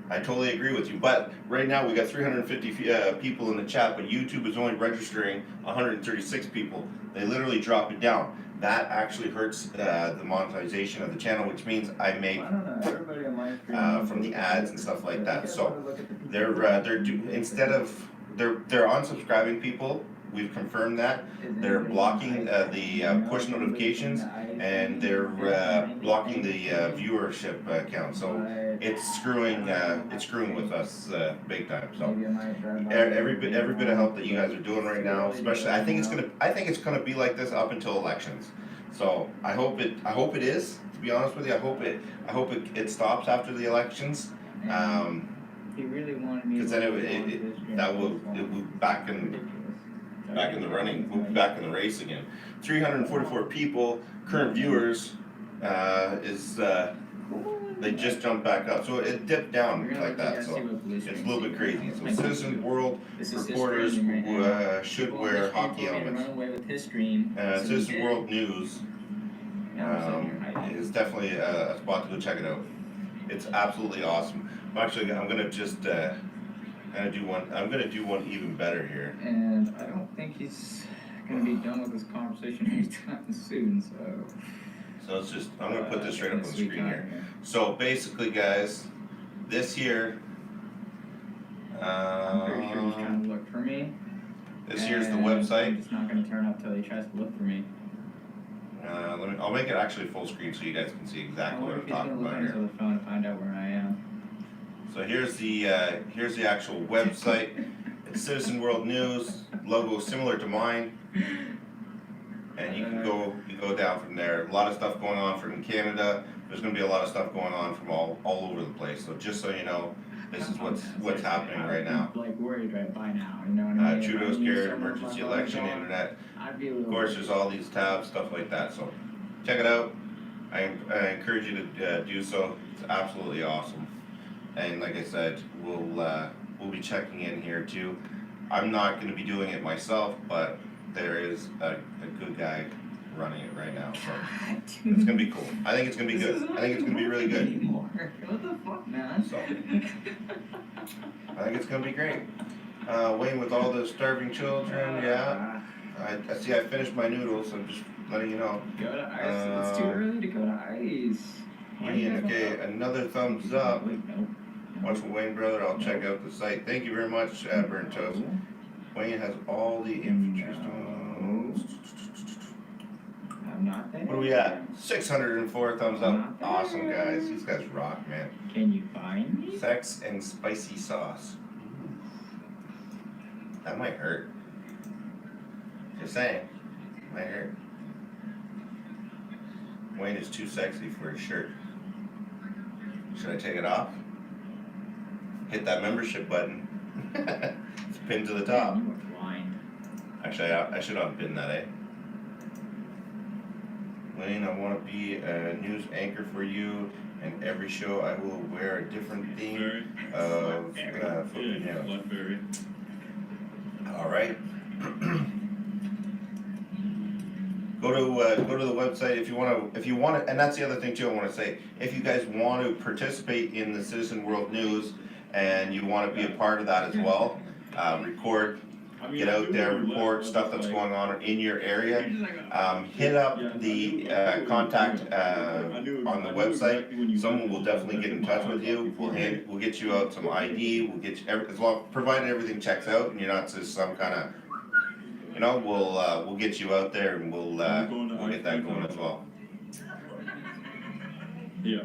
I totally agree with you. But right now we got 350 people in the chat, but YouTube is only registering 136 people. They literally drop it down. That actually hurts the monetization of the channel, which means I make from the ads and stuff like that. So they're unsubscribing people. We've confirmed that. They're blocking the push notifications, and they're blocking the viewership count. So it's screwing with us big time. So every bit of help that you guys are doing right now, especially, I think it's gonna be like this up until elections. So I hope it is. To be honest with you, I hope it stops after the elections. Because then it will back in the running, we'll be back in the race again. 344 people, current viewers, they just jumped back up. So it dipped down like that. So blue It's a little bit crazy. So Citizen World This is his reporters stream right now. should People wear wish people hockey were gonna helmets. Run away with his stream. So he Citizen did. World News Now we're sitting here hiding. is definitely a spot to go check it out. It's absolutely awesome. I'm gonna just I'm gonna do one even better here. And I don't think he's gonna be done with this conversation anytime soon. So it's just I'm gonna put this straight up on the sweet screen guy, here. yeah. So basically, guys, this here. I'm pretty sure he's trying to look for me. This here's the and website. It's not gonna turn up till he tries to look for me. I'll make it actually full screen so you guys can see I exactly what wonder I'm if he's gonna talking look about onto here. the phone and find out where I am. So here's the actual website. It's Citizen World News. Logo similar to mine. And you can go down from there. A lot of stuff going on from Canada. There's going to be a lot of stuff going on from all over the place. So just so you know, this is what's happening right now. Like worried right by now, you know what I mean? Trudeau's I knew scared, someone emergency was election, going, internet. I'd be a Of little course, worried. there's all these tabs, stuff like that. So check it out. I encourage you to do so. It's absolutely awesome. And like I said, we'll be checking in here too. I'm not going to be doing it myself, but there is a good guy running it right now. So it's going to be cool. I think it's going to be good. I think it's going to be really good. What the fuck, man? So I think it's going to be great. Wayne, with all the starving children, yeah. I see. I finished my noodles. I'm just letting you know. Go to ice. It's too early to go to ice. Ian, okay, another thumbs up. Wait, no. Watch for Wayne, brother. I'll check out the site. Thank you very much, Burnt Toast. Wayne has all the infantry stones. I'm not there. What are we at? 604 thumbs up. Awesome, guys. These guys rock, man. Can you find me? Sex and spicy sauce. That might hurt. Just saying. Might hurt. Wayne is too sexy for his shirt. Should I take it off? Hit that membership button. It's pinned to the top. You are blind. Actually, I should unpin that, eh? Wayne, I want to be a news anchor for you, and every show I will wear a different theme of football news. All right. Go to the website if you want to, and that's the other thing too. I want to say, if you guys want to participate in the Citizen World News and you want to be a part of that as well, record, get out there, report stuff that's going on in your area. Hit up the contact on the website. Someone will definitely get in touch with you. We'll get you out some ID. We'll get you as long, provided everything checks out and you're not just some kind of. You know, we'll get you out there and we'll get that going as well. Yeah.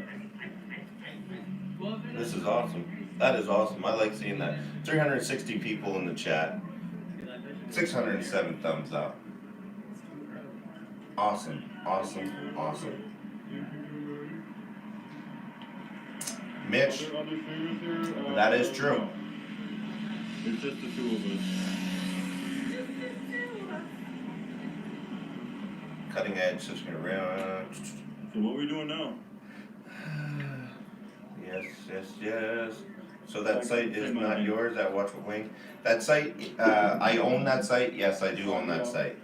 This is awesome. That is awesome. I like seeing that. 360 people in the chat. 607 thumbs up. Awesome, awesome, awesome. Mitch, that is true. It's just the two of us. Cutting edge, switching around. So what are we doing now? Yes. So that site is not yours, that Watch with Wayne? That site, I own that site, yes, I do own that site.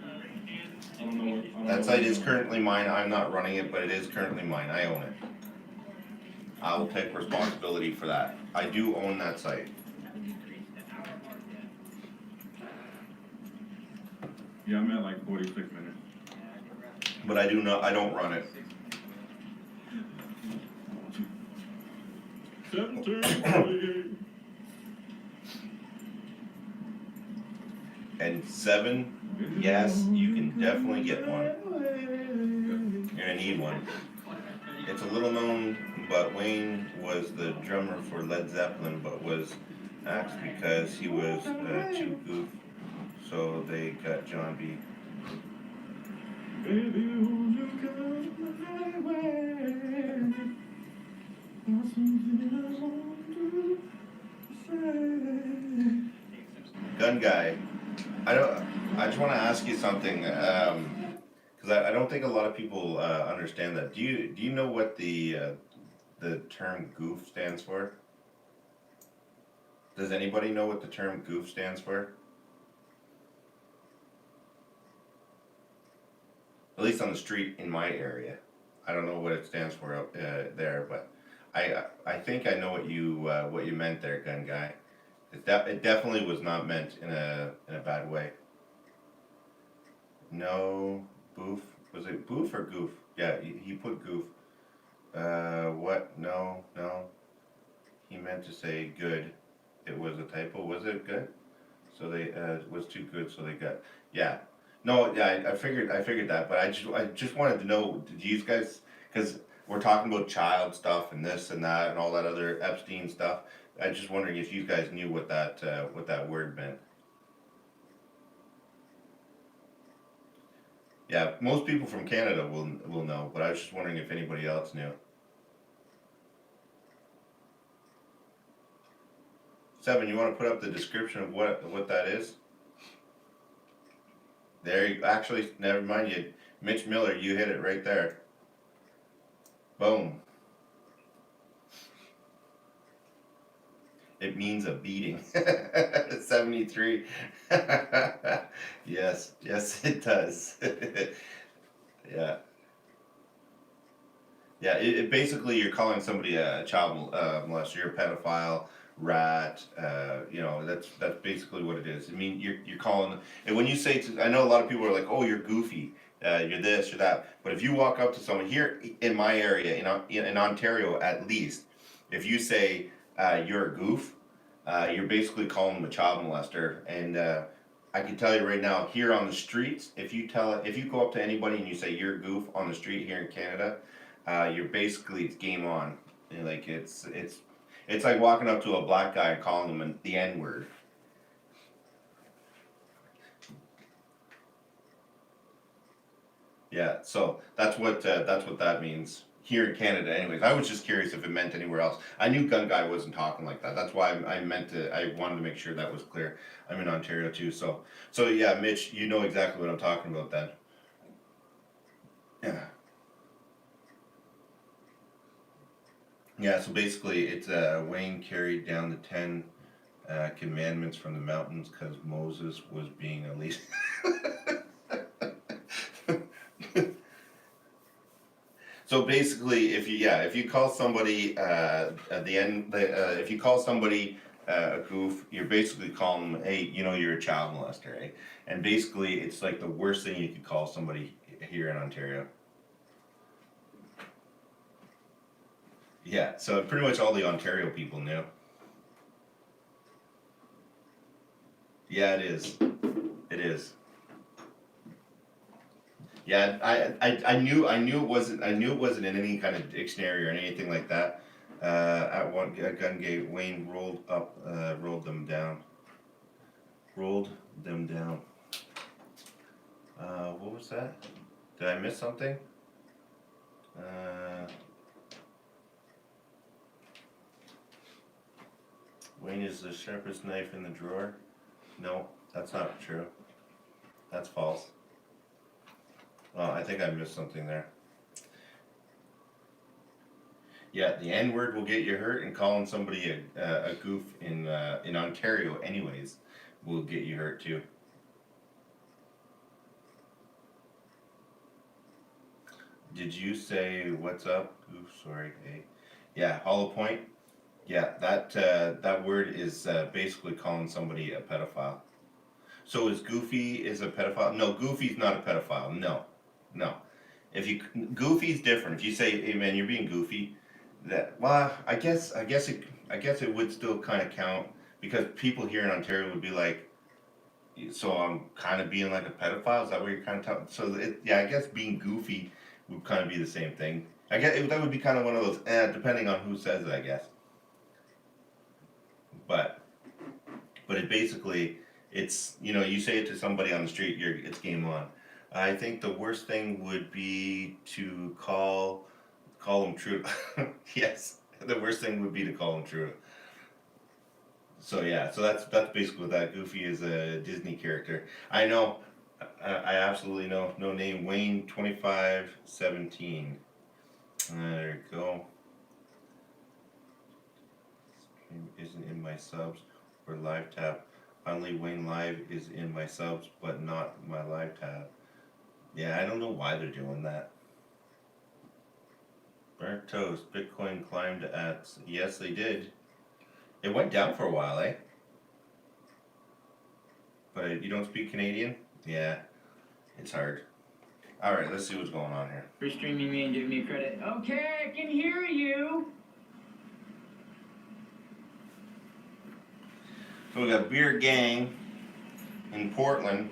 That site is currently mine, I'm not running it, but it is currently mine, I own it. I will take responsibility for that. I do own that site. Yeah, I'm at like 46 minutes. But I don't run it. 17. And 7, yes, you can definitely get one. You're gonna need one. It's a little known, but Wayne was the drummer for Led Zeppelin, but was axed because he was too goof. So they got John B. Baby, won't you come my way? Gun guy, I just want to ask you something, because I don't think a lot of people understand that. Do you know what the term goof stands for? Does anybody know what the term goof stands for? At least on the street in my area. I don't know what it stands for out there, but I think I know what you meant there, gun guy. It definitely was not meant in a bad way. No, boof. Was it boof or goof? Yeah, he put goof. What? No. He meant to say good. It was a typo. Was it good? So they it was too good. So they got yeah. No, yeah. I figured that, but I just wanted to know. Did you guys? Because we're talking about child stuff and this and that and all that other Epstein stuff. I just wondering if you guys knew what that word meant. Yeah, most people from Canada will know, but I was just wondering if anybody else knew. Seven, you want to put up the description of what that is? There, actually, never mind you, Mitch Miller, you hit it right there. Boom. It means a beating. 73. Yes, it does. Yeah. Yeah, it basically you're calling somebody a child molester, you're a pedophile, rat, that's basically what it is. I mean, you're calling, and when you say to, I know a lot of people are like, oh, you're goofy, you're this, you're that, but if you walk up to someone here in my area, in Ontario at least, if you say you're a goof, you're basically calling them a child molester, and I can tell you right now, here on the streets, if you go up to anybody and you say you're a goof on the street here in Canada, you're basically, it's game on. Like it's like walking up to a black guy and calling him the N-word. Yeah, so that's what that means here in Canada. Anyways, I was just curious if it meant anywhere else. I knew Gun Guy wasn't talking like that. That's why I wanted to make sure that was clear. I'm in Ontario too, so yeah, Mitch, you know exactly what I'm talking about then. Yeah. Yeah, so basically it's Wayne carried down the 10 commandments from the mountains because Moses was being a leader. So basically, if you call somebody at the end, if you call somebody a goof, you're basically calling them, hey, you're a child molester, eh? And basically, it's like the worst thing you could call somebody here in Ontario. Yeah, so pretty much all the Ontario people knew. Yeah, it is. It is. Yeah, I knew it wasn't in any kind of dictionary or anything like that. At one gun gate, Wayne rolled them down. Rolled them down. What was that? Did I miss something? Wayne is the sharpest knife in the drawer. No, that's not true. That's false. Well, I think I missed something there. Yeah, the N-word will get you hurt, and calling somebody a goof in Ontario anyways will get you hurt too. Did you say what's up? Ooh, sorry. Hey. Yeah, hollow point. Yeah, that word is basically calling somebody a pedophile. So is Goofy a pedophile? No, Goofy's not a pedophile. No. Goofy's different. If you say, "Hey man, you're being goofy," I guess it would still kind of count because people here in Ontario would be like, so I'm kind of being like a pedophile. Is that what you're kind of talking? So I guess being goofy would kind of be the same thing. I guess that would be kind of one of those, depending on who says it, I guess. But it basically, it's, you say it to somebody on the street, it's game on. I think the worst thing would be to call them true. Yes, the worst thing would be to call them true. So yeah, so that's basically what that. Goofy is a Disney character. I know, I absolutely know. No name, Wayne 2517. There you go. Isn't in my subs. for live tap. Finally, Wayne Live is in my subs, but not my live tap. Yeah, I don't know why they're doing that. Burnt toast. Bitcoin climbed at. Yes, they did. It went down for a while, eh? But you don't speak Canadian? Yeah, it's hard. Alright, let's see what's going on here. For streaming me and giving me credit. Okay, I can hear you. So we got Beer Gang in Portland.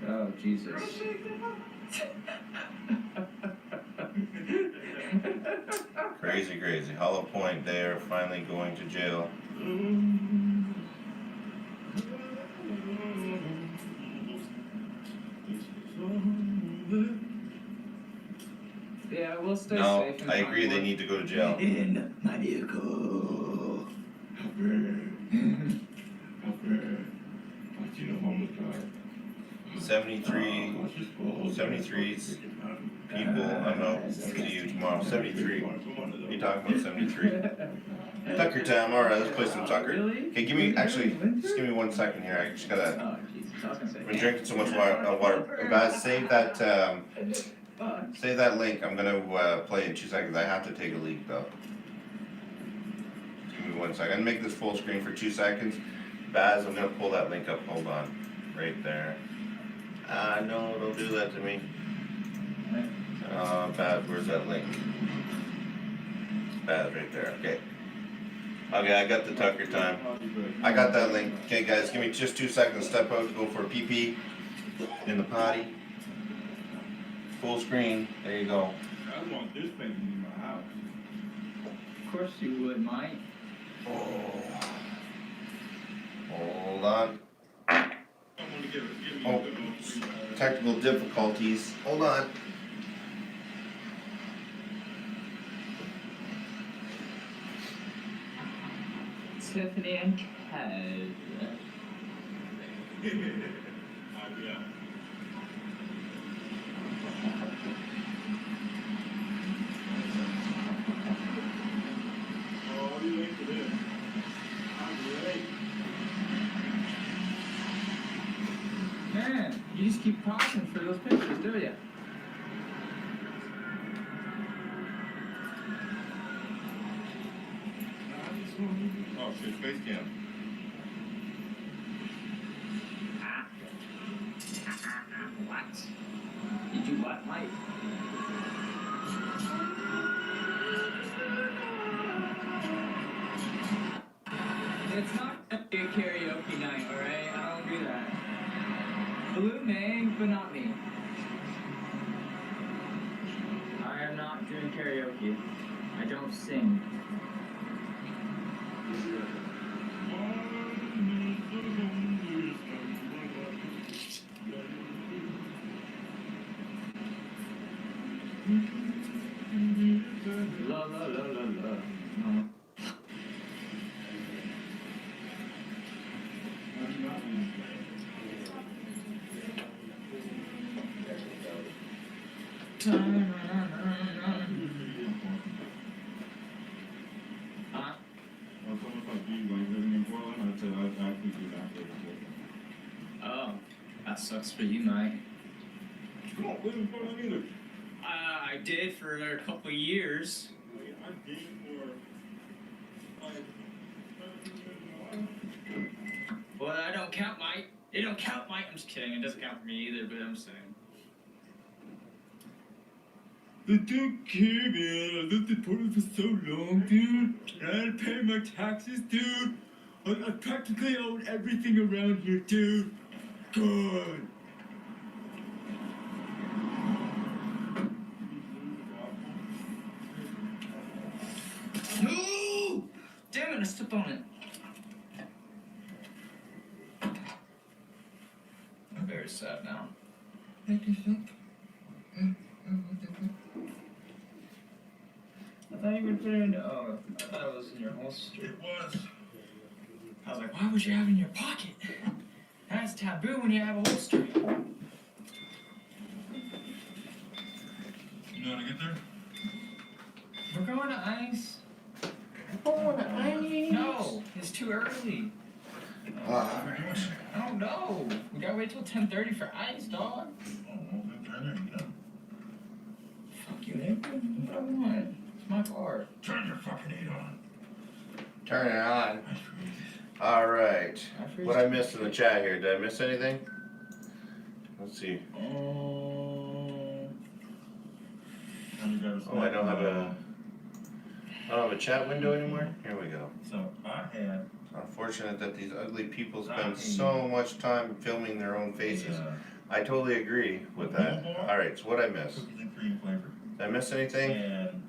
Oh, Jesus. Crazy, crazy. Hollow Point, they're finally going to jail. Yeah, we'll stay No, safe. I agree, they need to go to jail. In my vehicle. 73 people, I'm out, see you tomorrow. 73. What are you talking about, 73? Tucker time, alright, let's play some Tucker. Okay, give me, actually, just give me 1 second here, I just gotta, I've been drinking so much water. Guys, save that link, I'm gonna play in 2 seconds, I have to take a leak though. Just give me 1 second, I'm gonna make this full screen for 2 seconds. Baz, I'm gonna pull that link up, hold on, right there. No, don't do that to me. Baz, where's that link? Baz, right there, okay. Okay, I got the Tucker time. I got that link. Okay, guys, give me just 2 seconds. Step out, go for a pee-pee in the potty. Full screen. There you go. I want this thing in my house. Of course you would, Mike. Oh. Hold on. Oh, technical difficulties. Hold on. Tiffany and Kez. Man, you just keep pausing for those pictures, do you? Oh shit, face cam. What? Did you what, Mike? It's not a big karaoke night, alright? I don't do that. Blue may, but not me. I am not doing karaoke. I don't sing. La la la la la. Oh, that sucks for you, Mike. You don't live in Portland either. I did for a couple years. I did for Well, I don't count, Mike. It don't count, Mike. I'm just kidding. It doesn't count for me either, but I'm saying. I don't care, man. I lived in Portland for so long, dude. And I had to pay my taxes, dude. I practically own everything around here, dude. God. No! Damn it, I stepped on it. I'm very sad now. Make you think? I thought you would put it in. Oh, I thought it was in your holster. It was. I was like, why would you have it in your pocket? That's taboo when you have a holster. You know how to get there? We're going to ice. We're going to ice. too early. Ah. I don't know. We gotta wait till 10:30 for ice, dog. Fuck you, nigga. What do I want? It's my car. Turn your fucking heat on. Turn it on. All right. What I missed in the chat here? Did I miss anything? Let's see. Oh, I don't have a chat window anymore. Here we go. So I had. Unfortunate that these ugly people spend so much time filming their own faces. I totally agree with that. All right, so what I miss? Cookies and cream flavor. Did I miss anything? And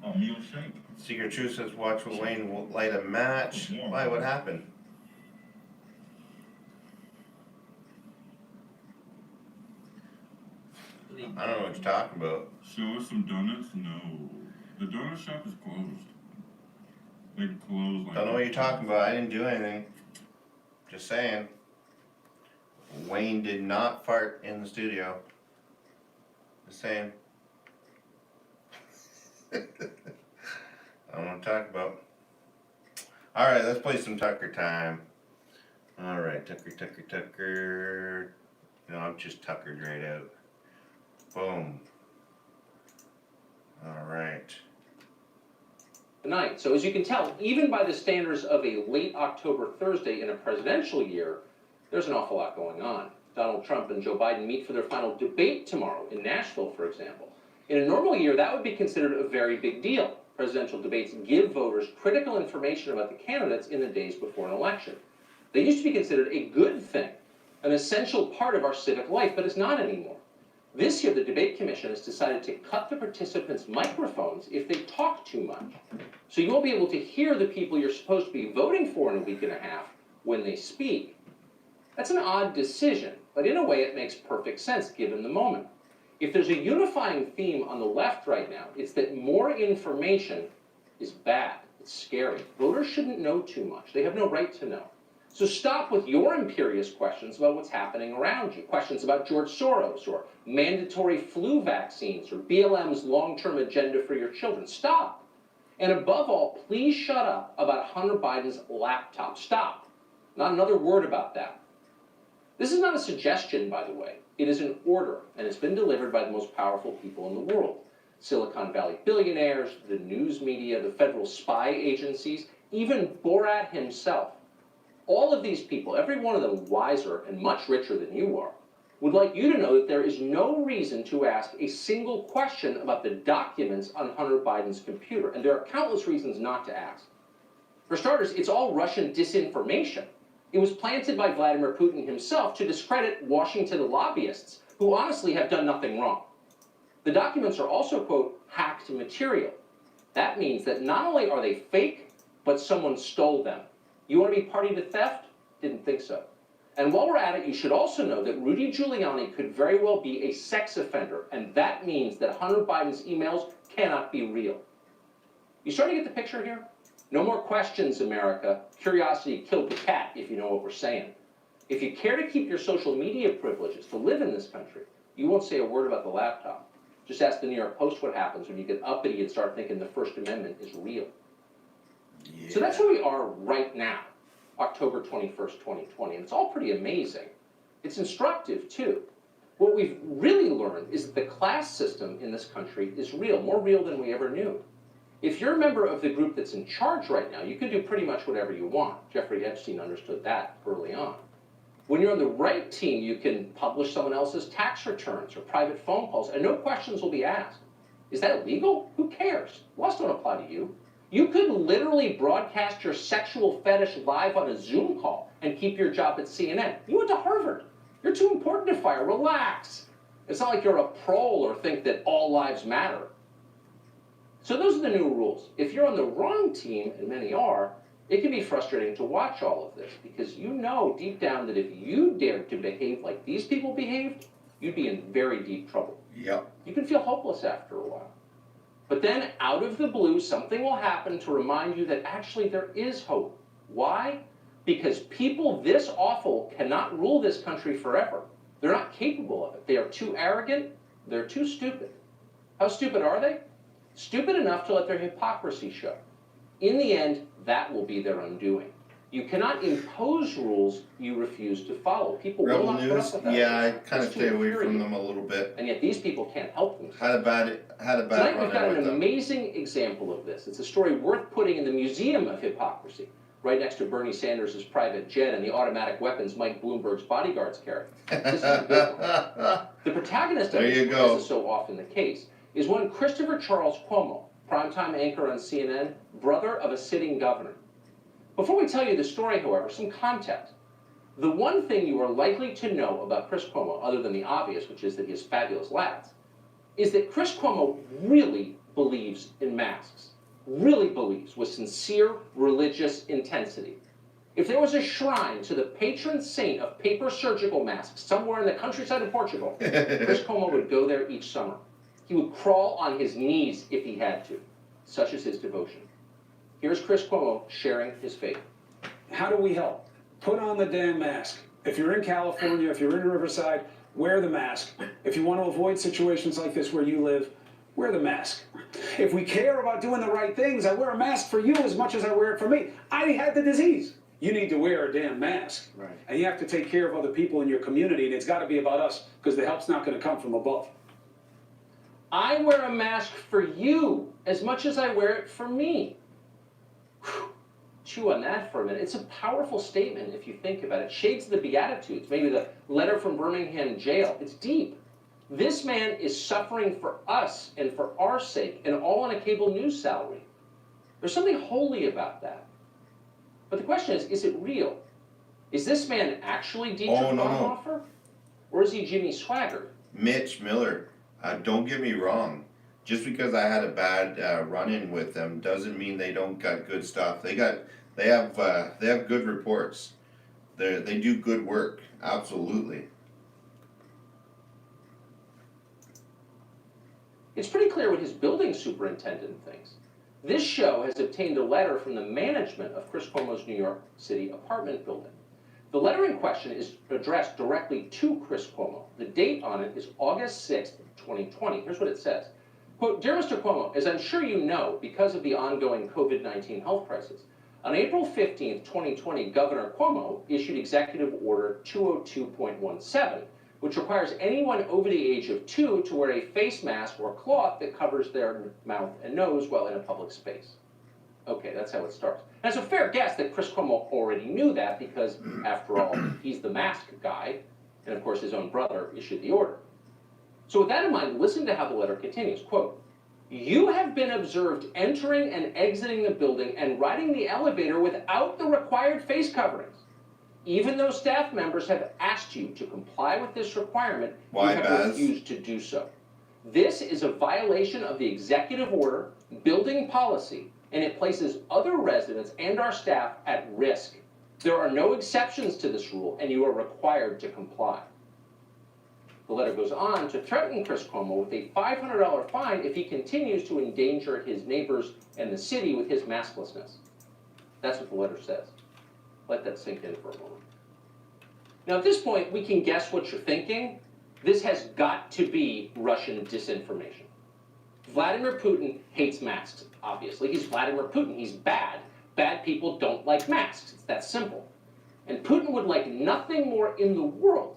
a meal shake. Secret Truth says watch Wayne will light a match. Why? What happened? I don't know what you're talking about. Show us some donuts? No. The donut shop is closed. They closed like. Don't know what you're talking about. I didn't do anything. Just saying. Wayne did not fart in the studio. Just saying. I don't know what to talk about. Alright, let's play some Tucker time. Alright, Tucker. No, I'm just tuckered right out. Boom. Alright. Tonight. So as you can tell, even by the standards of a late October Thursday in a presidential year, there's an awful lot going on. Donald Trump and Joe Biden meet for their final debate tomorrow in Nashville, for example. In a normal year, that would be considered a very big deal. Presidential debates give voters critical information about the candidates in the days before an election. They used to be considered a good thing, an essential part of our civic life, but it's not anymore. This year, the Debate Commission has decided to cut the participants' microphones if they talk too much. So you won't be able to hear the people you're supposed to be voting for in a week and a half when they speak. That's an odd decision, but in a way it makes perfect sense given the moment. If there's a unifying theme on the left right now, it's that more information is bad. It's scary. Voters shouldn't know too much. They have no right to know. So stop with your imperious questions about what's happening around you. Questions about George Soros or mandatory flu vaccines or BLM's long-term agenda for your children. Stop. And above all, please shut up about Hunter Biden's laptop. Stop. Not another word about that. This is not a suggestion, by the way. It is an order, and it's been delivered by the most powerful people in the world. Silicon Valley billionaires, the news media, the federal spy agencies, even Borat himself. All of these people, every one of them wiser and much richer than you are, would like you to know that there is no reason to ask a single question about the documents on Hunter Biden's computer, and there are countless reasons not to ask. For starters, it's all Russian disinformation. It was planted by Vladimir Putin himself to discredit Washington lobbyists, who honestly have done nothing wrong. The documents are also, quote, hacked material. That means that not only are they fake, but someone stole them. You want to be party to theft? Didn't think so. And while we're at it, you should also know that Rudy Giuliani could very well be a sex offender, and that means that Hunter Biden's emails cannot be real. You starting to get the picture here? No more questions, America. Curiosity killed the cat, if you know what we're saying. If you care to keep your social media privileges to live in this country, you won't say a word about the laptop. Just ask the New York Post what happens when you get uppity and start thinking the First Amendment is real. Yeah. So that's where we are right now, October 21st, 2020, and it's all pretty amazing. It's instructive, too. What we've really learned is that the class system in this country is real, more real than we ever knew. If you're a member of the group that's in charge right now, you can do pretty much whatever you want. Jeffrey Epstein understood that early on. When you're on the right team, you can publish someone else's tax returns or private phone calls, and no questions will be asked. Is that illegal? Who cares? Laws don't apply to you. You could literally broadcast your sexual fetish live on a Zoom call and keep your job at CNN. You went to Harvard. You're too important to fire. Relax. It's not like you're a prole or think that all lives matter. So those are the new rules. If you're on the wrong team, and many are, it can be frustrating to watch all of this because you know deep down that if you dared to behave like these people behaved, you'd be in very deep trouble. Yep. You can feel hopeless after a while. But then, out of the blue, something will happen to remind you that actually there is hope. Why? Because people this awful cannot rule this country forever. They're not capable of it. They are too arrogant. They're too stupid. How stupid are they? Stupid enough to let their hypocrisy show. In the end, that will be their undoing. You cannot impose rules you refuse to follow. People will Rebel not put News, up with that. yeah, I kind of It's stay too away from infuriating. them a little bit. And yet these people can't help themselves. Had a bad Tonight run we've got in an with them. amazing example of this. It's a story worth putting in the Museum of Hypocrisy, right next to Bernie Sanders' private jet and the automatic weapons Mike Bloomberg's bodyguards carry. This is a big one. The protagonist of There you this, go. as is so often the case, is one Christopher Charles Cuomo, primetime anchor on CNN, brother of a sitting governor. Before we tell you the story, however, some context. The one thing you are likely to know about Chris Cuomo, other than the obvious, which is that he has fabulous lats, is that Chris Cuomo really believes in masks. Really believes with sincere religious intensity. If there was a shrine to the patron saint of paper surgical masks somewhere in the countryside of Portugal, Chris Cuomo would go there each summer. He would crawl on his knees if he had to. Such is his devotion. Here's Chris Cuomo sharing his faith. How do we help? Put on the damn mask. If you're in California, if you're in Riverside, wear the mask. If you want to avoid situations like this where you live, wear the mask. If we care about doing the right things, I wear a mask for you as much as I wear it for me. I had the disease. You need to wear a damn mask. Right. And you have to take care of other people in your community, and it's got to be about us, because the help's not going to come from above. I wear a mask for you as much as I wear it for me. Whew. Chew on that for a minute. It's a powerful statement if you think about it. Shades of the Beatitudes, maybe the letter from Birmingham jail. It's deep. This man is suffering for us and for our sake, and all on a cable news salary. There's something holy about that. But the question is it real? Is this man actually Dietrich Bonhoeffer? Or is he Jimmy Swaggart? Mitch Miller, don't get me wrong. Just because I had a bad run-in with them doesn't mean they don't got good stuff. They have good reports. They do good work. Absolutely. It's pretty clear what his building superintendent thinks. This show has obtained a letter from the management of Chris Cuomo's New York City apartment building. The letter in question is addressed directly to Chris Cuomo. The date on it is August 6th, 2020. Here's what it says. Quote, Dear Mr. Cuomo, as I'm sure you know, because of the ongoing COVID-19 health crisis, on April 15th, 2020, Governor Cuomo issued Executive Order 202.17, which requires anyone over the age of 2 to wear a face mask or cloth that covers their mouth and nose while in a public space. Okay, that's how it starts. And it's a fair guess that Chris Cuomo already knew that because, after all, he's the mask guy, and of course his own brother issued the order. So with that in mind, listen to how the letter continues. Quote, you have been observed entering and exiting the building and riding the elevator without the required face coverings. Even though staff members have asked you to comply with this requirement, you have refused to do so. This is a violation of the executive order, building policy, and it places other residents and our staff at risk. There are no exceptions to this rule, and you are required to comply. The letter goes on to threaten Chris Cuomo with a $500 fine if he continues to endanger his neighbors and the city with his masklessness. That's what the letter says. Let that sink in for a moment. Now, at this point, we can guess what you're thinking. This has got to be Russian disinformation. Vladimir Putin hates masks, obviously. He's Vladimir Putin. He's bad. Bad people don't like masks. It's that simple. And Putin would like nothing more in the world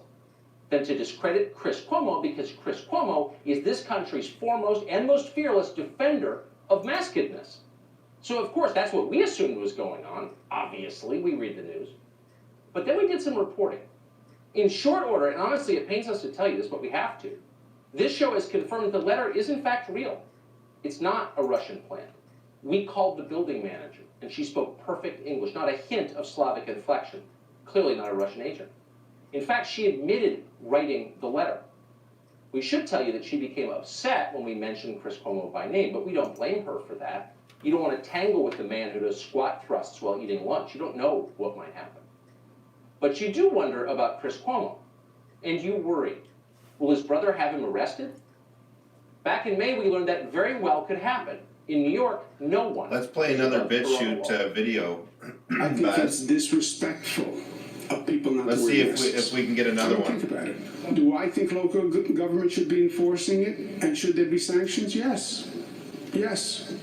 than to discredit Chris Cuomo because Chris Cuomo is this country's foremost and most fearless defender of maskedness. So, of course, that's what we assumed was going on. Obviously, we read the news. But then we did some reporting. In short order, and honestly, it pains us to tell you this, but we have to, this show has confirmed the letter is in fact real. It's not a Russian plant. We called the building manager, and she spoke perfect English, not a hint of Slavic inflection. Clearly not a Russian agent. In fact, she admitted writing the letter. We should tell you that she became upset when we mentioned Chris Cuomo by name, but we don't blame her for that. You don't want to tangle with the man who does squat thrusts while eating lunch. You don't know what might happen. But you do wonder about Chris Cuomo, and you worry. Will his brother have him arrested? Back in May, we learned that very well could happen. In New York, no one. Let's play another BitChute video. I think it's disrespectful of people not Let's to wear see masks. if we can get another one. Think about it. Do I think local government should be enforcing it? And should there be sanctions? Yes. Yes.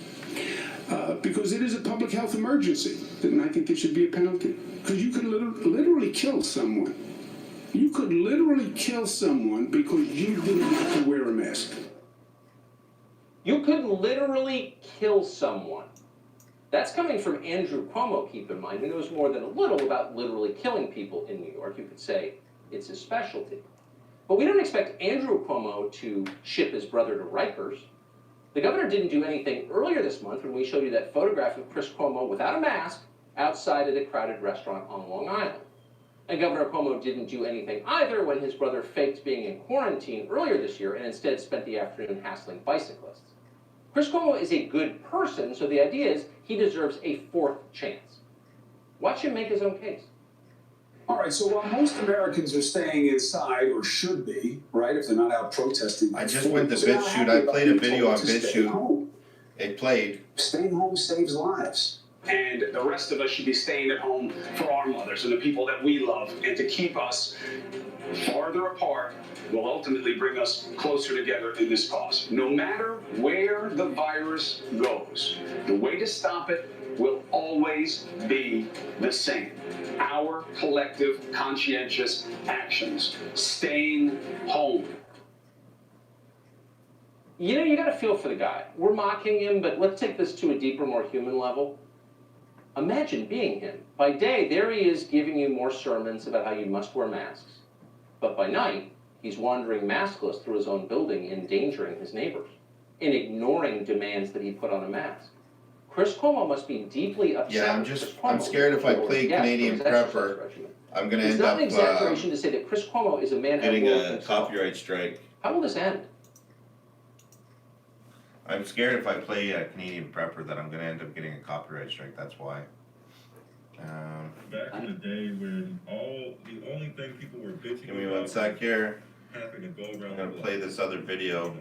because it is a public health emergency, then I think there should be a penalty. Because you could literally kill someone. You could literally kill someone because you didn't have to wear a mask. You could literally kill someone. That's coming from Andrew Cuomo, keep in mind, who knows more than a little about literally killing people in New York. You could say it's his specialty. But we don't expect Andrew Cuomo to ship his brother to Rikers. The governor didn't do anything earlier this month when we showed you that photograph of Chris Cuomo without a mask outside at a crowded restaurant on Long Island. And Governor Cuomo didn't do anything either when his brother faked being in quarantine earlier this year and instead spent the afternoon hassling bicyclists. Chris Cuomo is a good person, so the idea is he deserves a fourth chance. Watch him make his own case. All right, so while most Americans are staying inside, or should be, right, if they're not out protesting. I just went to BitChute. I played a video on BitChute. It played. Staying home saves lives. And the rest of us should be staying at home for our mothers and the people that we love. And to keep us farther apart will ultimately bring us closer together in this cause. No matter where the virus goes, the way to stop it will always be the same. Our collective conscientious actions. Staying home. You know, you gotta feel for the guy. We're mocking him, but let's take this to a deeper, more human level. Imagine being him. By day, there he is giving you more sermons about how you must wear masks. But by night, he's wandering maskless through his own building, endangering his neighbors, and ignoring demands that he put on a mask. Chris Cuomo must be deeply upset. Yeah, I'm scared if I play Canadian Prepper, I'm gonna end up It's not an exaggeration to say that Chris Cuomo is a man getting at war with a himself. copyright strike. How will this end? I'm scared if I play Canadian Prepper that I'm gonna end up getting a copyright strike, that's why. Back in the day when the only thing people were bitching Give me about one sec here. having to go around I'm gonna the play block. this other video.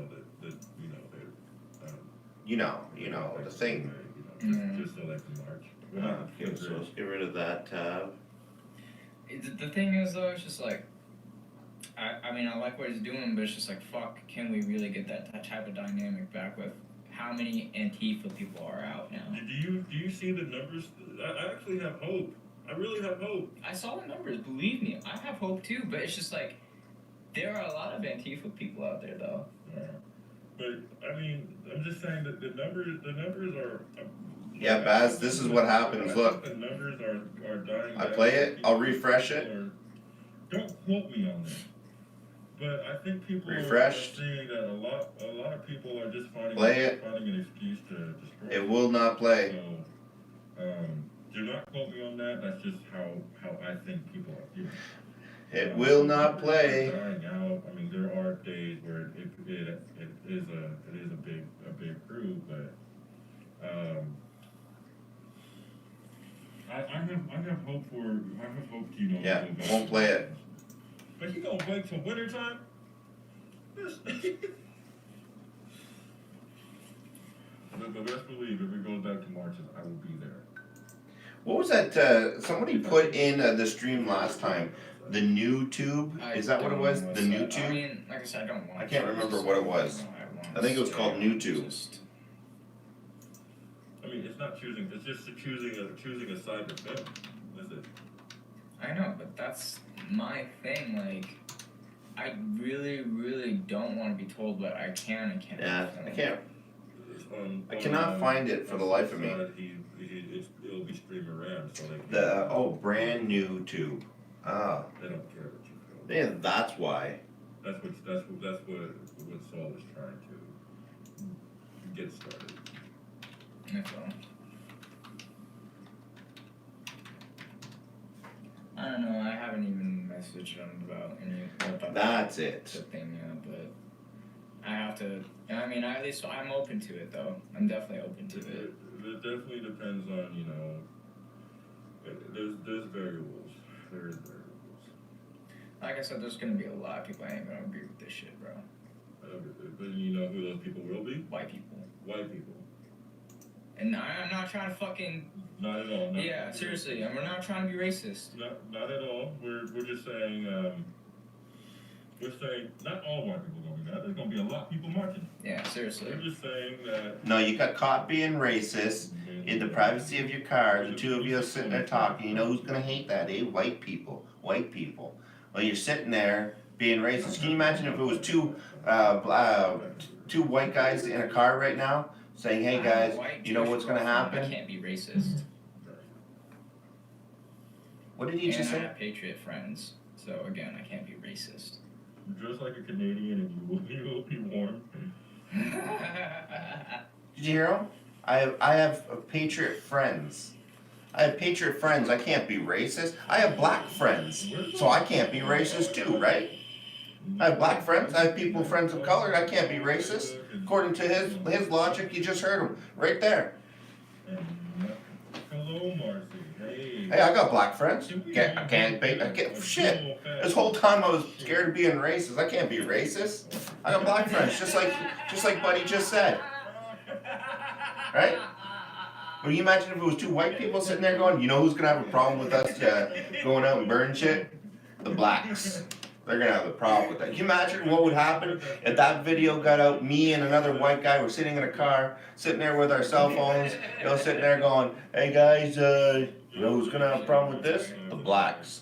You know, the thing. Just so they can march. Okay, so let's get rid of that tab. The thing is, though, it's just like, I mean, I like what he's doing, but it's just like, fuck, can we really get that type of dynamic back with how many Antifa people are out now? Do you see the numbers? I actually have hope. I really have hope. I saw the numbers, believe me. I have hope too, but it's just like, there are a lot of Antifa people out there, though. Yeah. But, I mean, I'm just saying that the numbers are... Yeah, Baz, this is what happens, look. The numbers are dying I down. play it, I'll refresh it. Don't quote me on that. But I think people Refreshed. are seeing that a lot of people are just finding Play finding an excuse to destroy. It will not play. So, do not quote me on that. That's just how I think people are feeling. It will not play. Dying out. I mean, there are days where it is a big crew, but I have hope you know. Yeah, won't play it. But you gonna wait till winter time? But best believe if it goes back to March, I will be there. What was that, somebody put in the stream last time, the new tube? Is that what it was? The new tube? I mean, like I said, I don't want I can't remember what it was. I think it was called new tube. I mean, it's not choosing. It's just choosing a side to film. Is it? I know, but that's my thing. Like, I really, really don't want to be told what I can and can't. Yeah, film. I can't. I cannot find it for the life of me. It'll be streamed around, so they brand new tube. Ah. They don't care what you film. Yeah, that's why. That's what Saul was trying to get started. That's all. I don't know. I haven't even messaged them about any. That's it. The thing, yeah, but I have to. I mean, at least I'm open to it, though. I'm definitely open to it. It definitely depends on there's variables. There's variables. Like I said, there's gonna be a lot of people I ain't gonna agree with this shit, bro. But you know who those people will be? White people. White people. And I'm not trying to fucking. Not at all. Yeah, seriously, and we're not trying to be racist. Not at all. We're just saying. we're saying not all white people are going to do that. There's going to be a lot of people marching. Yeah, seriously. We're just saying that. No, you got caught being racist in the privacy of your car. The two of you are sitting there talking. You know who's gonna hate that, eh? White people. White people. Well, you're sitting there being racist. Can you imagine if it was two white guys in a car right now saying, "Hey guys, you know what's gonna I happen?" can't be racist. What did you just And I say? have patriot friends, so again, I can't be racist. Dress like a Canadian and you will be warm. Did you hear him? I have patriot friends. I have patriot friends. I can't be racist. I have black friends, so I can't be racist too, right? I have black friends. I have people friends of color. I can't be racist according to his logic. You just heard him right there. Hello, Marcy. Hey. Hey, I got black friends. I can't. Shit. This whole time I was scared of being racist. I can't be racist. I got black friends, just like Buddy just said. Right? But you imagine if it was two white people sitting there going, you know who's gonna have a problem with us going out and burning shit? The blacks. They're gonna have a problem with that. Can you imagine what would happen if that video got out? Me and another white guy were sitting in a car, sitting there with our cell phones, sitting there going, hey guys, you know who's gonna have a problem with this? The blacks.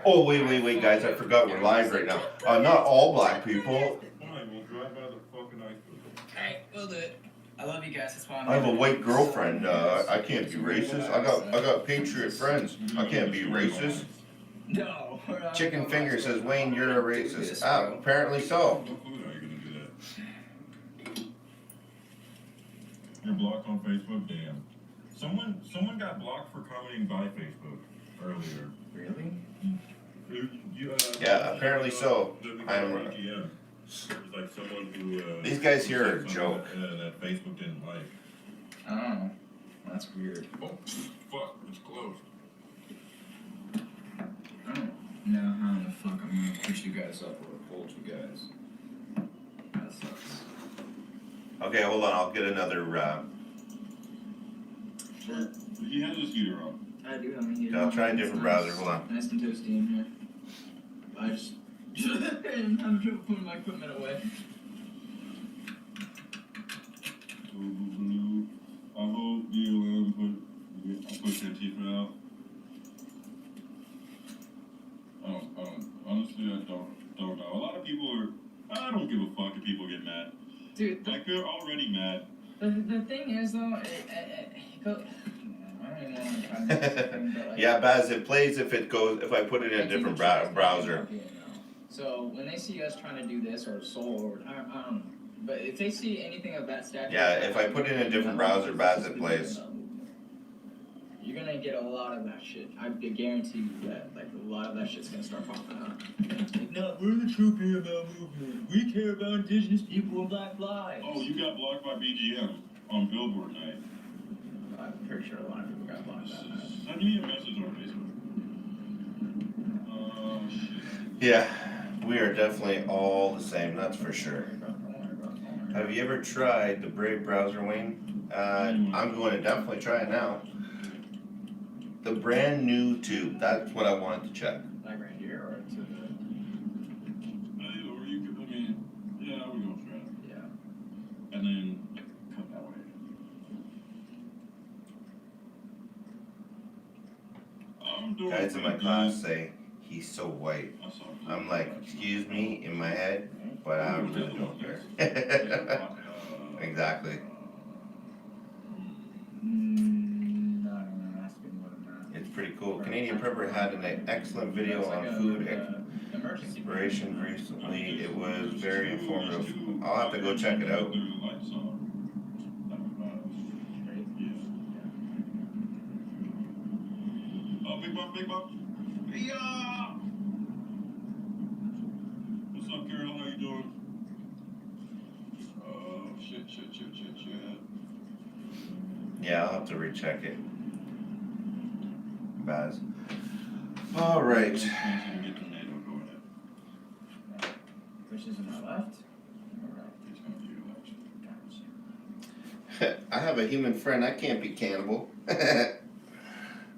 Oh, wait, guys, I forgot we're live right now. Not all black people. Fine, we'll drive by the fucking iceberg. Alright, we'll do it. I love you guys, that's why I have a white girlfriend. I can't be racist. I got patriot friends. I can't be racist. No. Chicken Finger says, Wayne, you're a racist. Apparently so. You're blocked on Facebook? Damn. Someone got blocked for commenting by Facebook earlier. Really? Yeah, apparently so. It was like someone who These guys here are a joke. That Facebook didn't like. Oh, that's weird. Oh, fuck, it's closed. I don't know how in the fuck I'm gonna push you guys up or hold you guys. That sucks. Okay, hold on. I'll get another. He has his heater on. I do have a heater. I'll try a different browser. Hold on. Nice and toasty in here. I just I'm having trouble putting my equipment away. I hope you push your teeth out. Honestly, I don't know. A lot of people I don't give a fuck if people get mad. Dude, like they're already mad. The thing is though, I don't even want to thing, but like, Yeah, Baz, it plays if I put it in a different browser. So when they see us trying to do this or Soul or I don't know, but if they see anything of that stature, Yeah, if I put it in a different browser, Baz, it plays. You're gonna get a lot of that shit. I guarantee you that, like, a lot of that shit's gonna start popping up. Like, no, we're the true PML movement. We care about indigenous people and black lives. Oh, you got blocked by BGM on Billboard night. I'm pretty sure a lot of people got blocked that night. Send me a message on Facebook. Oh, shit. Yeah, we are definitely all the same, that's for sure. Have you ever tried the Brave browser, Wayne? I'm going to definitely try it now. The brand new tube, that's what I wanted to check. Like right here or to the... Or you could, yeah, we're going to try it. Yeah. And then come that way. Guys in my class say, he's so white. I'm like, excuse me, in my head, but I really don't care. Exactly. It's pretty cool. Canadian Prepper had an excellent video on food exploration recently. It was very informative. I'll have to go check it out. Oh, Big Buck. Yeah. What's up, girl? How you doing? Oh, shit. Yeah, I'll have to recheck it. Baz. All right. Which is on my left? I have a human friend. I can't be cannibal.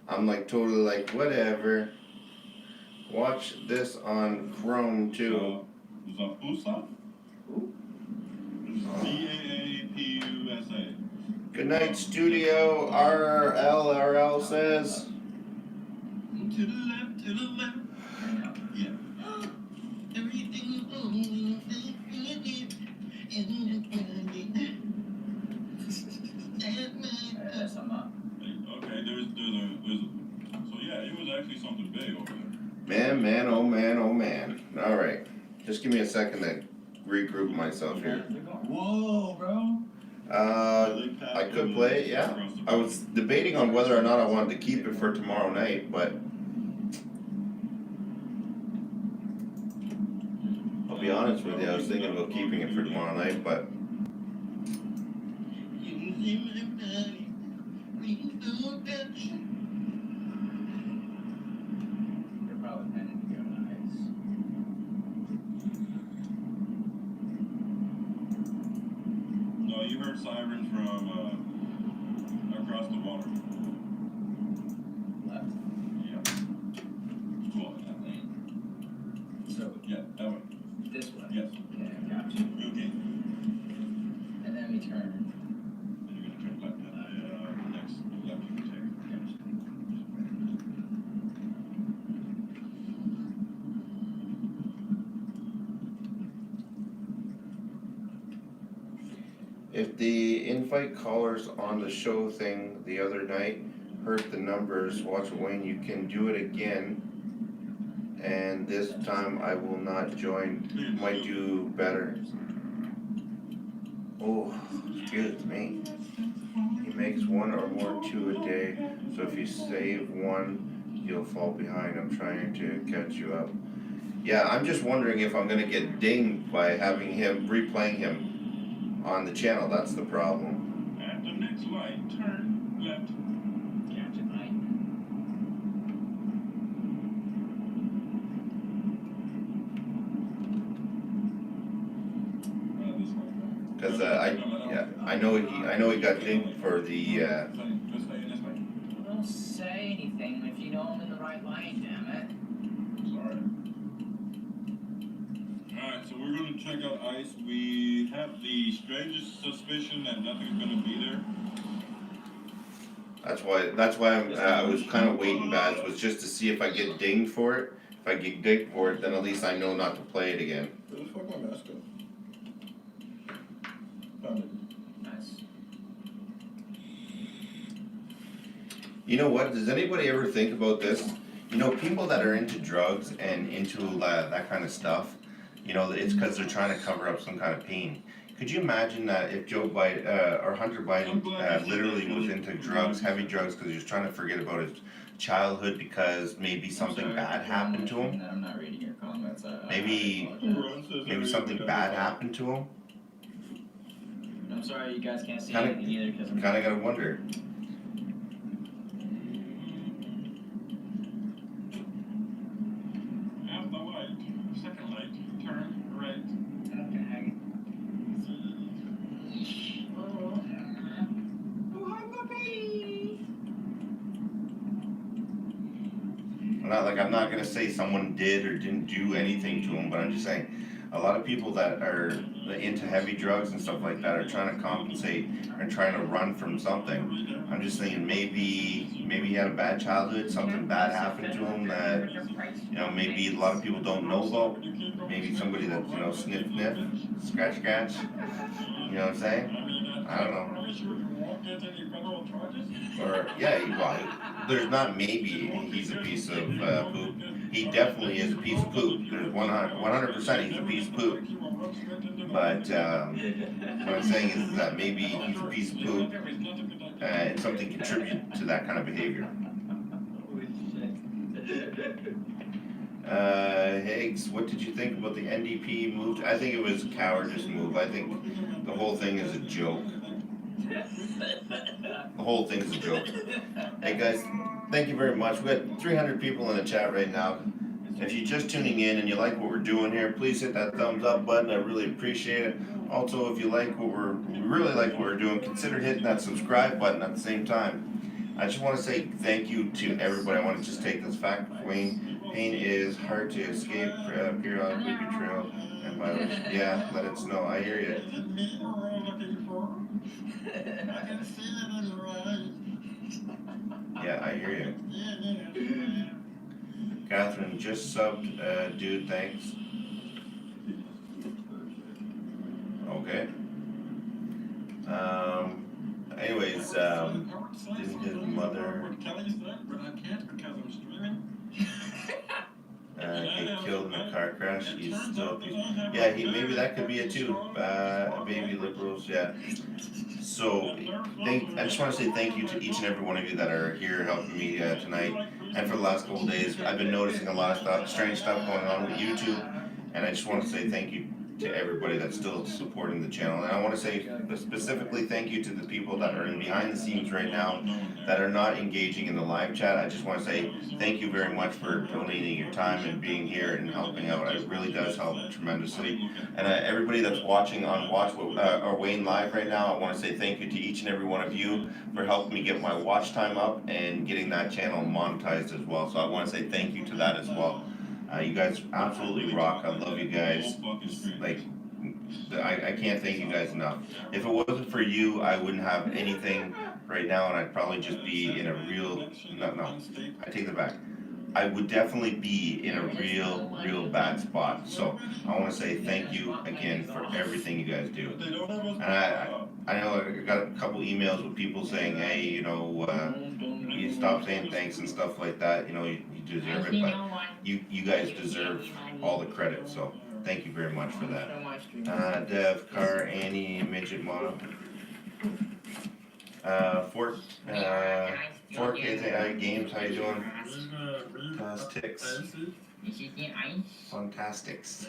I'm like totally like whatever. Watch this on Chrome too. Zapusa? Z-A-A-P-U-S-A. Good night, studio. RLRL says. To the left, to the left. Yeah. That's something up. Okay, there's so yeah, it was actually something big over there. Man, oh man, oh man. All right, just give me a second to regroup myself here. Whoa, bro. I could play it, yeah. I was debating on whether or not I wanted to keep it for tomorrow night, but I'll be honest with you, I was thinking about keeping it for tomorrow night, but They're probably planning to go on ice. No, you heard sirens from across the water. Left. Yeah. Well, that lane. So Yeah, that way. this way. Yes. Yeah, got you. Okay. And then we turn. Then you're gonna turn left at the next left you can take. if the invite callers on the show thing the other night hurt the numbers, watch it, Wayne, you can do it again. And this time I will not join, might do better. Oh, excuse me. He makes one or more two a day, so if you save one, you'll fall behind. I'm trying to catch you up. Yeah, I'm just wondering if I'm gonna get dinged by having him, replaying him on the channel, that's the problem. At the next light, turn left. Gotcha, mate. Cause I know he got dinged for the This way, this way. Don't say anything if you know I'm in the right lane, damn it. Sorry. Alright, so we're gonna check out ice. We have the strangest suspicion that nothing's gonna be there. That's why I was kind of waiting, Baz, was just to see if I get dinged for it. If I get dinged for it, then at least I know not to play it again. Where the fuck my mask go? Found it. Nice. You know what, does anybody ever think about this? You know, people that are into drugs and into that kind of stuff, you know, it's because they're trying to cover up some kind of pain. Could you imagine that if Joe Biden, or Hunter Biden, literally was into drugs, heavy drugs, because he was trying to forget about his childhood because maybe something bad happened to him? I'm not reading your comments. Maybe something bad happened to him? I'm sorry you guys can't see Kinda- anything either because I'm Kinda gotta wonder. At the light, second light, turn right. Okay. I'm not gonna say someone did or didn't do anything to him, but I'm just saying, a lot of people that are into heavy drugs and stuff like that are trying to compensate and trying to run from something. I'm just thinking maybe he had a bad childhood, something bad happened to him that, you know, maybe a lot of people don't know about. Maybe somebody that, you know, sniff, scratch, you know what I'm saying? I don't know. Or, yeah, well, there's not maybe he's a piece of poop. He definitely is a piece of poop. There's 100% he's a piece of poop. But what I'm saying is that maybe he's a piece of poop and something contributed to that kind of behavior. Higgs, what did you think about the NDP move? I think it was a cowardice move. I think the whole thing is a joke. The whole thing is a joke. Hey guys, thank you very much. We got 300 people in the chat right now. If you're just tuning in and you like what we're doing here, please hit that thumbs up button. I really appreciate it. Also, if you like we really like what we're doing, consider hitting that subscribe button at the same time. I just want to say thank you to everybody. I want to just take this fact, Wayne. Pain is hard to escape, periodically betrayal, and violence. Yeah, let it snow. I hear you. Yeah, I hear you. Catherine just subbed, dude, thanks. Okay. Anyways, didn't his mother get killed in a car crash? He's still, yeah, maybe that could be it too. Baby liberals, yeah. So, I just want to say thank you to each and every one of you that are here helping me tonight. And for the last couple of days, I've been noticing a lot of strange stuff going on with YouTube. And I just want to say thank you to everybody that's still supporting the channel. And I want to say specifically thank you to the people that are in behind the scenes right now that are not engaging in the live chat. I just want to say thank you very much for donating your time and being here and helping out. It really does help tremendously. And everybody that's watching on or Wayne Live right now, I want to say thank you to each and every one of you for helping me get my watch time up and getting that channel monetized as well. So I want to say thank you to that as well. You guys absolutely rock. I love you guys. Like, I can't thank you guys enough. If it wasn't for you, I wouldn't have anything right now, and I'd probably just be in a real, no, I take that back. I would definitely be in a real bad spot. So I want to say thank you again for everything you guys do. And I know I got a couple emails with people saying, hey, you stop saying thanks and stuff like that. You deserve it, but you guys deserve all the credit. So thank you very much for that. Dev, Car, Annie, Midget Mom. Fork Games, how you doing? Fantastics. Fantastics.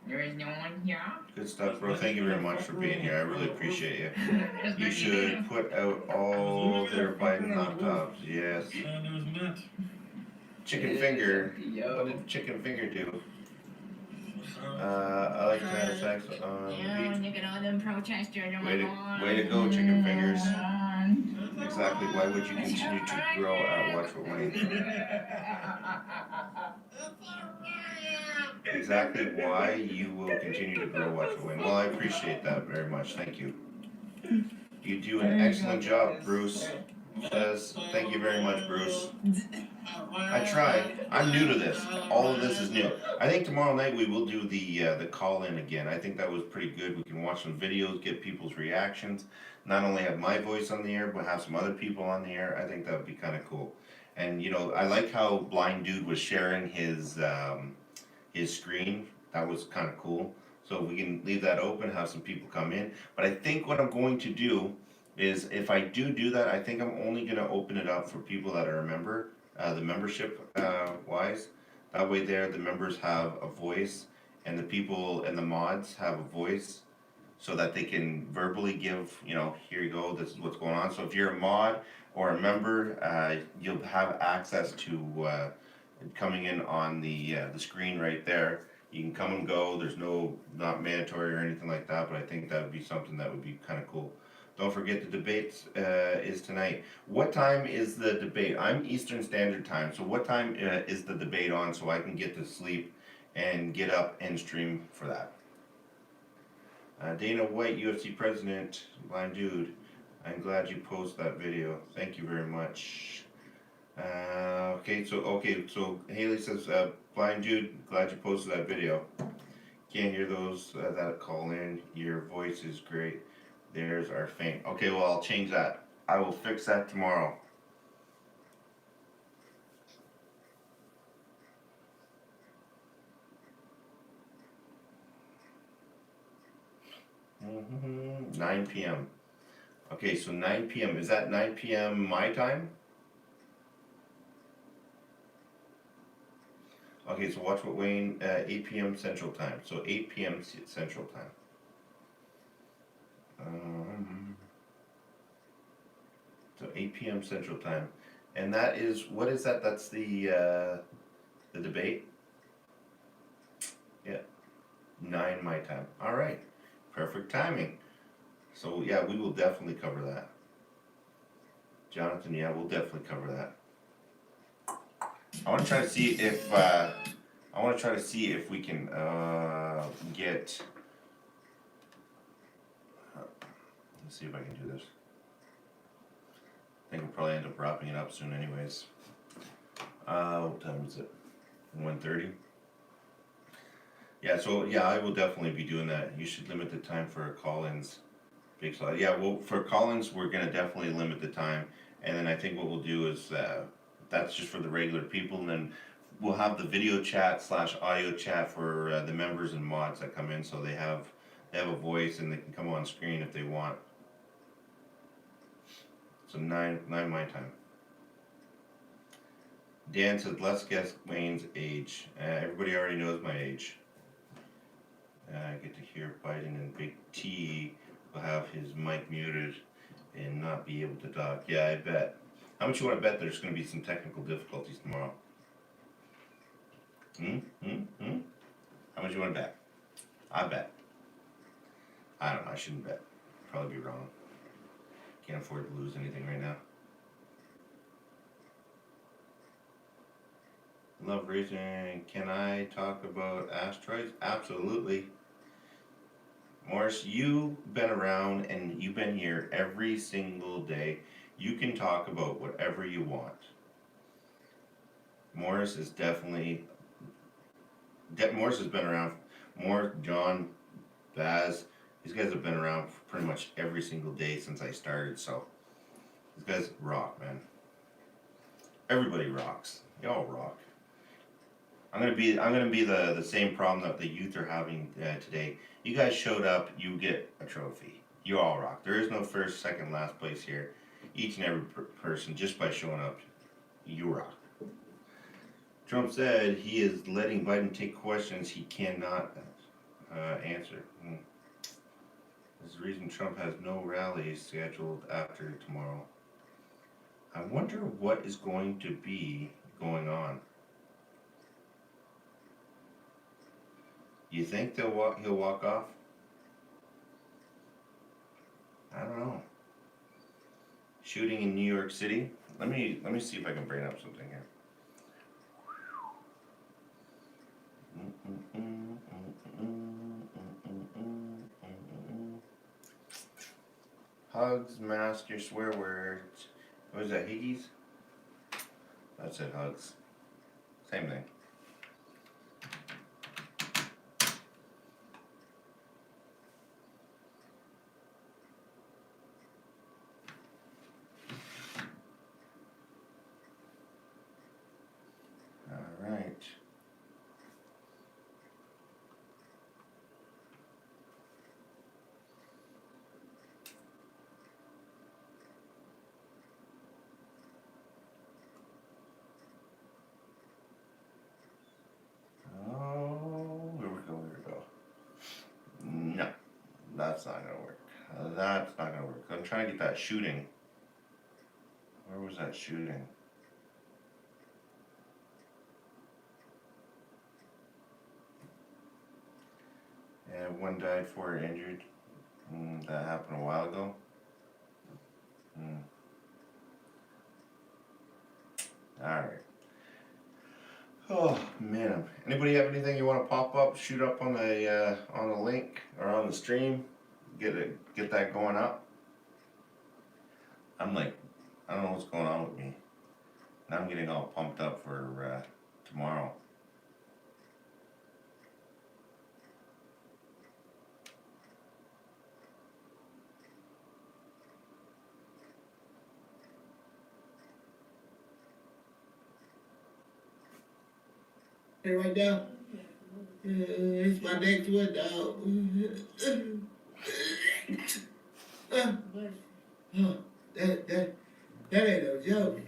There is no one here. Good stuff, bro. Thank you very much for being here. I really appreciate you. You should put out all their Biden laptops. Yes. Chicken finger. What did Chicken Finger do? I like to have sex on the beach. Look at all them protesters. Way to go, Chicken Fingers. Exactly. Why would you continue to grow at Watch What Wayne? Exactly why you will continue to grow Watch What Wayne. Well, I appreciate that very much. Thank you. You do an excellent job, Bruce. Says, thank you very much, Bruce. I try. I'm new to this. All of this is new. I think tomorrow night we will do the call-in again. I think that was pretty good. We can watch some videos, get people's reactions. Not only have my voice on the air, but have some other people on the air. I think that would be kind of cool. And I like how Blind Dude was sharing his screen. That was kind of cool. So we can leave that open, have some people come in. But I think what I'm going to do is, if I do that, I think I'm only going to open it up for people that are a member, the membership wise. That way the members have a voice, and the people and the mods have a voice, so that they can verbally give, here you go, this is what's going on. So if you're a mod or a member, you'll have access to coming in on the screen right there. You can come and go. There's not mandatory or anything like that, but I think that would be something that would be kind of cool. Don't forget the debate is tonight. What time is the debate? I'm Eastern Standard Time, so what time is the debate on, so I can get to sleep and get up and stream for that? Dana White, UFC President, Blind Dude, I'm glad you posted that video. Thank you very much. Okay, so Haley says, Blind Dude, glad you posted that video. Can't hear those that call in. Your voice is great. There's our fame. Okay, well, I'll change that. I will fix that tomorrow. Mm-hmm. 9 p.m. Okay, so 9 p.m. Is that 9 p.m. my time? Okay, so Watch What Wayne, 8 p.m. Central Time. So 8 p.m. Central Time. So 8 p.m. Central Time. And that is, what is that? That's the debate? Yeah. 9 my time. All right. Perfect timing. So yeah, we will definitely cover that. Jonathan, yeah, we'll definitely cover that. I wanna try to see if, we can, get. Let's see if I can do this. I think we'll probably end up wrapping it up soon anyways. What time is it? 1:30? Yeah, so, yeah, I will definitely be doing that. You should limit the time for call-ins. Big slide. Yeah, well, for call-ins, we're gonna definitely limit the time. And then I think what we'll do is, that's just for the regular people, and then we'll have the video chat / audio chat for the members and mods that come in, so they have a voice and they can come on screen if they want. So 9 my time. Dan says, let's guess Wayne's age. Everybody already knows my age. I get to hear Biden and Big T will have his mic muted and not be able to talk. Yeah, I bet. How much you want to bet there's going to be some technical difficulties tomorrow? How much you want to bet? I bet. I don't know, I shouldn't bet. Probably be wrong. Can't afford to lose anything right now. Love raising. Can I talk about asteroids? Absolutely. Morris, you've been around and you've been here every single day. You can talk about whatever you want. Morris is definitely. Morris has been around. John, Baz, these guys have been around for pretty much every single day since I started. So these guys rock, man. Everybody rocks. Y'all rock. I'm gonna be the same problem that the youth are having today. You guys showed up, you get a trophy. You all rock. There is no first, second, last place here. Each and every person, just by showing up, you rock. Trump said he is letting Biden take questions he cannot answer. There's the reason Trump has no rallies scheduled after tomorrow. I wonder what is going to be going on. You think he'll walk off? I don't know. Shooting in New York City. Let me see if I can bring up something here. Hugs, mask, your swear words. What is that, Higgies? That's it, hugs. Same thing. Alright. No, that's not gonna work. That's not gonna work. I'm trying to get that shooting. Where was that shooting? Yeah, one died, 4 injured. That happened a while ago. Alright. Oh man, anybody have anything you want to pop up, shoot up on the link or on the stream, get that going up? I'm like, I don't know what's going on with me. Now I'm getting all pumped up for tomorrow. Hey, right now, it's my next one, dog. That ain't no joke.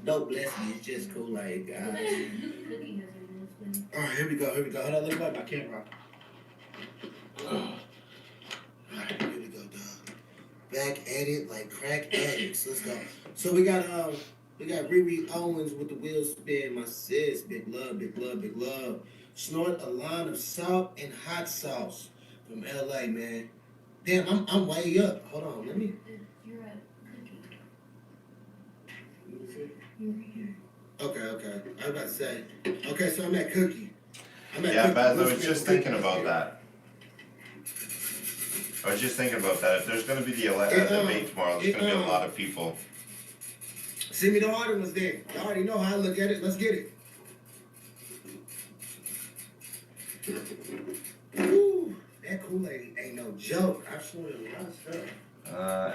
Don't bless me, it's just cool like God. Alright, here we go. Hold on, let me go my camera. Alright, here we go, dog. Back at it like crack addicts. Let's go. So we got Riri Owens with the wheel spin. My sis, big love, big love, big love. Snort a line of salt and hot sauce. from LA, man. Damn, I'm way up. Hold on, let me. You're at Okay. I was about to say. Okay, so I'm at Cookie. Yeah, Baz, I was just thinking about that. If there's gonna be the debate tomorrow, there's gonna be a lot of people. Send me the order was there. You already know how I look at it. Let's get it. Ooh, that Kool-Aid ain't no joke. I swear to a lot of stuff.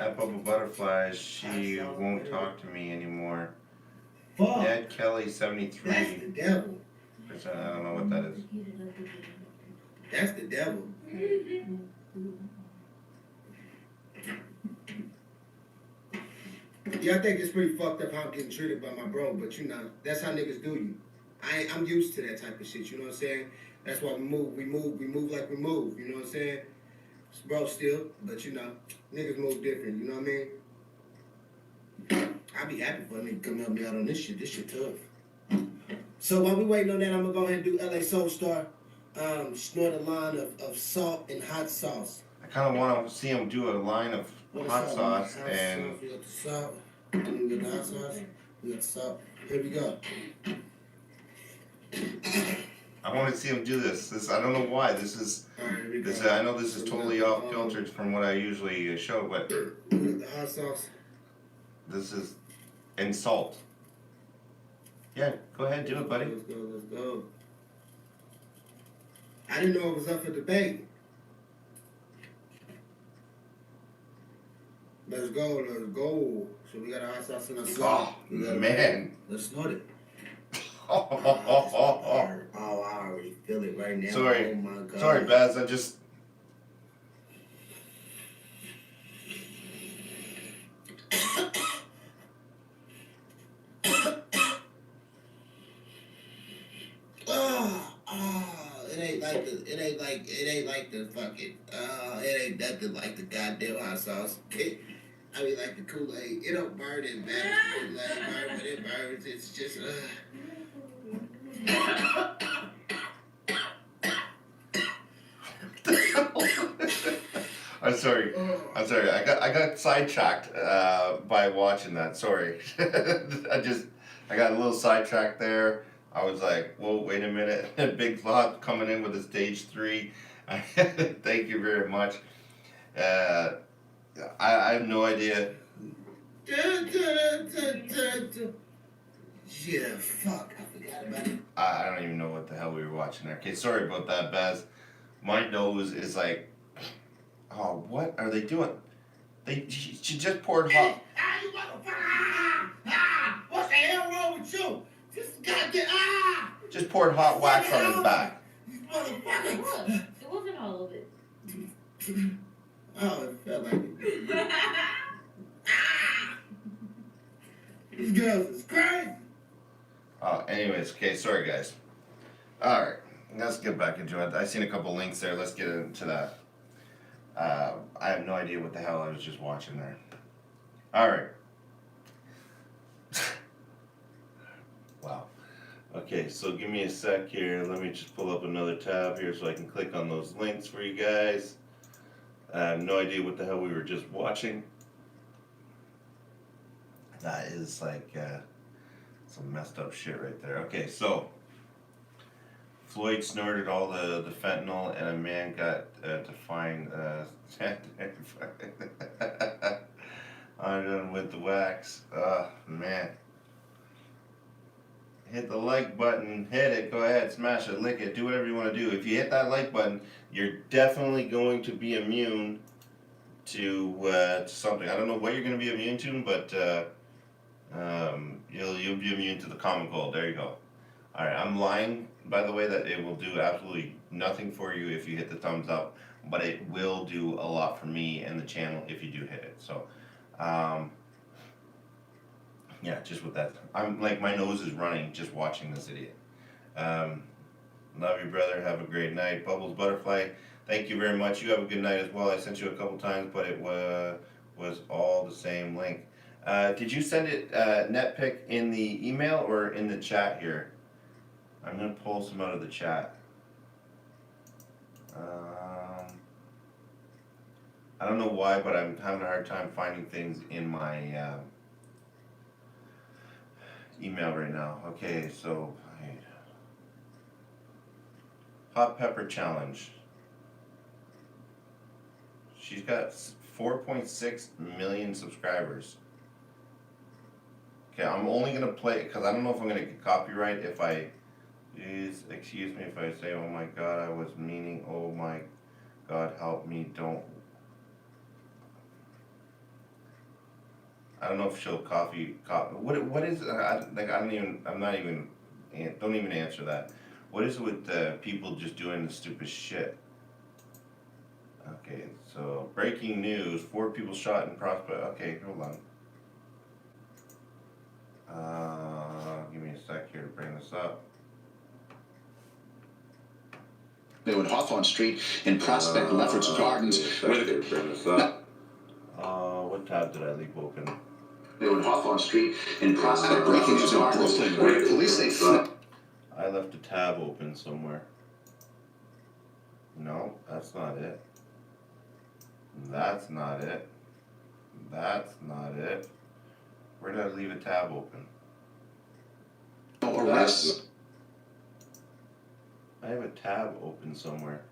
At Bubble Butterflies, she won't talk to me anymore. Fuck. Dad Kelly 73. That's the devil. Which I don't know what that is. That's the devil. Yeah, I think it's pretty fucked up how I'm getting treated by my bro, but you know, that's how niggas do you. I'm used to that type of shit, you know what I'm saying? That's why we move like we move, you know what I'm saying? It's bro still, but you know, niggas move different, you know what I mean? I'd be happy for a nigga to come help me out on this shit tough. So while we waiting on that, I'm gonna go ahead and do LA Soul Star, snort a line of salt and hot sauce. I kind of want to see him do a line of hot sauce and. We got the salt. We got the hot sauce. We got the salt. Here we go. I want to see him do this. I don't know why. I know this is totally off kilter from what I usually show, but. We got the hot sauce. This is. And salt. Yeah, go ahead, do it, buddy. Let's go. I didn't know it was up for debate. Let's go. So we got a hot sauce in our salt. Oh, man. Let's snort it. Oh, I already feel it right now. Sorry. Oh my God. Sorry, Baz, I just. It ain't like the fucking, it ain't nothing like the goddamn hot sauce. I mean, like the Kool-Aid, it don't burn as bad as Kool-Aid burn, but it burns. It's just, I'm sorry. I got sidetracked by watching that. Sorry. I got a little sidetracked there. I was like, whoa, wait a minute. Big Flop coming in with a stage 3. Thank you very much. I have no idea. Yeah, fuck, I forgot about it. I don't even know what the hell we were watching there. Okay, sorry about that, Baz. My nose is like, oh, what are they doing? She just poured hot. You motherfucker! What the hell wrong with you? Just goddamn Just poured hot wax on his back. Motherfucker! It wasn't all of it. Oh, it felt like it. These girls is crazy. Anyways, okay, sorry guys. Alright, let's get back into it. I seen a couple links there, let's get into that. I have no idea what the hell I was just watching there. Alright. Wow. Okay, so give me a sec here. Let me just pull up another tab here so I can click on those links for you guys. I have no idea what the hell we were just watching. That is like some messed up shit right there. Okay, so Floyd snorted all the fentanyl and a man got fined on with the wax. Man. Hit the like button, hit it, go ahead, smash it, lick it, do whatever you want to do. If you hit that like button, you're definitely going to be immune to something. I don't know what you're going to be immune to, but you'll be immune to the common cold. There you go. Alright, I'm lying, by the way, that it will do absolutely nothing for you if you hit the thumbs up, but it will do a lot for me and the channel if you do hit it. So, yeah, just with that. I'm like, my nose is running just watching this idiot. Love you, brother. Have a great night. Bubbles Butterfly, thank you very much. You have a good night as well. I sent you a couple times, but it was all the same link. Did you send it, NetPick, in the email or in the chat here? I'm going to pull some out of the chat. I don't know why, but I'm having a hard time finding things in my email right now. Okay, so hot pepper challenge. She's got 4.6 million subscribers. Okay, I'm only gonna play because I don't know if I'm gonna get copyright if I excuse me if I say, oh my god, I was meaning, oh my god, help me, don't. I don't know if she'll what is don't even answer that. What is it with people just doing the stupid shit? Okay, so breaking news: 4 people shot in Prospect. Okay, hold on. Give me a sec here to bring this up. New in Hawthorne Street in Prospect Lefferts Gardens, where the bring this up. What tab did I leave open? New in Hawthorne Street in Prospect breaking news in Brooklyn, where police say I left a tab open somewhere. No, that's not it. That's not it. That's not it. Where did I leave a tab open? arrests. I have a tab open somewhere.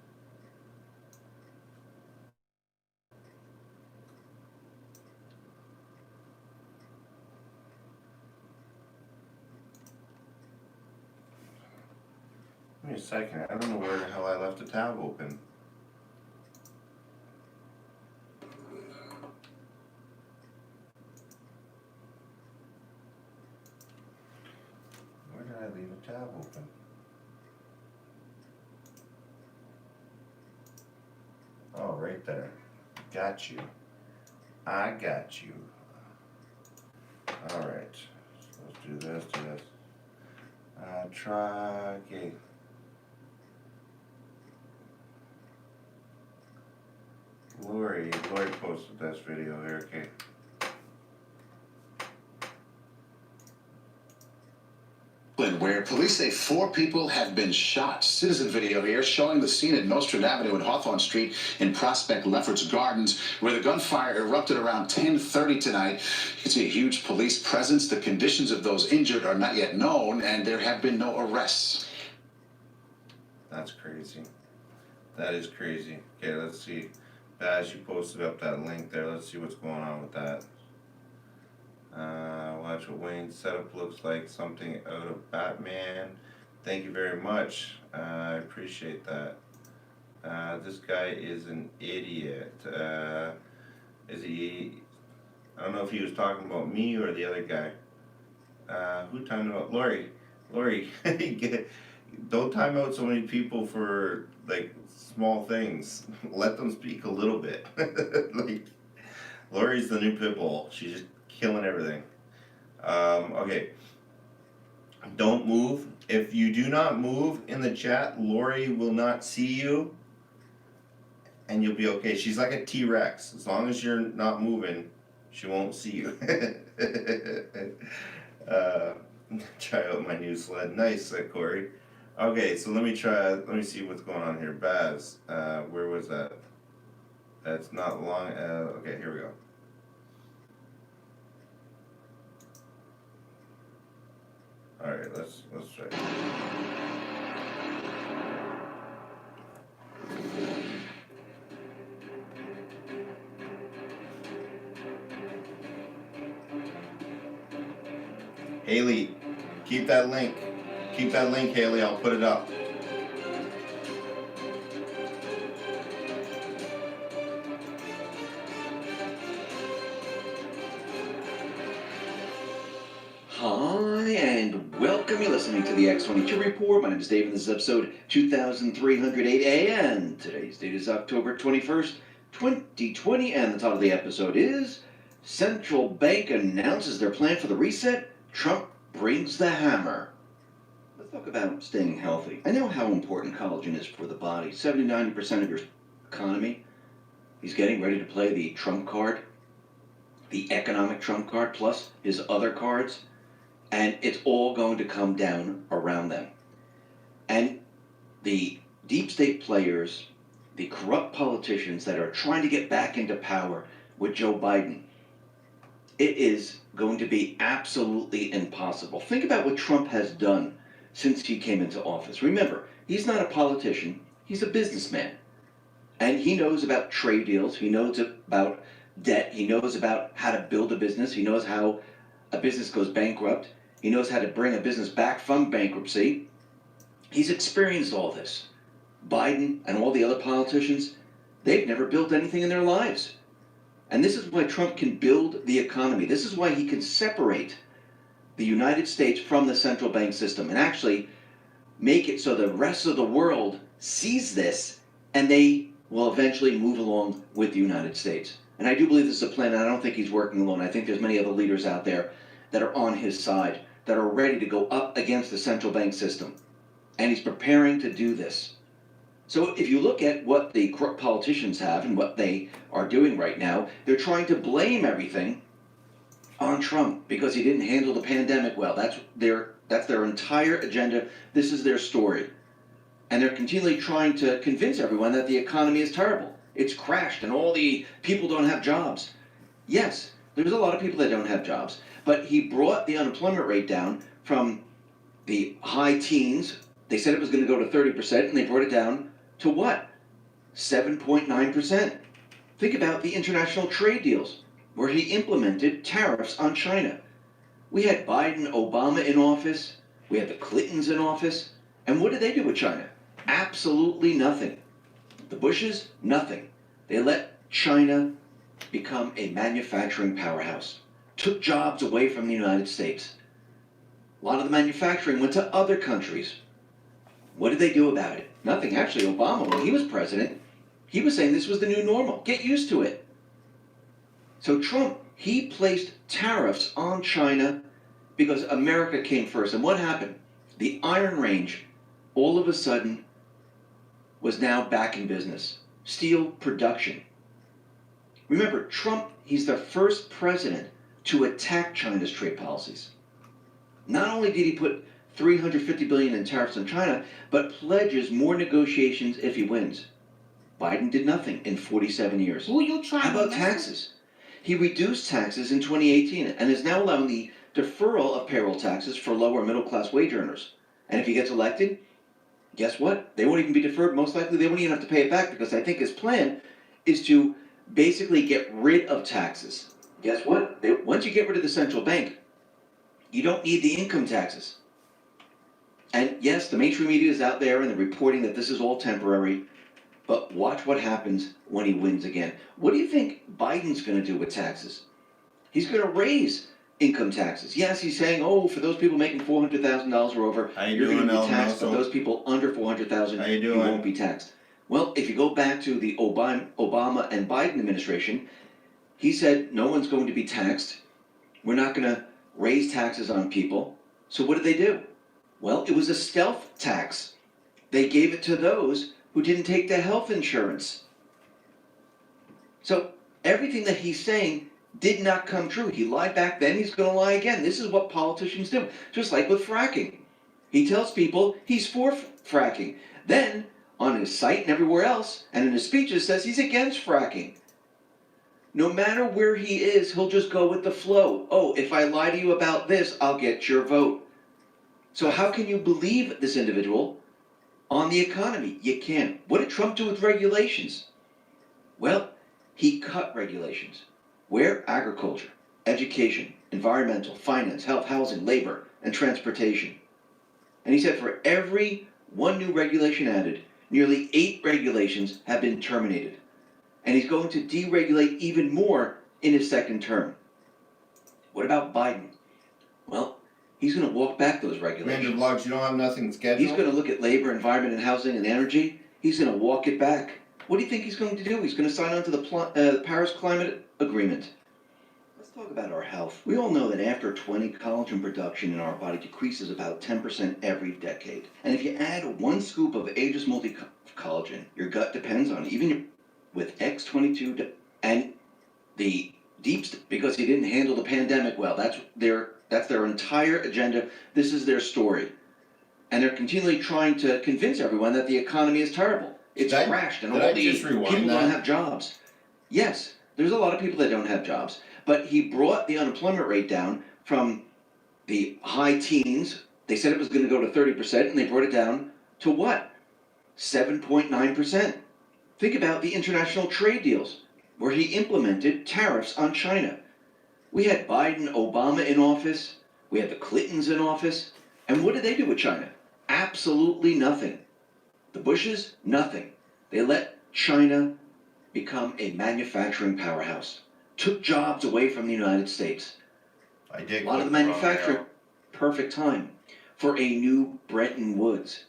Give me a second. I don't know where the hell I left the tab open. Where did I leave a tab open? Oh, right there. Got you. I got you. Alright. So let's do this, try, okay. Lori posted this video here, okay. Where police say 4 people have been shot. Citizen video here showing the scene at Nostrand Avenue and Hawthorne Street in Prospect Lefferts Gardens, where the gunfire erupted around 10:30 tonight. You can see a huge police presence. The conditions of those injured are not yet known, and there have been no arrests. That's crazy. That is crazy. Okay, let's see. Baz, you posted up that link there. Let's see what's going on with that. Watch what Wayne's setup looks like. Something out of Batman. Thank you very much. I appreciate that. This guy is an idiot. Is he? I don't know if he was talking about me or the other guy. Who timed out? Lori, don't time out so many people for like small things. Let them speak a little bit. Like, Lori's the new Pitbull. She's just killing everything. Okay. Don't move. If you do not move in the chat, Lori will not see you. And you'll be okay. She's like a T-Rex. As long as you're not moving, she won't see you. Try out my new sled. Nice, Corey. Okay, so let me see what's going on here. Baz, where was that? That's not long. Okay, here we go. All right, let's try. Haley, keep that link. Keep that link, Haley. I'll put it up. Hi, and welcome. You're listening to the X22 Report. My name is Dave, and this is episode 2308, and today's date is October 21st, 2020, and the title of the episode is Central Bank Announces Their Plan for the Reset, Trump Brings the Hammer. Let's talk about staying healthy. I know how important collagen is for the body. 70-90% of your economy. He's getting ready to play the Trump card, the economic Trump card, plus his other cards. And it's all going to come down around them. And the deep state players the corrupt politicians that are trying to get back into power with Joe Biden, it is going to be absolutely impossible. Think about what Trump has done since he came into office. Remember, he's not a politician, he's a businessman. And he knows about trade deals, he knows about debt, he knows about how to build a business, he knows how a business goes bankrupt, he knows how to bring a business back from bankruptcy. He's experienced all this. Biden and all the other politicians, they've never built anything in their lives. And this is why Trump can build the economy. This is why he can separate the United States from the central bank system and actually make it so the rest of the world sees this and they will eventually move along with the United States. And I do believe this is a plan, and I don't think he's working alone. I think there's many other leaders out there that are on his side, that are ready to go up against the central bank system. And he's preparing to do this. So if you look at what the corrupt politicians have and what they are doing right now, they're trying to blame everything on Trump because he didn't handle the pandemic well. That's their entire agenda. This is their story. And they're continually trying to convince everyone that the economy is terrible. It's crashed and all the people don't have jobs. Yes, there's a lot of people that don't have jobs, but he brought the unemployment rate down from the high teens. They said it was going to go to 30%, and they brought it down to what? 7.9%. Think about the international trade deals, where he implemented tariffs on China. We had Biden, Obama in office. We had the Clintons in office. And what did they do with China? Absolutely nothing. The Bushes, nothing. They let China become a manufacturing powerhouse. Took jobs away from the United States. A lot of the manufacturing went to other countries. What did they do about it? Nothing. Actually, Obama, when he was president, he was saying this was the new normal. Get used to it. So Trump, he placed tariffs on China because America came first. And what happened? The Iron Range, all of a sudden, was now back in business. Steel production. Remember, Trump, he's the first president to attack China's trade policies. Not only did he put $350 billion in tariffs on China, but pledges more negotiations if he wins. Biden did nothing in 47 years. Who you trying How about to taxes? He reduced taxes in 2018 and is now allowing the deferral of payroll taxes for lower middle-class wage earners. And if he gets elected, guess what? They won't even be deferred. Most likely they won't even have to pay it back because I think his plan is to basically get rid of taxes. Guess what? Once you get rid of the central bank, you don't need the income taxes. And yes, the mainstream media is out there and they're reporting that this is all temporary, but watch what happens when he wins again. What do you think Biden's going to do with taxes? He's going to raise income taxes. Yes, he's saying, oh, for those people making $400,000 or over, you're going to be taxed, but those people under $400,000, you won't be taxed. Well, if you go back to the Obama and Biden administration, he said no one's going to be taxed. We're not going to raise taxes on people. So what did they do? Well, it was a stealth tax. They gave it to those who didn't take the health insurance. So everything that he's saying did not come true. He lied back then, he's going to lie again. This is what politicians do. Just like with fracking. He tells people he's for fracking. Then, on his site and everywhere else, and in his speeches, says he's against fracking. No matter where he is, he'll just go with the flow. Oh, if I lie to you about this, I'll get your vote. So how can you believe this individual on the economy? You can't. What did Trump do with regulations? Well, he cut regulations. Where? Agriculture, education, environmental, finance, health, housing, labor, and transportation. And he said for every one new regulation added, nearly 8 regulations have been terminated. And he's going to deregulate even more in his second term. What about Biden? Well, he's going to walk back those regulations. Commander Vlogs, you don't have nothing scheduled? He's going to look at labor, environment, and housing and energy. He's going to walk it back. What do you think he's going to do? He's going to sign on to the Paris Climate Agreement. Let's talk about our health. We all know that after 20, collagen production in our body decreases about 10% every decade. And if you add 1 scoop of Aegis multi-collagen, your gut depends on it. Even with X22 and the because he didn't handle the pandemic well. That's their entire agenda. This is their story. And they're continually trying to convince everyone that the economy is terrible. It's Did I- crashed and did all I the just people rewind don't that? have jobs. Yes, there's a lot of people that don't have jobs, but he brought the unemployment rate down from the high teens. They said it was gonna go to 30%, and they brought it down to what? 7.9%. Think about the international trade deals, where he implemented tariffs on China. We had Biden, Obama in office, we had the Clintons in office, and what did they do with China? Absolutely nothing. The Bushes, nothing. They let China become a manufacturing powerhouse, took jobs away from the United States. I did. A lot of the manufacturing, perfect time for a new Bretton Woods.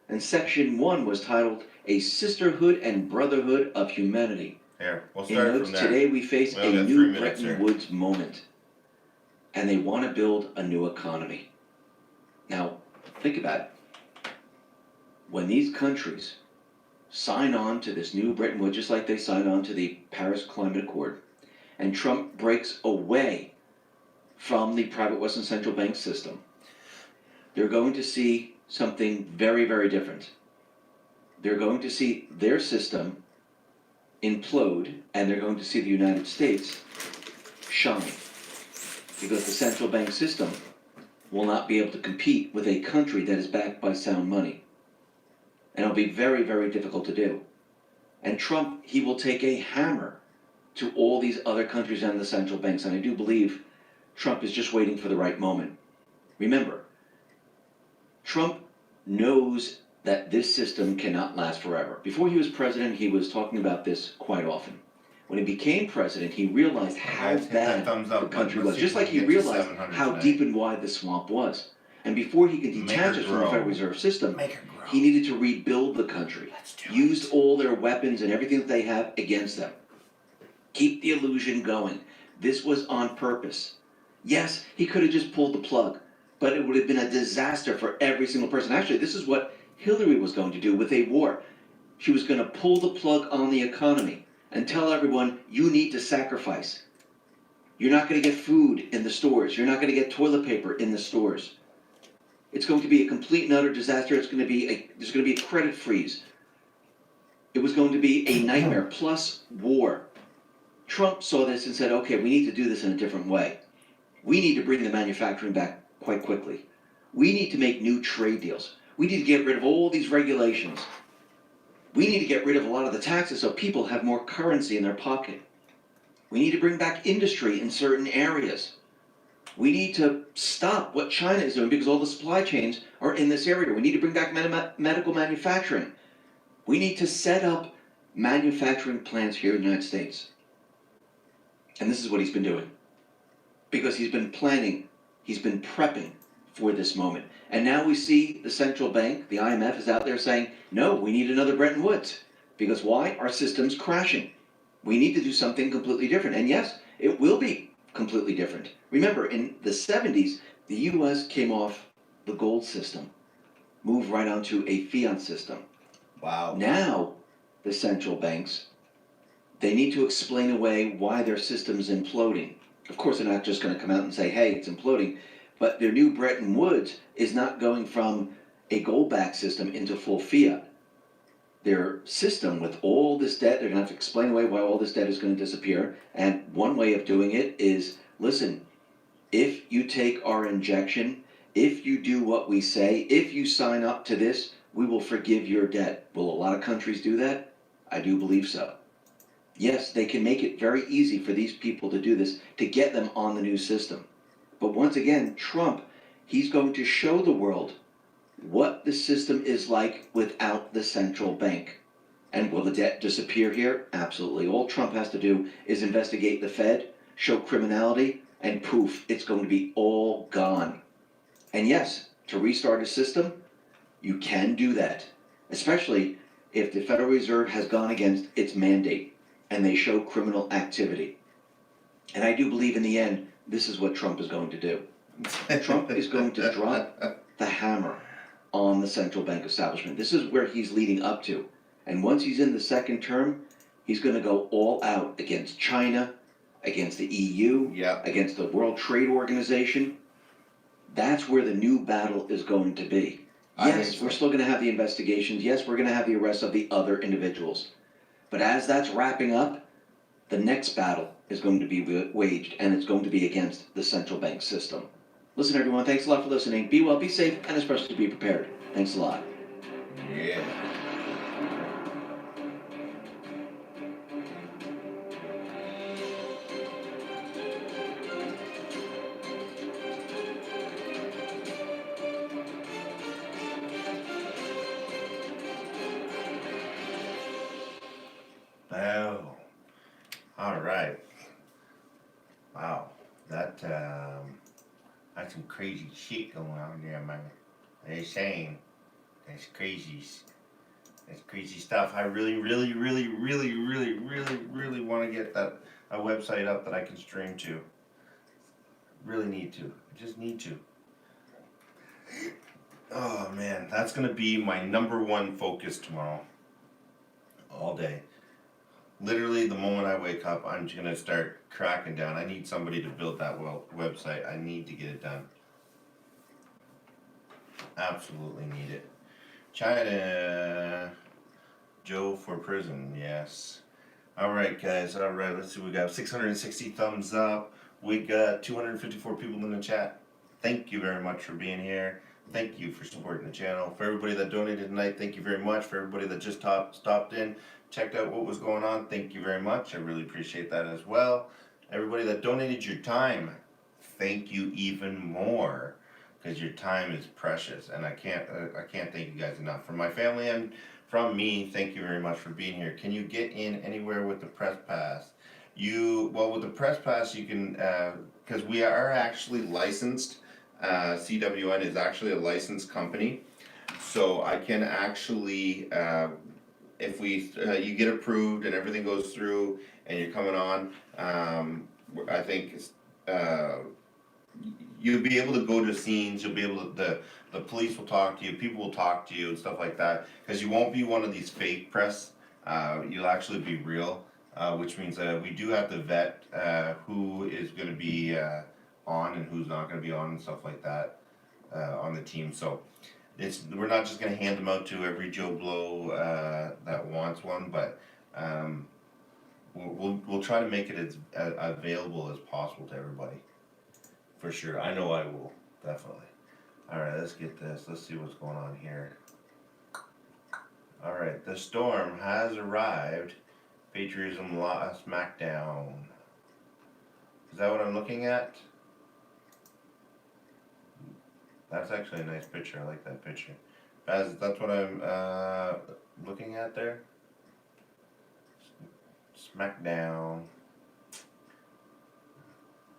And section 1 was titled A Sisterhood and Brotherhood of Humanity. Here, we'll It start notes from there. today we face We a only got 3 new minutes Bretton here. Woods moment. And they want to build a new economy. Now, think about it. When these countries sign on to this new Bretton Woods, just like they signed on to the Paris Climate Accord, and Trump breaks away from the private Western central bank system, they're going to see something very, very different. They're going to see their system implode, and they're going to see the United States shine. Because the central bank system will not be able to compete with a country that is backed by sound money. And it'll be very, very difficult to do. And Trump, he will take a hammer to all these other countries and the central banks. And I do believe Trump is just waiting for the right moment. Remember, Trump knows that this system cannot last forever. Before he was president, he was talking about this quite often. When he became president, he realized how Guys, hit that bad thumbs the up country button. was, Let's just see if like we he can get to realized 700 how tonight. deep and wide the swamp was. And before he could Make detach her us from the grow. Federal Reserve System, he needed to rebuild the country, used all their weapons and everything that they have against them. Keep the illusion going. This was on purpose. Yes, he could have just pulled the plug, but it would have been a disaster for every single person. Actually, this is what Hillary was going to do with a war. She was going to pull the plug on the economy and tell everyone, you need to sacrifice. You're not going to get food in the stores. You're not going to get toilet paper in the stores. It's going to be a complete and utter disaster. There's going to be a credit freeze. It was going to be a nightmare, plus war. Trump saw this and said, okay, we need to do this in a different way. We need to bring the manufacturing back quite quickly. We need to make new trade deals. We need to get rid of all these regulations. We need to get rid of a lot of the taxes so people have more currency in their pocket. We need to bring back industry in certain areas. We need to stop what China is doing because all the supply chains are in this area. We need to bring back medical manufacturing. We need to set up manufacturing plants here in the United States. And this is what he's been doing. Because he's been planning, he's been prepping for this moment. And now we see the central bank, the IMF, is out there saying, no, we need another Bretton Woods. Because why? Our system's crashing. We need to do something completely different. And yes, it will be completely different. Remember, in the 70s, the US came off the gold system, moved right onto a fiat system. Wow. Now, the central banks, they need to explain away why their system's imploding. Of course, they're not just going to come out and say, hey, it's imploding. But their new Bretton Woods is not going from a gold-backed system into full fiat. Their system with all this debt, they're going to have to explain away why all this debt is going to disappear. And one way of doing it is, listen, if you take our injection, if you do what we say, if you sign up to this, we will forgive your debt. Will a lot of countries do that? I do believe so. Yes, they can make it very easy for these people to do this, to get them on the new system. But once again, Trump, he's going to show the world what the system is like without the central bank. And will the debt disappear here? Absolutely. All Trump has to do is investigate the Fed, show criminality, and poof, it's going to be all gone. And yes, to restart a system, you can do that, especially if the Federal Reserve has gone against its mandate and they show criminal activity. And I do believe in the end, this is what Trump is going to do. Trump is going to drop the hammer on the central bank establishment. This is where he's leading up to. And once he's in the second term, he's going to go all out against China, against the EU, against the World Trade Organization. That's where the new battle is going to be. Yes, we're still gonna have the investigations. Yes, we're gonna have the arrest of the other individuals. But as that's wrapping up, the next battle is going to be waged, and it's going to be against the central bank system. Listen, everyone, thanks a lot for listening. Be well, be safe, and especially be prepared. Thanks a lot. Yeah. Oh, all right. Wow, that's some crazy shit going on there, man. They're saying that's crazy. That's crazy stuff. I really want to get a website up that I can stream to. Really need to. I just need to. Oh man, that's gonna be my #1 focus tomorrow. All day. Literally, the moment I wake up, I'm just gonna start cracking down. I need somebody to build that website. I need to get it done. Absolutely need it. China, Joe for prison, yes. Alright guys, alright, let's see, we got 660 thumbs up. We got 254 people in the chat. Thank you very much for being here. Thank you for supporting the channel. For everybody that donated tonight, thank you very much. For everybody that just stopped in, checked out what was going on, thank you very much. I really appreciate that as well. Everybody that donated your time, thank you even more, because your time is precious, and I can't thank you guys enough. From my family and from me, thank you very much for being here. Can you get in anywhere with the press pass? With the press pass you can, because we are actually licensed. CWN is actually a licensed company, so I can actually, if you get approved and everything goes through and you're coming on, I think you'll be able to go to scenes. You'll be able to, the police will talk to you, people will talk to you and stuff like that, because you won't be one of these fake press. You'll actually be real, which means we do have to vet who is going to be on and who's not going to be on and stuff like that on the team. So we're not just going to hand them out to every Joe Blow that wants one, but we'll try to make it as available as possible to everybody. For sure, I know I will, definitely. Alright, let's get this. Let's see what's going on here. Alright, the storm has arrived. Patriotism SmackDown. Is that what I'm looking at? That's actually a nice picture. I like that picture. That's what I'm looking at there. SmackDown.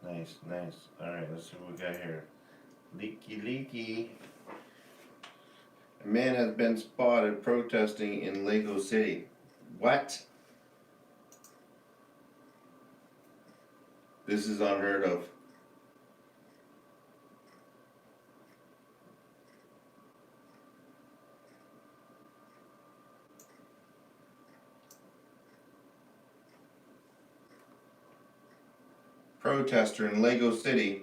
Nice. Alright, let's see what we got here. Leaky. A man has been spotted protesting in Lego City. What? This is unheard of. Protester in Lego City.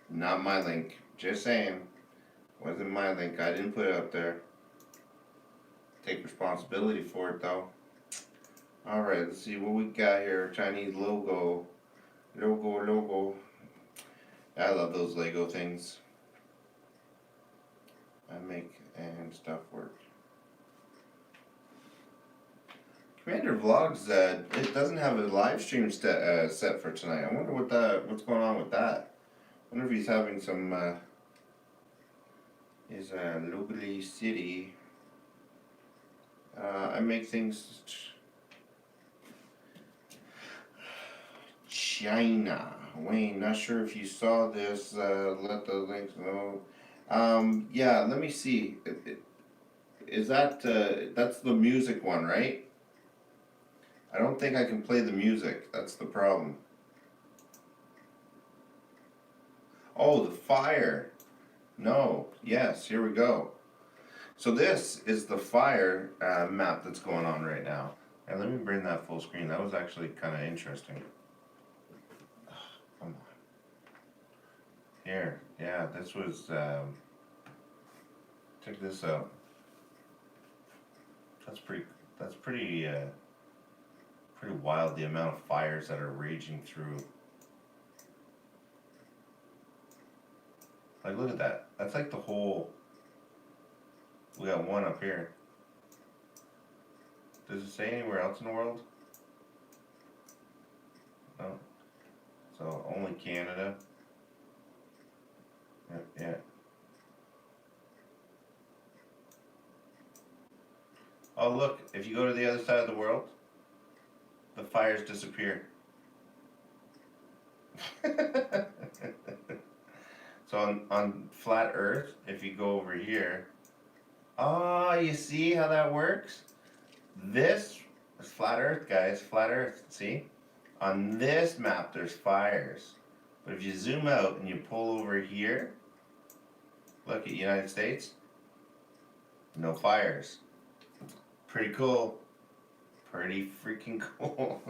Not my link. Just saying. Wasn't my link. I didn't put it up there. Take responsibility for it though. Alright, let's see what we got here. Chinese logo. Logo. I love those Lego things. I make and stuff work. Commander Vlogs, it doesn't have a live stream set for tonight. I wonder what's going on with that. I wonder if he's having some, locally city. I make things China. Wayne, not sure if you saw this, let the links know. Yeah, let me see. Is that, that's the music one, right? I don't think I can play the music. That's the problem. Oh, the fire. No. Yes, here we go. So this is the fire map that's going on right now. And let me bring that full screen. That was actually kind of interesting. Oh, come on. Here, yeah, this was, check this out. That's pretty, pretty wild, the amount of fires that are raging through. Like, look at that. That's like the whole, we got one up here. Does it say anywhere else in the world? No. So, only Canada. Yeah. Oh, look, if you go to the other side of the world, the fires disappear. So on flat Earth, if you go over here, oh, you see how that works? This is flat Earth, guys, flat Earth, see? On this map, there's fires. But if you zoom out and you pull over here, look at United States, no fires. Pretty cool. Pretty freaking cool.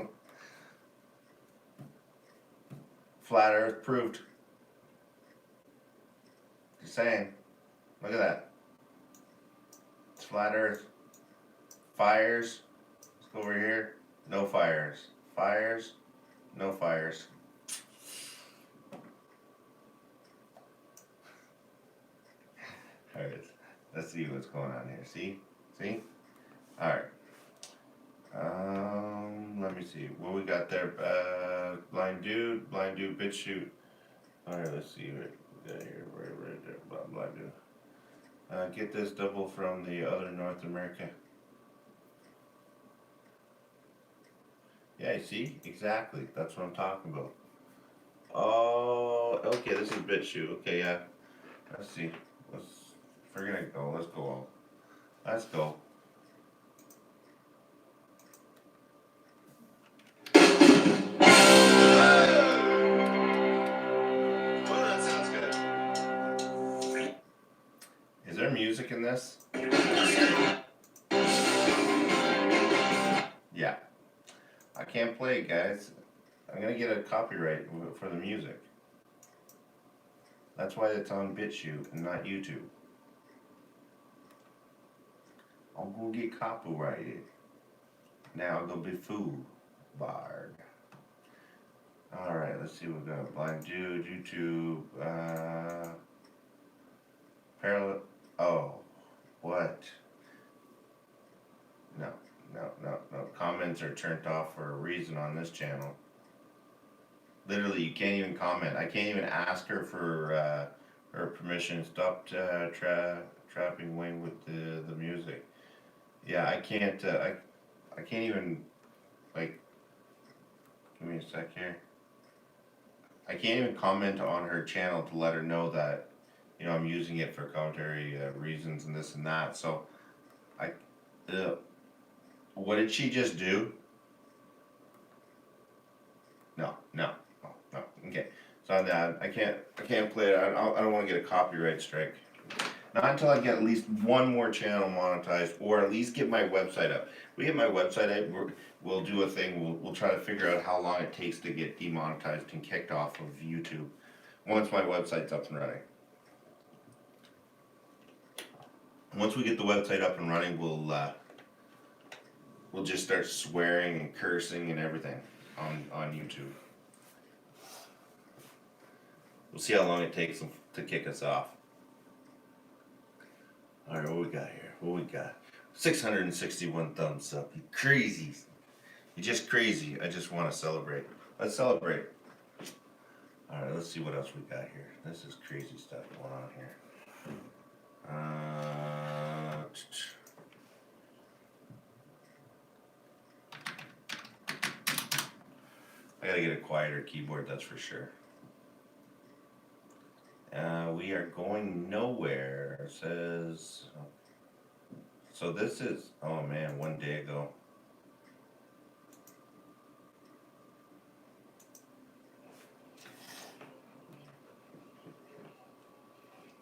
Flat Earth proved. Just saying. Look at that. It's flat Earth. Fires. Let's go over here. No fires. Fires. No fires. Alright. Let's see what's going on here. See? See? Alright. Let me see. What we got there? Blind dude, bitch shoot. Alright, let's see what we got here. Right there. Blind dude. Get this double from the other North America. Yeah, you see? Exactly. That's what I'm talking about. Oh, okay, this is bitch shoot. Okay, yeah. Let's see. We're gonna go. Let's go. Let's go. Is there music in this? Yeah. I can't play it, guys. I'm gonna get a copyright for the music. That's why it's on BitChute and not YouTube. I'm gonna get copyrighted. Now I'm gonna be fooled. Bard. Alright, let's see what we got. Blind Dude, YouTube, parallel. Oh, what? No. Comments are turned off for a reason on this channel. Literally, you can't even comment. I can't even ask her for her permission. Stop trapping Wayne with the music. Yeah, I can't. I can't even, like. Give me a sec here. I can't even comment on her channel to let her know that, you know, I'm using it for commentary reasons and this and that. So, what did she just do? No. Okay. So I can't play it. I don't want to get a copyright strike. Not until I get at least one more channel monetized, or at least get my website up. We get my website up, we'll do a thing. We'll try to figure out how long it takes to get demonetized and kicked off of YouTube once my website's up and running. Once we get the website up and running, we'll just start swearing and cursing and everything on YouTube. We'll see how long it takes them to kick us off. Alright, what we got here? What we got? 661 thumbs up. You crazies. You're just crazy. I just want to celebrate. Let's celebrate. Alright, let's see what else we got here. This is crazy stuff going on here. I gotta get a quieter keyboard, that's for sure. We are going nowhere, it says. So this is, oh man, one day ago.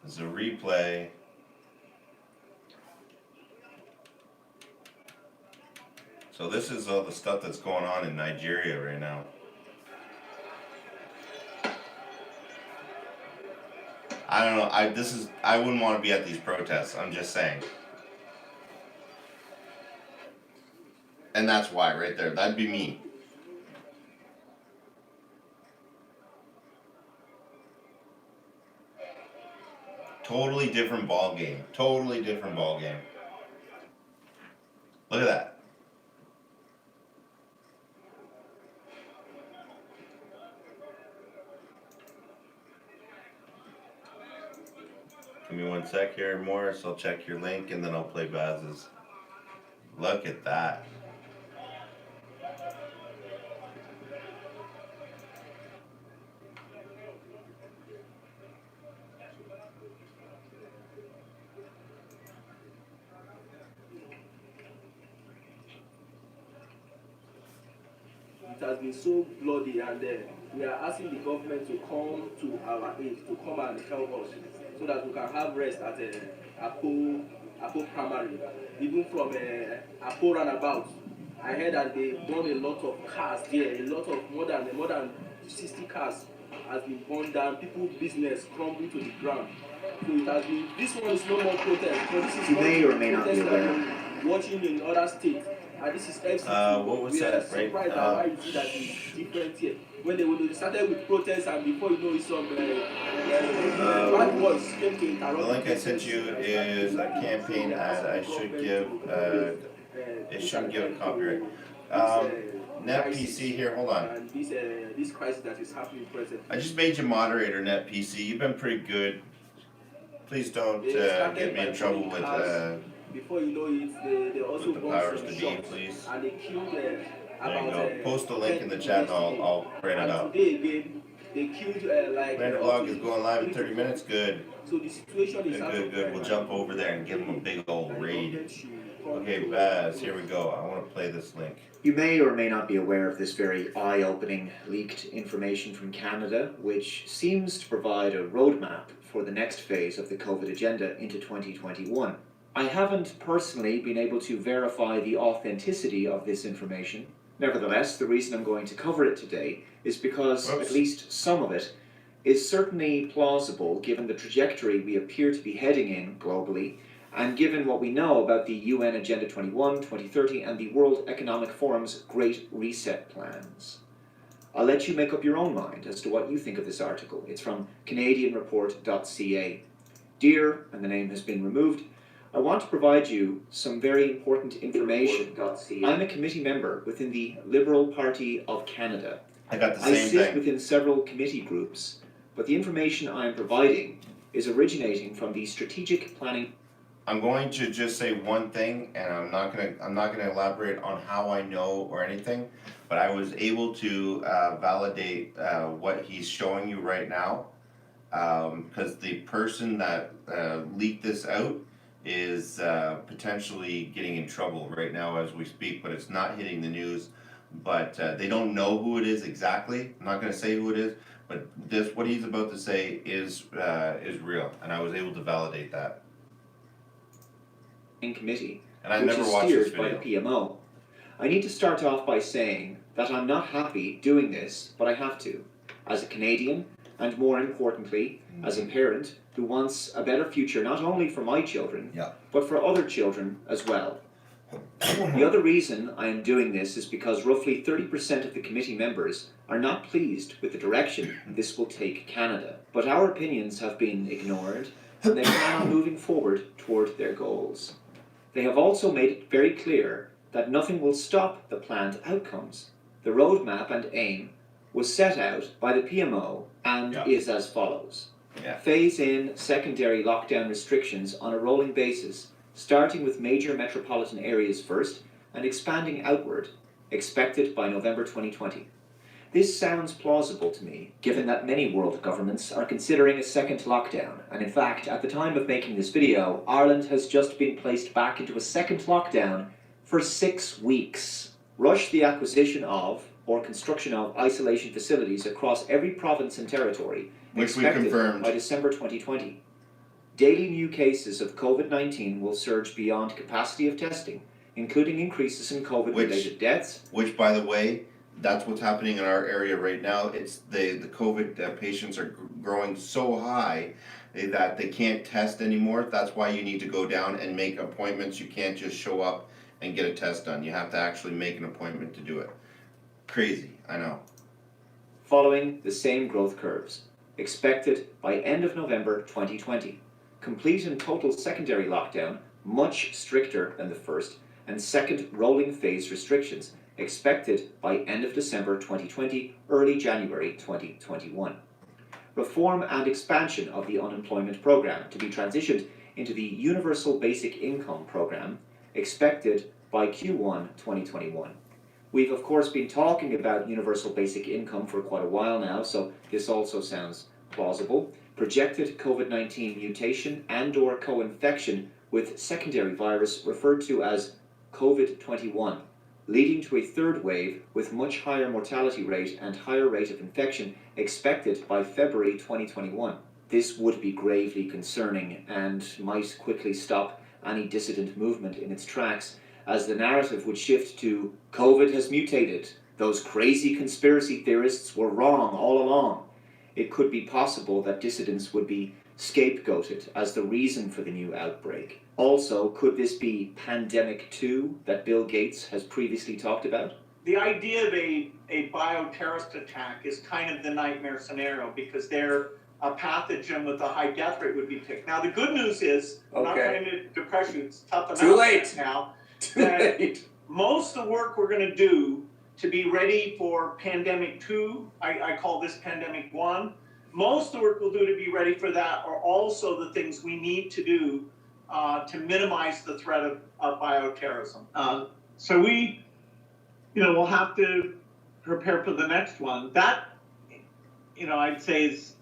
This is a replay. So this is all the stuff that's going on in Nigeria right now. I don't know, I wouldn't wanna be at these protests, I'm just saying. And that's why, right there, that'd be me. Totally different ball game. Totally different ball game. Look at that. Give me 1 sec here, Morris. I'll check your link and then I'll play Baz's. Look at that. It has been so bloody, and we are asking the government to come to our aid, to come and help us, so that we can have rest at Apo Primary. Even from Apo Roundabout, I heard that they burned a lot of cars there, a lot of more than 60 cars has been burned down, people's business crumbling to the ground. So it has been, this one is no more protest, but this is You may or may not be aware. watching in other states. And this is FCT. What was we that, are right? surprised at why you see that it's different here. When they started with protests, and before you know it, some bad boys came to interrupt. The link I sent you is a campaign ad. I should give, it shouldn't give a copyright. NetPC here, hold on. And this crisis that is happening presently. I just made you moderator, NetPC. You've been pretty good. Please don't get me in trouble with Before you know it, they also the powers to be, please. and they killed There you go. Post a link in the chat and I'll bring it up. Today again, they killed like. Planet Vlog is going live in 30 minutes. Good. So the situation is Good. We'll jump over there and give them a big old raid. Okay, Baz, here we go. I want to play this link. You may or may not be aware of this very eye-opening leaked information from Canada, which seems to provide a roadmap for the next phase of the COVID agenda into 2021. I haven't personally been able to verify the authenticity of this information. Nevertheless, the reason I'm going to cover it today is because at least some of it is certainly plausible given the trajectory we appear to be heading in globally, and given what we know about the UN Agenda 21, 2030 and the World Economic Forum's Great Reset plans. I'll let you make up your own mind as to what you think of this article. It's from CanadianReport.ca. Dear, and the name has been removed, I want to provide you some very important information. I'm a committee member within the Liberal Party of Canada. I got the I same sit thing. within several committee groups, but the information I am providing is originating from the strategic planning. I'm going to just say one thing, and I'm not gonna elaborate on how I know or anything, but I was able to validate what he's showing you right now, because the person that leaked this out is potentially getting in trouble right now as we speak, but it's not hitting the news. But they don't know who it is exactly. I'm not gonna say who it is, but this what he's about to say is real, and I was able to validate that. Committee, And I which never is watched steered this by the video. PMO. I need to start off by saying that I'm not happy doing this, but I have to, as a Canadian, and more importantly, as a parent who wants a better future not only for my children, but for other children as well. The other reason I am doing this is because roughly 30% of the committee members are not pleased with the direction this will take Canada, but our opinions have been ignored, and they plan on moving forward toward their goals. They have also made it very clear that nothing will stop the planned outcomes. The roadmap and aim was set out by the PMO and is as follows. Phase in secondary lockdown restrictions on a rolling basis, starting with major metropolitan areas first and expanding outward, expected by November 2020. This sounds plausible to me, given that many world governments are considering a second lockdown, and in fact, at the time of making this video, Ireland has just been placed back into a second lockdown for 6 weeks. Rush the acquisition of, or construction of, isolation facilities across every province and territory, Which we expected confirmed. by December 2020. Daily new cases of COVID-19 will surge beyond capacity of testing, including increases in COVID-related deaths. Which, by the way, that's what's happening in our area right now. It's the COVID patients are growing so high that they can't test anymore. That's why you need to go down and make appointments. You can't just show up and get a test done. You have to actually make an appointment to do it. Crazy, I know. Following the same growth curves, expected by end of November 2020. Complete and total secondary lockdown, much stricter than the first, and second rolling phase restrictions, expected by end of December 2020, early January 2021. Reform and expansion of the unemployment program to be transitioned into the Universal Basic Income program, expected by Q1 2021. We've of course been talking about universal basic income for quite a while now, so this also sounds plausible. Projected COVID-19 mutation and/or co-infection with secondary virus referred to as COVID-21, leading to a third wave with much higher mortality rate and higher rate of infection expected by February 2021. This would be gravely concerning and might quickly stop any dissident movement in its tracks, as the narrative would shift to COVID has mutated. Those crazy conspiracy theorists were wrong all along. It could be possible that dissidents would be scapegoated as the reason for the new outbreak. Also, could this be Pandemic 2 that Bill Gates has previously talked about? The idea of a bioterrorist attack is kind of the nightmare scenario because they're a pathogen with a high death rate would be picked. Now, the good news is, I'm not trying to depress you, it's tough enough Too late now. Too late. Most of the work we're going to do to be ready for Pandemic 2, I call this Pandemic 1, most of the work we'll do to be ready for that are also the things we need to do to minimize the threat of bioterrorism. So we, we'll have to prepare for the next one. That, I'd say is...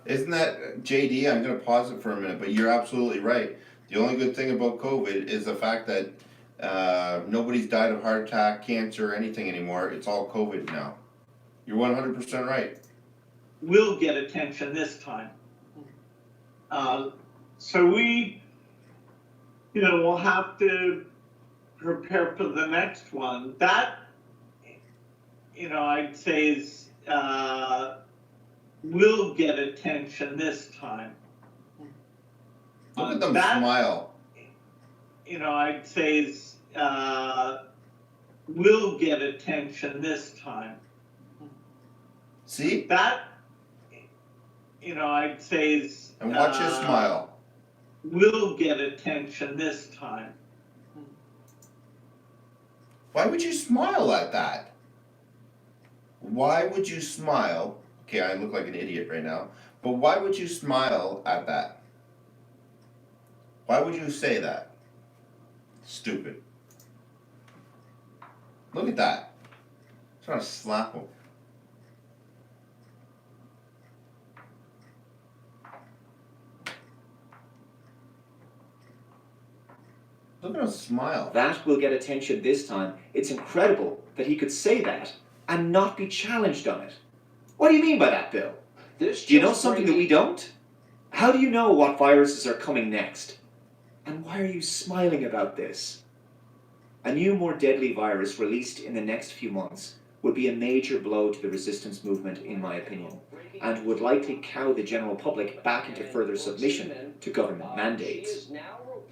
Isn't that, JD, I'm going to pause it for a minute, but you're absolutely right. The only good thing about COVID is the fact that nobody's died of heart attack, cancer, or anything anymore. It's all COVID now. You're 100% right. Will get attention this time. So we, we'll have to prepare for the next one. That, I'd say is, will get attention this time. Look at them smile. I'd say is, will get attention this time. See? That, I'd say is... And watch his smile. Will get attention this time. Why would you smile at that? Why would you smile? Okay, I look like an idiot right now. But why would you smile at that? Why would you say that? Stupid. Look at that. I'm trying to slap him. Look at him smile. That will get attention this time. It's incredible that he could say that and not be challenged on it. What do you mean by that, Bill? Do you know something that we don't? How do you know what viruses are coming next? And why are you smiling about this? A new, more deadly virus released in the next few months would be a major blow to the resistance movement, in my opinion, and would likely cow the general public back into further submission to government mandates.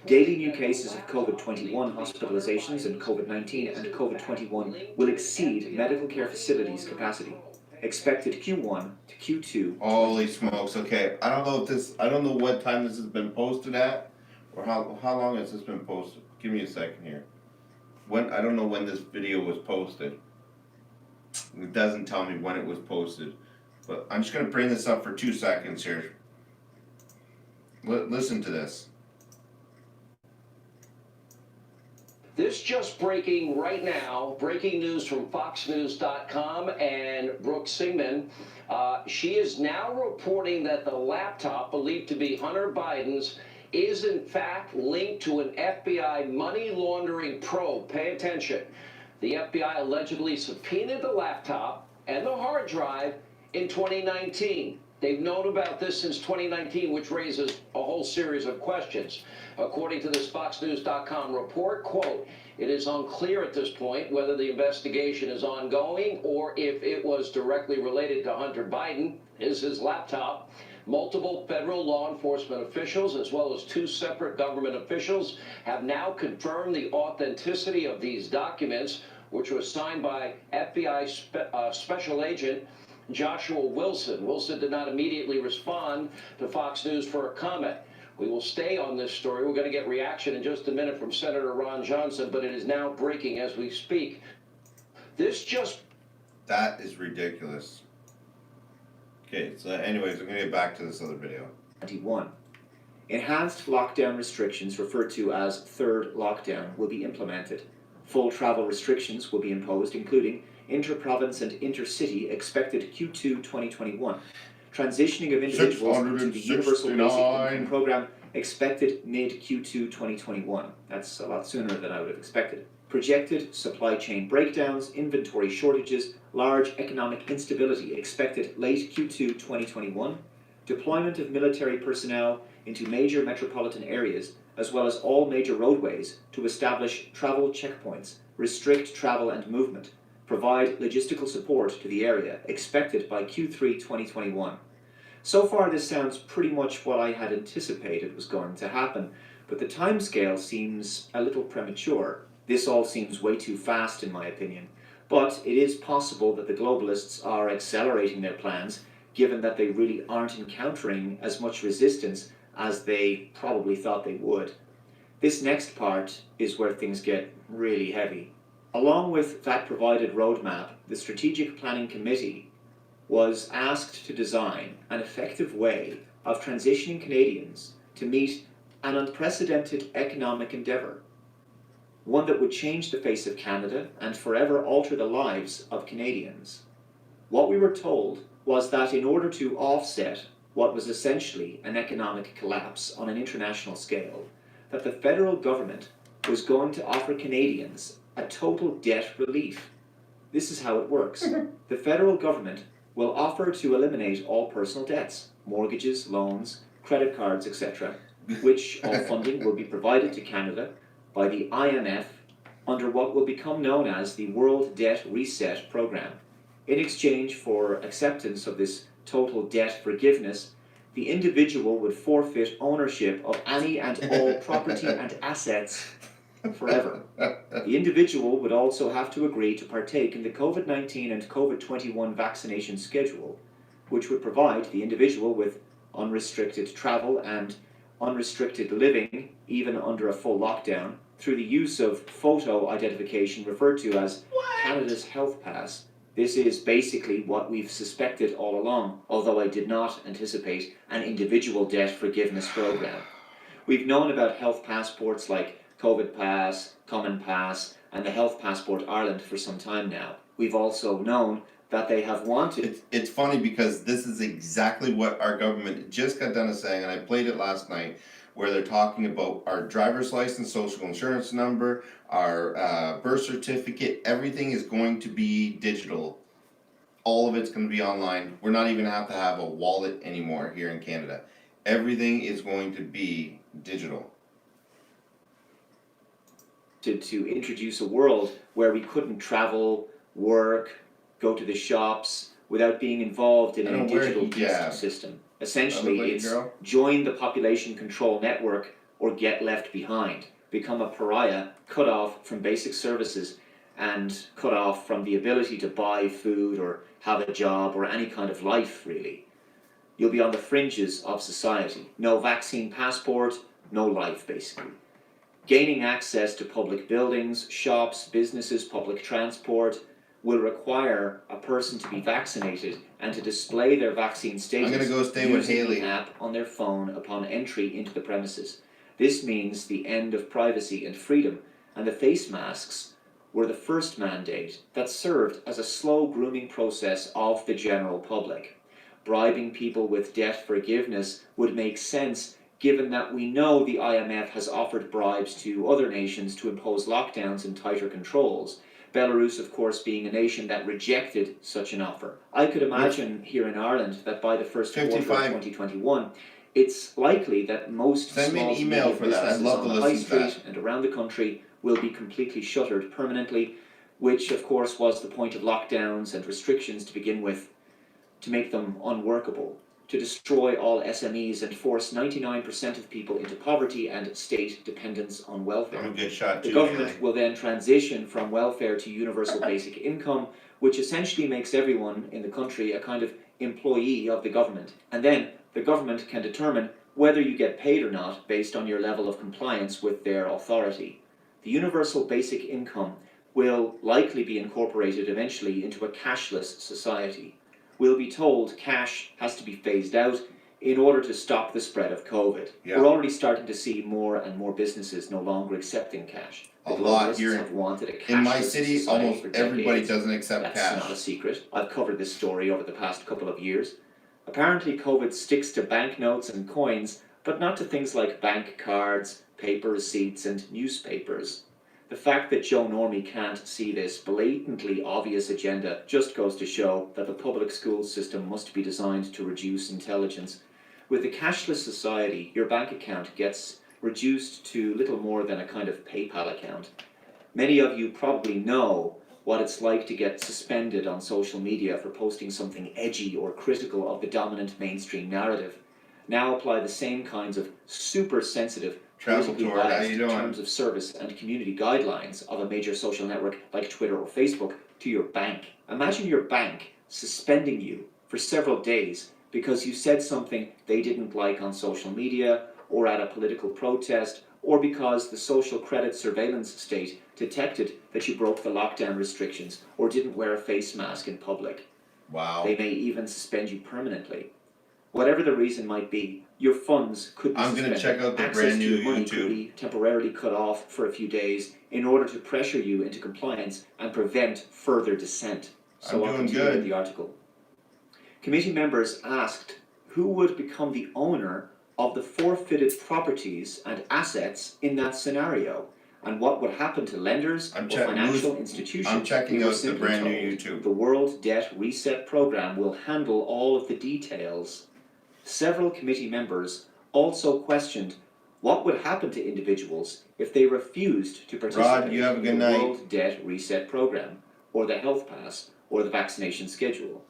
Daily new cases of COVID-21 hospitalizations and COVID-19 and COVID-21 will exceed medical care facilities capacity. Expected Q1 to Q2. Holy smokes, okay. I don't know what time this has been posted at, or how long has this been posted. Give me a second here. I don't know when this video was posted. It doesn't tell me when it was posted. But I'm just gonna bring this up for 2 seconds here. Listen to this. This just breaking right now, breaking news from FoxNews.com and Brooke Singman. She is now reporting that the laptop believed to be Hunter Biden's is in fact linked to an FBI money laundering probe. Pay attention. The FBI allegedly subpoenaed the laptop and the hard drive in 2019. They've known about this since 2019, which raises a whole series of questions. According to this FoxNews.com report, quote, it is unclear at this point whether the investigation is ongoing or if it was directly related to Hunter Biden, his laptop. Multiple federal law enforcement officials, as well as 2 separate government officials, have now confirmed the authenticity of these documents, which was signed by FBI Special Agent Joshua Wilson. Wilson did not immediately respond to Fox News for a comment. We will stay on this story. We're going to get reaction in just a minute from Senator Ron Johnson, but it is now breaking as we speak. That is ridiculous. Okay, so anyways, we're going to get back to this other video. 21. Enhanced lockdown restrictions, referred to as third lockdown, will be implemented. Full travel restrictions will be imposed, including inter-province and intercity, expected Q2 2021. Transitioning of individuals to the Universal Basic Income Program, expected mid-Q2 2021. That's a lot sooner than I would have expected. Projected supply chain breakdowns, inventory shortages, large economic instability, expected late Q2 2021. Deployment of military personnel into major metropolitan areas, as well as all major roadways, to establish travel checkpoints, restrict travel and movement, provide logistical support to the area, expected by Q3 2021. So far, this sounds pretty much what I had anticipated was going to happen, but the timescale seems a little premature. This all seems way too fast, in my opinion. But it is possible that the globalists are accelerating their plans, given that they really aren't encountering as much resistance as they probably thought they would. This next part is where things get really heavy. Along with that provided roadmap, the Strategic Planning Committee was asked to design an effective way of transitioning Canadians to meet an unprecedented economic endeavour, one that would change the face of Canada and forever alter the lives of Canadians. What we were told was that in order to offset what was essentially an economic collapse on an international scale, that the federal government was going to offer Canadians a total debt relief. This is how it works. The federal government will offer to eliminate all personal debts, mortgages, loans, credit cards, etc., which all funding will be provided to Canada by the IMF under what will become known as the World Debt Reset Program. In exchange for acceptance of this total debt forgiveness, the individual would forfeit ownership of any and all property and assets forever. The individual would also have to agree to partake in the COVID-19 and COVID-21 vaccination schedule, which would provide the individual with unrestricted travel and unrestricted living, even under a full lockdown, through the use of photo identification referred to as Canada's Health Pass. This is basically what we've suspected all along, although I did not anticipate an individual debt forgiveness program. We've known about health passports like COVID Pass, Common Pass, and the Health Passport Ireland for some time now. We've also known that they have wanted... It's funny because this is exactly what our government just got done saying, and I played it last night, where they're talking about our driver's license, social insurance number, our birth certificate, everything is going to be digital. All of it's going to be online. We're not even have to have a wallet anymore here in Canada. Everything is going to be digital. To introduce a world where we couldn't travel, work, go to the shops without being involved in a digital system. Essentially, it's join the population control network or get left behind, become a pariah, cut off from basic services and cut off from the ability to buy food or have a job or any kind of life, really. You'll be on the fringes of society. No vaccine passport, no life, basically. Gaining access to public buildings, shops, businesses, public transport will require a person to be vaccinated and to display their vaccine status I'm gonna go stay with Haley. using the app on their phone upon entry into the premises. This means the end of privacy and freedom, and the face masks were the first mandate that served as a slow grooming process of the general public. Bribing people with debt forgiveness would make sense given that we know the IMF has offered bribes to other nations to impose lockdowns and tighter controls. Belarus, of course, being a nation that rejected such an offer. I could imagine here in Ireland that by the first quarter of 2021, it's likely that most Send me an email for that. I'd love to on the high listen to that. street and around the country will be completely shuttered permanently, which of course was the point of lockdowns and restrictions to begin with, to make them unworkable. to destroy all SMEs and force 99% of people into poverty and state dependence on welfare. I'm a good shot The too. government Eli. will then transition from welfare to universal basic income, which essentially makes everyone in the country a kind of employee of the government. And then the government can determine whether you get paid or not based on your level of compliance with their authority. The universal basic income will likely be incorporated eventually into a cashless society. We'll be told cash has to be phased out in order to stop the spread of COVID. Yeah. We're already starting to see more and more businesses no longer accepting cash. A The lot globalists here have wanted a in my cashless city, society almost for everybody decades. doesn't accept That's cash. not a secret. I've covered this story over the past couple of years. Apparently COVID sticks to banknotes and coins, but not to things like bank cards, paper receipts, and newspapers. The fact that Joe Normie can't see this blatantly obvious agenda just goes to show that the public school system must be designed to reduce intelligence. With a cashless society, your bank account gets reduced to little more than a kind of PayPal account. Many of you probably know what it's like to get suspended on social media for posting something edgy or critical of the dominant mainstream narrative. Now apply the same kinds of super sensitive, Travel politically tour, how biased you doing? terms of service and community guidelines of a major social network like Twitter or Facebook to your bank. Imagine your bank suspending you for several days because you said something they didn't like on social media or at a political protest, or because the social credit surveillance state detected that you broke the lockdown restrictions or didn't wear a face mask in public. Wow. They may even suspend you permanently. Whatever the reason might be, your funds could be I'm gonna suspended. check out the Access brand to new your money YouTube. could be temporarily cut off for a few days in order to pressure you into compliance and prevent further dissent. So I'm I'll doing continue with good. the article. Committee members asked who would become the owner of the forfeited properties and assets in that scenario, and what would happen to lenders or financial institutions. I'm checking We were out the simply brand new told YouTube. The World Debt Reset Program will handle all of the details. Several committee members also questioned what would happen to individuals if they refused to participate you have a in good the night. World Debt Reset Program, or the Health Pass, or the vaccination schedule.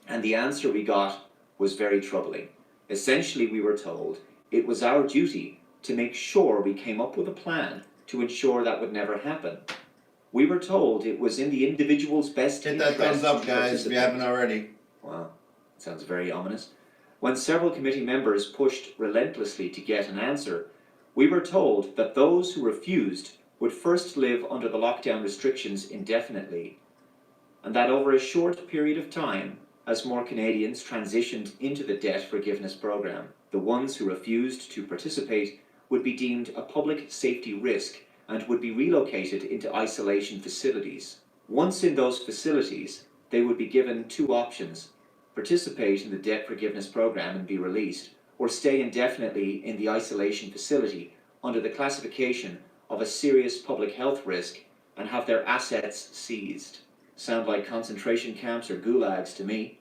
And the answer we got was very troubling. Essentially, we were told it was our duty to make sure we came up with a plan to ensure that would never happen. We were told it was in the individual's best Hit that interest thumbs up, to guys, if you participate. haven't already. Wow, sounds very ominous. When several committee members pushed relentlessly to get an answer, we were told that those who refused would first live under the lockdown restrictions indefinitely, and that over a short period of time, as more Canadians transitioned into the debt forgiveness program, the ones who refused to participate would be deemed a public safety risk and would be relocated into isolation facilities. Once in those facilities, they would be given two options: participate in the debt forgiveness program and be released, or stay indefinitely in the isolation facility under the classification of a serious public health risk and have their assets seized. Sound like concentration camps or gulags to me.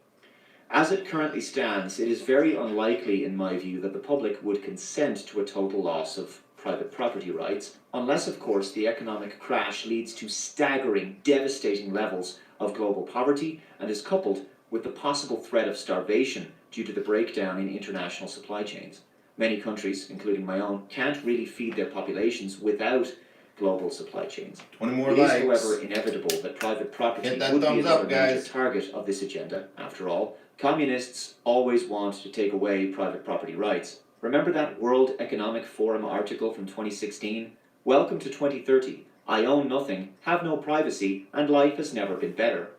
As it currently stands, it is very unlikely, in my view, that the public would consent to a total loss of private property rights, unless, of course, the economic crash leads to staggering, devastating levels of global poverty and is coupled with the possible threat of starvation due to the breakdown in international supply chains. Many countries, including my own, can't really feed their populations without global supply chains. 20 more It likes. is, however, inevitable that private property Hit that would be thumbs another up, major guys. target of this agenda. After all, communists always want to take away private property rights. Remember that World Economic Forum article from 2016? Welcome to 2030. I own nothing, have no privacy, and life has never been better.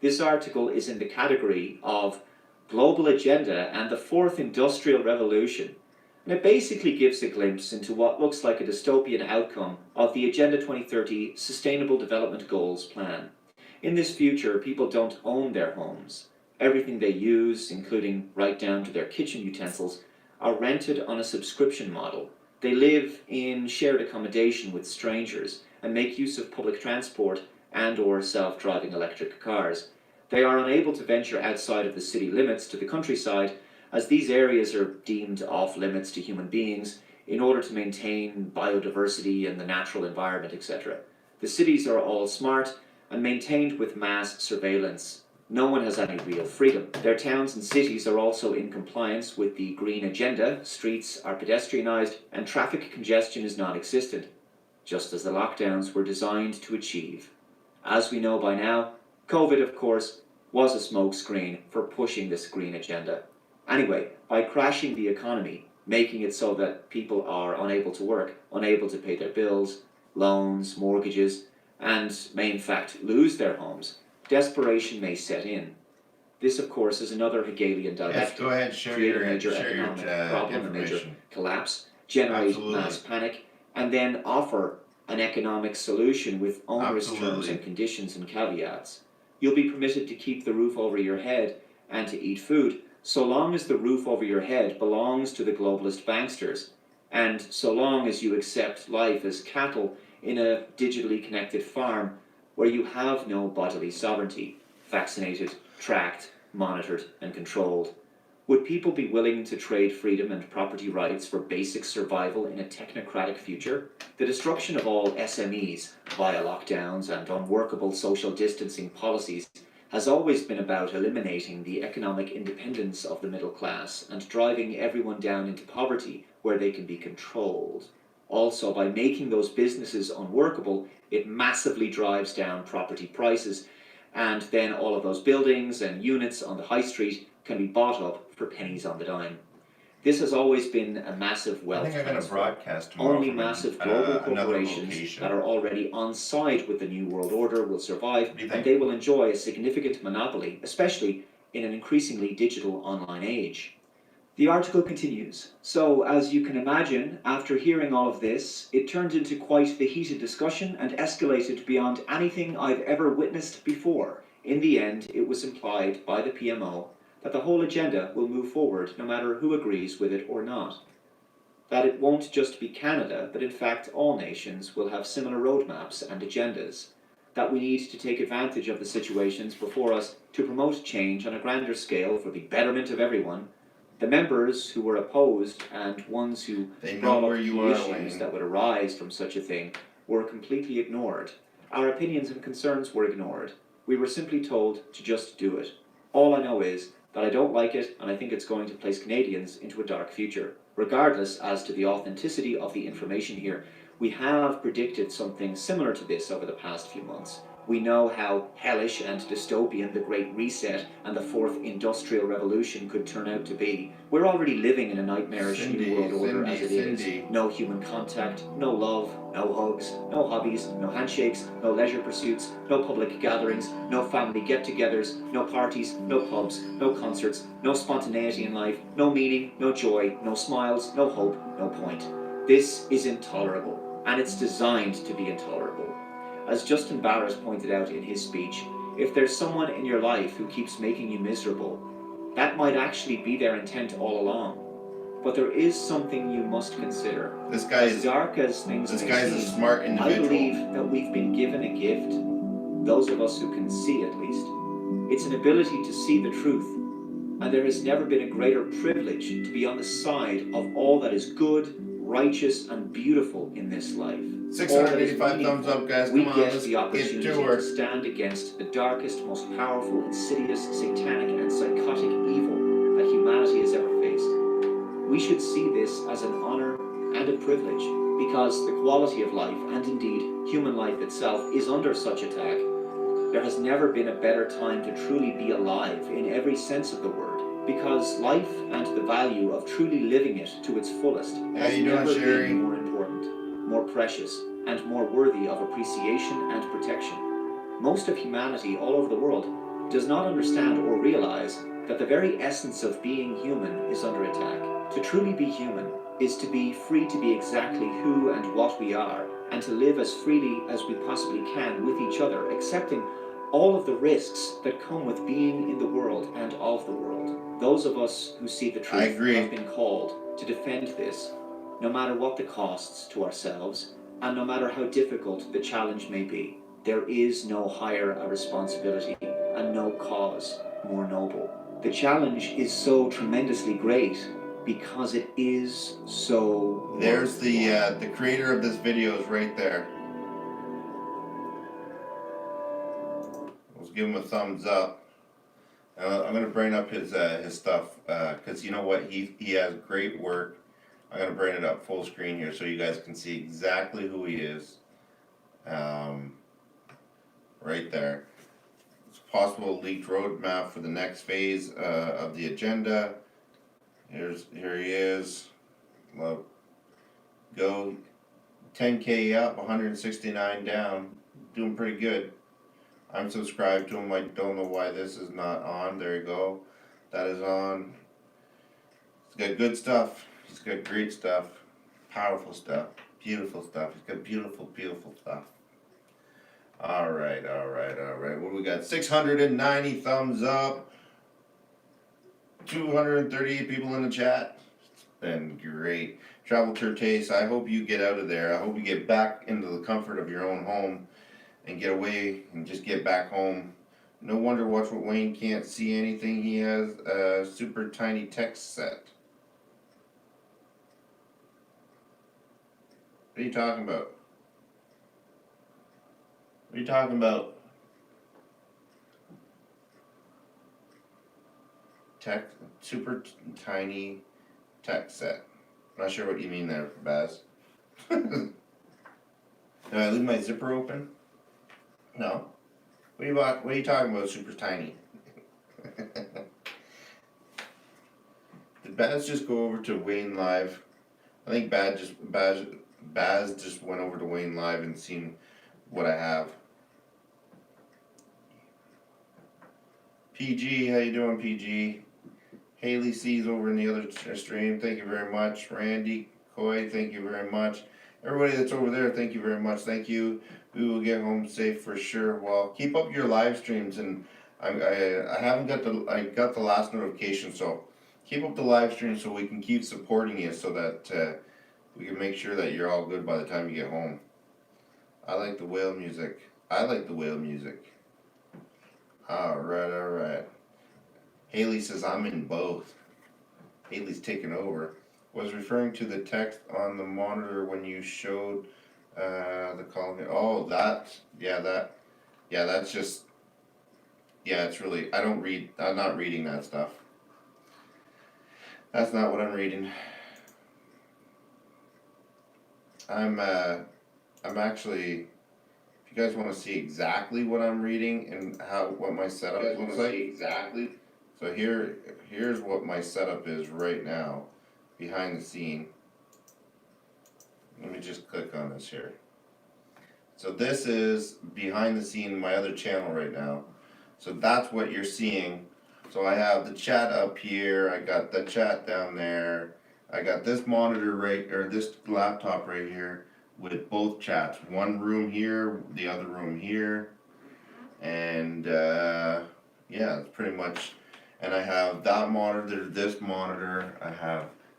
This article is in the category of global agenda and the fourth industrial revolution. And it basically gives a glimpse into what looks like a dystopian outcome of the Agenda 2030 Sustainable Development Goals plan. In this future, people don't own their homes. Everything they use, including right down to their kitchen utensils, are rented on a subscription model. They live in shared accommodation with strangers and make use of public transport and/or self-driving electric cars. They are unable to venture outside of the city limits to the countryside, as these areas are deemed off limits to human beings in order to maintain biodiversity and the natural environment, etc. The cities are all smart and maintained with mass surveillance. no one has any real freedom. Their towns and cities are also in compliance with the green agenda, streets are pedestrianised, and traffic congestion is non-existent, just as the lockdowns were designed to achieve. As we know by now, COVID, of course, was a smokescreen for pushing this green agenda. Anyway, by crashing the economy, making it so that people are unable to work, unable to pay their bills, loans, mortgages, and may in fact lose their homes, desperation may set in. This, of course, is another Hegelian dialectic. Yes, go ahead, share create your a major economic problem, a major information. collapse, generate Absolutely. mass panic, and then offer an economic solution with onerous terms Absolutely. and conditions and caveats. You'll be permitted to keep the roof over your head and to eat food, so long as the roof over your head belongs to the globalist banksters, and so long as you accept life as cattle in a digitally connected farm where you have no bodily sovereignty, vaccinated, tracked, monitored, and controlled. Would people be willing to trade freedom and property rights for basic survival in a technocratic future? The destruction of all SMEs via lockdowns and unworkable social distancing policies has always been about eliminating the economic independence of the middle class and driving everyone down into poverty where they can be controlled. Also, by making those businesses unworkable, it massively drives down property prices, and then all of those buildings and units on the high street can be bought up for pennies on the dime. This has always been a massive wealth I think I'm going to transfer. broadcast tomorrow Only from massive global another corporations location. that are already on side with the New World Order will survive, do you and think? they will enjoy a significant monopoly, especially in an increasingly digital online age. The article continues. So, as you can imagine, after hearing all of this, it turned into quite the heated discussion and escalated beyond anything I've ever witnessed before. In the end, it was implied by the PMO that the whole agenda will move forward no matter who agrees with it or not. That it won't just be Canada, but in fact all nations will have similar roadmaps and agendas. That we need to take advantage of the situations before us to promote change on a grander scale for the betterment of everyone. The members who were opposed and ones who They know brought up where you the are, issues Wayne. that would arise from such a thing were completely ignored. Our opinions and concerns were ignored. We were simply told to just do it. All I know is that I don't like it, and I think it's going to place Canadians into a dark future. Regardless as to the authenticity of the information here, we have predicted something similar to this over the past few months. We know how hellish and dystopian the Great Reset and the Fourth Industrial Revolution could turn out to be. We're already living in a nightmarish New World Order as it is. No human contact, no love, no hugs, no hobbies, no handshakes, no leisure pursuits, no public gatherings, no family get-togethers, no parties, no pubs, no concerts, no spontaneity in life, no meaning, no joy, no smiles, no hope, no point. This is intolerable, and it's designed to be intolerable. As Justin Barrett pointed out in his speech, if there's someone in your life who keeps making you miserable, that might actually be their intent all along. But there is something you must consider. This guy as is dark as things this may guy's a seem, smart individual. I believe that we've been given a gift, those of us who can see at least. It's an ability to see the truth, and there has never been a greater privilege to be on the side of all that is good, righteous, and beautiful in this life. 685 thumbs up, guys. We Come on, get let's the get opportunity to her. to stand against the darkest, most powerful, insidious, satanic, and psychotic evil that humanity has ever faced. We should see this as an honor and a privilege, because the quality of life, and indeed human life itself, is under such attack. There has never been a better time to truly be alive in every sense of the word, because life and the value of truly living it to its fullest has you doing, never Sherry? been more important, more precious, and more worthy of appreciation and protection. Most of humanity all over the world does not understand or realize that the very essence of being human is under attack. To truly be human is to be free to be exactly who and what we are, and to live as freely as we possibly can with each other, accepting all of the risks that come with being in the world and of the world. Those of us who see the truth have been called to defend this, no matter what the costs to ourselves, and no matter how difficult the challenge may be. There is no higher a responsibility and no cause more noble. The challenge is so tremendously great because it is so. There's the creator of this video is right there. Let's give him a thumbs up. I'm gonna bring up his stuff, cause you know what, he has great work. I'm gonna bring it up full screen here so you guys can see exactly who he is. Right there. It's a possible leaked roadmap for the next phase of the agenda. Here he is. Well, go 10K up, 169 down, doing pretty good. I'm subscribed to him. I don't know why this is not on. There you go. That is on. He's got good stuff. He's got great stuff. Powerful stuff. Beautiful stuff. He's got beautiful, beautiful stuff. Alright. What do we got? 690 thumbs up. 238 people in the chat. It's been great. Travel Tour Taste, I hope you get out of there. I hope you get back into the comfort of your own home and get away and just get back home. No wonder Watch What Wayne can't see anything. He has a super tiny text set. What are you talking about? What are you talking about? Text, super tiny text set. Not sure what you mean there, Baz. Did I leave my zipper open? No. What are you talking about, super tiny? Did Baz just go over to Wayne Live? I think Baz just went over to Wayne Live and seen what I have. PG, how you doing, PG? Haley C's over in the other stream, thank you very much. Randy, Coy, thank you very much. Everybody that's over there, thank you very much. Thank you. We will get home safe for sure. Well, keep up your live streams, and I got the last notification, so keep up the live stream so we can keep supporting you, so that we can make sure that you're all good by the time you get home. I like the whale music. Alright. Haley says I'm in both. Haley's taking over. Was referring to the text on the monitor when you showed the column. Oh, that's just, it's really, I'm not reading that stuff. That's not what I'm reading. I'm actually, if you guys want to see exactly what I'm reading and what my setup looks like. Exactly. So here's what my setup is right now, behind the scene. Let me just click on this here. So this is behind the scene in my other channel right now. So that's what you're seeing. So I have the chat up here, I got the chat down there, I got this monitor this laptop right here with both chats. One room here, the other room here. And it's pretty much, and I have that monitor, this monitor,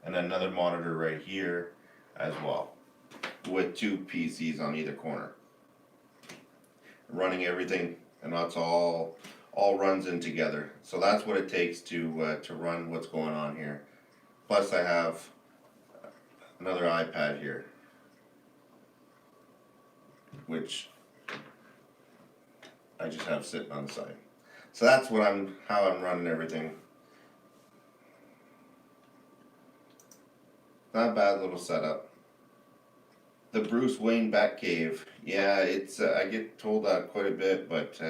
and another monitor right here as well, with two PCs on either corner. Running everything, and that's all runs in together. So that's what it takes to run what's going on here. Plus I have another iPad here, which I just have sitting on the side. So that's how I'm running everything. Not a bad little setup. The Bruce Wayne Batcave. Yeah, it's I get told that quite a bit, but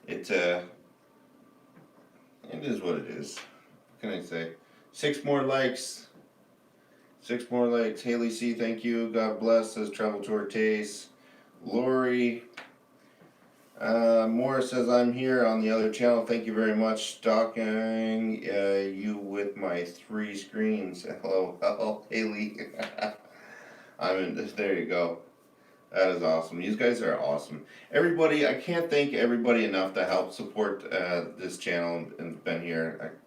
it is what it is. What can I say? 6 more likes. 6 more likes. Haley C, thank you. God bless, says Travel Tour Taste. Lori. Morris says I'm here on the other channel. Thank you very much. Stalking you with my 3 screens. Hello, Haley. There you go. That is awesome. You guys are awesome. Everybody, I can't thank everybody enough to help support this channel and been here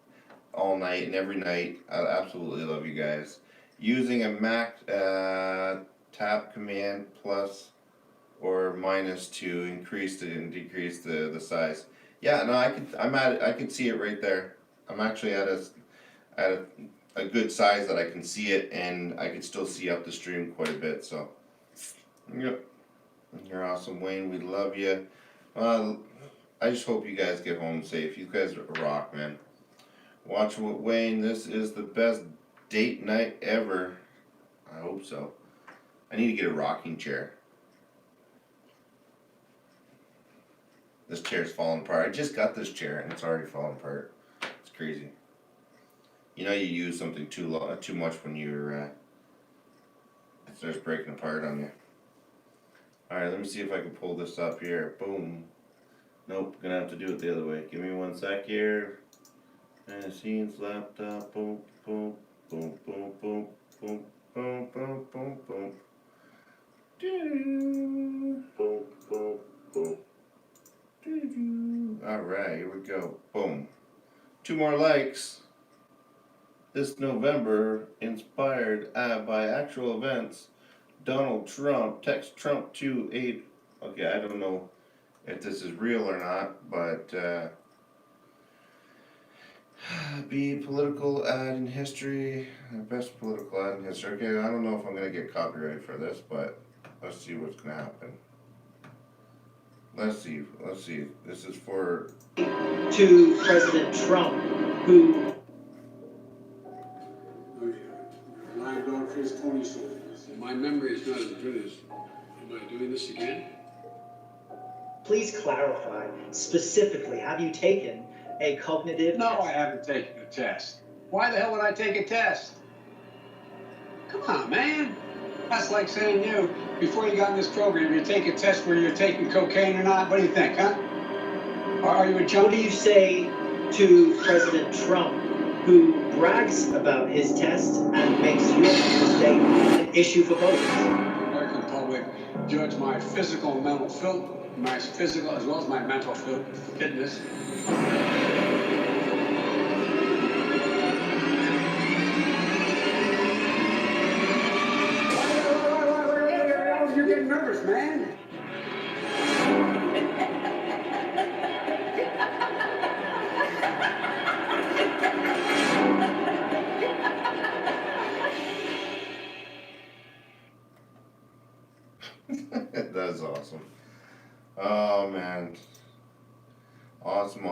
all night and every night. I absolutely love you guys. Using a Mac tap command plus or minus to increase it and decrease the size. Yeah, no, I can see it right there. I'm actually at a good size that I can see it, and I can still see up the stream quite a bit. So, yep, you're awesome, Wayne. We love you. I just hope you guys get home safe. You guys rock, man. Watch what Wayne. This is the best date night ever. I hope so. I need to get a rocking chair. This chair's falling apart. I just got this chair and it's already falling apart. It's crazy. You know, you use something too much when you're it starts breaking apart on you. All right, let me see if I can pull this up here. Boom. Nope, gonna have to do it the other way. Give me 1 sec here. And scenes, laptop, boom, boom, boom, boom, boom, boom, boom, boom, boom, boom. Boom, boom, boom. Alright, here we go. Boom. 2 more likes. This November, inspired by actual events, Donald Trump, text Trump to 8. Okay, I don't know if this is real or not, but be political ad in history, best political ad in history. Okay, I don't know if I'm gonna get copyrighted for this, but let's see what's gonna happen. Let's see. This is for to President Trump, who Lion Dog Chris Tony Soldiers. My memory is not as good as. Am I doing this again? please clarify specifically, have you taken a cognitive No, test? I haven't taken a test. Why the hell would I take a test? Come on, man. That's like saying you, before you got in this program, you take a test where you're taking cocaine or not. What do you think, huh? Are you a junkie? What do you say to President Trump, who brags about his test and makes your state an issue for voters? The American public judge my physical and mental my physical as well as my mental fitness. You're getting nervous, man. That's awesome. Oh man. Awesome.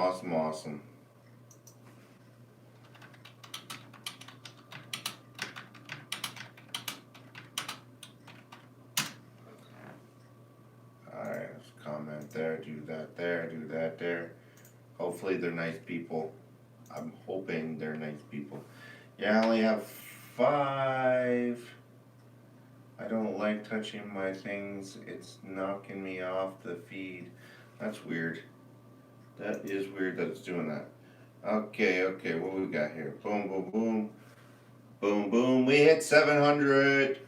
Alright, let's comment there, do that there. Hopefully they're nice people. I'm hoping they're nice people. Yeah, I only have 5. I don't like touching my things. It's knocking me off the feed. That's weird. That is weird that it's doing that. Okay, what we got here? Boom. We hit 700.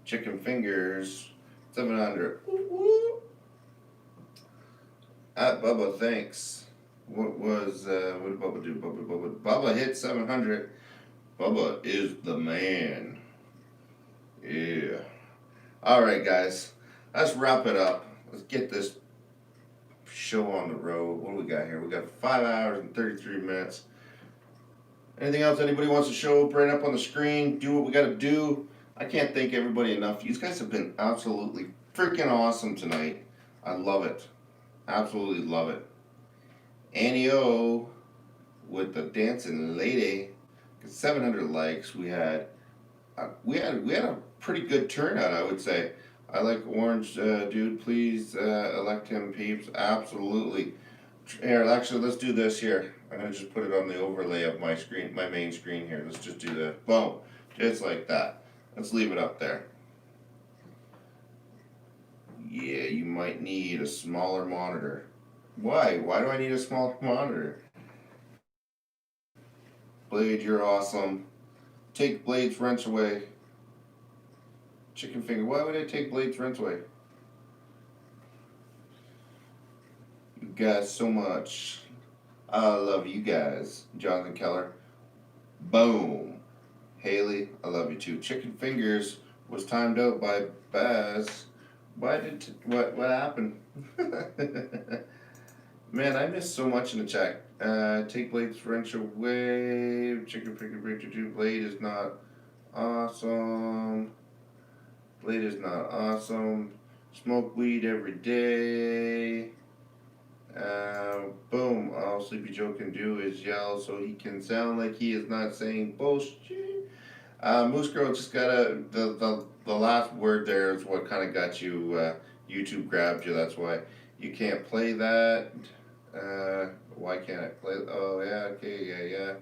Chicken fingers, 700. At Bubba, thanks. What did Bubba do? Bubba hit 700. Bubba is the man. Yeah. Alright, guys. Let's wrap it up. Let's get this show on the road. What do we got here? We got 5 hours and 33 minutes. Anything else anybody wants to show? Right up on the screen. Do what we got to do. I can't thank everybody enough. You guys have been absolutely freaking awesome tonight. I love it. Absolutely love it. Annie O with the dancing lady, 700 likes. We had a pretty good turnout, I would say. I like Orange dude. Please elect him, peeps. Absolutely. Here, actually, let's do this here. I'm gonna just put it on the overlay of my screen, my main screen here. Let's just do that. Boom, just like that. Let's leave it up there. Yeah, you might need a smaller monitor. Why? Why do I need a smaller monitor? Blade, you're awesome. Take Blade's wrench away. Chicken finger, why would I take Blade's wrench away? You guys so much. I love you guys. Jonathan Keller. Boom. Haley, I love you too. Chicken fingers was timed out by Baz. What happened? Man, I missed so much in the chat. Take Blade's wrench away. Chicken finger break to do. Blade is not awesome. Blade is not awesome. Smoke weed every day. Boom. All Sleepy Joe can do is yell so he can sound like he is not saying bullshit. Moose Girl just got the last word there is what kind of got you, YouTube grabbed you, that's why. You can't play that. Why can't I play? Oh, yeah, okay, yeah.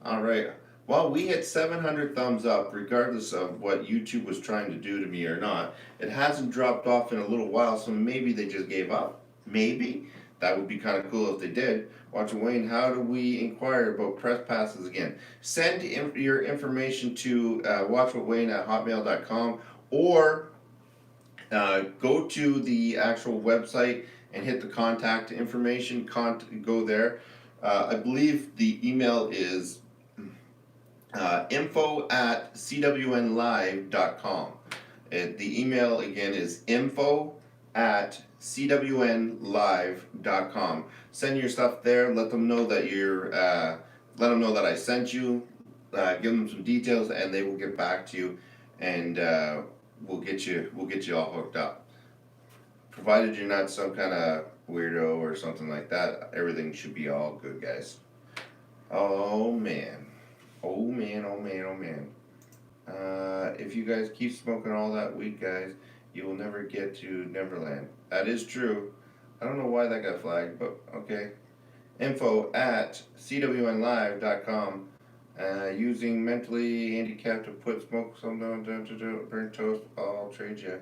Alright. Well, we hit 700 thumbs up, regardless of what YouTube was trying to do to me or not. It hasn't dropped off in a little while, so maybe they just gave up. Maybe. That would be kind of cool if they did. Watch Wayne, how do we inquire about press passes again? Send your information to watchwithwayne@hotmail.com or go to the actual website and hit the contact information. Go there. I believe the email is info@cwnlive.com. The email again is info@cwnlive.com. Send your stuff there. Let them know that let them know that I sent you. Give them some details, and they will get back to you, and we'll get you all hooked up. Provided you're not some kind of weirdo or something like that, everything should be all good, guys. Oh man. Oh man, oh man, oh man. If you guys keep smoking all that weed, guys, you will never get to Neverland. That is true. I don't know why that got flagged, but okay. Info@cwnlive.com. Using mentally handicapped to put smoke something to burn toast. I'll trade you.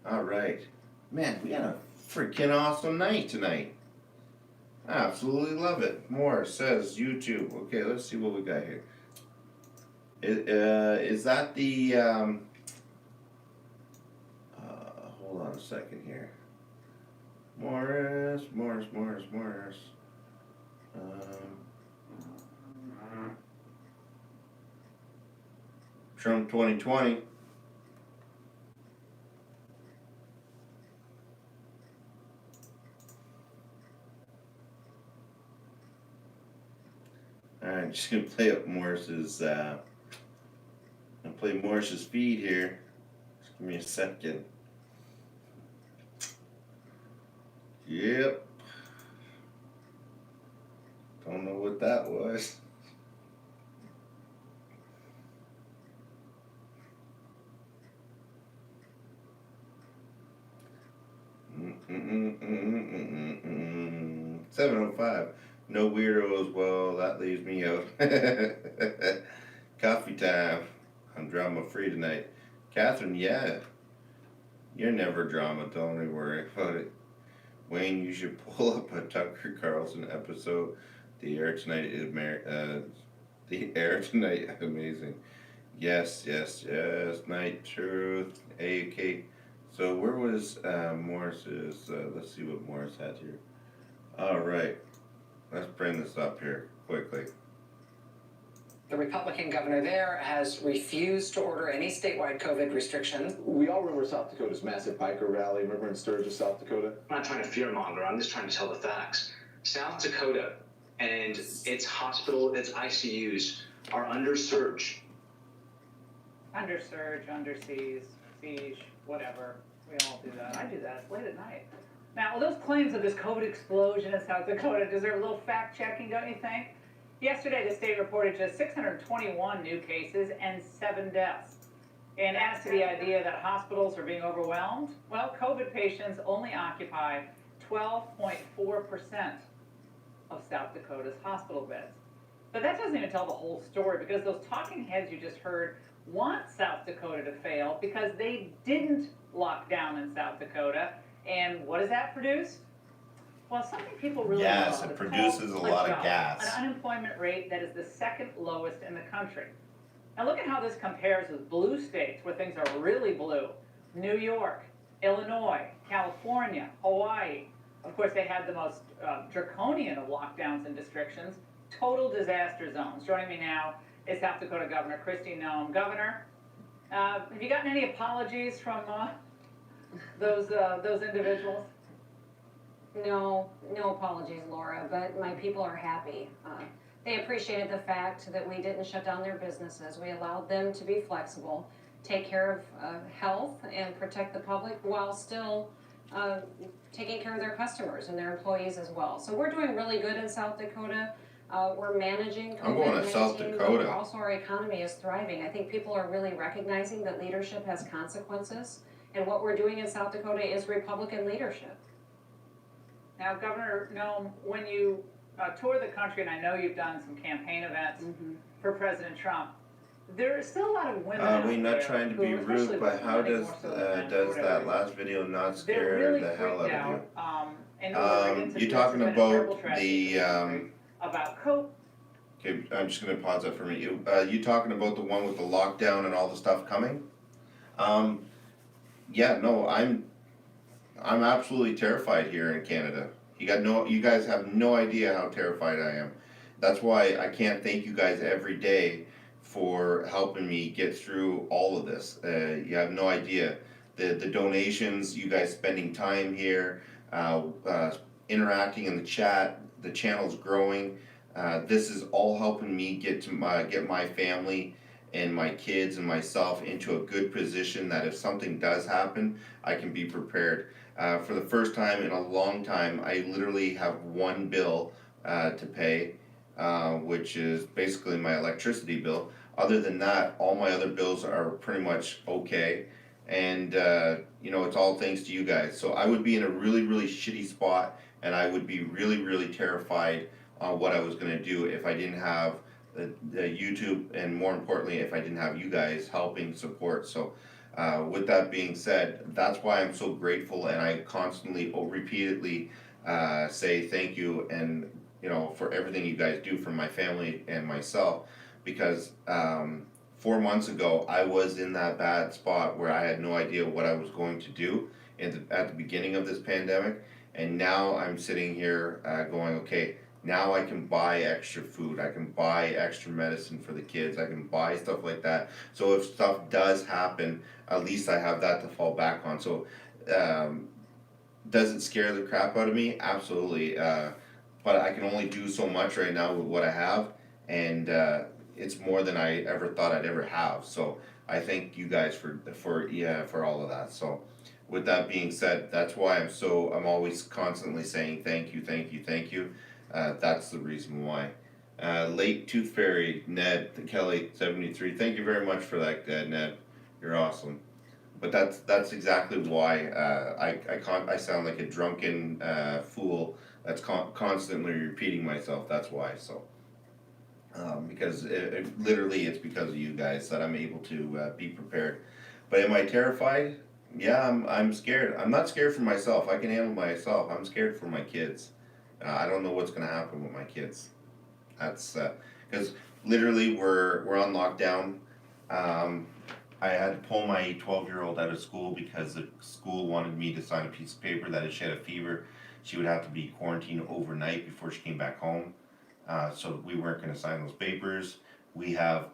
Alright. Man, we had a freaking awesome night tonight. I absolutely love it. More says YouTube. Okay, let's see what we got here. Is that the hold on a second here. Morris. Trump 2020. Alright, just gonna play up Morris's feed here. Just give me a second. Yep. Don't know what that was. Mm-mm-mm-mm-mm-mm-mm. 705. No weirdos. Well, that leaves me out. Coffee time. I'm drama free tonight. Catherine, yeah. You're never drama. Don't even worry about it. Wayne, you should pull up a Tucker Carlson episode. The air tonight is amazing. Yes. Night Truth. AK. So where was Morris's? Let's see what Morris had here. All right. Let's bring this up here quickly. The Republican governor there has refused to order any statewide COVID restrictions. We all remember South Dakota's massive biker rally. Remember in Sturgis, South Dakota? I'm not trying to fearmonger, I'm just trying to tell the facts. South Dakota and its hospital, its ICUs are under surge. Under surge, under siege, whatever. We all do that. I do that. It's late at night. Now, those claims of this COVID explosion in South Dakota deserve a little fact checking, don't you think? Yesterday, the state reported just 621 new cases and 7 deaths. And as to the idea that hospitals are being overwhelmed, well, COVID patients only occupy 12.4% of South Dakota's hospital beds. But that doesn't even tell the whole story, because those talking heads you just heard want South Dakota to fail because they didn't lock down in South Dakota. And what does that produce? Well, something people really Gas. love. It produces a lot of gas. An unemployment rate that is the second lowest in the country. Now look at how this compares with blue states where things are really blue. New York, Illinois, California, Hawaii. Of course, they had the most draconian of lockdowns and restrictions. Total disaster zones. Joining me now is South Dakota Governor Kristi Noem. Governor, have you gotten any apologies from those individuals? No apologies, Laura, but my people are happy. They appreciated the fact that we didn't shut down their businesses. We allowed them to be flexible, take care of health and protect the public while still taking care of their customers and their employees as well. So we're doing really good in South Dakota. We're managing COVID-19. I'm going to South Dakota. But also our economy is thriving. I think people are really recognizing that leadership has consequences. And what we're doing in South Dakota is Republican leadership. Now, Governor Noem, when you tour the country, and I know you've done some campaign events for President Trump, there are still a lot of women out We're not there trying to who, be especially rude, but with how women does more so than men, for does whatever that reason, last video not they're scare really the hell freaked out of you? and we're into You're this talking has been a terrible about tragedy the about COVID. Okay, I'm just gonna pause that for a minute. You talking about the one with the lockdown and all the stuff coming? Yeah, no, I'm absolutely terrified here in Canada. You guys have no idea how terrified I am. That's why I can't thank you guys every day for helping me get through all of this. You have no idea. The donations, you guys spending time here, interacting in the chat, the channel's growing. This is all helping me get my family and my kids and myself into a good position that if something does happen, I can be prepared. For the first time in a long time, I literally have one bill to pay, which is basically my electricity bill. Other than that, all my other bills are pretty much okay. And it's all thanks to you guys. So I would be in a really, really shitty spot, and I would be really, really terrified on what I was gonna do if I didn't have the YouTube, and more importantly, if I didn't have you guys helping support. So with that being said, that's why I'm so grateful, and I constantly, repeatedly say thank you, and for everything you guys do for my family and myself, because 4 months ago I was in that bad spot where I had no idea what I was going to do at the beginning of this pandemic, and now I'm sitting here going, okay, now I can buy extra food, I can buy extra medicine for the kids, I can buy stuff like that. So if stuff does happen, at least I have that to fall back on. So does it scare the crap out of me? Absolutely. But I can only do so much right now with what I have, and it's more than I ever thought I'd ever have. So I thank you guys for all of that. So with that being said, that's why I'm always constantly saying thank you, thank you, thank you. That's the reason why. Late Tooth Fairy, Ned, Kelly, 73. Thank you very much for that, Ned. You're awesome. But that's exactly why I sound like a drunken fool that's constantly repeating myself. That's why. So because literally it's because of you guys that I'm able to be prepared. But am I terrified? Yeah, I'm scared. I'm not scared for myself. I can handle myself. I'm scared for my kids. I don't know what's gonna happen with my kids. That's because literally we're on lockdown. I had to pull my 12-year-old out of school because the school wanted me to sign a piece of paper that if she had a fever, she would have to be quarantined overnight before she came back home. So we weren't gonna sign those papers. We have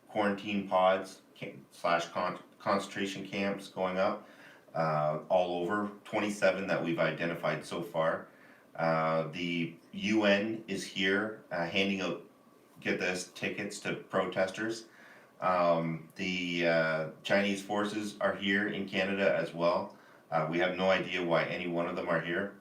quarantine pods / concentration camps going up all over, 27 that we've identified so far. The UN is here handing out, get this, tickets to protesters. The Chinese forces are here in Canada as well. We have no idea why any one of them are here.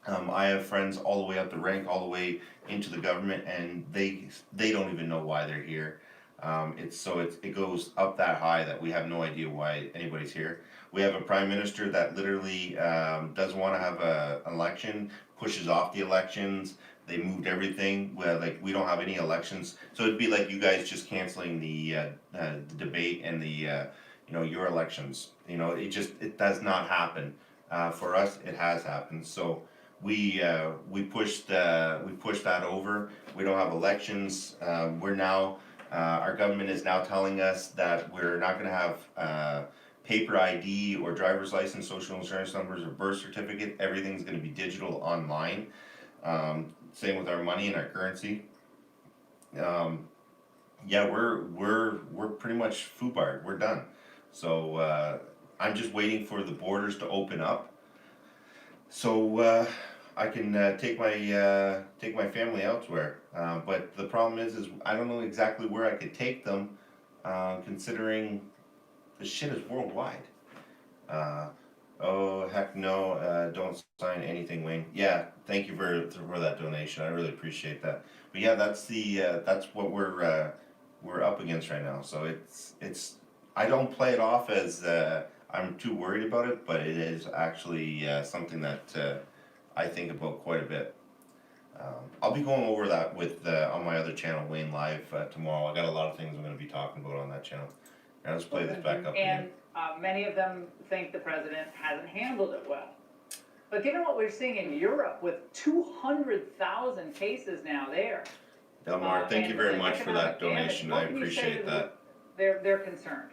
I have friends all the way up the rank, all the way into the government, and they don't even know why they're here. It goes up that high that we have no idea why anybody's here. We have a prime minister that literally doesn't want to have an election, pushes off the elections. They moved everything. We don't have any elections, so it'd be like you guys just canceling the debate and your elections. It does not happen. For us, it has happened. So we pushed that over. We don't have elections. Our government is now telling us that we're not going to have paper ID or driver's license, social insurance numbers, or birth certificate. Everything's going to be digital online. Same with our money and our currency. We're pretty much FUBAR'd. We're done. So I'm just waiting for the borders to open up. So I can take my family elsewhere. But the problem is I don't know exactly where I could take them, considering the shit is worldwide. Oh heck no! Don't sign anything, Wayne. Yeah, thank you for that donation. I really appreciate that. But yeah, that's what we're up against right now. So it's I don't play it off as I'm too worried about it, but it is actually something that I think about quite a bit. I'll be going over that with on my other channel, Wayne Live, tomorrow. I got a lot of things I'm going to be talking about on that channel. Now let's play this back up again. And many of them think the president hasn't handled it well. But given what we're seeing in Europe with 200,000 cases now there. Delmar, thank you very much for that donation. I appreciate that. They're concerned.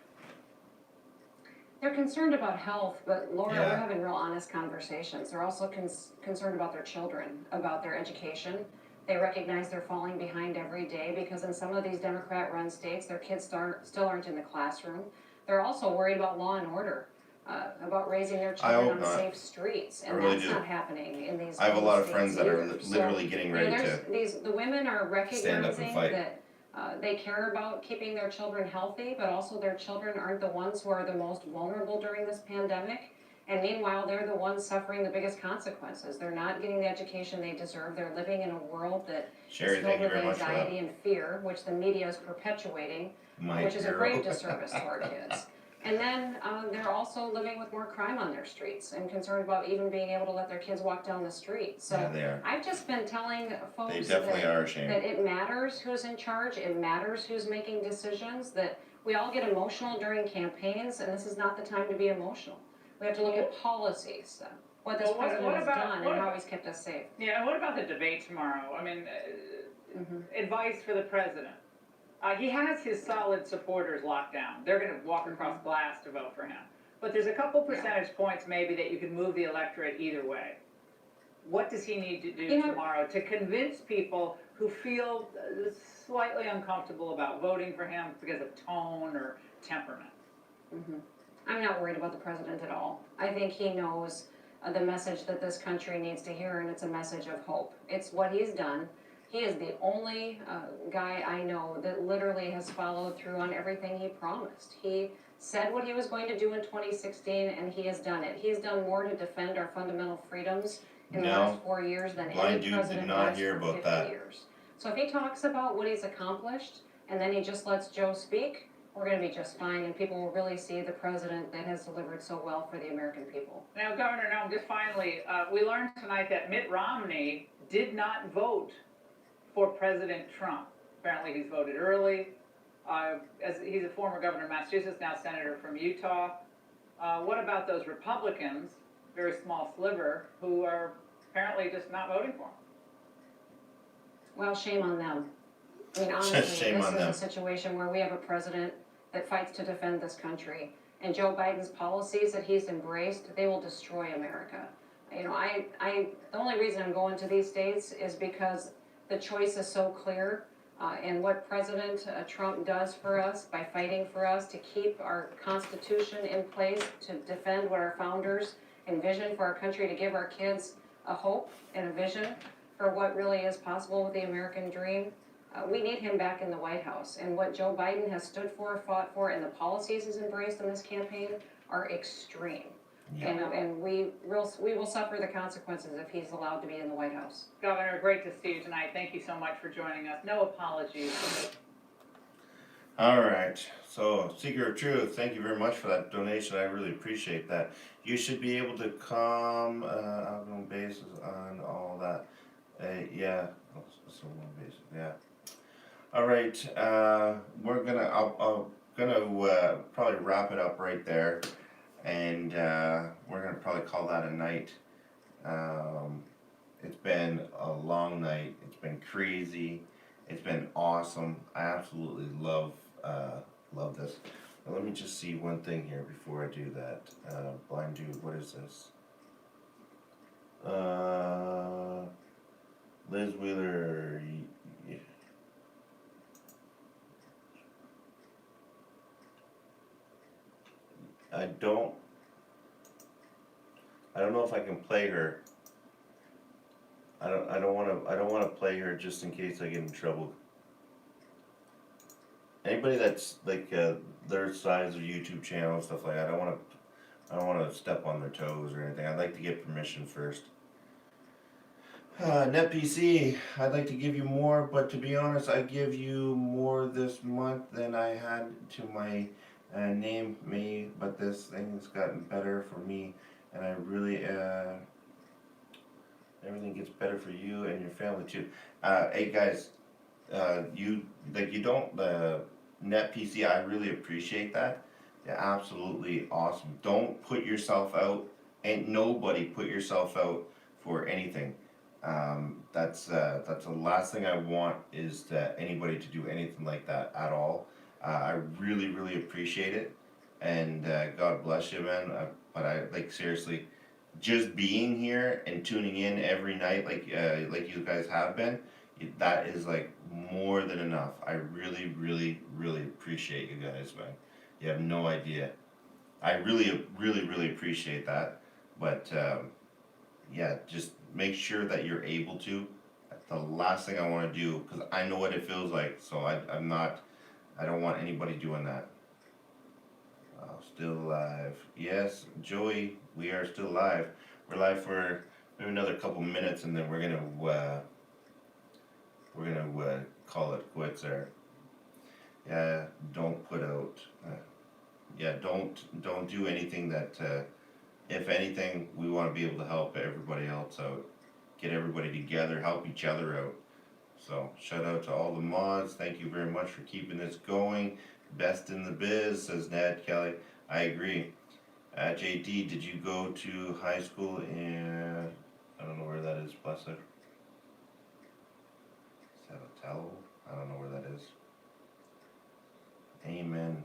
They're concerned about health, but Laura, Yeah. we're having real honest conversations. They're also concerned about their children, about their education. They recognize they're falling behind every day because in some of these Democrat-run states, their kids still aren't in the classroom. They're also worried about law and order, about raising their children on safe streets, and really that's do. not happening in these. I have a lot of states friends that are either. literally getting ready to The women are stand up and recognizing fight. that they care about keeping their children healthy, but also their children aren't the ones who are the most vulnerable during this pandemic. And meanwhile, they're the ones suffering the biggest consequences. They're not getting the education they deserve. They're living in a world that Sherry, is thank filled you with very much for that. anxiety and fear, which the media is perpetuating, My which is a hero. grave disservice to our kids. And then they're also living with more crime on their streets and concerned about even being able to let their kids walk down the street. So Yeah, they are. I've just been telling folks They definitely are ashamed. that it matters who's in charge, it matters who's making decisions, that we all get emotional during campaigns, and this is not the time to be emotional. We have to look at policies, what this Well, what president has about- done what and how about- he's kept us safe. Yeah, and what about the debate tomorrow? I mean, advice for the president. He has his solid supporters locked down. They're going to walk across glass to vote for him. But there's a couple percentage points maybe that you can move the electorate either way. What does he need to do tomorrow to convince people who feel slightly uncomfortable about voting for him because of tone or temperament? I'm not worried about the president at all. I think he knows the message that this country needs to hear, and it's a message of hope. It's what he's done. He is the only guy I know that literally has followed through on everything he promised. He said what he was going to do in 2016, and he has done it. He's done more to defend our fundamental freedoms in the No. last 4 years than Blind any dude president did not has hear for about 50 that. years. So if he talks about what he's accomplished, and then he just lets Joe speak, we're going to be just fine, and people will really see the president that has delivered so well for the American people. Now, Governor, just finally, we learned tonight that Mitt Romney did not vote for President Trump. Apparently he's voted early. As he's a former governor of Massachusetts, now senator from Utah. What about those Republicans, very small sliver, who are apparently just not voting for him? Well, shame on them. I mean, honestly, Shame this on is them. a situation where we have a president that fights to defend this country, and Joe Biden's policies that he's embraced, they will destroy America. You know, the only reason I'm going to these states is because the choice is so clear, and what President Trump does for us by fighting for us to keep our Constitution in place, to defend what our founders envisioned for our country, to give our kids a hope and a vision for what really is possible with the American dream. We need him back in the White House, and what Joe Biden has stood for, fought for, and the policies he's embraced in this campaign are extreme. Yeah. And we will suffer the consequences if he's allowed to be in the White House. Governor, great to see you tonight. Thank you so much for joining us. No apologies. All right, so Seeker of Truth, thank you very much for that donation. I really appreciate that. You should be able to come out on basis on all that. Yeah, so on basis, yeah. All right, we're gonna. I'm gonna probably wrap it up right there, and we're gonna probably call that a night. It's been a long night. It's been crazy. It's been awesome. I absolutely love this. Now, let me just see one thing here before I do that. Blind dude, what is this? Liz Wheeler. I don't know if I can play her. I don't wanna play her just in case I get in trouble. Anybody that's like their size of YouTube channel and stuff like that, I don't wanna step on their toes or anything. I'd like to get permission first. NetPC, I'd like to give you more, but to be honest, I give you more this month than I had to my name, me, but this thing has gotten better for me, and I really, everything gets better for you and your family too. Hey guys, you don't, NetPC, I really appreciate that. Yeah, absolutely awesome. Don't put yourself out, and nobody put yourself out for anything. That's the last thing I want is that anybody to do anything like that at all. I really, really appreciate it, and God bless you, man. But I like seriously, just being here and tuning in every night, like you guys have been, that is like more than enough. I really, really, really appreciate you guys, man. You have no idea. I really, really, really appreciate that. But yeah, just make sure that you're able to. That's the last thing I want to do, because I know what it feels like. So I don't want anybody doing that. Still alive. Yes, Joey, we are still live. We're live for maybe another couple minutes, and then we're gonna call it quits there. Yeah, don't put out. Yeah, don't do anything that. If anything, we want to be able to help everybody else out, get everybody together, help each other out. So shout out to all the mods. Thank you very much for keeping this going. Best in the biz, says Ned Kelly. I agree. JD, did you go to high school in, I don't know where that is, bless it. Is that a towel? I don't know where that is. Amen.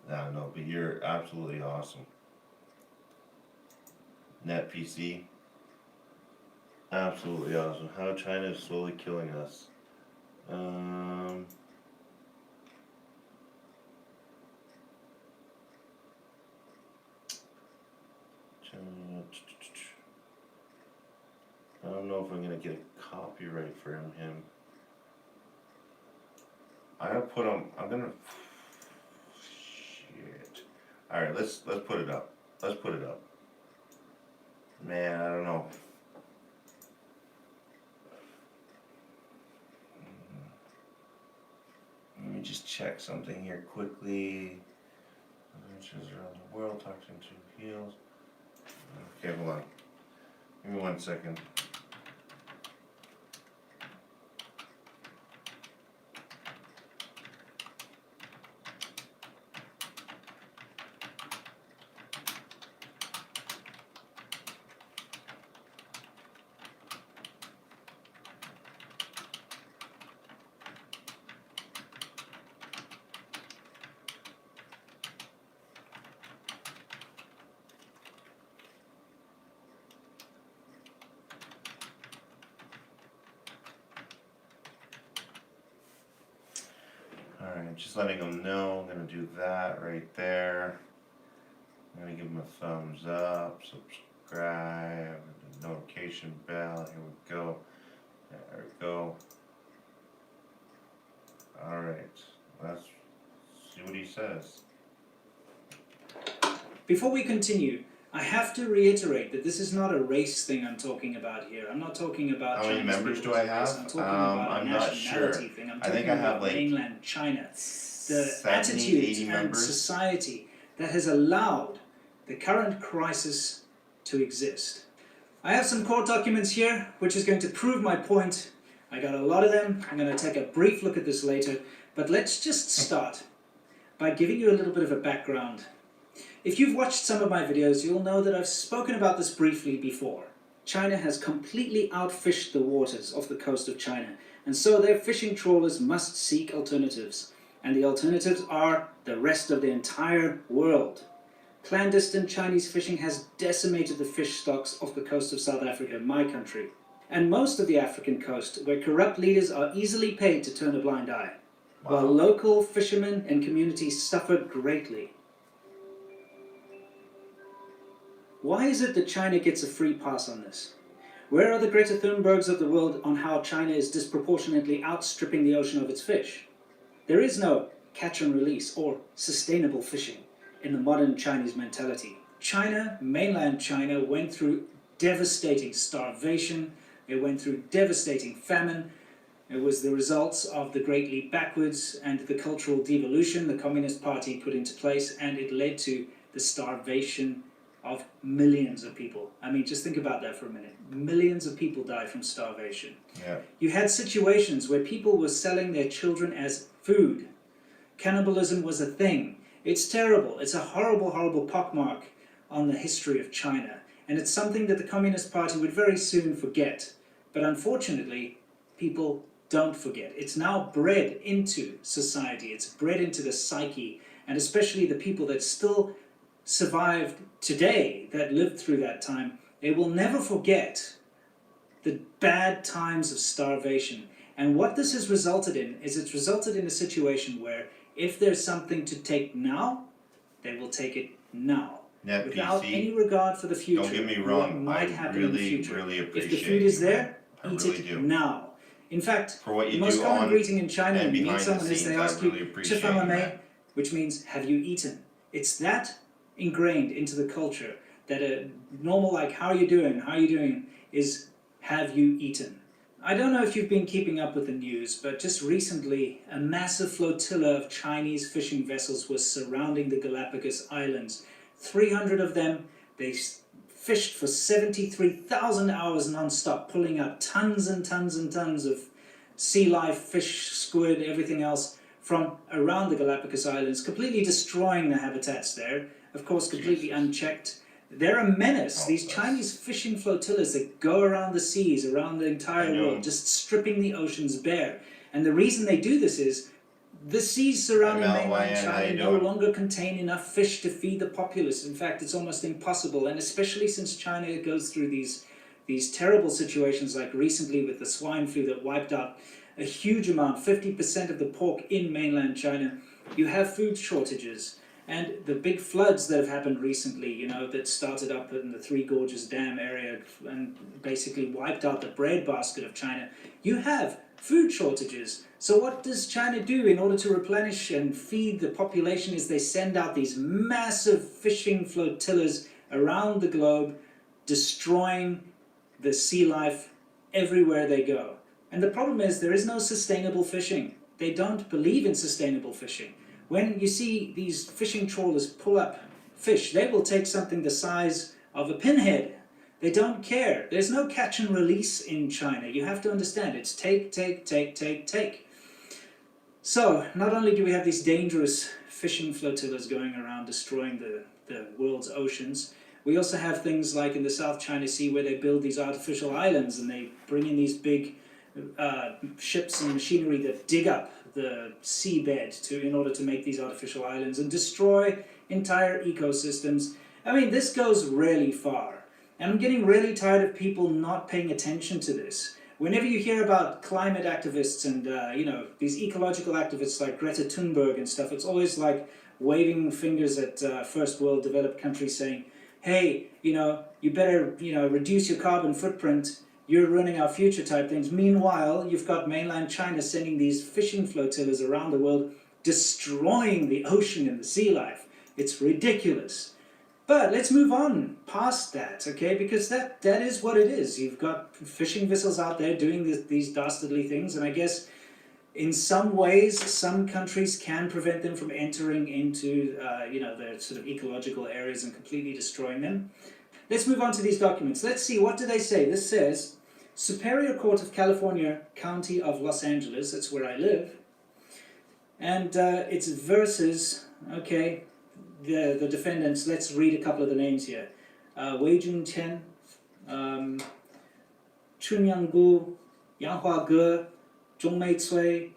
No, but you're absolutely awesome. NetPC, absolutely awesome. How China is slowly killing us. I don't know if I'm gonna get a copyright for him. I'm gonna. Shit. All right, let's put it up. Let's put it up. Man, I don't know. Let me just check something here quickly. Adventures around the world, talks into heels. Okay, hold on. Give me 1 second. Alright, just letting them know, I'm gonna do that right there. I'm gonna give them a thumbs up, subscribe, the notification bell, here we go. There we go. Alright, let's see what he says. Before we continue, I have to reiterate that this is not a race thing I'm talking about here. I'm not talking about how many Chinese members do people's I have? race. I'm talking about I'm a not sure. nationality thing. I'm I think talking I have about like mainland China. The 70, attitude 80 and members. society that has allowed the current crisis to exist. I have some court documents here which is going to prove my point. I got a lot of them. I'm going to take a brief look at this later. But let's just start by giving you a little bit of a background. If you've watched some of my videos, you'll know that I've spoken about this briefly before. China has completely outfished the waters off the coast of China, and so their fishing trawlers must seek alternatives. And the alternatives are the rest of the entire world. Clandestine Chinese fishing has decimated the fish stocks off the coast of South Africa, my country, and most of the African coast, where corrupt leaders are easily paid to turn a blind eye, while local fishermen and communities suffer greatly. Why is it that China gets a free pass on this? Where are the Greta Thunbergs of the world on how China is disproportionately outstripping the ocean of its fish? There is no catch and release or sustainable fishing in the modern Chinese mentality. China, mainland China, went through devastating starvation, it went through devastating famine. It was the results of the Great Leap Backwards and the cultural devolution the Communist Party put into place, and it led to the starvation of millions of people. I mean, just think about that for a minute. Millions of people die from starvation. Yeah. You had situations where people were selling their children as food. Cannibalism was a thing. It's terrible. It's a horrible, horrible pockmark on the history of China. And it's something that the Communist Party would very soon forget. But unfortunately, people don't forget. It's now bred into society. It's bred into the psyche. And especially the people that still survived today, that lived through that time, they will never forget the bad times of starvation. And what this has resulted in is it's resulted in a situation where if there's something to take now, they will take it now. Net without PC, any regard for the future. don't get me what wrong, might I happen in the really, future. really If the appreciate food is you, there, man. I eat really it do. now. In fact, For what the you most do common on greeting in China and when you meet behind the someone is they scenes, I ask really you, appreciate "Chifama you, me," man. which means, have you eaten? It's that ingrained into the culture that a normal, like, how are you doing, is, have you eaten? I don't know if you've been keeping up with the news, but just recently, a massive flotilla of Chinese fishing vessels was surrounding the Galapagos Islands. 300 of them, they fished for 73,000 hours non-stop, pulling up tons and tons and tons of sea life, fish, squid, everything else from around the Galapagos Islands, completely destroying the habitats there, of course completely unchecked. They're a menace, these Chinese fishing flotillas that go around the seas, around the entire world, just stripping the oceans bare. And the reason they do this is the seas surrounding Hey, Mel, mainland Ryan, how China you no doing? longer contain enough fish to feed the populace. In fact, it's almost impossible, and especially since China goes through these terrible situations, like recently with the swine flu that wiped out a huge amount, 50% of the pork in mainland China. You have food shortages, and the big floods that have happened recently, you know, that started up in the Three Gorges Dam area and basically wiped out the breadbasket of China. You have food shortages. So what does China do in order to replenish and feed the population? Is they send out these massive fishing flotillas around the globe, destroying the sea life everywhere they go. And the problem is there is no sustainable fishing. They don't believe in sustainable fishing. When you see these fishing trawlers pull up fish, they will take something the size of a pinhead. They don't care. There's no catch and release in China. You have to understand, it's take, take, take, take, take. So, not only do we have these dangerous fishing flotillas going around destroying the world's oceans, we also have things like in the South China Sea where they build these artificial islands and they bring in these big ships and machinery that dig up the seabed in order to make these artificial islands and destroy entire ecosystems. I mean, this goes really far. And I'm getting really tired of people not paying attention to this. Whenever you hear about climate activists and, you know, these ecological activists like Greta Thunberg and stuff, it's always like waving fingers at first world developed countries saying, hey, you know, you better, you know, reduce your carbon footprint, you're ruining our future type things. Meanwhile, you've got mainland China sending these fishing flotillas around the world, destroying the ocean and the sea life. It's ridiculous. But let's move on past that, okay? Because that is what it is. You've got fishing vessels out there doing these dastardly things, and I guess in some ways, some countries can prevent them from entering into, you know, their sort of ecological areas and completely destroying them. Let's move on to these documents. Let's see, what do they say? This says, Superior Court of California, County of Los Angeles, that's where I live, and it's versus, okay, the defendants. Let's read a couple of the names here. Wei Jun-chen, Chun Yang-gu, Yang Hua-ge, Zhong Mei-cui,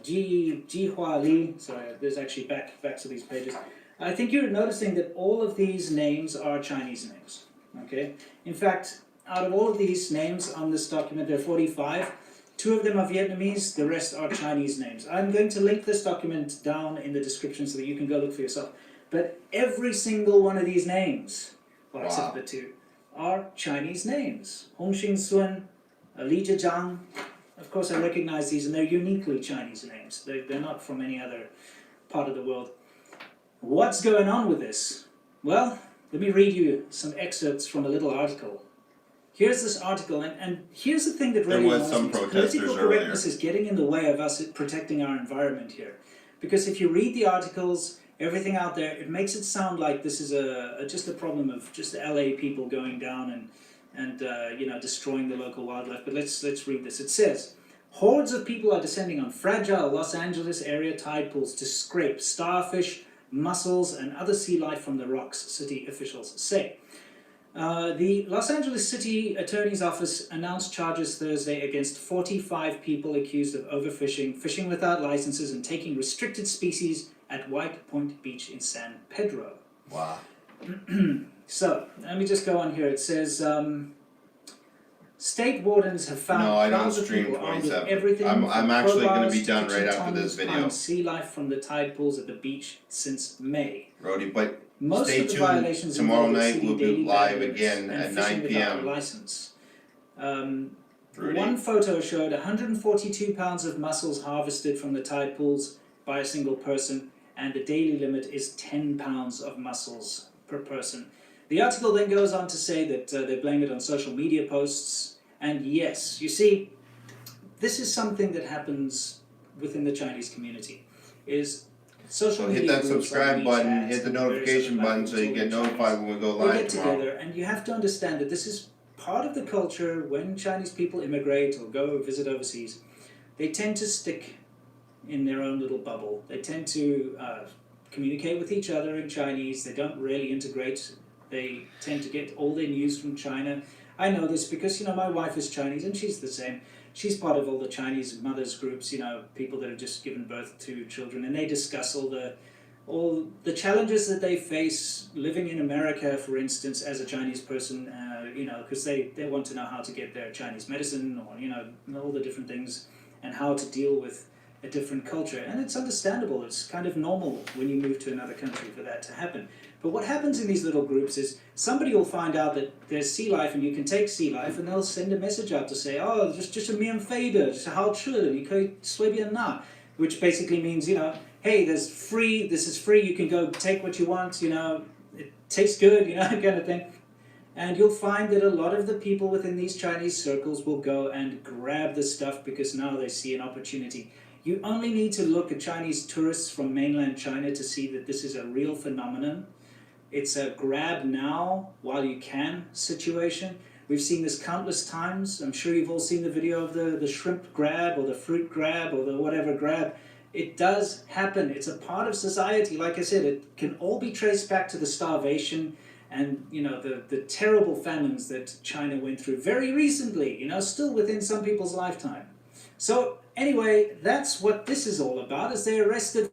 Ji Hua-li. Sorry, there's actually back to these pages. I think you're noticing that all of these names are Chinese names, okay? In fact, out of all of these names on this document, there are 45. 2 of them are Vietnamese, the rest are Chinese names. I'm going to link this document down in the description so that you can go look for yourself. But every single one of these names, well, except for the 2, are Chinese names. Hong Xing-sun, Li Zhejiang. Of course, I recognize these, and they're uniquely Chinese names. They're not from any other part of the world. What's going on with this? Well, let me read you some excerpts from a little article. Here's this article, and here's the thing that really There was some annoys me. protesters Political earlier. correctness is getting in the way of us protecting our environment here. Because if you read the articles, everything out there, it makes it sound like this is just a problem of just the LA people going down and you know, destroying the local wildlife. But let's read this. It says, hordes of people are descending on fragile Los Angeles area tide pools to scrape starfish, mussels, and other sea life from the rocks, city officials say. The Los Angeles City Attorney's Office announced charges Thursday against 45 people accused of overfishing, fishing without licenses, and taking restricted species at White Point Beach in San Pedro. Wow. So, let me just go on here. It says, state wardens have found No, I don't crowds of stream people armed with 27. everything I'm from actually gonna crowbars be to done kitchen right after tongs this video. found sea life from the tide pools at the beach since May. Rody, but Most stay of the tuned. violations Tomorrow involve night exceeding we'll be daily live limits again and at fishing 9 without a p.m. license. Rudy. One photo showed 142 pounds of mussels harvested from the tide pools by a single person, and the daily limit is 10 pounds of mussels per person. The article then goes on to say that they blame it on social media posts, and yes, you see, this is something that happens within the Chinese community, is social So hit media that groups subscribe like button, WeChat hit the and various notification other button so you platforms get all over notified when we go they live get tomorrow. together, and you have to understand that this is part of the culture. When Chinese people immigrate or go visit overseas, they tend to stick in their own little bubble. They tend to communicate with each other in Chinese. They don't really integrate. They tend to get all their news from China. I know this because, you know, my wife is Chinese and she's the same. She's part of all the Chinese mothers groups, you know, people that have just given birth to children, and they discuss all the challenges that they face living in America, for instance, as a Chinese person, you know, because they want to know how to get their Chinese medicine, or, you know, all the different things, and how to deal with a different culture. And it's understandable. It's kind of normal when you move to another country for that to happen. But what happens in these little groups is somebody will find out that there's sea life and you can take sea life, and they'll send a message out to say, oh, just a mian fei de, just how chill, you can sui bian na, which basically means, you know, hey, this is free, you can go take what you want, you know, it tastes good, you know, kind of thing. And you'll find that a lot of the people within these Chinese circles will go and grab the stuff because now they see an opportunity. You only need to look at Chinese tourists from mainland China to see that this is a real phenomenon. It's a grab now while you can situation. We've seen this countless times. I'm sure you've all seen the video of the shrimp grab or the fruit grab or the whatever grab. It does happen. It's a part of society. Like I said, it can all be traced back to the starvation and, you know, the terrible famines that China went through very recently, you know, still within some people's lifetime. So anyway, that's what this is all about, is they arrested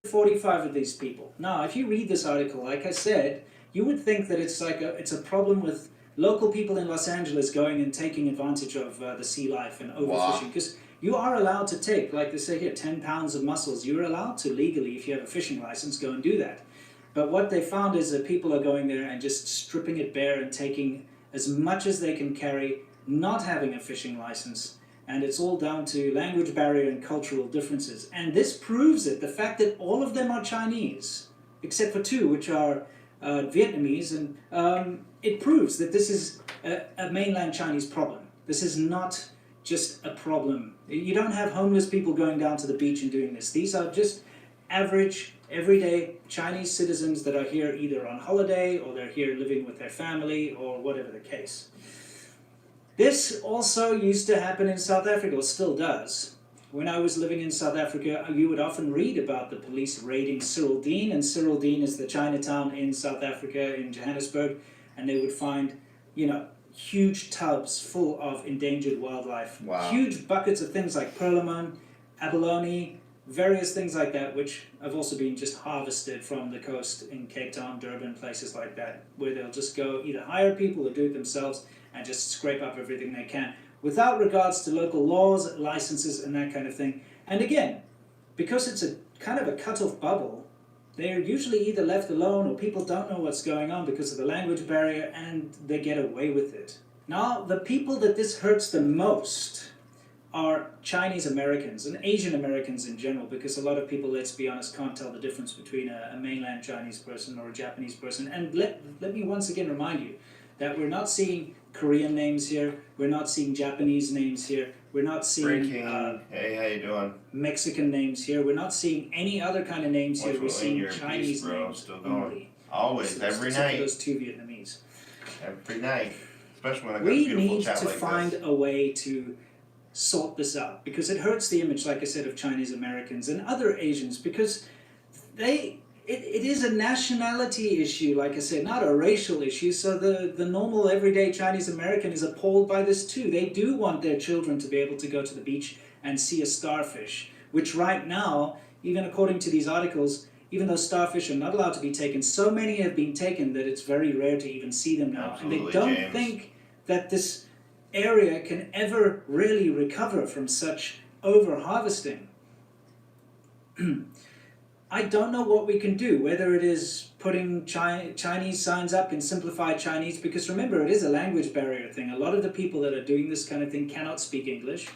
45 of these people. Now, if you read this article, like I said, you would think that it's like it's a problem with local people in Los Angeles going and taking advantage of the sea life and overfishing, because you are allowed to take, like they say here, 10 pounds of mussels. You're allowed to legally, if you have a fishing license, go and do that. But what they found is that people are going there and just stripping it bare and taking as much as they can carry, not having a fishing license. And it's all down to language barrier and cultural differences. And this proves it, the fact that all of them are Chinese, except for two, which are Vietnamese, and it proves that this is a mainland Chinese problem. This is not just a problem. You don't have homeless people going down to the beach and doing this. These are just average, everyday Chinese citizens that are here either on holiday or they're here living with their family or whatever the case. This also used to happen in South Africa, or still does. When I was living in South Africa, you would often read about the police raiding Cyrildene, and Cyrildene is the Chinatown in South Africa, in Johannesburg, and they would find, you know, huge tubs full of endangered wildlife. Wow. Huge buckets of things like perlemmon, abalone, various things like that, which have also been just harvested from the coast in Cape Town, Durban, places like that, where they'll just go either hire people or do it themselves and just scrape up everything they can, without regards to local laws, licenses, and that kind of thing. And again, because it's a kind of a cut-off bubble, they're usually either left alone or people don't know what's going on because of the language barrier and they get away with it. Now, the people that this hurts the most are Chinese Americans and Asian Americans in general, because a lot of people, let's be honest, can't tell the difference between a mainland Chinese person or a Japanese person. And let me once again remind you that we're not seeing Korean names here, we're not seeing Japanese names here, we're not seeing hey, how you doing? Mexican names here, we're not seeing any other kind of names here, we're seeing your Chinese piece, bro. names Still going. only. Always, every Except for night. those 2 Vietnamese. Every night. Especially when I got a We beautiful need chat to like find this. a way to sort this out, because it hurts the image, like I said, of Chinese Americans and other Asians, because it is a nationality issue, like I said, not a racial issue. So the normal everyday Chinese American is appalled by this too. They do want their children to be able to go to the beach and see a starfish, which right now, even according to these articles, even though starfish are not allowed to be taken, so many have been taken that it's very rare to even see them now. Absolutely, and they don't James. think that this area can ever really recover from such over-harvesting. I don't know what we can do, whether it is putting Chinese signs up in simplified Chinese, because remember, it is a language barrier thing. A lot of the people that are doing this kind of thing cannot speak English.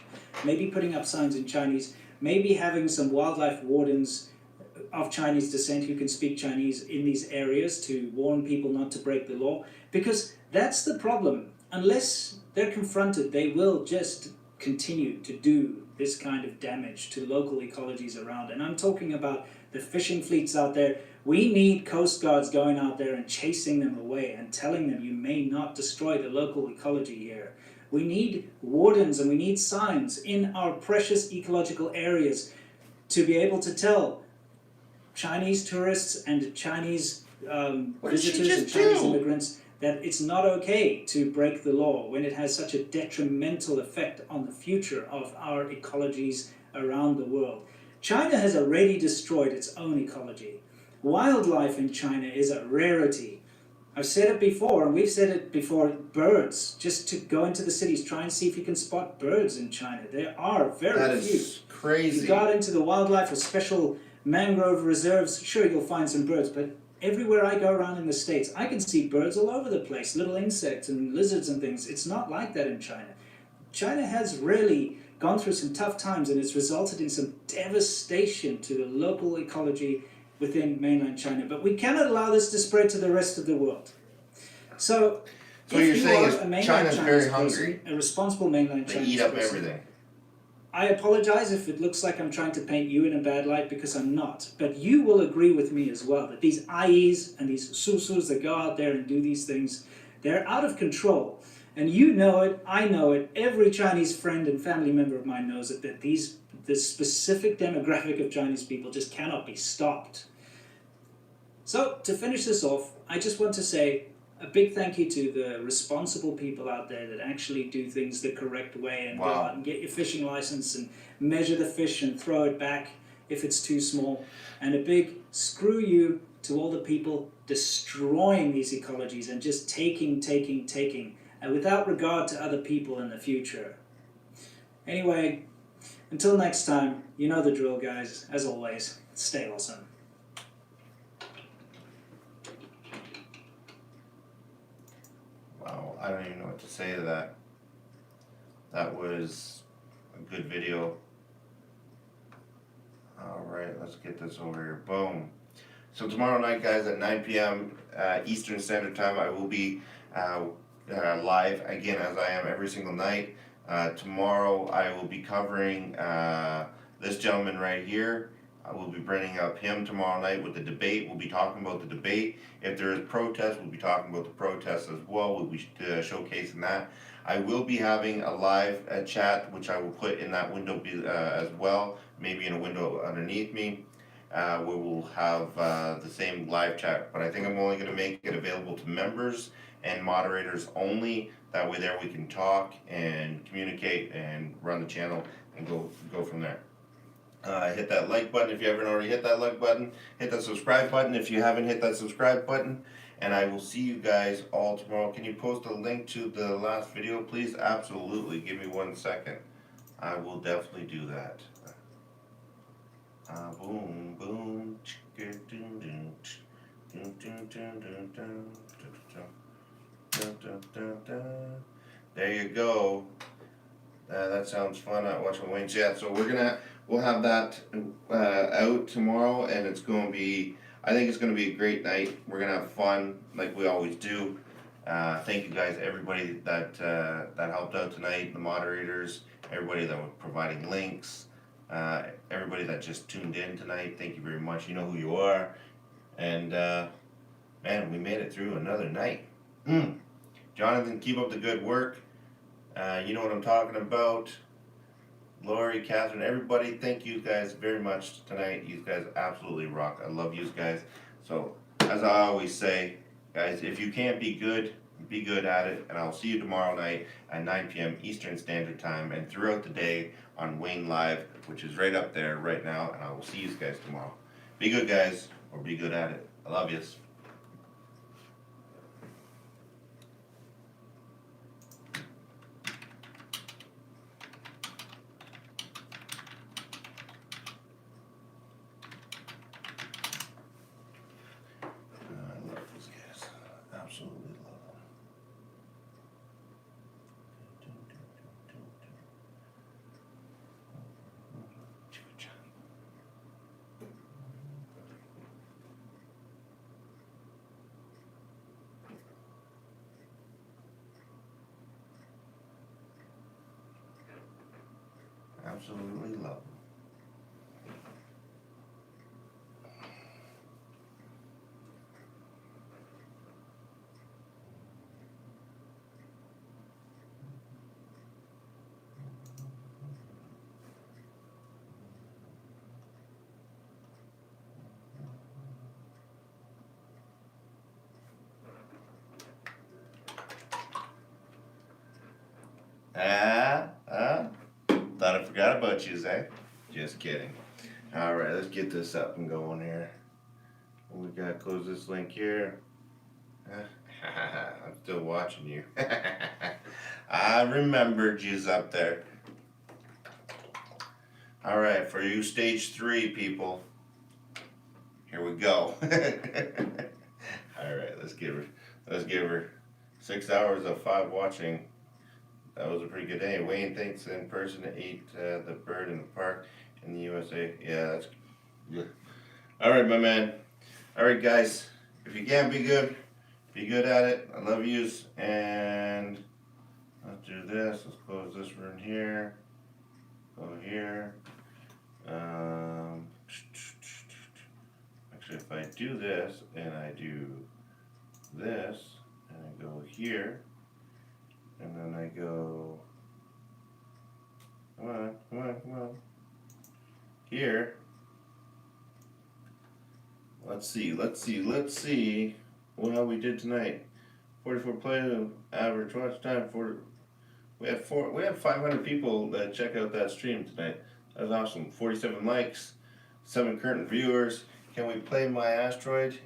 Maybe putting up signs in Chinese, maybe having some wildlife wardens of Chinese descent who can speak Chinese in these areas to warn people not to break the law, because that's the problem. Unless they're confronted, they will just continue to do this kind of damage to local ecologies around. And I'm talking about the fishing fleets out there. We need coast guards going out there and chasing them away and telling them you may not destroy the local ecology here. We need wardens and we need signs in our precious ecological areas to be able to tell Chinese tourists and Chinese visitors and Chinese immigrants that it's not okay to break the law when it has such a detrimental effect on the future of our ecologies around the world. China has already destroyed its own ecology. Wildlife in China is a rarity. I've said it before, and we've said it before, birds. Just to go into the cities, try and see if you can spot birds in China. There are very few. That is crazy. You got into the wildlife or special mangrove reserves, sure, you'll find some birds, but everywhere I go around in the States, I can see birds all over the place, little insects and lizards and things. It's not like that in China. China has really gone through some tough times, and it's resulted in some devastation to the local ecology within mainland China. But we cannot allow this to spread to the rest of the world. So if you're you saying are is a mainland China's Chinese very person, hungry? a responsible mainland They Chinese eat up person, everything. I apologize if it looks like I'm trying to paint you in a bad light, because I'm not. But you will agree with me as well that these IEs and these susus that go out there and do these things, they're out of control. And you know it, I know it, every Chinese friend and family member of mine knows it, that this specific demographic of Chinese people just cannot be stopped. So, to finish this off, I just want to say a big thank you to the responsible people out there that actually do things the correct way and go out and get your fishing license and measure the fish and throw it back if it's too small. And a big screw you to all the people destroying these ecologies and just taking, and without regard to other people in the future. Anyway, until next time, you know the drill, guys. As always, stay awesome. Wow, I don't even know what to say to that. That was a good video. Alright, let's get this over here. Boom. So tomorrow night, guys, at 9 p.m. Eastern Standard Time, I will be live again, as I am every single night. Tomorrow, I will be covering this gentleman right here. I will be bringing up him tomorrow night with the debate. We'll be talking about the debate. If there is protest, we'll be talking about the protest as well. We'll be showcasing that. I will be having a live chat, which I will put in that window as well, maybe in a window underneath me, where we'll have the same live chat. But I think I'm only going to make it available to members and moderators only. That way there we can talk and communicate and run the channel and go from there. Hit that like button if you haven't already hit that like button. Hit that subscribe button if you haven't hit that subscribe button. And I will see you guys all tomorrow. Can you post a link to the last video, please? Absolutely. Give me 1 second. I will definitely do that. Boom, boom. Chicka, dun, dun, dun, dun, dun, dun, dun, dun, dun, dun, dun. There you go. That sounds fun. Watching Wayne's. Yeah, so we'll have that out tomorrow, and it's gonna be. I think it's gonna be a great night. We're gonna have fun like we always do. Thank you guys, everybody that helped out tonight, the moderators, everybody that was providing links, everybody that just tuned in tonight. Thank you very much. You know who you are, and man, we made it through another night. Jonathan, keep up the good work. You know what I'm talking about. Lori, Catherine, everybody, thank you guys very much tonight. You guys absolutely rock. I love you guys. So, as I always say, guys, if you can't be good at it. And I'll see you tomorrow night at 9 p.m. Eastern Standard Time and throughout the day on Wayne Live, which is right up there right now. And I will see you guys tomorrow. Be good, guys, or be good at it. I love yous. Absolutely love them. Thought I forgot about you, eh? Just kidding. All right, let's get this up and going here. We gotta close this link here. I'm still watching you. I remembered you's up there. All right, for you stage 3 people, here we go. All right, let's give her 6 hours of 5 watching. That was a pretty good day. Wayne thinks in person ate the bird in the park in the USA. Yeah, that's good. All right, my man. All right, guys. If you can't be good at it. I love yous. And let's do this. Let's close this room here. Go here. Actually, if I do this and I do this and I go here. And then I go, come on. Here. Let's see what we did tonight. 44 play, average watch time. We have 500 people that check out that stream tonight. That was awesome. 47 likes, 7 current viewers. Can we play My Asteroid?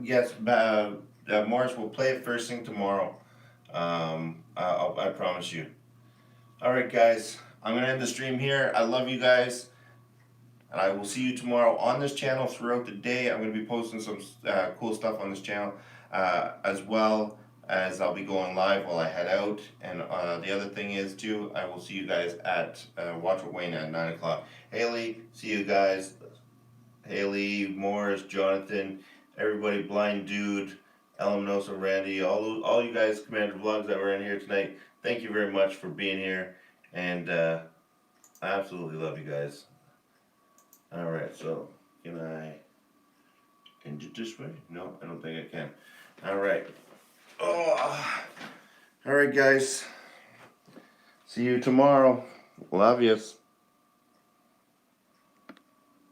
Yes, Morris will play it first thing tomorrow. I promise you. Alright guys, I'm gonna end the stream here. I love you guys. And I will see you tomorrow on this channel throughout the day. I'm gonna be posting some cool stuff on this channel, as well as I'll be going live while I head out. And the other thing is too, I will see you guys at Watch with Wayne at 9 o'clock. Haley, see you guys. Haley, Morris, Jonathan, everybody, Blind Dude, Elaminosa, Randy, all you guys, Commander Vlogs that were in here tonight, thank you very much for being here, and I absolutely love you guys. Alright, so, can I end it this way? No, I don't think I can. Alright. Alright guys, see you tomorrow. Love yous.